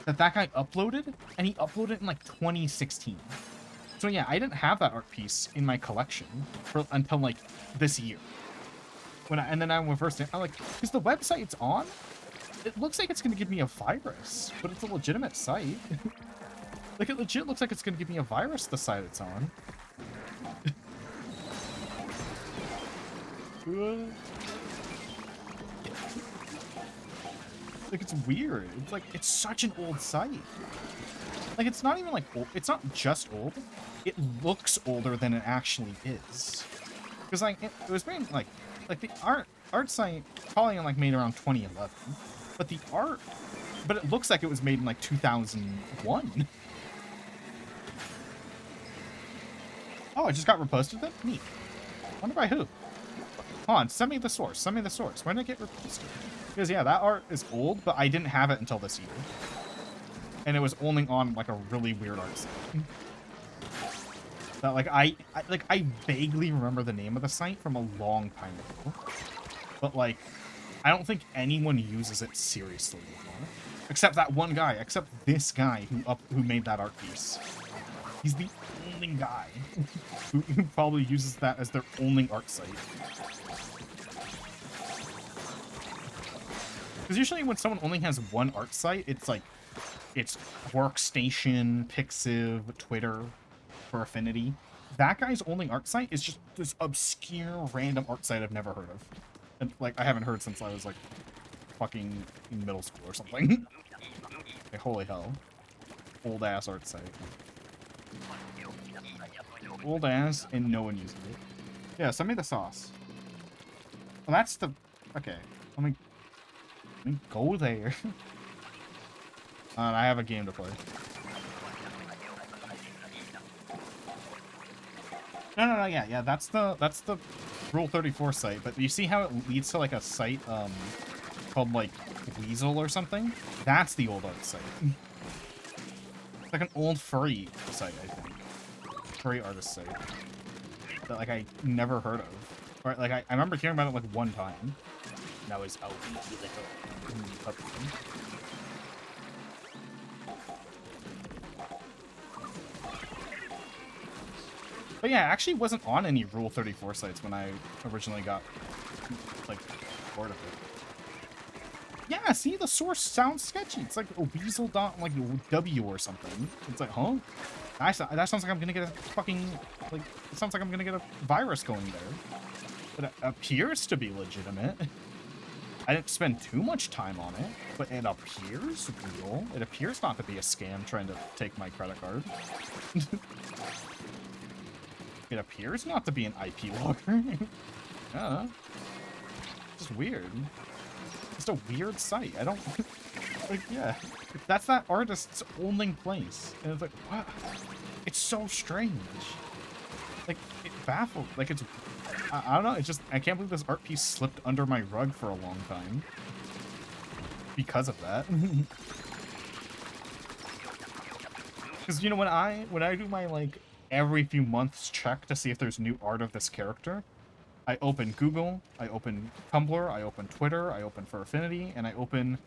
that guy uploaded, and he uploaded it in, like, 2016. So, yeah, I didn't have that art piece in my collection until, like, this year. And then I went first, I'm like, is the website it's on? It looks like it's going to give me a virus, but it's a legitimate site. Like, it legit looks like it's going to give me a virus, the site it's on. Like, it's weird. It's like, it's such an old site. Like, it's not even, like, old. It's not just old. It looks older than it actually is. Because, like, it was made, like the art site probably, like, made around 2011. But the art, but it looks like it was made in like 2001. Oh, it just got reposted then? Neat. Wonder by who? Hold on, send me the source. Send me the source. When did it get reposted? Because yeah, that art is old, but I didn't have it until this year. And it was only on like a really weird art site. That like I vaguely remember the name of the site from a long time ago. But like I don't think anyone uses it seriously anymore. Except that one guy. Except this guy who made that art piece. He's the only guy who probably uses that as their only art site. Because usually when someone only has one art site, it's like, it's Workstation, Pixiv, Twitter, for Affinity. That guy's only art site is just this obscure random art site I've never heard of. And, like, I haven't heard since I was, like, fucking in middle school or something. Like, holy hell. Old-ass art site. Old-ass, and no one uses it. Yeah, send me the sauce. Well, that's the... Okay. Let me go there. I have a game to play. No, yeah, that's the Rule 34 site, but you see how it leads to, like, a site, called, like, Weasel or something? That's the old art site. It's like an old furry site, I think. furry artist site that like I never heard of. Or like I remember hearing about it like one time. Now it's out. But yeah, I actually wasn't on any Rule 34 sites when I originally got like bored of it. Yeah, see, the source sounds sketchy. It's like a weasel dot like W or something. It's like, huh? That sounds like I'm gonna get a fucking like. It sounds like I'm gonna get a virus going there. But it appears to be legitimate. I didn't spend too much time on it, but it appears real. It appears not to be a scam trying to take my credit card. It appears not to be an IP logger. Yeah. Just weird. Just a weird site. I don't... like, yeah. That's that artist's only place. And it's like, what? It's so strange. Like, it baffled. Like, it's... I don't know. It's just... I can't believe this art piece slipped under my rug for a long time. Because of that. Because, you know, when I do my, like, every few months check to see if there's new art of this character, I open Google, I open Tumblr, I open Twitter, I open For Affinity, and I open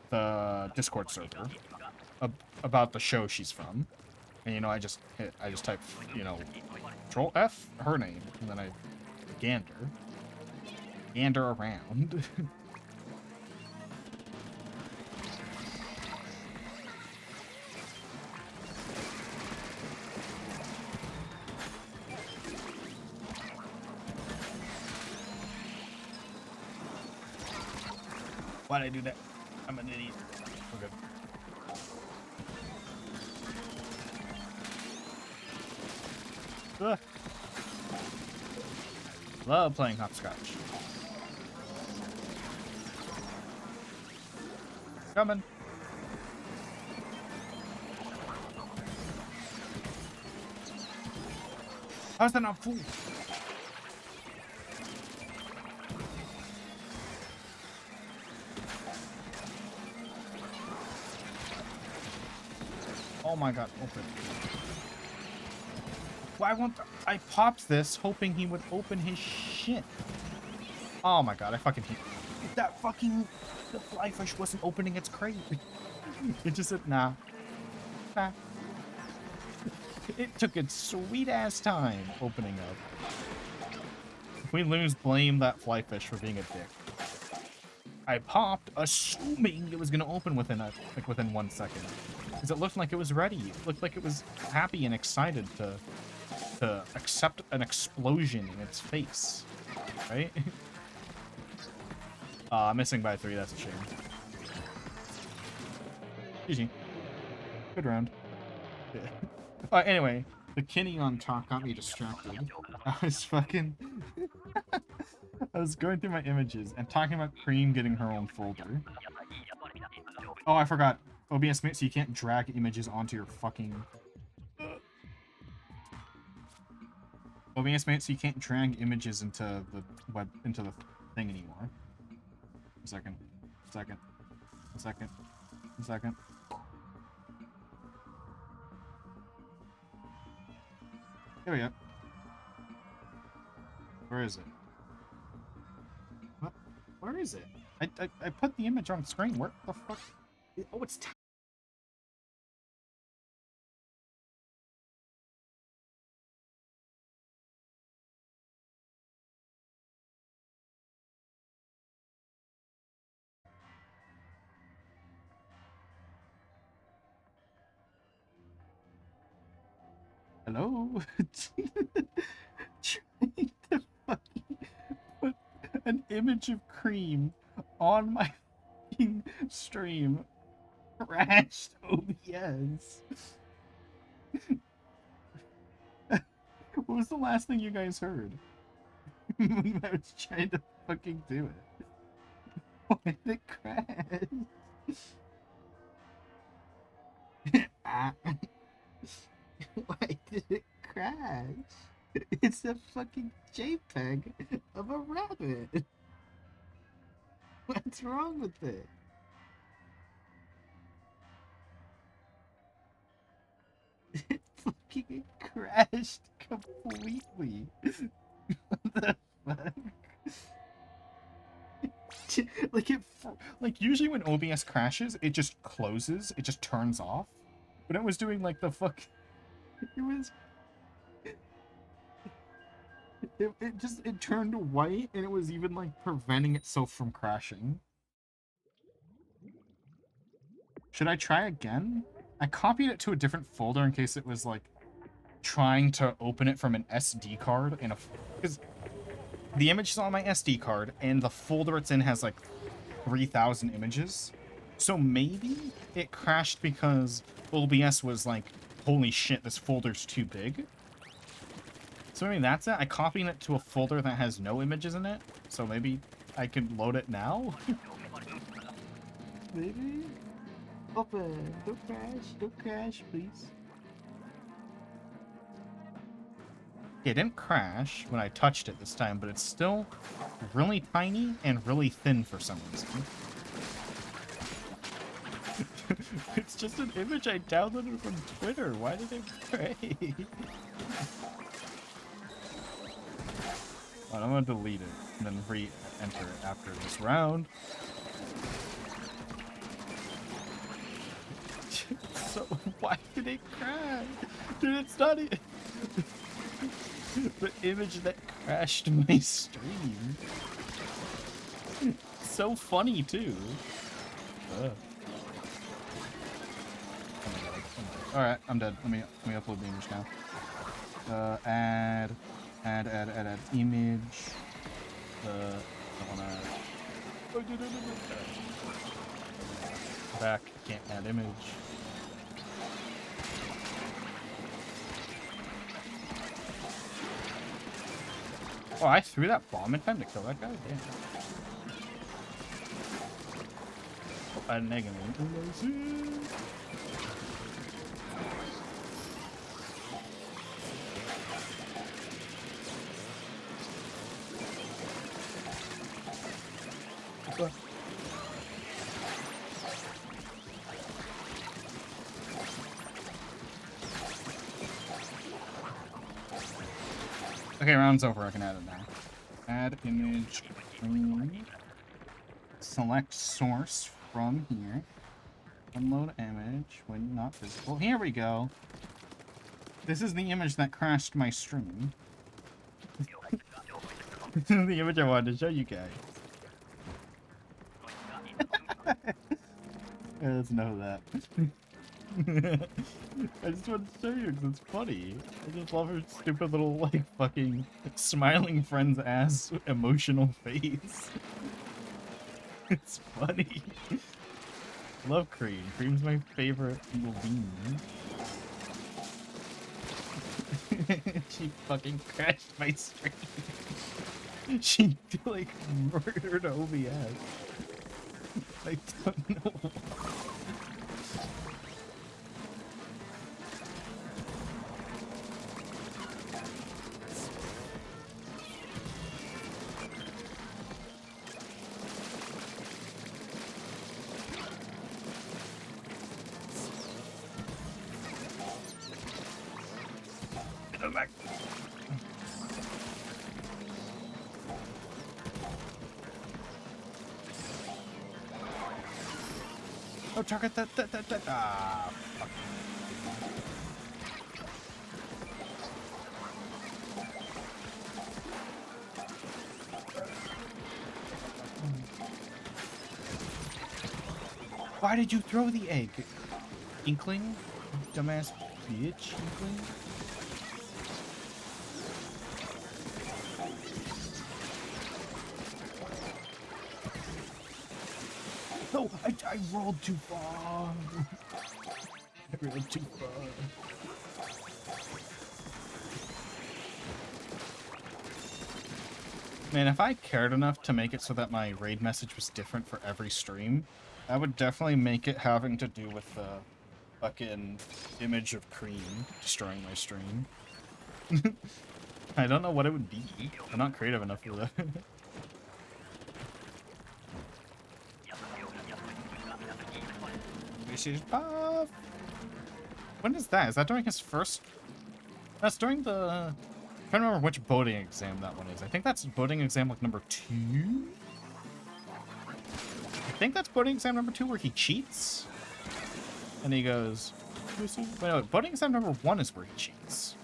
the Discord server about the show she's from. And, you know, I just type, you know, Control F, her name, and then I gander around. Why'd I do that? I'm an idiot. We're good. Ugh. Love playing hopscotch. Coming. How's that not full? Oh my god, open. Why won't I popped this hoping he would open his shit. Oh my god, I fucking hate that fucking the fly fish wasn't opening its crate. It just said nah. Nah. It took its sweet ass time opening up. If we lose, blame that fly fish for being a dick. I popped, assuming it was gonna open within 1 second. Because it looked like it was ready. It looked like it was happy and excited to accept an explosion in its face. Right? Missing by 3, that's a shame. GG. Good round. Yeah. Anyway, the Kinney on talk got me distracted. I was fucking... I was going through my images and talking about Cream getting her own folder. Oh, I forgot. OBS Mate, so you can't drag images onto your fucking... OBS Mate, so you can't drag images into the into the thing anymore. A second. A second. A second. A second. There we go. Where is it? What? Where is it? I put the image on screen. Where the fuck? Oh, it's... Hello? Trying to fucking put an image of Cream on my fucking stream. Crashed OBS. What was the last thing you guys heard? When I was trying to fucking do it. Why did it crash? Ah. Why did it crash? It's a fucking JPEG of a rabbit. What's wrong with it? It fucking crashed completely. What the fuck? Like like usually when OBS crashes, it just closes, it just turns off. But it was doing like the fuck. It turned white and it was even like preventing itself from crashing. Should I try again? I copied it to a different folder in case it was like trying to open it from an SD card in a, because the image is on my SD card and the folder it's in has like 3,000 images. So maybe it crashed because OBS was like, holy shit, this folder's too big. So maybe that's it. I copied it to a folder that has no images in it. So maybe I can load it now? Maybe? Open. Don't crash. Don't crash, please. It didn't crash when I touched it this time, but it's still really tiny and really thin for some reason. It's just an image I downloaded from Twitter. Why did it break? I'm gonna delete it and then re-enter it after this round. So why did it crash? Dude, it's not even the image that crashed my stream. So funny too. Ugh. All right, I'm dead. Let me upload the image now. Add image. I wanna back. Can't add image. Oh, I threw that bomb in time to kill that guy? Damn. Oh, add an egg in there. Okay, round's over. I can add it now. Add image. Select source from here. Unload image when not visible. Here we go. This is the image that crashed my stream. This is the image I wanted to show you guys. Let's know that. I just wanted to show you because it's funny. I just love her stupid little, like, fucking smiling friend's ass emotional face. It's funny. I love Cream. Cream's my favorite evil being. She fucking crashed my stream. She, like, murdered OBS. I don't know. Back. Oh, target that. Ah, fuck. Why did you throw the egg? Inkling? Dumbass bitch, Inkling? No, I rolled too far. I rolled too far. Man, if I cared enough to make it so that my raid message was different for every stream, I would definitely make it having to do with the fucking image of Cream destroying my stream. I don't know what it would be. I'm not creative enough for that. This is Bob. When is that? Is that during his first That's during the... I'm trying to remember which boating exam that one is. I think that's boating exam, like, number 2? I think that's boating exam number 2 where he cheats. And he goes... Wait, no, boating exam number 1 is where he cheats.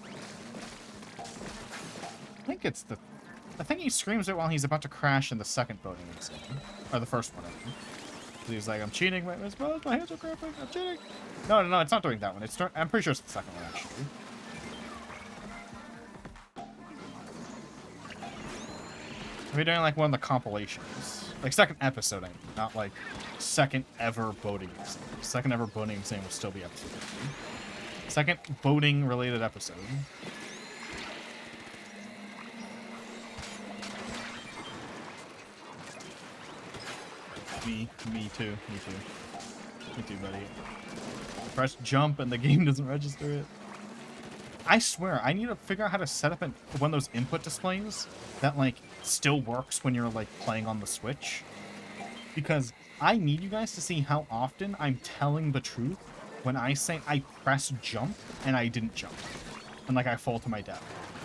I think it's the... I think he screams it while he's about to crash in the second boating exam. Or the first one, I mean. So he's like, I'm cheating, my hands are cramping, I'm cheating. No, it's not doing that one. I'm pretty sure it's the second one, actually. We're doing like one of the compilations. Like second episode, I mean, not like second ever boating exam. Second ever boating exam will still be episode 2. Second boating related episode. Me too, buddy. Press jump and the game doesn't register it. I swear, I need to figure out how to set up one of those input displays that, like, still works when you're, like, playing on the Switch. Because I need you guys to see how often I'm telling the truth when I say I press jump and I didn't jump. And, like, I fall to my death.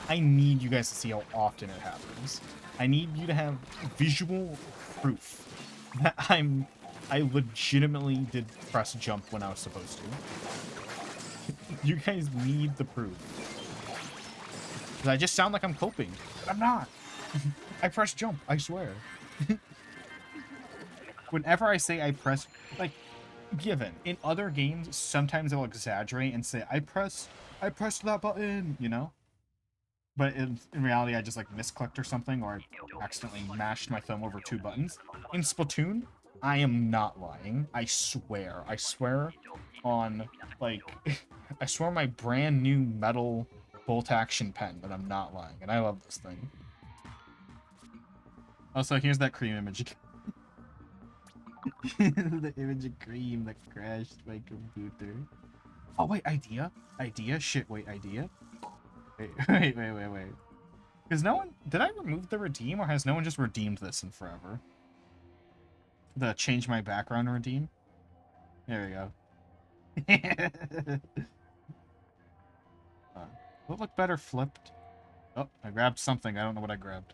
I need you guys to see how often it happens. I need you to have visual proof that I legitimately did press jump when I was supposed to. You guys need the proof. I just sound like I'm coping, but I'm not. I press jump, I swear. Whenever I say I press, like, given, in other games, sometimes they'll exaggerate and say, I pressed that button, you know? But in reality, I just, like, misclicked or something, or I accidentally mashed my thumb over 2 buttons. In Splatoon, I am not lying. I swear on, like, I swear my brand new metal bolt action pen that I'm not lying, and I love this thing. Also, here's that cream image. The image of cream that crashed my computer. Oh, wait, idea? Shit, wait, idea? Wait. Because no one... Did I remove the redeem, or has no one just redeemed this in forever? The change my background redeem? There we go. Will it look better flipped? Oh, I grabbed something. I don't know what I grabbed.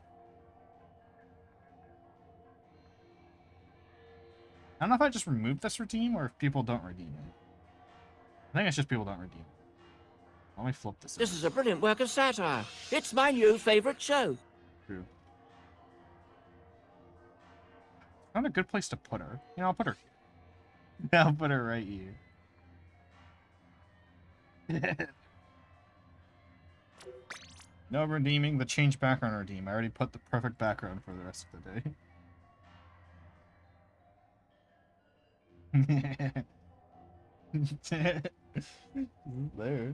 I don't know if I just removed this redeem or if people don't redeem it. I think it's just people don't redeem it. Let me flip this. This is a brilliant work of satire. It's my new favorite show. True. Not a good place to put her. You know, I'll put her. I'll put her right here. No redeeming the change background redeem. I already put the perfect background for the rest of the day. There.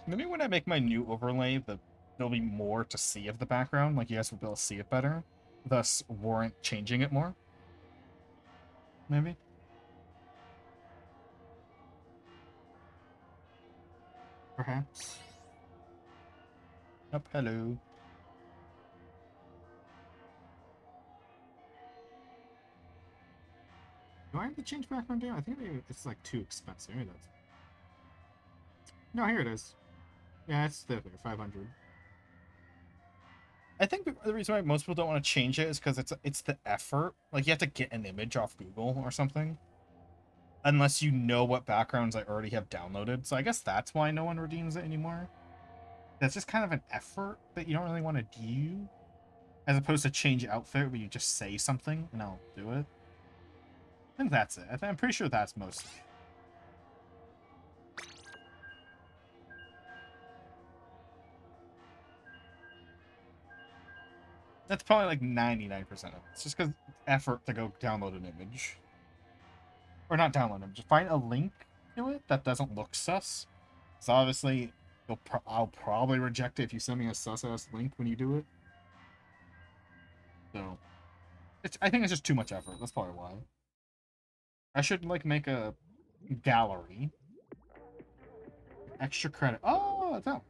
Maybe when I make my new overlay, there'll be more to see of the background. Like, you guys will be able to see it better. Thus, warrant changing it more. Maybe. Perhaps. Yep, hello. Do I have to change background down? I think maybe it's like too expensive. Maybe that's... No, here it is. Yeah, it's there, 500. I think the reason why most people don't want to change it is because it's the effort. Like, you have to get an image off Google or something. Unless you know what backgrounds I already have downloaded. So I guess that's why no one redeems it anymore. That's just kind of an effort that you don't really want to do. As opposed to change outfit where you just say something and I'll do it. I think that's it. I'm pretty sure that's most. That's probably like 99% of it. It's just because effort to go download an image. Or not download them, just find a link to it that doesn't look sus. So obviously, I'll probably reject it if you send me a sus-ass link when you do it. So, I think it's just too much effort. That's probably why. I should, like, make a gallery. Extra credit. Oh, that's out.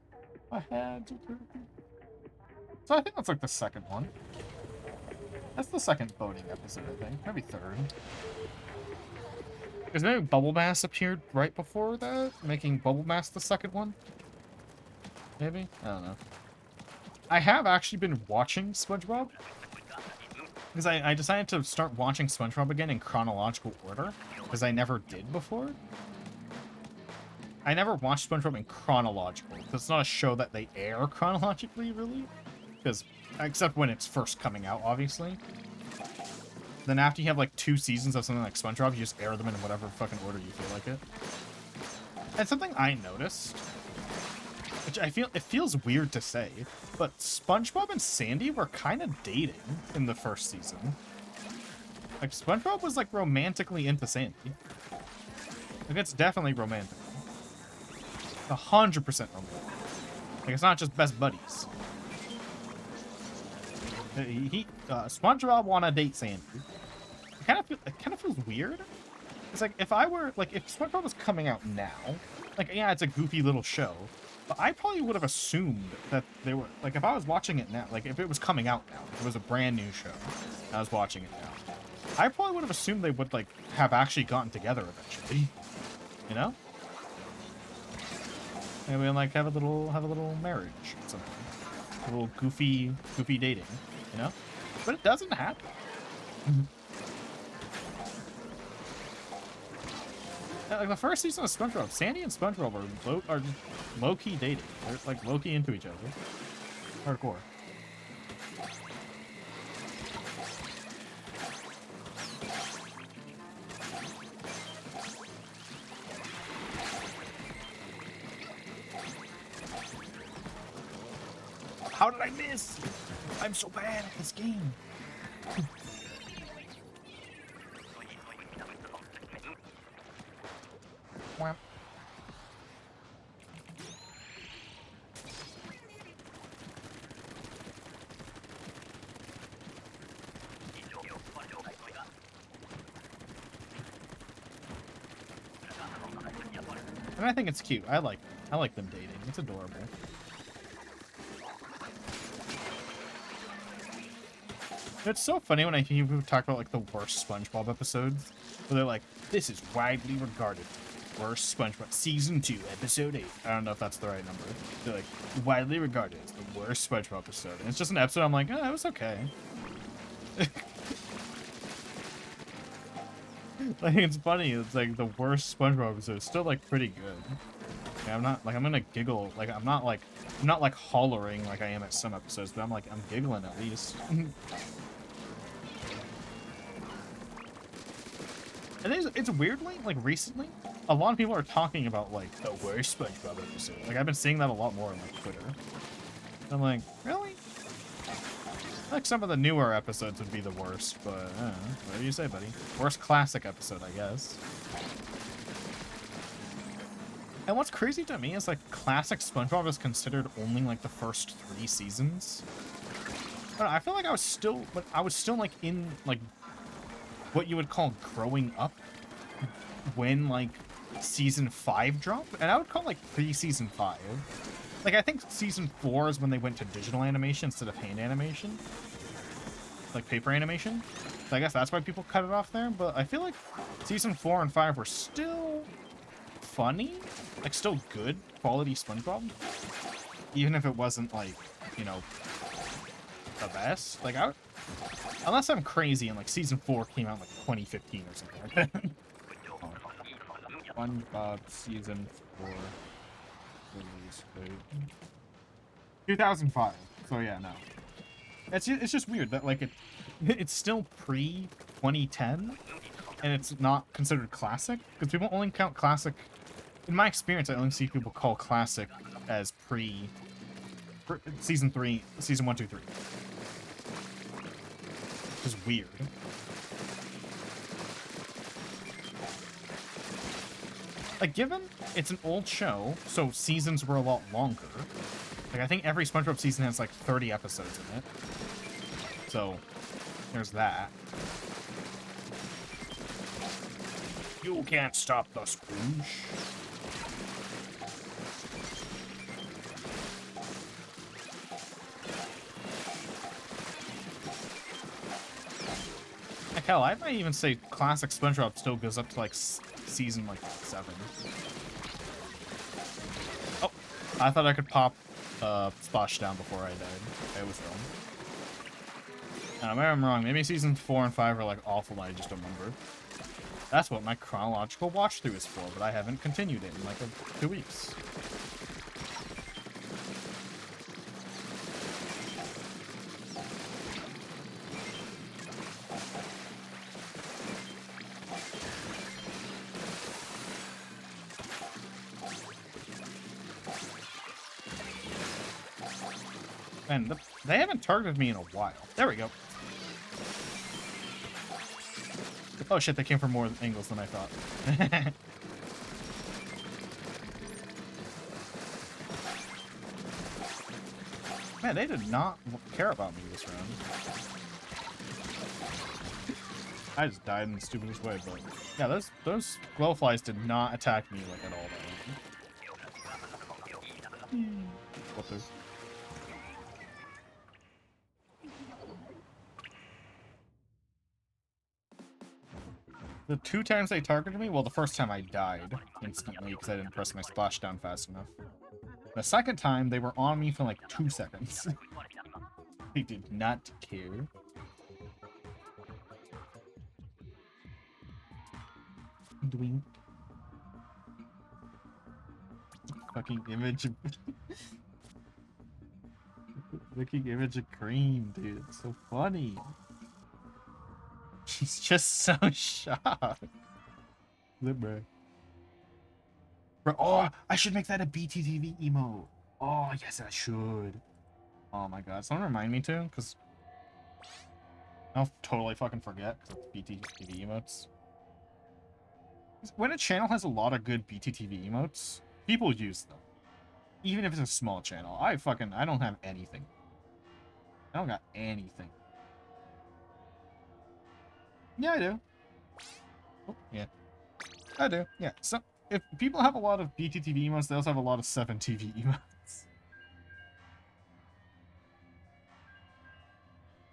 I had to... So I think that's, like, the second one. That's the second voting episode, I think. Maybe third. Because maybe Bubble Bass appeared right before that, making Bubble Bass the second one? Maybe? I don't know. I have actually been watching SpongeBob. Because I decided to start watching SpongeBob again in chronological order. Because I never did before. I never watched SpongeBob in chronological. Because it's not a show that they air chronologically, really. Because, except when it's first coming out, obviously. Then after you have like 2 seasons of something like SpongeBob, you just air them in whatever fucking order you feel like it. And something I noticed, which it feels weird to say, but SpongeBob and Sandy were kind of dating in the first season. Like, SpongeBob was like romantically into Sandy. Like, it's definitely romantic. 100% romantic. Like, it's not just best buddies. SpongeBob wanna date Sandy. It kind of feels weird. It's like if SpongeBob was coming out now, like yeah, it's a goofy little show, but I probably would have assumed that they were like if I was watching it now, like if it was coming out now, if it was a brand new show, and I was watching it now, I probably would have assumed they would like have actually gotten together eventually, you know? And we like have a little marriage or something, a little goofy dating, you know? But it doesn't happen. Like the first season of SpongeBob, Sandy and SpongeBob are low-key dating. They're like low-key into each other. Hardcore. How did I miss? I'm so bad at this game. Wow. And I think it's cute. I like them dating. It's adorable. It's so funny when I hear people talk about like the worst SpongeBob episodes, where they're like, "This is widely regarded worst SpongeBob season 2, episode 8." I don't know if that's the right number. They're like widely regarded as the worst SpongeBob episode, and it's just an episode. I'm like, oh, it was okay. Like it's funny. It's like the worst SpongeBob episode is still like pretty good. Like, I'm gonna giggle. Like I'm not like hollering like I am at some episodes, but I'm giggling at least. And it's weirdly, like, recently, a lot of people are talking about, like, the worst SpongeBob episode. Like, I've been seeing that a lot more on, like, Twitter. I'm like, really? Like, some of the newer episodes would be the worst, but, I don't know. Whatever you say, buddy. Worst classic episode, I guess. And what's crazy to me is, like, classic SpongeBob is considered only, like, the first 3 seasons. I don't know, I feel like I was still, like, in, like, what you would call growing up when like season 5 dropped, and I would call like pre-season 5. Like I think season 4 is when they went to digital animation instead of hand animation, like paper animation. So I guess that's why people cut it off there. But I feel like season 4 and 5 were still funny, like still good quality SpongeBob, even if it wasn't like, you know, the best. Like unless I'm crazy and like season 4 came out in like 2015 or something like that. SpongeBob season 4 release date 2005. So yeah, no. It's just weird that like it's still pre 2010 and it's not considered classic, because people only count classic. In my experience, I only see people call classic as season 1, 2, 3. Which is weird. Like, given it's an old show, so seasons were a lot longer. Like, I think every SpongeBob season has like 30 episodes in it. So, there's that. You can't stop the Scrooge. Hell, I might even say classic SpongeBob still goes up to like season like 7. Oh, I thought I could pop Splashdown before I died. I was wrong. Maybe I'm wrong. Maybe seasons 4 and 5 are like awful and I just don't remember. That's what my chronological watch through is for, but I haven't continued it in like 2 weeks. And they haven't targeted me in a while. There we go. Oh shit, they came from more angles than I thought. Man, they did not care about me this round. I just died in the stupidest way, but yeah, those glowflies did not attack me like at all that round. What the? The 2 times they targeted me, well, the first time I died instantly because I didn't press my splashdown fast enough. The second time, they were on me for like 2 seconds. They did not care. Doing fucking image of looking image of cream, dude. It's so funny. He's just so shocked. Look, bro. Oh, I should make that a BTTV emote. Oh, yes, I should. Oh my god. Someone remind me to, because I'll totally fucking forget, because it's BTTV emotes. When a channel has a lot of good BTTV emotes, people use them. Even if it's a small channel. I don't have anything. I don't got anything. Yeah, I do. Oh, yeah. I do. Yeah. So, if people have a lot of BTTV emotes, they also have a lot of 7TV emotes.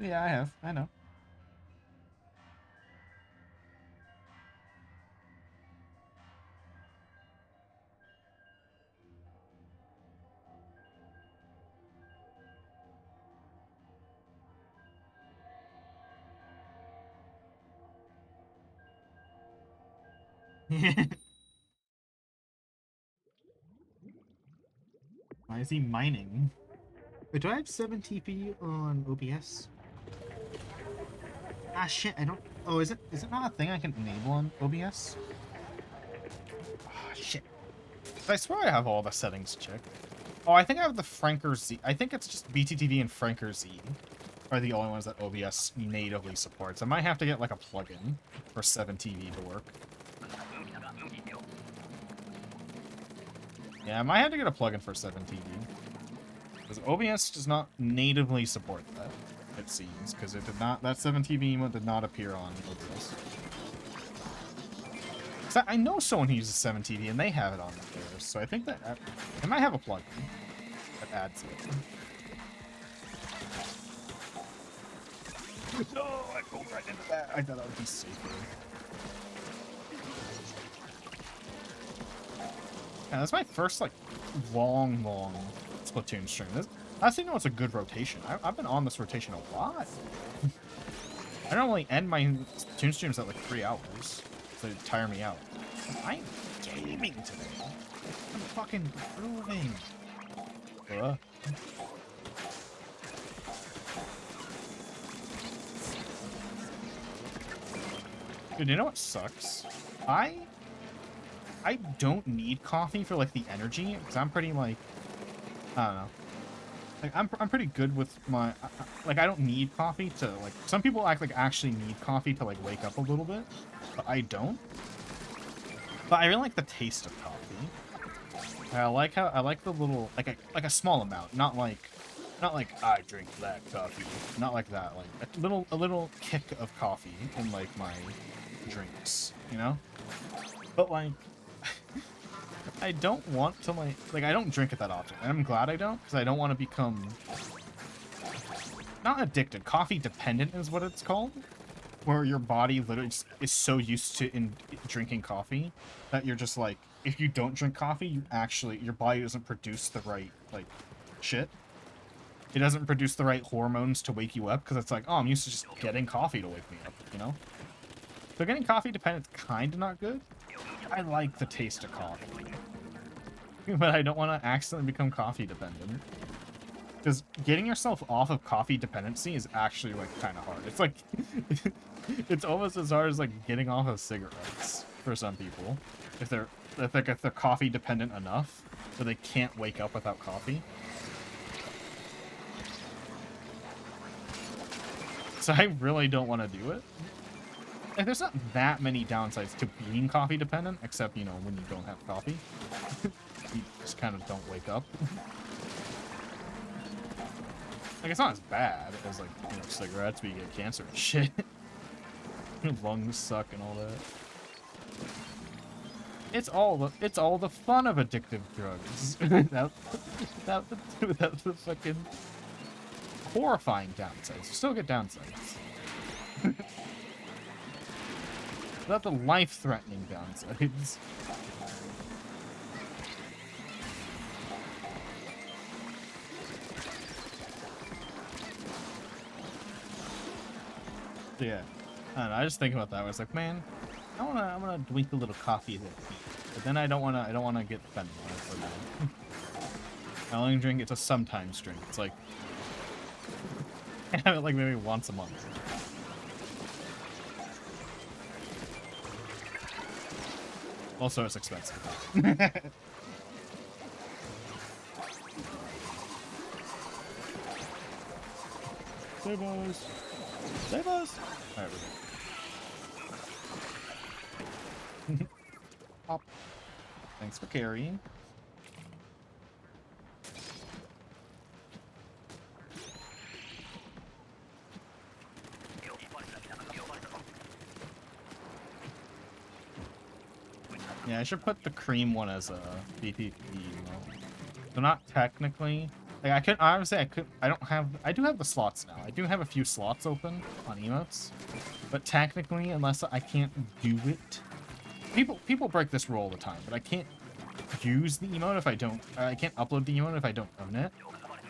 Yeah, I have. I know. Why is he mining? Wait, do I have 7 TP on OBS? Ah, shit, I don't... Oh, is it not a thing I can enable on OBS? Ah, shit. I swear I have all the settings checked. Oh, I think I have the Franker Z. I think it's just BTTV and Franker Z are the only ones that OBS natively supports. I might have to get, like, a plugin for 7TV to work. Yeah, I might have to get a plugin for 7TV. Because OBS does not natively support that, it seems. Because it did not, that 7TV emote did not appear on OBS. So I know someone who uses 7TV and they have it on theirs, so I think that I might have a plugin that adds it. No, I rolled right into that. I thought that would be safer. Yeah, that's my first, like, long Splatoon stream. I actually know it's a good rotation. I've been on this rotation a lot. I normally end my Splatoon streams at, like, 3 hours. So they tire me out. I'm gaming today. I'm fucking improving. Dude, you know what sucks? I don't need coffee for, like, the energy, because I'm pretty, like, I don't know. Like, I'm pretty good with my, like, I don't need coffee to, like, some people act like actually need coffee to, like, wake up a little bit, but I don't. But I really like the taste of coffee. I like the little, like a small amount, not like I drink black coffee, not like that, like a little kick of coffee in, like, my drinks, you know? But, like, I don't want to, like I don't drink it that often, and I'm glad I don't, because I don't want to become not addicted. Coffee dependent is what it's called. where your body literally just is so used to drinking coffee that you're just like, if you don't drink coffee, your body doesn't produce the right, like, shit. It doesn't produce the right hormones to wake you up, because it's like, oh, I'm used to just getting coffee to wake me up, you know? So getting coffee dependent is kind of not good. I like the taste of coffee. But I don't want to accidentally become coffee dependent. Because getting yourself off of coffee dependency is actually, like, kind of hard. It's like, it's almost as hard as, like, getting off of cigarettes for some people. If they're coffee dependent enough, so they can't wake up without coffee. So I really don't want to do it. And there's not that many downsides to being coffee dependent, except, you know, when you don't have coffee. You just kind of don't wake up. Like, it's not as bad as, like, you know, cigarettes, but you get cancer and shit. Your lungs suck and all that. It's all the fun of addictive drugs. without the fucking horrifying downsides. You still get downsides. Without the life-threatening downsides. Yeah. I don't know, I just think about that. I was like, man, I wanna drink a little coffee there. But then I don't wanna get offended for that. I only drink it's a sometimes drink. It's like I have it like maybe once a month. Also, it's expensive. Save us! Save us! Alright, we're good. Pop. Thanks for carrying. Yeah, I should put the cream one as a BTP. So not technically. Like I could obviously I do have the slots now. I do have a few slots open on emotes. But technically, unless I can't do it. People break this rule all the time, but I can't use the emote if I don't I can't upload the emote if I don't own it.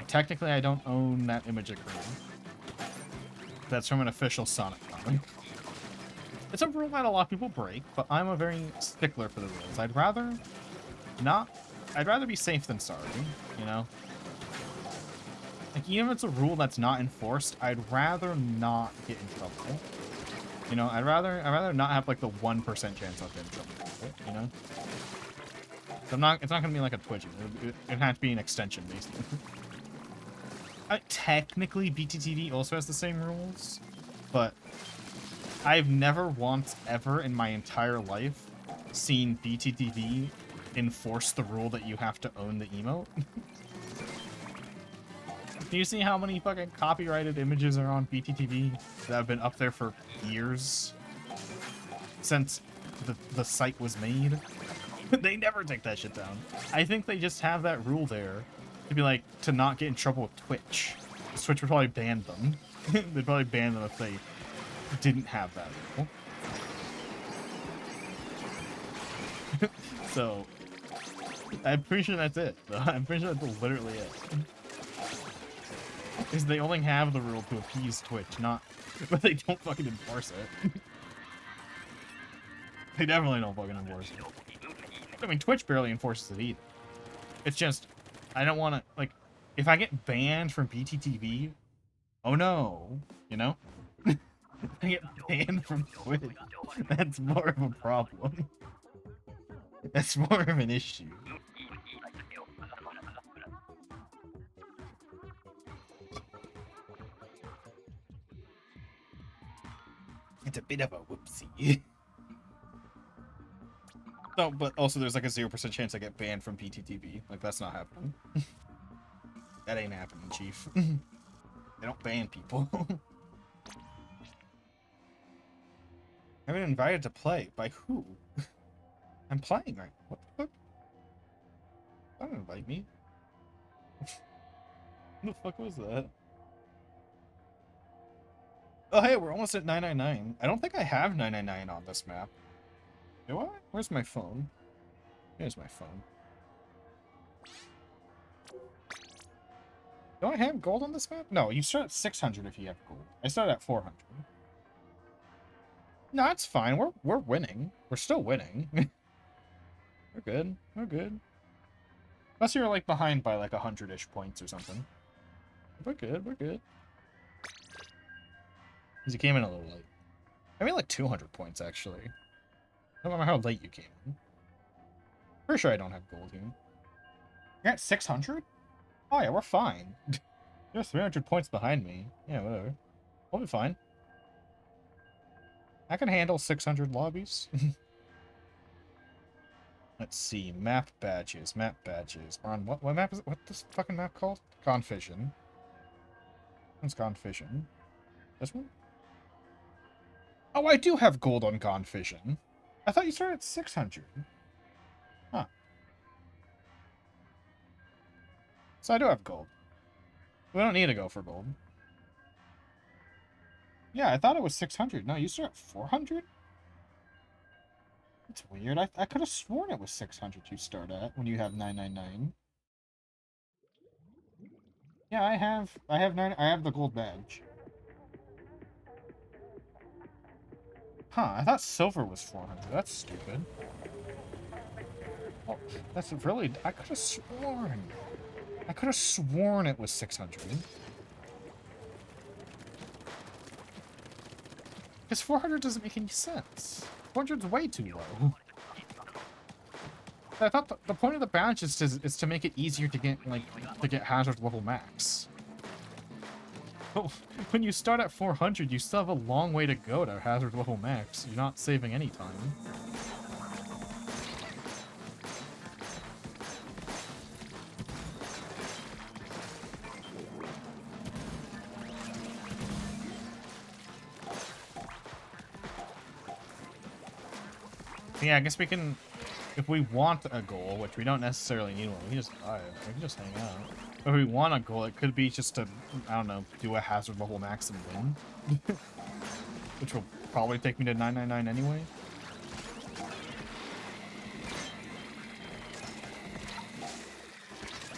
Technically I don't own that image of cream. That's from an official Sonic comic. It's a rule that a lot of people break, but I'm a very stickler for the rules. I'd rather be safe than sorry, you know? Like, even if it's a rule that's not enforced, I'd rather not get in trouble. You know, I'd rather not have, like, the 1% chance I'll get in trouble with it, you know? So it's not gonna be like a Twitch. It'd have to be an extension, basically. Technically, BTTV also has the same rules, but I've never once ever in my entire life seen BTTV enforce the rule that you have to own the emote. Do you see how many fucking copyrighted images are on BTTV that have been up there for years? Since the site was made? They never take that shit down. I think they just have that rule there to be like, to not get in trouble with Twitch. Twitch would probably ban them. They'd probably ban them if they didn't have that rule. So, I'm pretty sure that's it. I'm pretty sure that's literally it. Is they only have the rule to appease Twitch, not, but they don't fucking enforce it. They definitely don't fucking enforce it. I mean, Twitch barely enforces it either. It's just, I don't want to, like, if I get banned from BTTV, oh no, you know? If I get banned from Twitch, that's more of a problem. That's more of an issue. It's a bit of a whoopsie. No, but also there's like a 0% chance I get banned from PTTV. Like, that's not happening. That ain't happening, Chief. They don't ban people. I've been invited to play. By who? I'm playing right now. What the fuck? Don't invite me. What the fuck was that? Oh, hey, we're almost at 999. I don't think I have 999 on this map. Do I? Where's my phone? Here's my phone. Do I have gold on this map? No, you start at 600 if you have gold. I started at 400. No, it's fine. We're winning. We're still winning. We're good. We're good. Unless you're like behind by like 100-ish points or something. We're good. We're good. Because you came in a little late. I mean like 200 points actually. I don't remember how late you came in. Pretty sure I don't have gold here. You're at 600? Oh yeah, we're fine. You're 300 points behind me. Yeah, whatever. We'll be fine. I can handle 600 lobbies. Let's see. Map badges. Map badges. We're on what map is it? What's this fucking map called? Gone Fishing. What's Gone Fishing? This one? Oh, I do have gold on Gone Fishing. I thought you started at 600. Huh. So I do have gold. We don't need to go for gold. Yeah, I thought it was 600. No, you start at 400? That's weird. I could have sworn it was 600 you start at when you have 999. Yeah, I have the gold badge. Huh, I thought silver was 400. That's stupid. Oh, that's really... I could have sworn. I could have sworn it was 600. Because 400 doesn't make any sense. 400's way too low. I thought the point of the badge is to make it easier to get, like, hazard level max. But when you start at 400, you still have a long way to go to hazard level max. You're not saving any time. Yeah, I guess we can, if we want a goal, which we don't necessarily need one, we can just buy it. We can just hang out. But if we want a goal, it could be just to, I don't know, do a hazard level max and win. Which will probably take me to 999 anyway.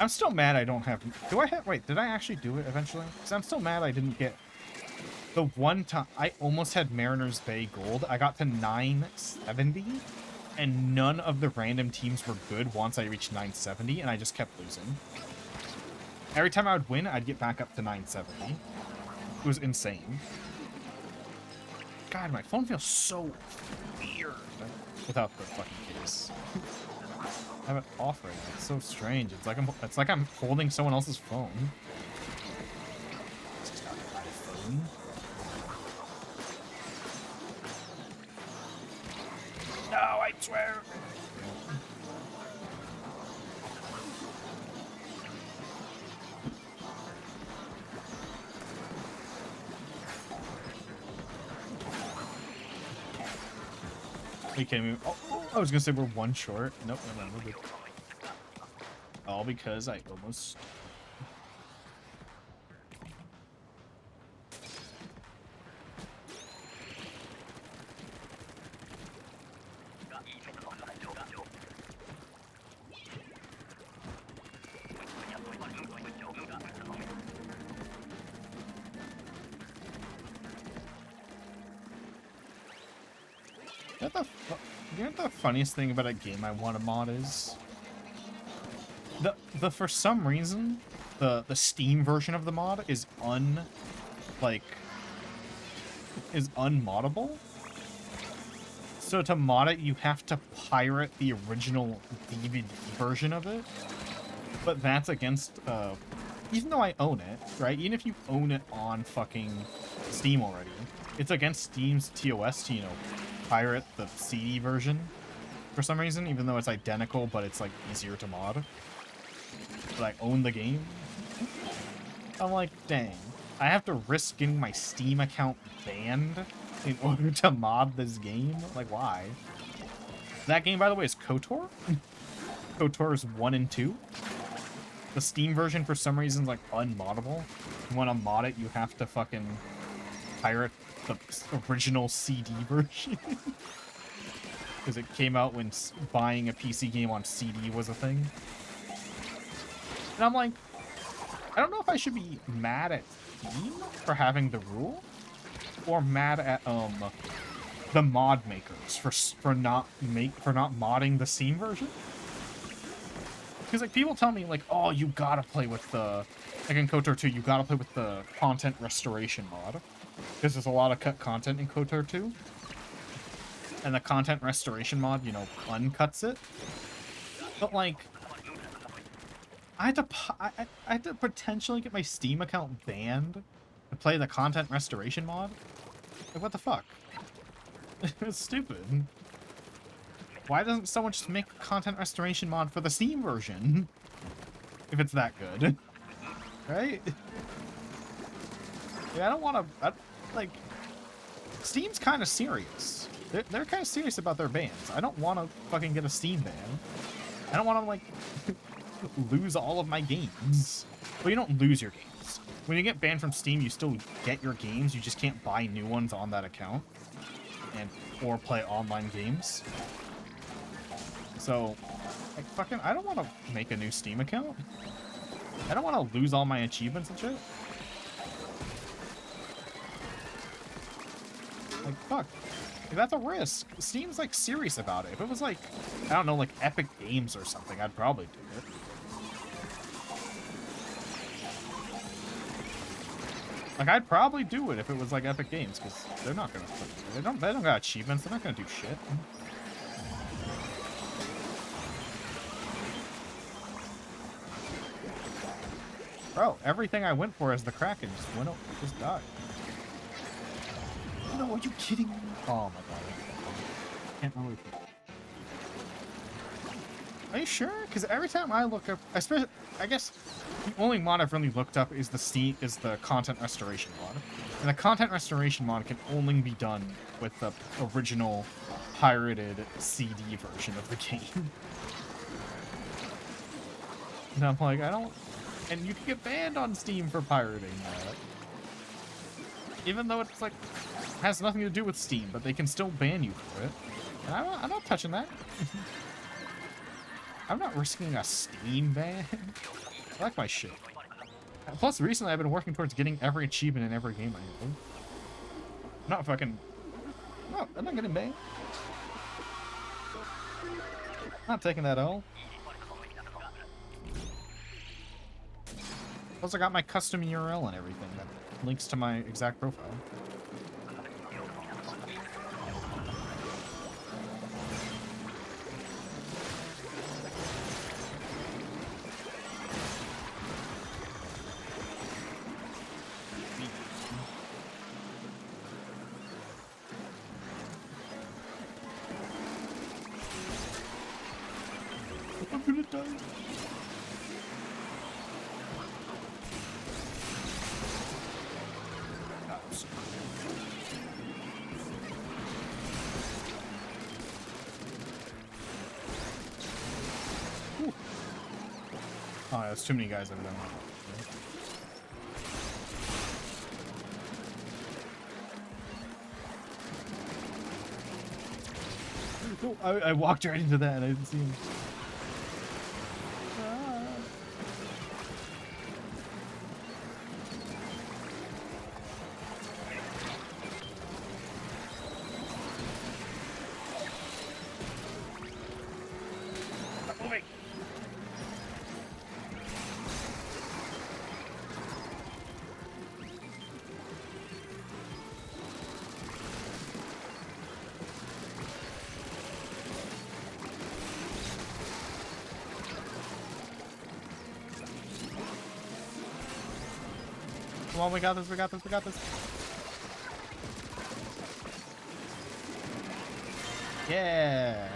I'm still mad I don't have... Do I have... Wait, did I actually do it eventually? Because I'm still mad I didn't get... The one time... I almost had Mariners Bay gold. I got to 970. And none of the random teams were good once I reached 970. And I just kept losing. Every time I would win, I'd get back up to 970. It was insane. God, my phone feels so weird without the fucking case. I have it off right now. It's so strange. It's like I'm holding someone else's phone. It's just not my phone. No, I swear. Are you kidding me? Oh, I was gonna say we're one short. Nope, no, we're good. All because I almost... You know what the funniest thing about a game I want to mod is? The for some reason, the Steam version of the mod is unmoddable. So to mod it, you have to pirate the original DVD version of it. But that's against, even though I own it, right? Even if you own it on fucking Steam already, it's against Steam's TOS to, you know, pirate the CD version for some reason, even though it's identical, but it's like easier to mod. But I own the game. I'm like, dang, I have to risk getting my Steam account banned in order to mod this game? Like, why? That game, by the way, is KOTOR. KOTOR's 1 and 2. The Steam version, for some reason, is like unmoddable. You want to mod it, you have to fucking pirate the original CD version. Because it came out when buying a PC game on CD was a thing. And I'm like, I don't know if I should be mad at Steam for having the rule, or mad at the mod makers for not modding the Steam version. Because like people tell me like, oh, you gotta play with the, like in KOTOR 2, you gotta play with the content restoration mod, because there's a lot of cut content in KOTOR 2, and the content restoration mod, you know, uncuts it. But like, I had to potentially get my Steam account banned to play the content restoration mod. Like, what the fuck? It's stupid. Why doesn't someone just make a content restoration mod for the Steam version? If it's that good. Right? Yeah, I don't want to... like... Steam's kind of serious. They're kind of serious about their bans. I don't want to fucking get a Steam ban. I don't want to, like, lose all of my games. Well, you don't lose your games. When you get banned from Steam, you still get your games. You just can't buy new ones on that account. Or play online games. So, like, fucking, I don't want to make a new Steam account. I don't want to lose all my achievements and shit. Like, fuck. Like, that's a risk. Steam's, like, serious about it. If it was, like, I don't know, like, Epic Games or something, I'd probably do it. Like, I'd probably do it if it was, like, Epic Games, because they're not gonna... They don't got achievements. They're not gonna do shit. Bro, everything I went for as the Kraken just died. No, are you kidding me? Oh my god. Can't really... Are you sure? Because every time I look up, especially, I guess the only mod I've really looked up is the content restoration mod, and the content restoration mod can only be done with the original pirated CD version of the game. And I'm like, I don't, and you can get banned on Steam for pirating that, even though it's like has nothing to do with Steam, but they can still ban you for it. And I'm not touching that. I'm not risking a Steam ban. I like my shit. Plus, recently I've been working towards getting every achievement in every game I have. I'm not fucking... No, I'm not getting banned. I'm not taking that L. Plus, I got my custom URL and everything that links to my exact profile. I'm gonna die. Oh, there's too many guys over there. Oh, I walked right into that and I didn't see him. Come on, we got this, we got this, we got this. Yeah.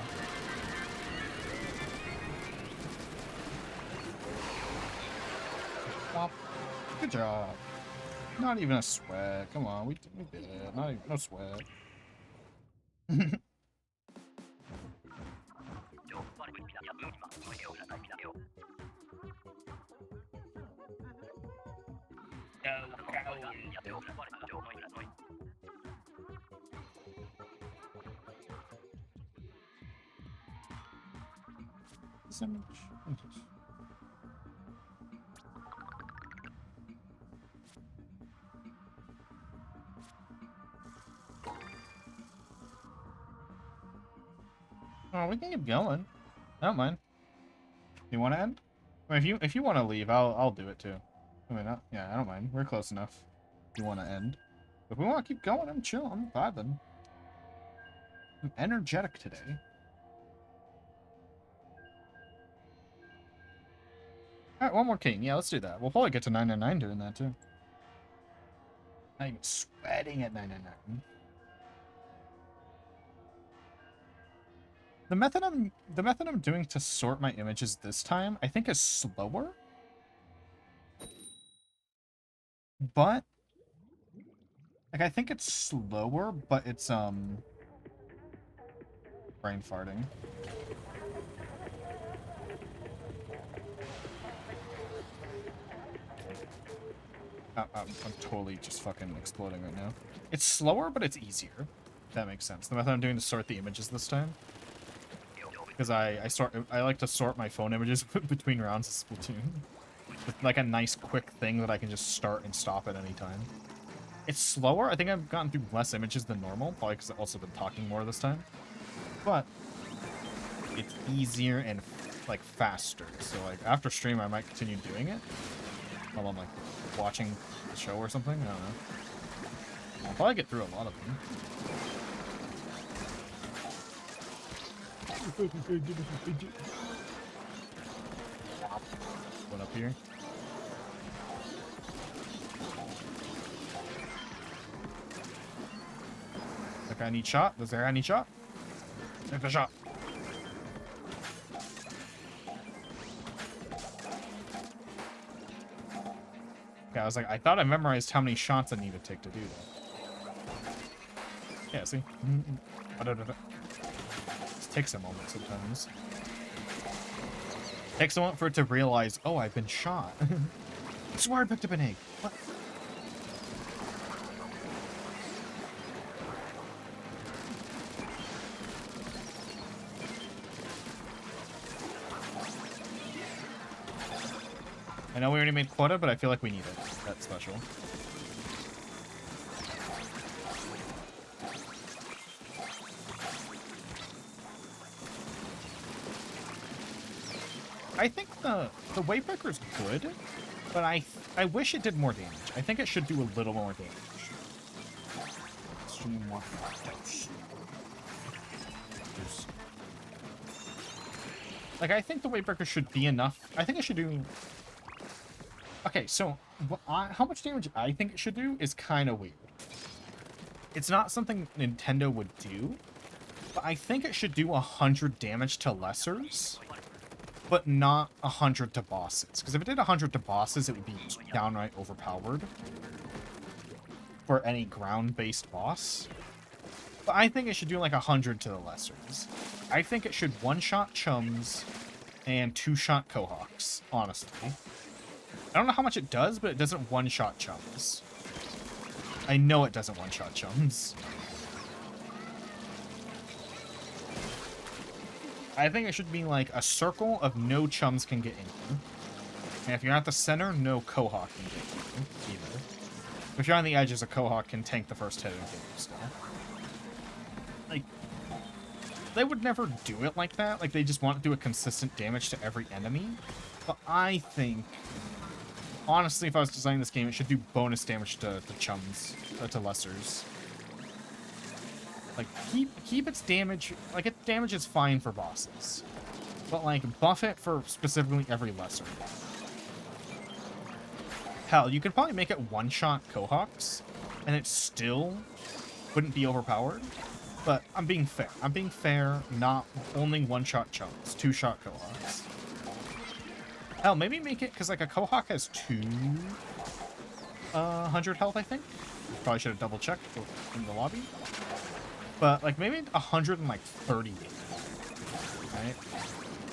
Womp. Good job. Not even a sweat. Come on, we did it. Not even, no sweat. This image. Oh, we can keep going. I don't mind. You want to end? I mean, if you want to leave, I'll do it too. I mean, yeah, I don't mind. We're close enough. If you want to end, if we want to keep going, I'm chill. I'm vibing. I'm energetic today. All right, one more king. Yeah, let's do that. We'll probably get to 999 doing that too. Not even sweating at 999. The method I'm doing to sort my images this time, I think, is slower. But like, I think it's slower, but it's brain farting. I'm totally just fucking exploding right now. It's slower, but it's easier. If that makes sense. The method I'm doing to sort the images this time. Because I like to sort my phone images between rounds of Splatoon. With like a nice quick thing that I can just start and stop at any time. It's slower. I think I've gotten through less images than normal, probably because I've also been talking more this time. But it's easier and like faster. So like after stream I might continue doing it. While I'm like watching the show or something. I don't know. I'll probably get through a lot of them. What up here? That guy need shot? Does that guy need shot? Take the shot. Okay, I was like, I thought I memorized how many shots I need to take to do that. Yeah, see? It takes a moment sometimes. Takes a moment for it to realize, oh, I've been shot. I swear I picked up an egg. What? I know we already made quota, but I feel like we need it. That's special. I think the Wavebreaker's good, but I wish it did more damage. I think it should do a little more damage. Like, I think the Wavebreaker should be enough. I think it should do... Okay, so how much damage I think it should do is kind of weird. It's not something Nintendo would do, but I think it should do 100 damage to lessers, but not 100 to bosses. Because if it did 100 to bosses, it would be downright overpowered for any ground-based boss. But I think it should do like 100 to the lessers. I think it should one-shot chums and two-shot Cohawks, honestly. I don't know how much it does, but it doesn't one-shot chums. I know it doesn't one-shot chums. I think it should be like a circle of no chums can get in you. And if you're at the center, no Cohawk can get you either. If you're on the edges, a Cohawk can tank the first hit and kill you still. Like, they would never do it like that. Like, they just want to do a consistent damage to every enemy. But I think... Honestly, if I was designing this game, it should do bonus damage to chums, to lessers. Like, keep its damage... Like, its damage is fine for bosses. But, like, buff it for specifically every lesser. Hell, you could probably make it one-shot Cohawks, and it still wouldn't be overpowered. But I'm being fair. I'm being fair, not only one-shot chums, two-shot Cohawks. Hell, maybe make it, because, like, a Cohawk has 200 health, I think. Probably should have double-checked in the lobby. But, like, maybe 130 damage, right?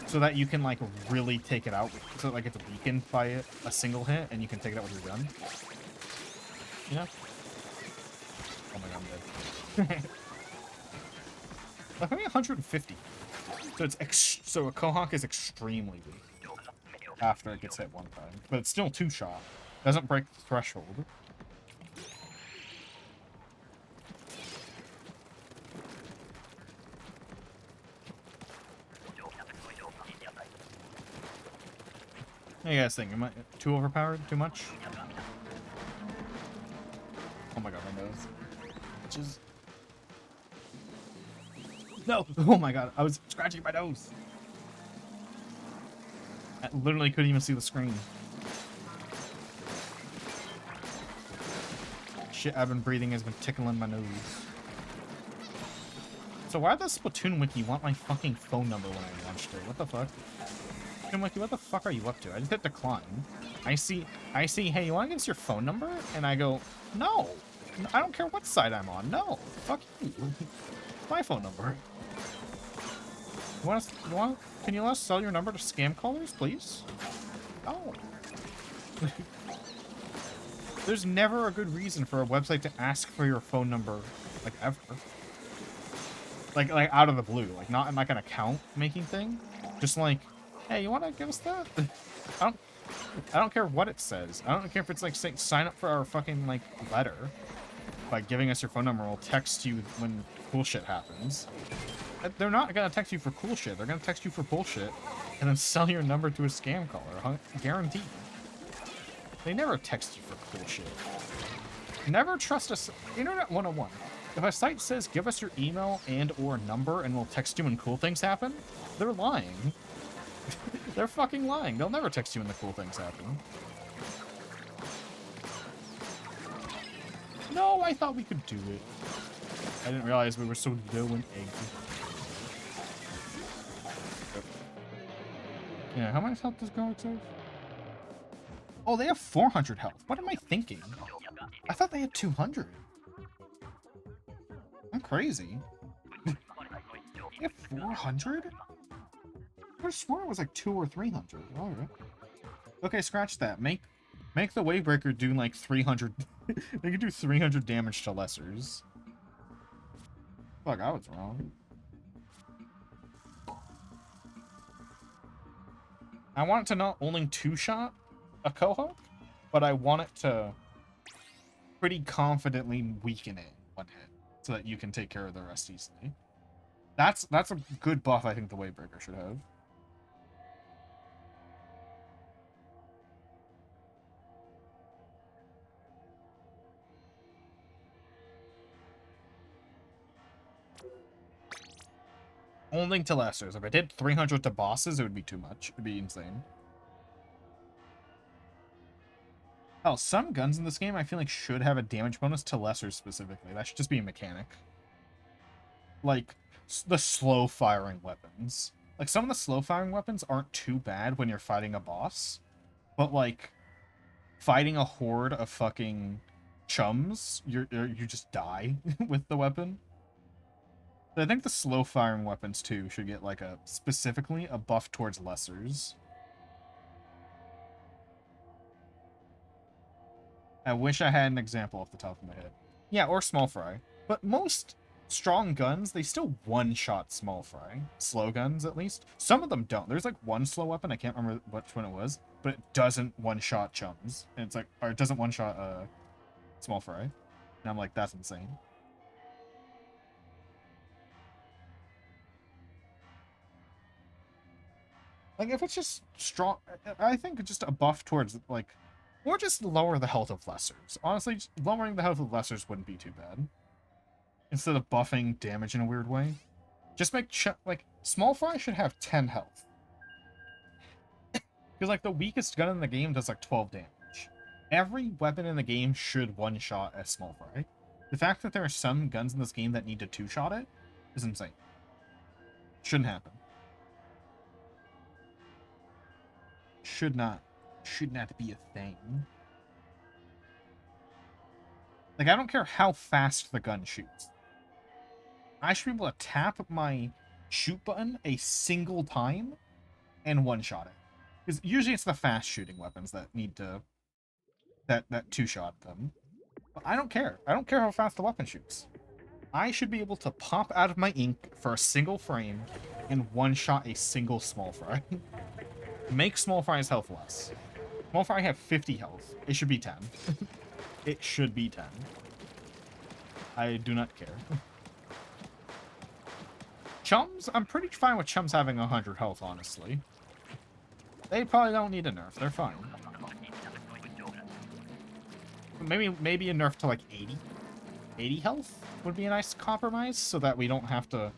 So that you can, like, really take it out. So, like, it's weakened by a single hit, and you can take it out with your gun. You know? Oh my god, I'm dead. Like, maybe 150. So so a Kohawk is extremely weak after it gets hit one time, but it's still two-shot. Doesn't break the threshold. What do you guys think? Am I too overpowered? Too much? Oh my god, my nose. Just... No! Oh my god, I was scratching my nose! I literally couldn't even see the screen. Shit I've been breathing has been tickling my nose. So why does Splatoon Wiki want my fucking phone number when I launched it? What the fuck? Splatoon Wiki, what the fuck are you up to? I just hit decline. I see, hey, you wanna give us your phone number? And I go, no! I don't care what side I'm on. No! Fuck you. My phone number. Can you let us sell your number to scam callers, please? No. There's never a good reason for a website to ask for your phone number, like, ever. Like out of the blue. Like, not in, like, an account making thing. Just like, hey, you want to give us that? I don't care what it says. I don't care if it's, like, saying, sign up for our fucking, like, letter. By giving us your phone number, we'll text you when cool shit happens. They're not gonna text you for cool shit. They're gonna text you for bullshit, and then sell your number to a scam caller. Guaranteed. They never text you for cool shit. Never trust us. Internet 101. If a site says, give us your email and or number and we'll text you when cool things happen, they're lying. They're fucking lying. They'll never text you when the cool things happen. No, I thought we could do it. I didn't realize we were so low in egg. Yeah, how much health does Garlic have? Oh, they have 400 health. What am I thinking? I thought they had 200. I'm crazy. They have 400? I swore it was like 200 or 300. All right. Okay, scratch that. Make the Wavebreaker do like 300. They could do 300 damage to lessers. Fuck, I was wrong. I want it to not only two-shot a Kohawk, but I want it to pretty confidently weaken it one hit, so that you can take care of the rest easily. That's a good buff I think the Wavebreaker should have. Only to lessers. If I did 300 to bosses, it would be too much. It'd be insane. Hell, some guns in this game I feel like should have a damage bonus to lessers specifically. That should just be a mechanic. Like, the slow-firing weapons. Like, some of the slow-firing weapons aren't too bad when you're fighting a boss. But, like, fighting a horde of fucking chums, you just die with the weapon. I think the slow-firing weapons, too, should get, like, specifically a buff towards lessers. I wish I had an example off the top of my head. Yeah, or small fry. But most strong guns, they still one-shot small fry. Slow guns, at least. Some of them don't. There's, like, one slow weapon, I can't remember which one it was, but it doesn't one-shot chums. And it's like, or it doesn't one-shot, small fry. And I'm like, that's insane. Like, if it's just strong, I think just a buff towards, like, or just lower the health of lessers. Honestly, just lowering the health of lessers wouldn't be too bad. Instead of buffing damage in a weird way. Just make, like, small fry should have 10 health. Because, like, the weakest gun in the game does, like, 12 damage. Every weapon in the game should one-shot a small fry. The fact that there are some guns in this game that need to two-shot it is insane. Shouldn't happen. Should not be a thing. Like, I don't care how fast the gun shoots. I should be able to tap my shoot button a single time and one-shot it. Because usually it's the fast-shooting weapons that need to... that two-shot them. But I don't care. I don't care how fast the weapon shoots. I should be able to pop out of my ink for a single frame and one-shot a single small fry. Make small fry's health less. Small fry have 50 health. It should be 10. It should be 10. I do not care. Chums? I'm pretty fine with Chums having 100 health, honestly. They probably don't need a nerf. They're fine. Maybe a nerf to like 80. 80 health would be a nice compromise so that we don't have to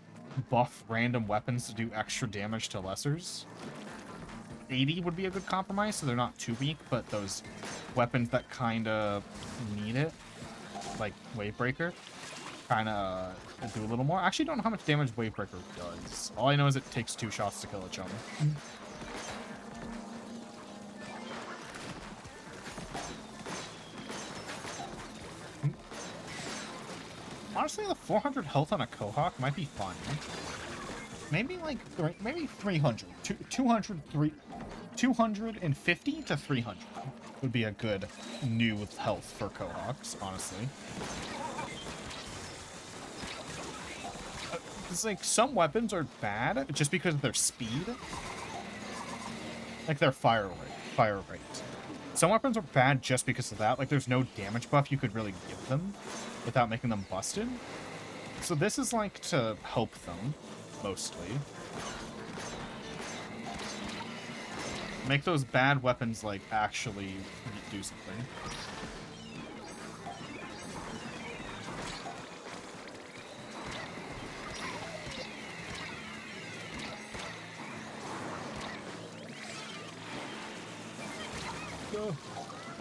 buff random weapons to do extra damage to lessers. 80 would be a good compromise so they're not too weak, but those weapons that kind of need it, like Wavebreaker, kind of do a little more. I actually don't know how much damage Wavebreaker does. All I know is it takes 2 shots to kill a chum. Honestly, the 400 health on a Quahog might be fun. Maybe like maybe 300, 250 to 300 would be a good new health for Quahogs, honestly. It's like some weapons are bad just because of their speed, like their fire rate. Some weapons are bad just because of that. Like there's no damage buff you could really give them without making them busted. So this is like to help them, mostly. Make those bad weapons like actually do something.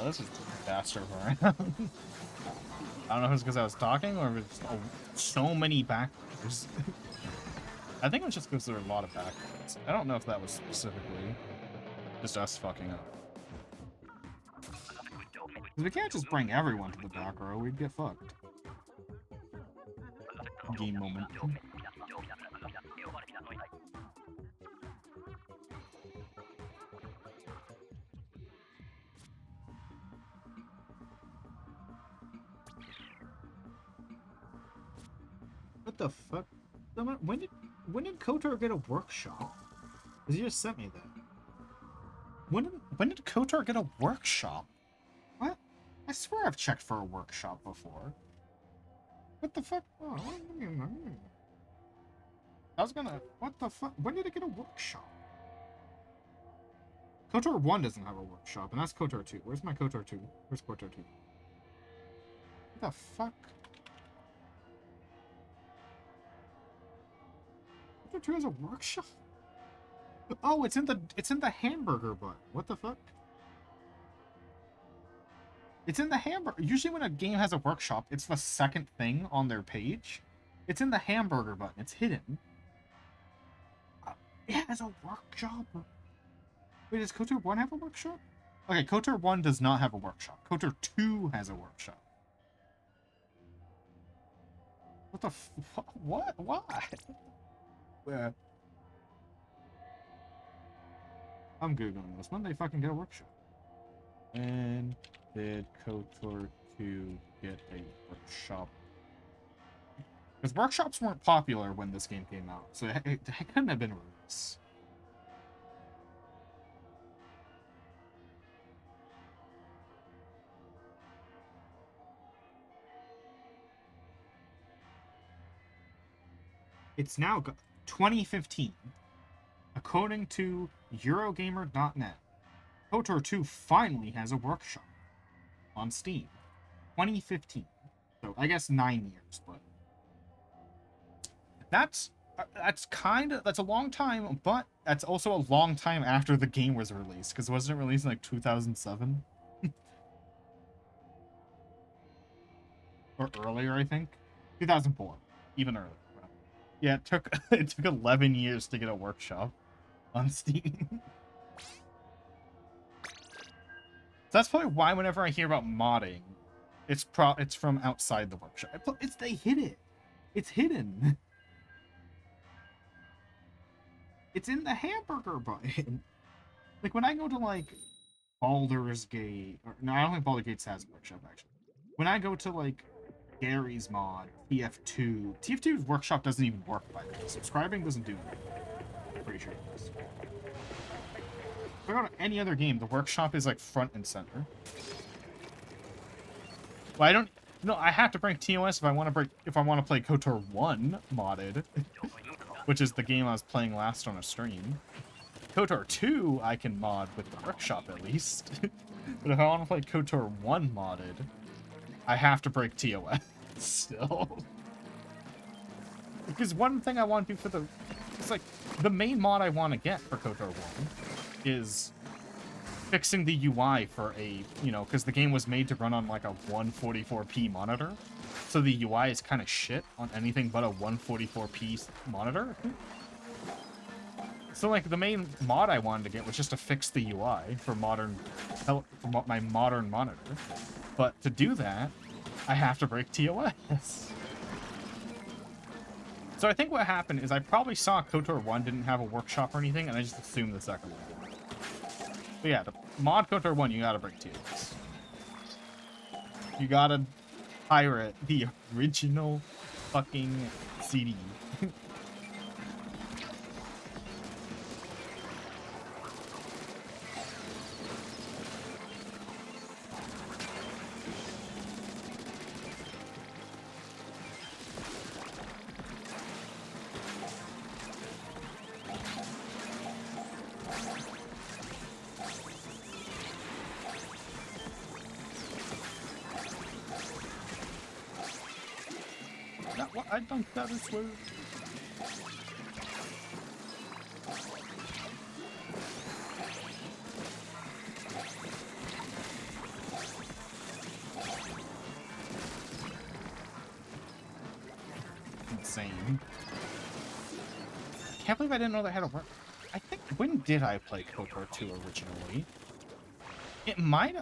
Oh, this is faster around. I don't know if it's because I was talking or if it's so many backwards. I think it was just because there were a lot of backwards. I don't know if that was specifically just us fucking up. Because we can't just bring everyone to the back row, we'd get fucked. Game moment. What the fuck? When did KOTOR get a workshop? Because you just sent me that. When did KOTOR get a workshop? What? I swear I've checked for a workshop before. What the fuck? Oh, I was gonna... What the fuck? When did it get a workshop? KOTOR 1 doesn't have a workshop, and that's KOTOR 2. Where's my KOTOR 2? Where's KOTOR 2? What the fuck? KOTOR 2 has a workshop? Oh, it's in the hamburger button. What the fuck? It's in the hamburger. Usually when a game has a workshop, it's the second thing on their page. It's in the hamburger button. It's hidden. It has a workshop. Wait, does KOTOR 1 have a workshop? Okay, KOTOR 1 does not have a workshop. KOTOR 2 has a workshop. What the what? Why? Where? I'm googling this. When did they fucking get a workshop? When did KOTOR 2 get a workshop? Because workshops weren't popular when this game came out, so it couldn't have been released. It's now 2015. According to Eurogamer.net, KOTOR 2 finally has a workshop on Steam. 2015. So I guess 9 years, but that's a long time, but that's also a long time after the game was released, because wasn't it released in like 2007? Or earlier, I think. 2004. Even earlier. Yeah, it took 11 years to get a workshop on Steam. So that's probably why whenever I hear about modding, it's from outside the workshop. They hid it. It's hidden. It's in the hamburger button. Like when I go to like Baldur's Gate, or no, I don't think Baldur's Gate has a workshop actually. When I go to like Gary's mod, TF2. TF2's workshop doesn't even work by the way. Subscribing doesn't do it. I'm pretty sure it does. If I go to any other game, the workshop is like front and center. Well, I don't. No, I have to bring TOS if I want to play KOTOR 1 modded, which is the game I was playing last on a stream. KOTOR 2 I can mod with the workshop at least. But if I want to play KOTOR 1 modded, I have to break TOS still. Because one thing I want to do for it's like, the main mod I want to get for KOTOR 1 is fixing the UI for a, because the game was made to run on like a 144p monitor. So the UI is kind of shit on anything but a 144p monitor. So like the main mod I wanted to get was just to fix the UI for my modern monitor. But to do that, I have to break TOS. So I think what happened is I probably saw KOTOR 1 didn't have a workshop or anything, and I just assumed the second one. But yeah, to mod KOTOR 1, you gotta break TOS. You gotta pirate the original fucking CD. I don't that is where. Insane. Can't believe I didn't know that had a work. I think, when did I play KOTOR 2 originally?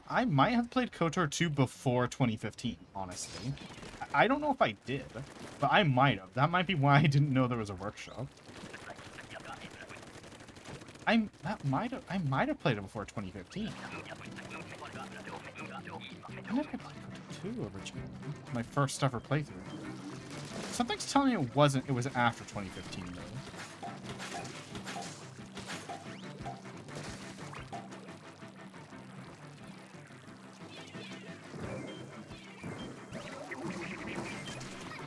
I might have played KOTOR 2 before 2015, honestly. I don't know if I did, but I might have. That might be why I didn't know there was a workshop. I might have played it before 2015. When did I play KOTOR 2 originally? My first ever playthrough. Something's telling me it wasn't. It was after 2015 though.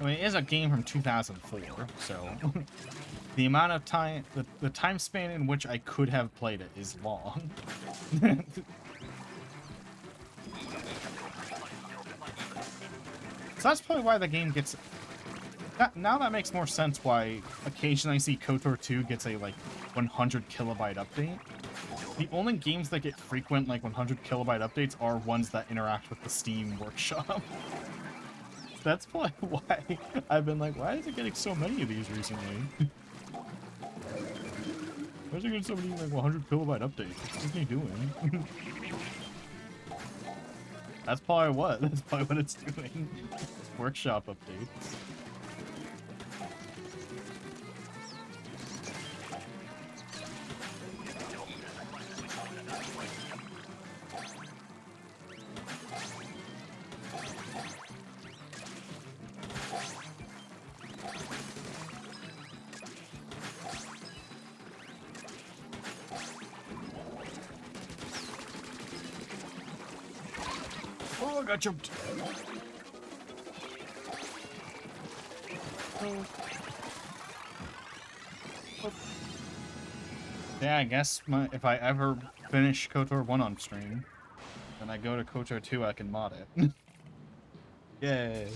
I mean, it is a game from 2004, so the amount of time, the time span in which I could have played it is long. So that's probably why the game gets... Now that makes more sense why occasionally I see KOTOR 2 gets a, like, 100 kilobyte update. The only games that get frequent, like, 100 kilobyte updates are ones that interact with the Steam workshop. That's probably why I've been like, why is it getting so many of these recently? Why is it getting so many, like, 100 kilobyte updates? What's Disney doing? That's probably what. That's probably what it's doing. It's workshop updates. Oh, I got jumped. Oh. Oh. Yeah, I guess if I ever finish KOTOR 1 on stream, then I go to KOTOR 2, I can mod it. Yay.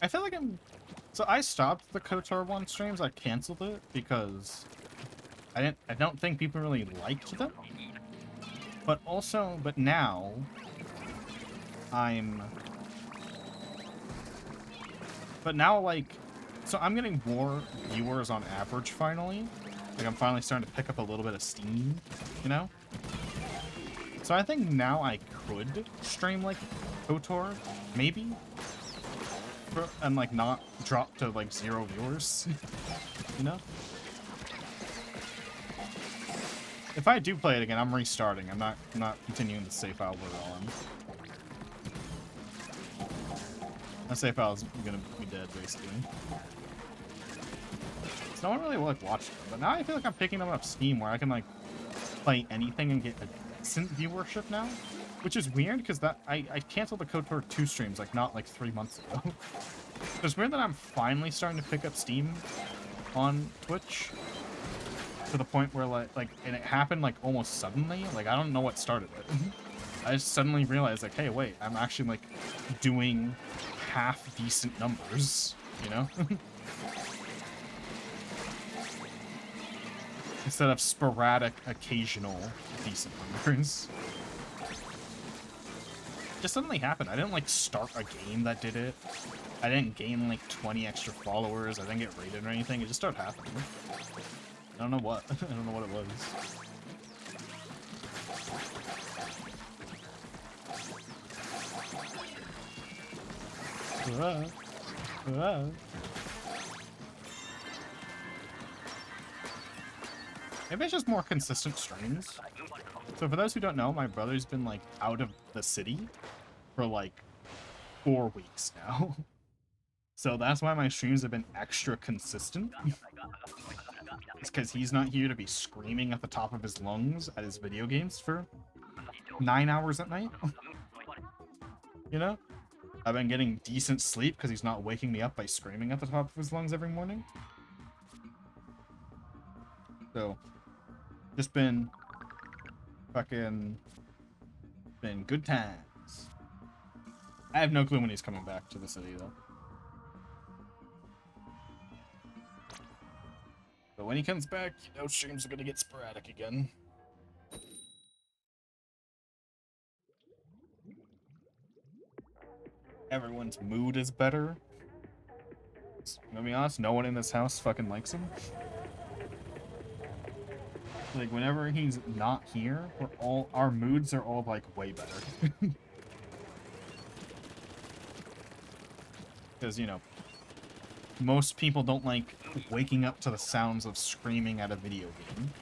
I feel like so I stopped the KOTOR 1 streams, I canceled it because I don't think people really liked them. But now, like, so I'm getting more viewers on average, finally. Like, I'm finally starting to pick up a little bit of steam, you know? So I think now I could stream, like, KOTOR, maybe? And, like, not drop to, like, 0 viewers, you know? If I do play it again, I'm restarting. I'm not continuing the save file we're on. Let's say if I was gonna be dead, basically. So no one really like watched them, but now I feel like I'm picking them up Steam where I can like play anything and get a decent viewership now, which is weird because that I canceled the KOTOR 2 streams like not like 3 months ago. It's weird that I'm finally starting to pick up Steam on Twitch to the point where like and it happened like almost suddenly. Like I don't know what started it. I just suddenly realized like, hey, wait, I'm actually like doing half decent numbers, you know? Instead of sporadic, occasional, decent numbers. Just suddenly happened. I didn't like start a game that did it. I didn't gain like 20 extra followers. I didn't get rated or anything. It just started happening. I don't know what. I don't know what it was. Maybe it's just more consistent streams. So for those who don't know, my brother's been like out of the city for like 4 weeks now. So that's why my streams have been extra consistent. It's because he's not here to be screaming at the top of his lungs at his video games for 9 hours at night. You know? I've been getting decent sleep because he's not waking me up by screaming at the top of his lungs every morning. So, just been fucking been good times. I have no clue when he's coming back to the city though. But when he comes back, you know, streams are gonna get sporadic again. Everyone's mood is better. I'm gonna be honest, no one in this house fucking likes him. Like, whenever he's not here, our moods are all, like, way better. Because, you know, most people don't like waking up to the sounds of screaming at a video game.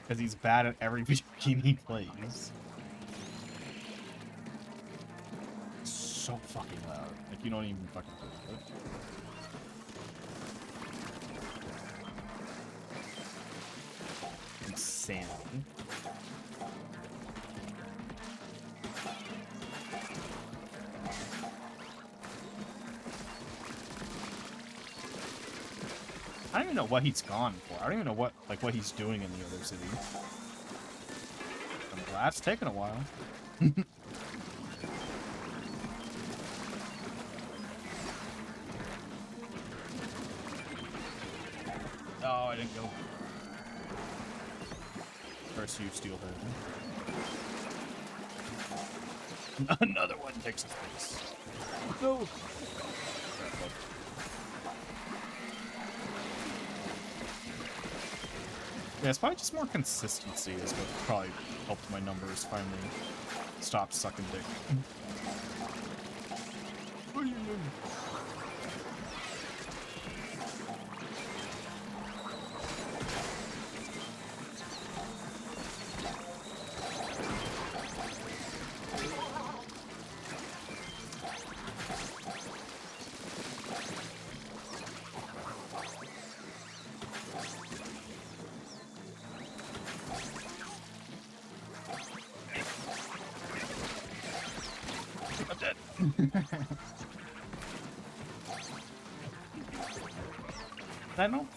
Because he's bad at every video game he plays. So fucking loud. Like, you don't even fucking believe it. Insanity. I don't even know what he's gone for. I don't even know what he's doing in the other city. I'm glad it's taken a while. Oh, I didn't go. First you steal her. Another one takes his place. No. Yeah, it's probably just more consistency is what probably helped my numbers finally stop sucking dick. What are you doing? I don't.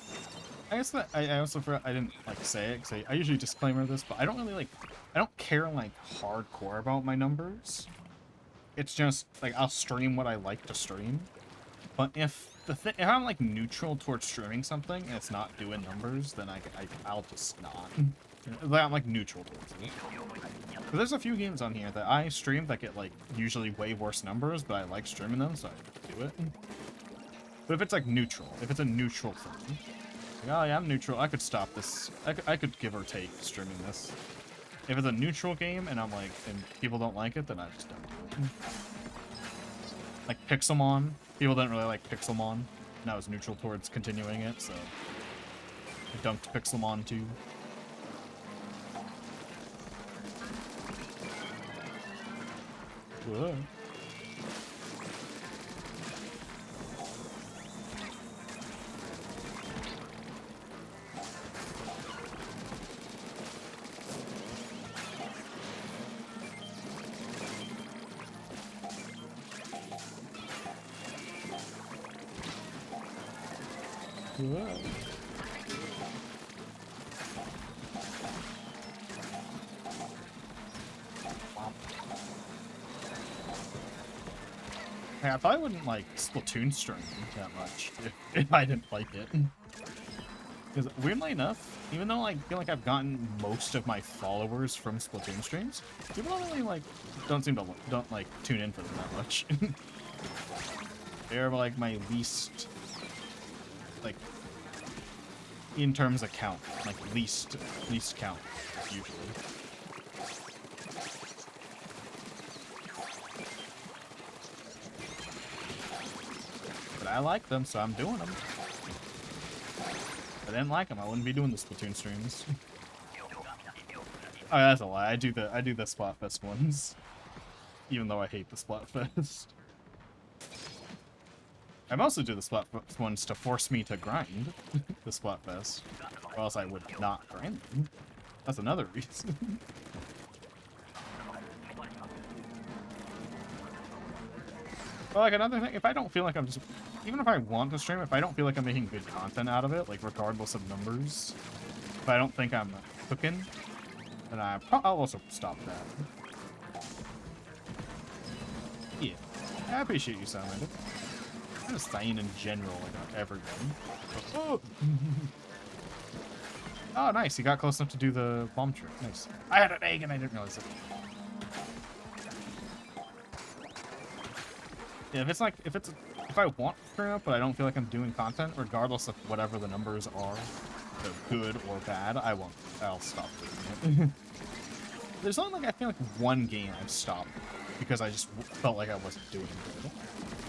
I guess that I also forgot I didn't like say it because I usually disclaimer this, but I don't really I don't care like hardcore about my numbers. It's just like I'll stream what I like to stream. But if if I'm like neutral towards streaming something and it's not doing numbers, then I'll just not. I'm like neutral towards it. But there's a few games on here that I stream that get like usually way worse numbers, but I like streaming them, so I do it. But if it's like neutral, if it's a neutral thing, like, oh yeah, I'm neutral, I could stop this. I could give or take streaming this. If it's a neutral game and I'm like, and people don't like it, then I just don't do it. Like Pixelmon, people didn't really like Pixelmon, and I was neutral towards continuing it, so I dumped Pixelmon too. Whoa. Hey, I probably wouldn't like Splatoon stream that much if I didn't like it. Because weirdly enough, even though I feel like I've gotten most of my followers from Splatoon streams, people don't really don't tune in for them that much. They're like my least, like, in terms of count, like least count usually. But I like them, so I'm doing them. If I didn't like them, I wouldn't be doing the Splatoon streams. Oh, that's a lie. I do the Splatfest ones, even though I hate the Splatfest. I mostly do the Splatfest ones to force me to grind the Splatfest, or else I would not grind them. That's another reason. Well, like another thing, if I don't feel like I'm just, even if I want to stream, if I don't feel like I'm making good content out of it, like regardless of numbers, if I don't think I'm cooking, then I'll also stop that. Yeah, I appreciate you, Salmonid. I'm just saying in general, like everyone. Oh. Oh, nice! You got close enough to do the bomb trick. Nice. I had an egg and I didn't realize it. Yeah, if I want to stream up, but I don't feel like I'm doing content, regardless of whatever the numbers are, they're good or bad, I'll stop doing it. There's only like, I feel like one game I've stopped because I just felt like I wasn't doing good.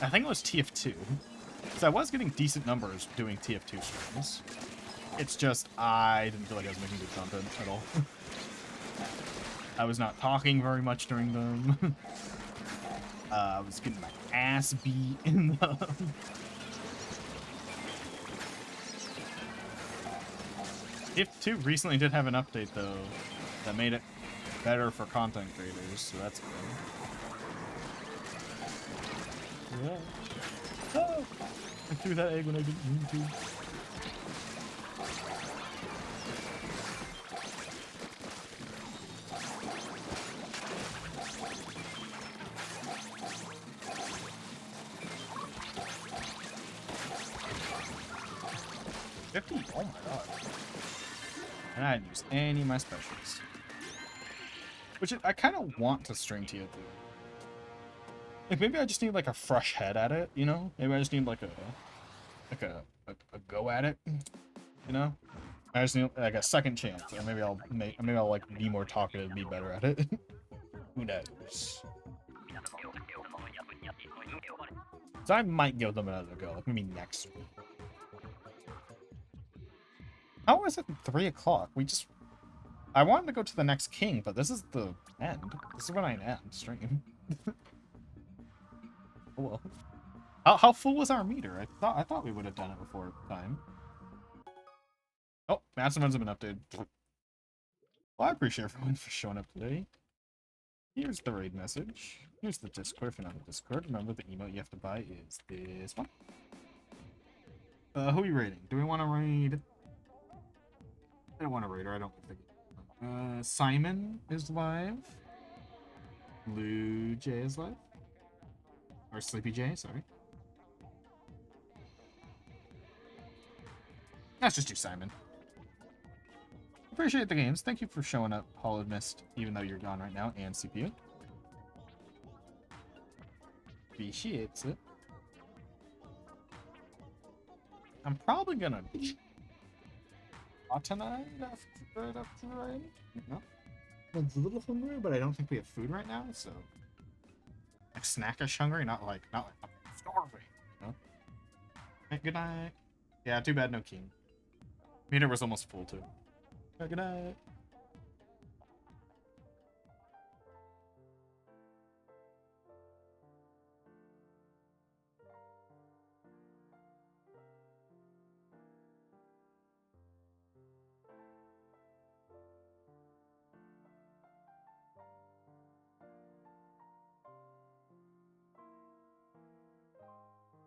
I think it was TF2. Because I was getting decent numbers doing TF2 streams. It's just, I didn't feel like I was making good content at all. I was not talking very much during them. I was getting my ass beat in them. TF2 recently did have an update, though, that made it better for content creators, so that's good. Yeah. Oh, I threw that egg when I didn't mean to. Oh my god. And I didn't use any of my specials. Which I kind of want to string TF2. Like, maybe I just need, like, a fresh head at it, you know? Maybe I just need, like, a go at it, you know? I just need, like, a second chance, or maybe I'll, like, be more talkative, be better at it. Who knows? So I might give them another go, like, maybe next week. How is it 3 o'clock? I wanted to go to the next king, but this is the end. This is when I end stream. Oh, well. How full was our meter? I thought we would have done it before time. Oh, Masterminds have been updated. Well, I appreciate everyone for showing up today. Here's the raid message. Here's the Discord. If you're not in the Discord, remember the emote you have to buy is this one. Who are you raiding? Do we want to raid? I don't want to raid her. I don't think. Simon is live. Blue Jay is live. Or Sleepy Jay, sorry. Let's just do Simon. Appreciate the games. Thank you for showing up, Hollow Mist, even though you're gone right now, and CPU. Appreciates it. I'm probably gonna tonight after raid. No. I'm a little hungry, but I don't think we have food right now, so like snackish hungry, not like I'm starving. You know? Right, good night. Yeah, too bad no king. Meter was almost full too. Good night.